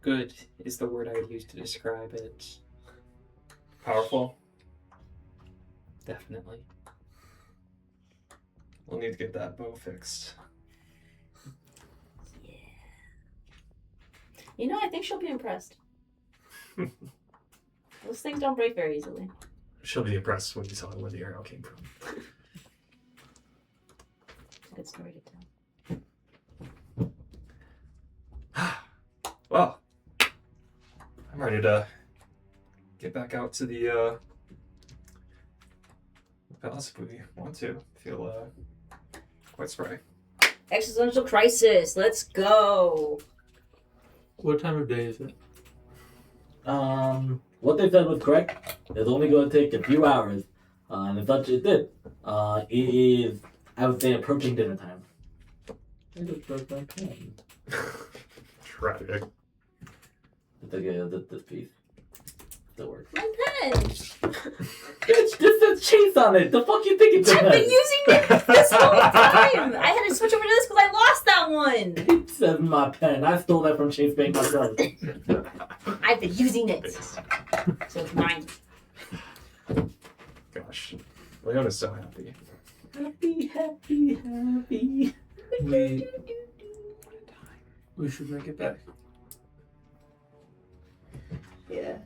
good is the word I would use to describe it. Powerful? Definitely. We'll need to get that bow fixed. Yeah. You know, I think she'll be impressed. Those things don't break very easily. She'll be impressed when you tell her where the arrow came from. It's a good story to tell. Well, I'm ready to get back out to the palace if we want to. Feel quite spry. Existential crisis. Let's go. What time of day is it? What they said was correct. It's only going to take a few hours, and as such, it did. It is, I would say, approaching dinner time. I just broke my pen. Tragic. It's okay, this piece. Still works. My pen. Bitch, this says Chase on it. The fuck you think it's I've been using it this whole time. I had to switch over to this because I lost that one. It says my pen. I stole that from Chase Bank myself. I've been using it. So it's mine. Gosh. Leon is so happy. Happy. We should make it back. Yeah.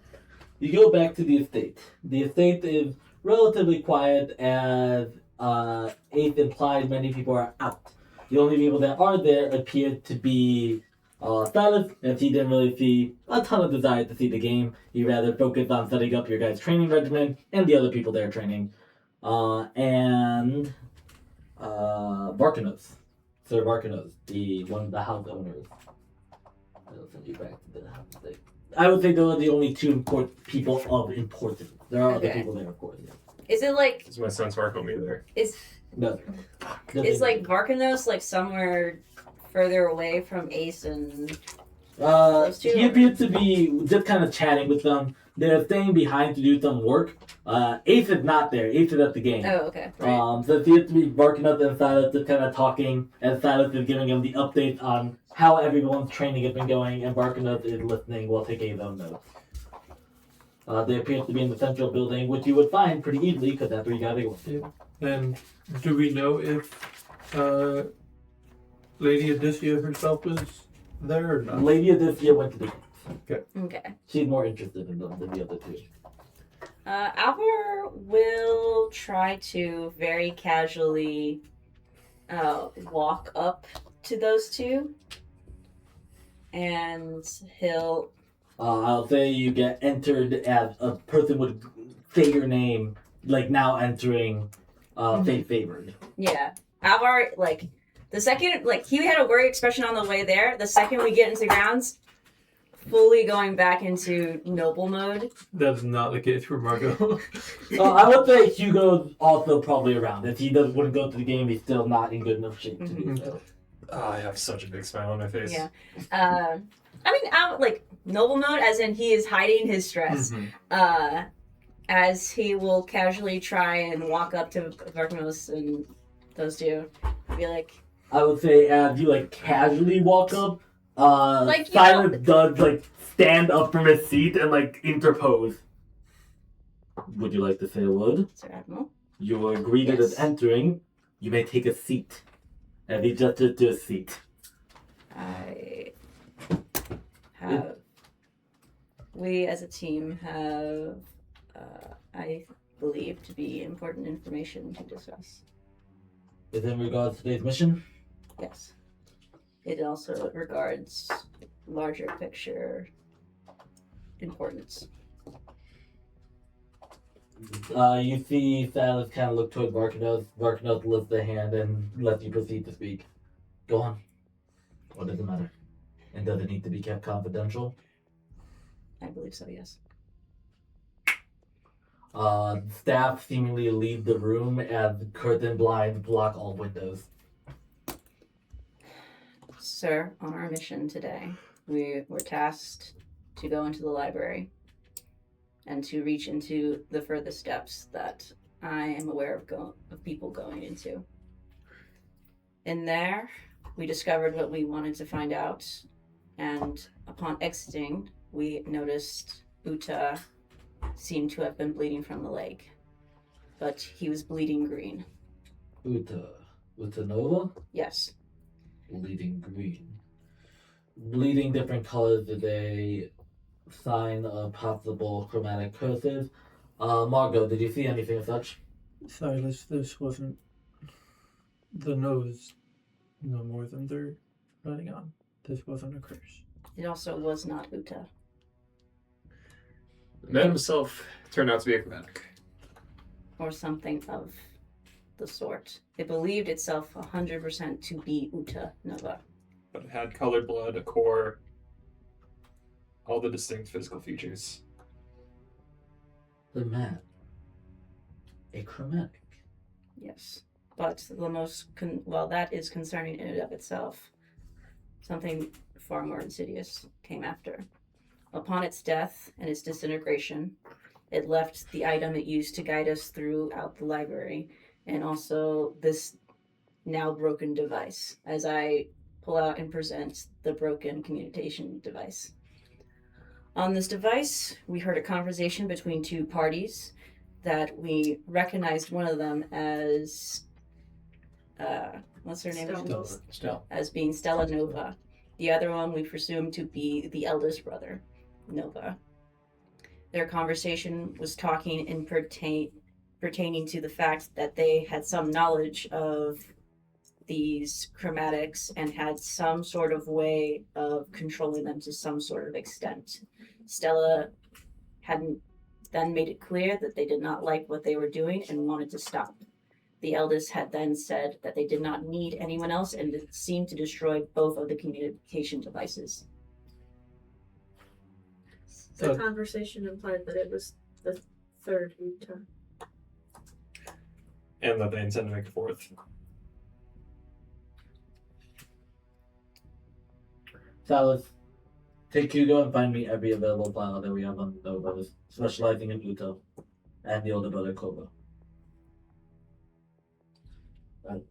You go back to the estate. The estate is relatively quiet, as Eighth implied many people are out. The only people that are there appear to be Silas, as he didn't really see a ton of desire to see the game. He rather focused on setting up your guys' training regimen and the other people they're training. And Varkanos. Sir Varkanos, the house owners. I'll send you back to the house. I would say those are the only two people of importance. There are other Okay. people there, of course. Yeah. Is it like Is my sense Marco me there? No. is like Varkanos like somewhere further away from Ace and He two appeared to be just kind of chatting with them. They're staying behind to do some work. Ace is not there. Ace is at the game. oh okay right. So it appears to be barking up and Silas just kind of talking, and Silas is giving him the updates on how everyone's training has been going, and Barkanos is listening while taking his own notes. They appear to be in the central building, which you would find pretty easily because that's where you gotta go. And do we know if Lady Odysseia herself is there or not? Lady Odysseia went to the game. Okay. She's more interested in them than the other two. Albert will try to very casually walk up to those two, and he'll. I'll say you get entered as a person would say your name, like now entering fate favored. Yeah, I've already like the second he had a worried expression on the way there. The second we get into grounds, fully going back into noble mode. That's not the case for Margot. I would say Hugo's also probably around. If he wouldn't go to the game, he's still not in good enough shape to do so. I have such a big smile on my face. Yeah. I mean, out like noble mode, as in he is hiding his stress. As he will casually try and walk up to Verkamos and those two, be like, I would say as you like casually walk up, Like, you Silence does like stand up from his seat and like interpose. Would you like to say a word? Sir Admiral. You are greeted Yes. as entering. You may take a seat. And he gestured to a seat. I have. We as a team have, I believe, to be important information to discuss. Is in regards to today's mission? Yes. It also regards larger picture importance. You see Silas kind of look toward Varkanos. Varkanos lifts the hand and lets you proceed to speak. Go on. What does it matter? And does it need to be kept confidential? I believe so, yes. Staff seemingly leave the room as curtain blinds block all windows. Sir, on our mission today, we were tasked to go into the library and to reach into the furthest steps that I am aware of people going into. In there, we discovered what we wanted to find out, and upon exiting, we noticed Uta seemed to have been bleeding from the leg, but he was bleeding green. Uta Nova? Yes. Bleeding green. Bleeding different colors is a sign of possible chromatic curses. Margot, did you see anything of such? Silas, this wasn't the nose no more than they're running on. This wasn't a curse. It also was not Uta. The man himself turned out to be a chromatic. Or something of the sort. It believed itself 100% to be Uta Nova. But it had colored blood, a core, all the distinct physical features. The man. A chromatic. Yes. But the most, that is concerning in and of itself. Something far more insidious came after. Upon its death and its disintegration, it left the item it used to guide us throughout the library, and also this now broken device, as I pull out and present the broken communication device. On this device, we heard a conversation between two parties that we recognized one of them as, what's her name? Stella. As being Stella Nova. The other one we presumed to be the eldest brother, Nova. Their conversation was talking in pertaining to the fact that they had some knowledge of these chromatics and had some sort of way of controlling them to some sort of extent. Stella hadn't then made it clear that they did not like what they were doing and wanted to stop. The eldest had then said that they did not need anyone else and it seemed to destroy both of the communication devices. The conversation implied that it was the third Uta. And that they intend to make a fourth. Silas, take Hugo and find me every available file that we have on Nova, specializing in Uta and the older brother Koba.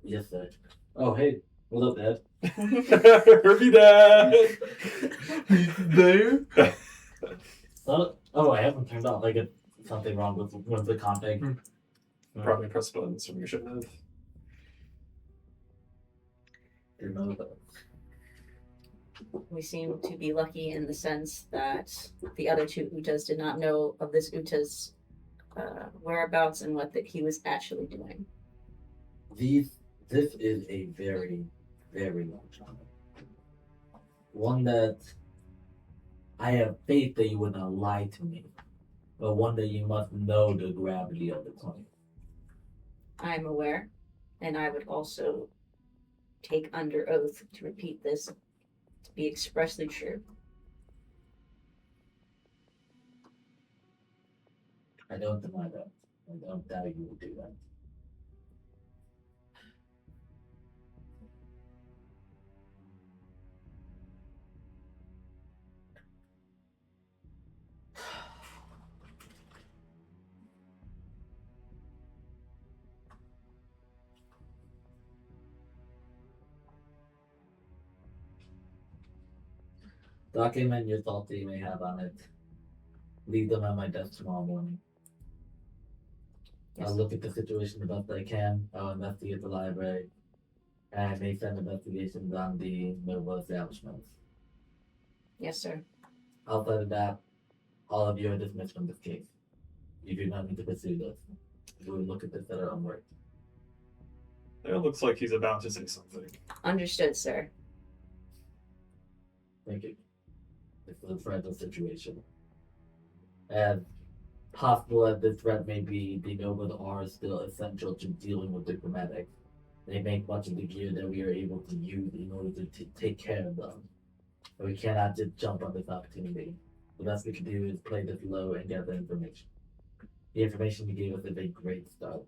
Yes, sir. Oh, hey. What's up, Dad? Herby Dad! There? Oh, I haven't turned off. Like, it's something wrong with the config. Probably pressed buttons when you shouldn't have. Didn't know that. We seem to be lucky in the sense that the other two Utas did not know of this Uta's whereabouts and what he was actually doing. These This is a very, very long time. One that I have faith that you would not lie to me, but one that you must know the gravity of the claim. I'm aware, and I would also take under oath to repeat this to be expressly true. I don't deny that. I don't doubt you would do that. Document your thoughts that you may have on it. Leave them at my desk tomorrow morning. Yes. I'll look at the situation the best I can. I'll investigate the library. And I may send investigations on the mobile establishments. Yes, sir. Outside of that, all of you are dismissed from this case. You do not need to pursue this. We will look at this at our own work. It looks like he's about to say something. Understood, sir. Thank you. This is a fragile situation. As possible as this threat may be, the Novas are still essential to dealing with diplomatics. They make much of the gear that we are able to use in order to take care of them. But we cannot just jump on this opportunity. The best we can do is play this low and gather information. The information you gave us is a great start.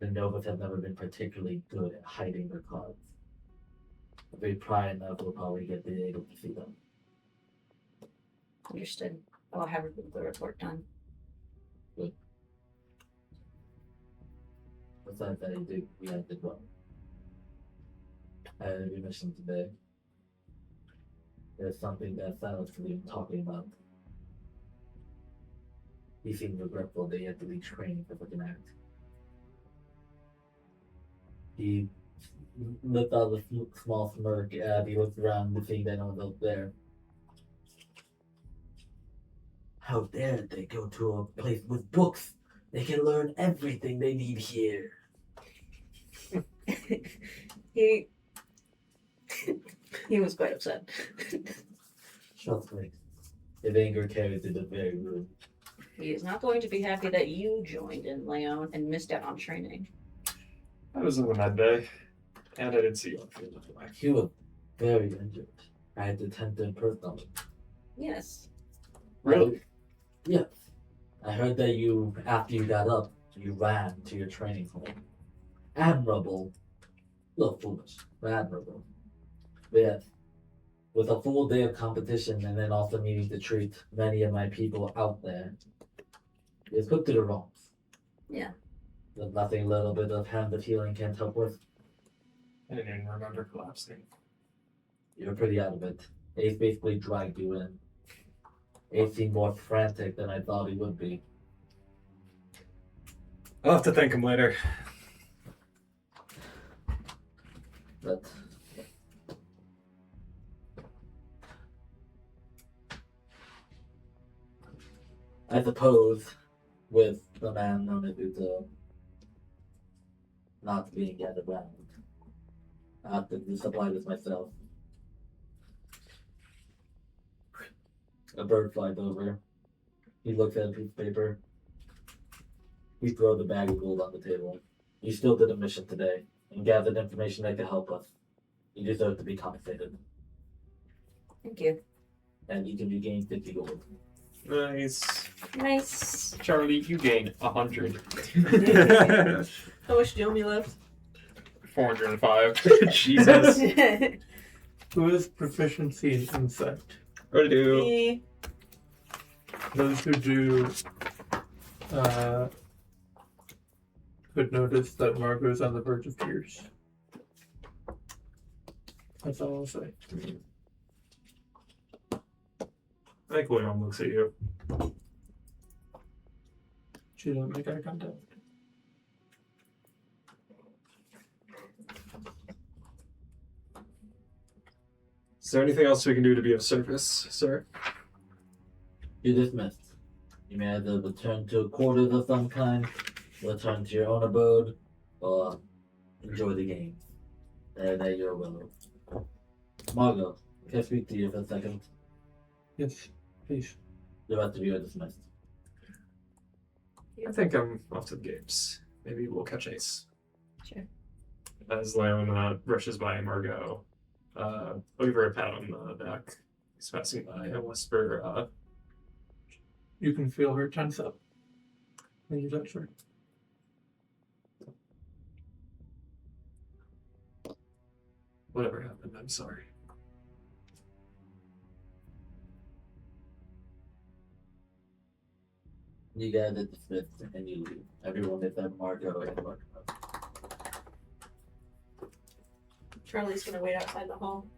The Novas have never been particularly good at hiding their cards. If we pry enough, we'll probably be able to see them. Understood. I'll have the report done. Besides that, we have did well. I had a mission today. There's something that Silas was even talking about. He seemed regretful that he had to be trained for such an act. He lifted out a small smirk as he looked around to see that no one else there. How dare they go to a place with books? They can learn everything they need here. he he was quite upset. Trust me. If anger carries to the very root. He is not going to be happy that you joined in, Leon, and missed out on training. I was in the med bay, and I didn't see you on field anyway. He was very injured. I had to tend to him personally. Yes. Really? Yes. I heard that you, after you got up, you ran to your training home. Admirable. A little foolish, but admirable. But yes, with a full day of competition and then also needing to treat many of my people out there, it's put to the wrongs. Yeah. There's nothing a little bit of hand of healing can't help with. I didn't even remember collapsing. You're pretty out of it. Ace basically dragged you in. Ace seemed more frantic than I thought he would be. I'll have to thank him later. But I suppose with the man known as Uto not being yet around, I have to supply this myself. A bird flies over. He looks at a piece of paper. He throws the bag of gold on the table. You still did a mission today and gathered information that could help us. You deserve to be compensated. Thank you. And you can regain 50 gold. Nice. Nice. Charlie, you gain 100. How much do you owe me left? 405. Jesus. Who has proficiency in insight? What to do? Me. Those who do could notice that Margot's on the verge of tears. That's all I'll say. I think Leon looks at you. She don't make eye contact. Is there anything else we can do to be of service, sir? You're dismissed. You may either return to quarters of some kind, return to your own abode, or enjoy the game. There you will. Margot, can I speak to you for a second? Yes, please. The rest of you are dismissed. I think I'm off to the games. Maybe we'll catch Ace. Sure. As Leon rushes by Margot, I'll give her a pat on the back. He's passing by and whisper, You can feel her tense up when you touch her. whatever happened, I'm sorry. You guys are dismissed and you leave. Everyone except Margot and Margot. Charlie's gonna wait outside the home.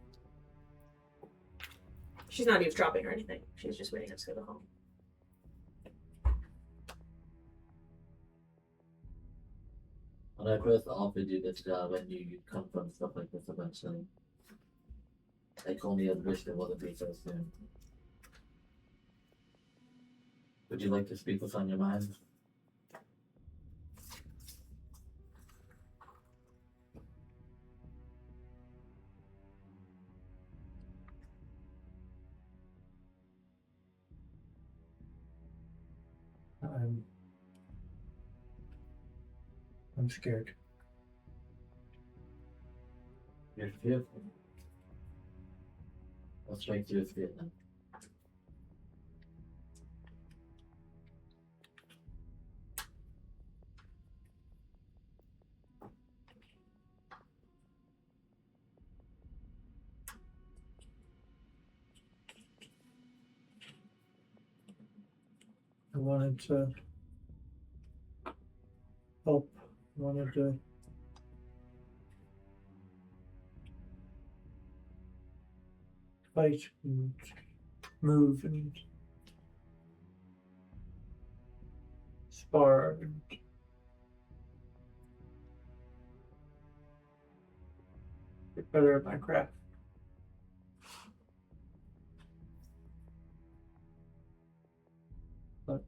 She's not eavesdropping or anything. She's just waiting us to go home. When I first offered you this job, I knew you'd come from stuff like this eventually. I only had wished it wouldn't be so soon. Would you like to speak what's on your mind? I'm scared. You're fearful. What strikes you as fear then? I wanted to help. I wanted to fight and move and spar and get better at my craft. But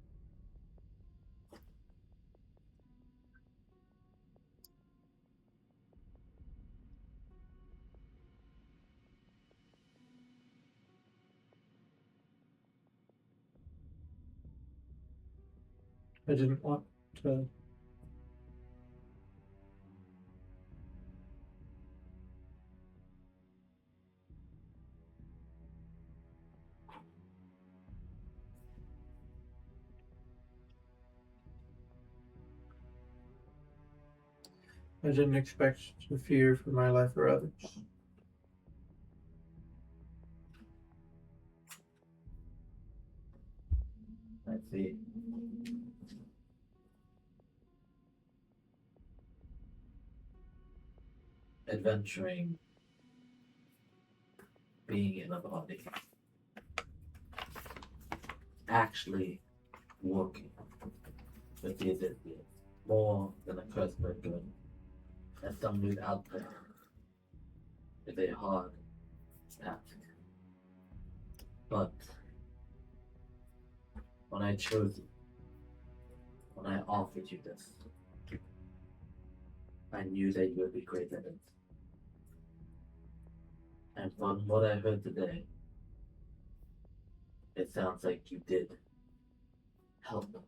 I didn't want to I didn't expect to fear for my life or others. I see. Adventuring, being in a body, actually working with the Abyssian, more than a curse for good, and somebody out there is a hard task. But when I chose you, when I offered you this, I knew that you would be great at it. And from what I heard today, it sounds like you did help.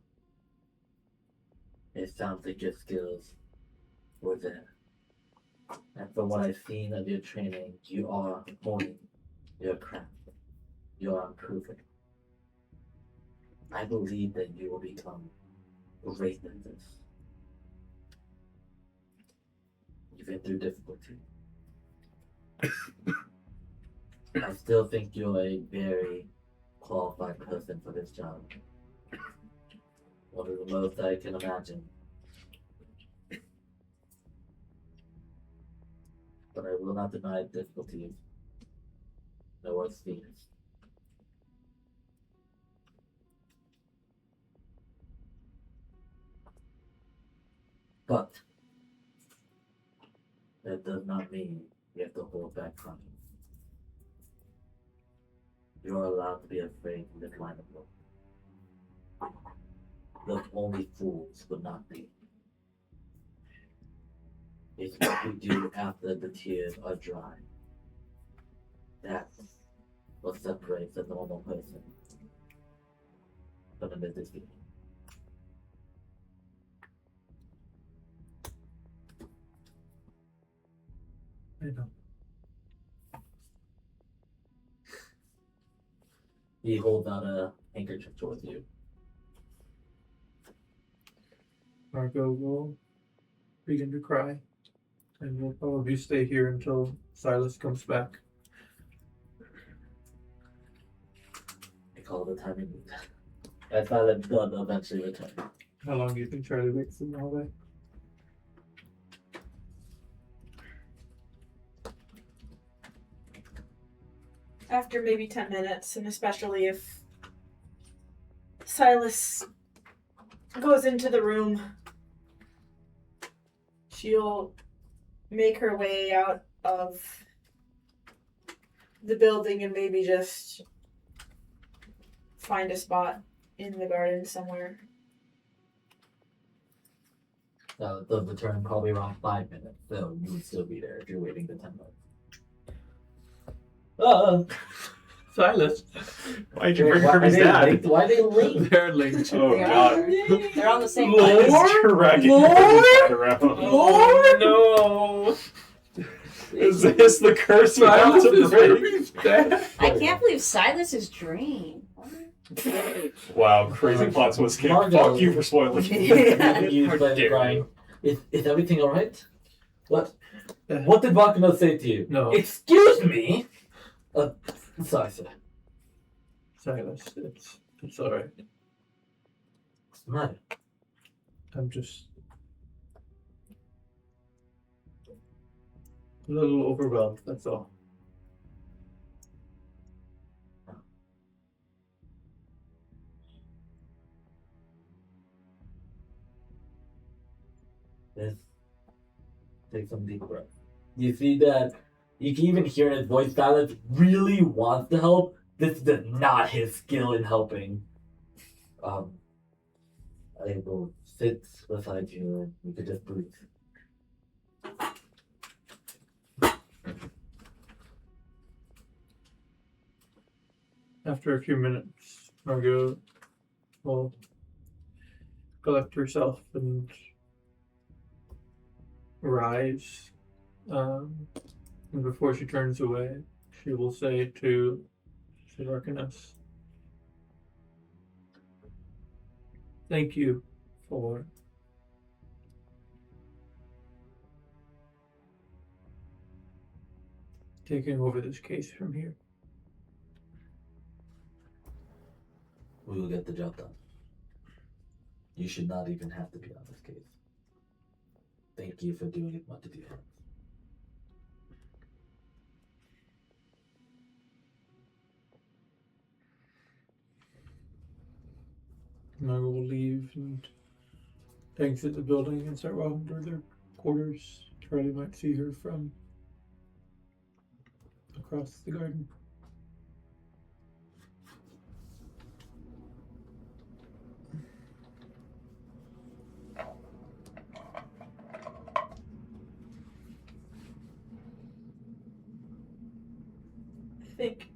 It sounds like your skills were there. And from what I've seen of your training, you are honing your craft. You are improving. I believe that you will become great at this. You've been through difficulty. I still think you're a very qualified person for this job. One of the most I can imagine. But I will not deny difficulties. No worse fears. But that does not mean you have to hold back from it. You are allowed to be afraid in this line of work. Look, only fools would not be. It's what we do after the tears are dry. That's what separates a normal person from a mythic. I know. He holds out a handkerchief towards you. Margot will begin to cry, and we'll probably stay here until Silas comes back. I call the timing. I thought that blood eventually return. How long do you think Charlie waits in the hallway? After maybe 10 minutes, and especially if Silas goes into the room, she'll make her way out of the building and maybe just find a spot in the garden somewhere. The return probably around 5 minutes, so you would still be there if you're waiting the 10 minutes. Silas! Why'd you bring Kirby's dad? Why are they late? They're late. Oh They god. are. They're on the same Lord? line. He's dragging Lord? Kirby's dad around. Oh no! Is this the curse we have Silas to is break? Kirby's dad. I can't believe Silas is dream. Wow, crazy plot twist came. Margot. Fuck you for spoiling. You How by dare crying. you. Is everything alright? What did Vakano say to you? No. Excuse me? Sorry, sir. Silas, it's alright. What's the matter? I'm just a little overwhelmed, that's all. Let's take some deep breath. You see that you can even hear in his voice that really wants to help. This is not his skill in helping. I will sit beside you and we could just breathe. After a few minutes, Margot will collect herself and rise. And before she turns away, she will say to Sivarkanas, "Thank you for taking over this case from here." We will get the job done. You should not even have to be on this case. Thank you for doing as much as you have. Margot will leave and exit the building and start walking toward their quarters. Charlie might see her from across the garden. I think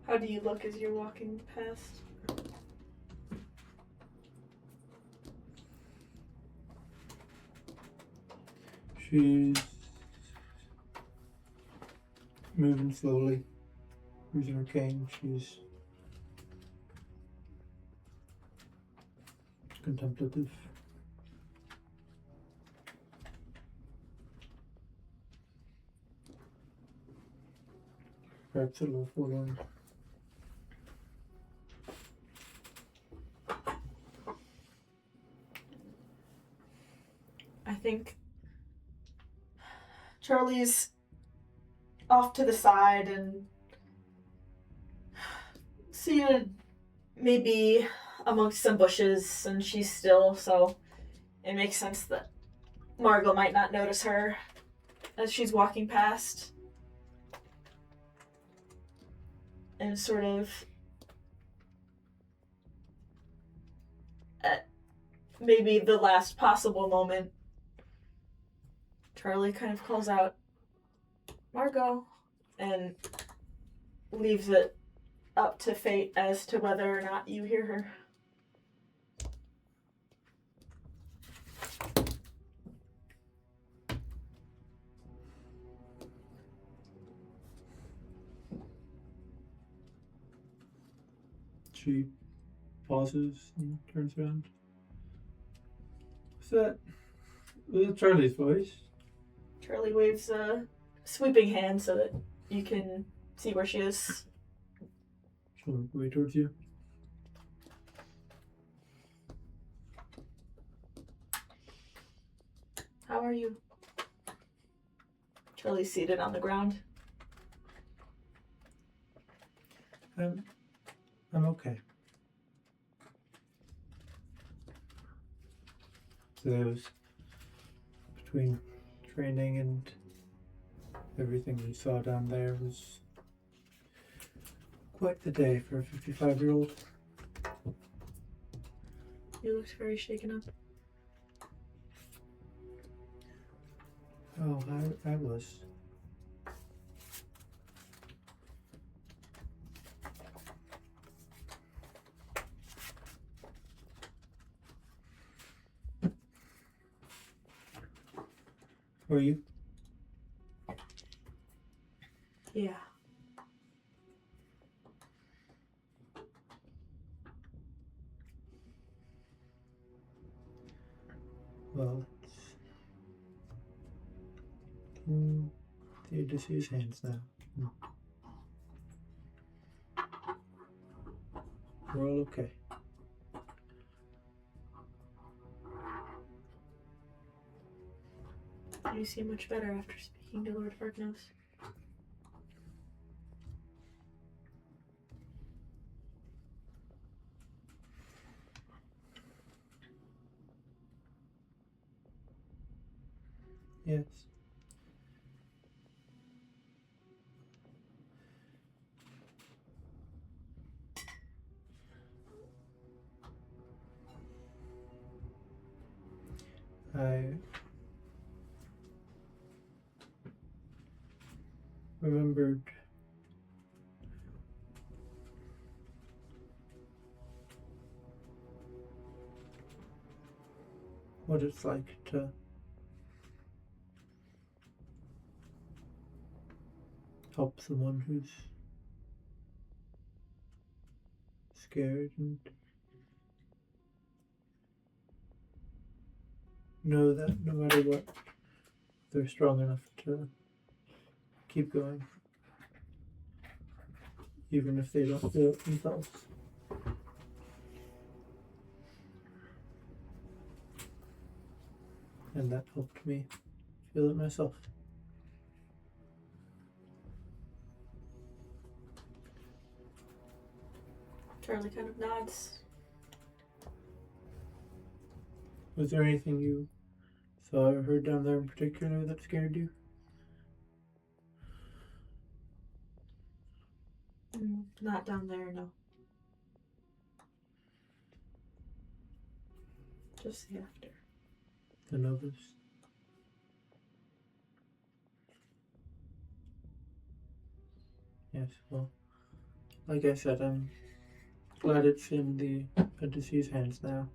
how do you look as you're walking past? She's moving slowly, using her cane. She's contemplative. Perhaps a little forlorn. I think Charlie's off to the side and seated maybe amongst some bushes and she's still, so it makes sense that Margot might not notice her as she's walking past. And sort of at maybe the last possible moment, Charlie kind of calls out, Margot, and leaves it up to fate as to whether or not you hear her. She pauses and turns around. Was that Charlie's voice? Charlie waves a sweeping hand so that you can see where she is. She'll look away towards you. How are you? Charlie's seated on the ground. I'm okay. So that was between training and everything we saw down there was quite the day for a 55-year-old. You looked very shaken up. Oh, I was. Were you? Yeah. Well, it's in the Odysseus' hands now. We're all okay. You seem much better after speaking to Lord Farknose. Yes. I remembered what it's like to help someone who's scared and know that no matter what, they're strong enough to keep going, even if they don't feel it themselves. And that helped me feel it myself. Charlie kind of nods. Was there anything you saw or heard down there in particular that scared you? Not down there, no. Just the after. The Novus? Yes, well, like I said, I'm glad it's in the Odysseus' hands now.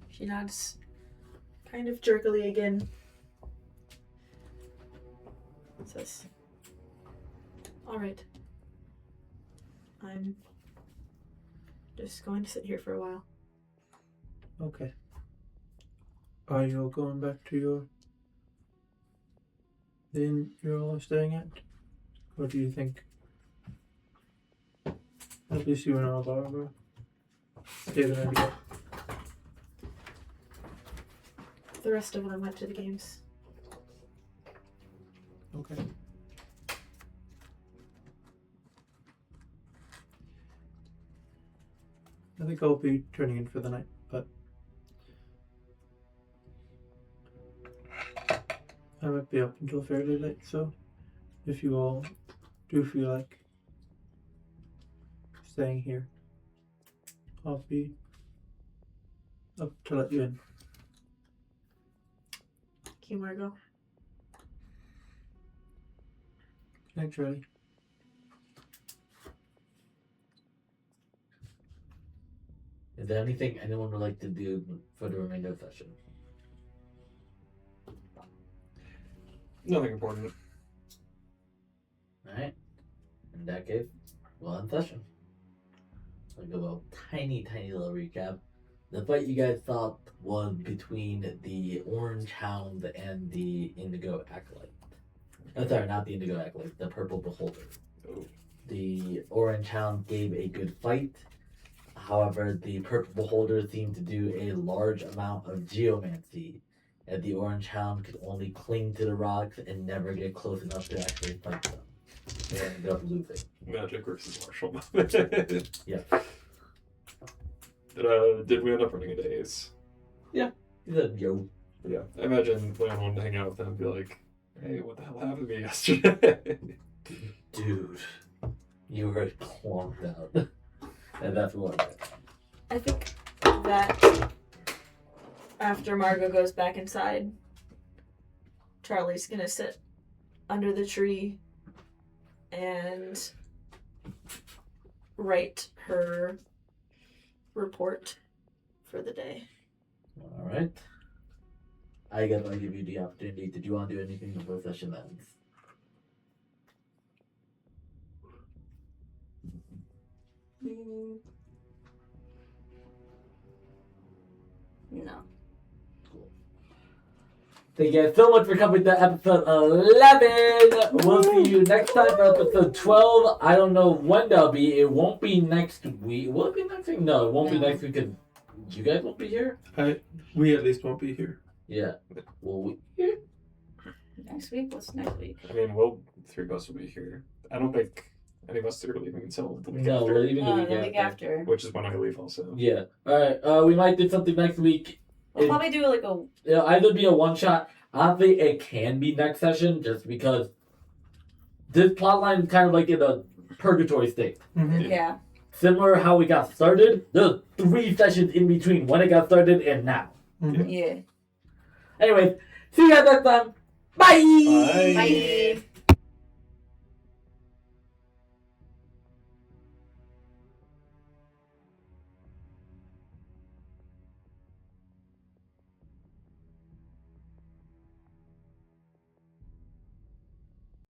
She nods kind of jerkily again. Says, all right. I'm just going to sit here for a while. Okay. Are you all going back to the inn you're all staying at? Or do you think at least you and Alvaro will stay there together? The rest of them went to the games. Okay. I think I'll be turning in for the night, but I might be up until fairly late, so if you all do feel like staying here, I'll be up to let you in. Thank you, Margot. Thanks, Riley. Is there anything anyone would like to do for the remainder of the session? Nothing important. Alright. In that case, we'll end session. I'll give a tiny little recap. The fight you guys thought was between the Orange Hound and the Indigo Acolyte. Sorry, not the Indigo Acolyte, the Purple Beholder. Oh. The Orange Hound gave a good fight. However, the Purple Beholder seemed to do a large amount of geomancy, and the Orange Hound could only cling to the rocks and never get close enough to actually fight them. They ended up losing. Magic versus martial. Yeah. Did we end up running into Ace? He said, yo. Yeah. I imagine Leon wanted to hang out with him and be like, hey, what the hell happened to me yesterday? Dude, you were clonked out. And that's what. I think that after Margot goes back inside, Charlie's gonna sit under the tree and write her report for the day. Alright. I guess I'll give you the opportunity. Did you want to do anything before session ends? No. Thank you guys so much for coming to episode 11. We'll see you next time for episode 12. I don't know when that'll be. It won't be next week. Will it be next week? No, it won't be next week because you guys won't be here. We at least won't be here. Yeah. Will we? Next week? What's next week? I mean, three of us will be here. I don't think any of us are leaving until the week No, after, we're leaving the The week week after. after. which is when I leave also. Yeah. Alright. We might do something next week. We'll probably do like a. It'll either be a one shot. Honestly, it can be next session just because this plotline is kind of like in a purgatory state. Mm-hmm. Yeah. Similar how we got started. There's 3 sessions in between when it got started and now. Mm-hmm. Yeah. Anyways, see you guys next time. Bye! Bye. Bye.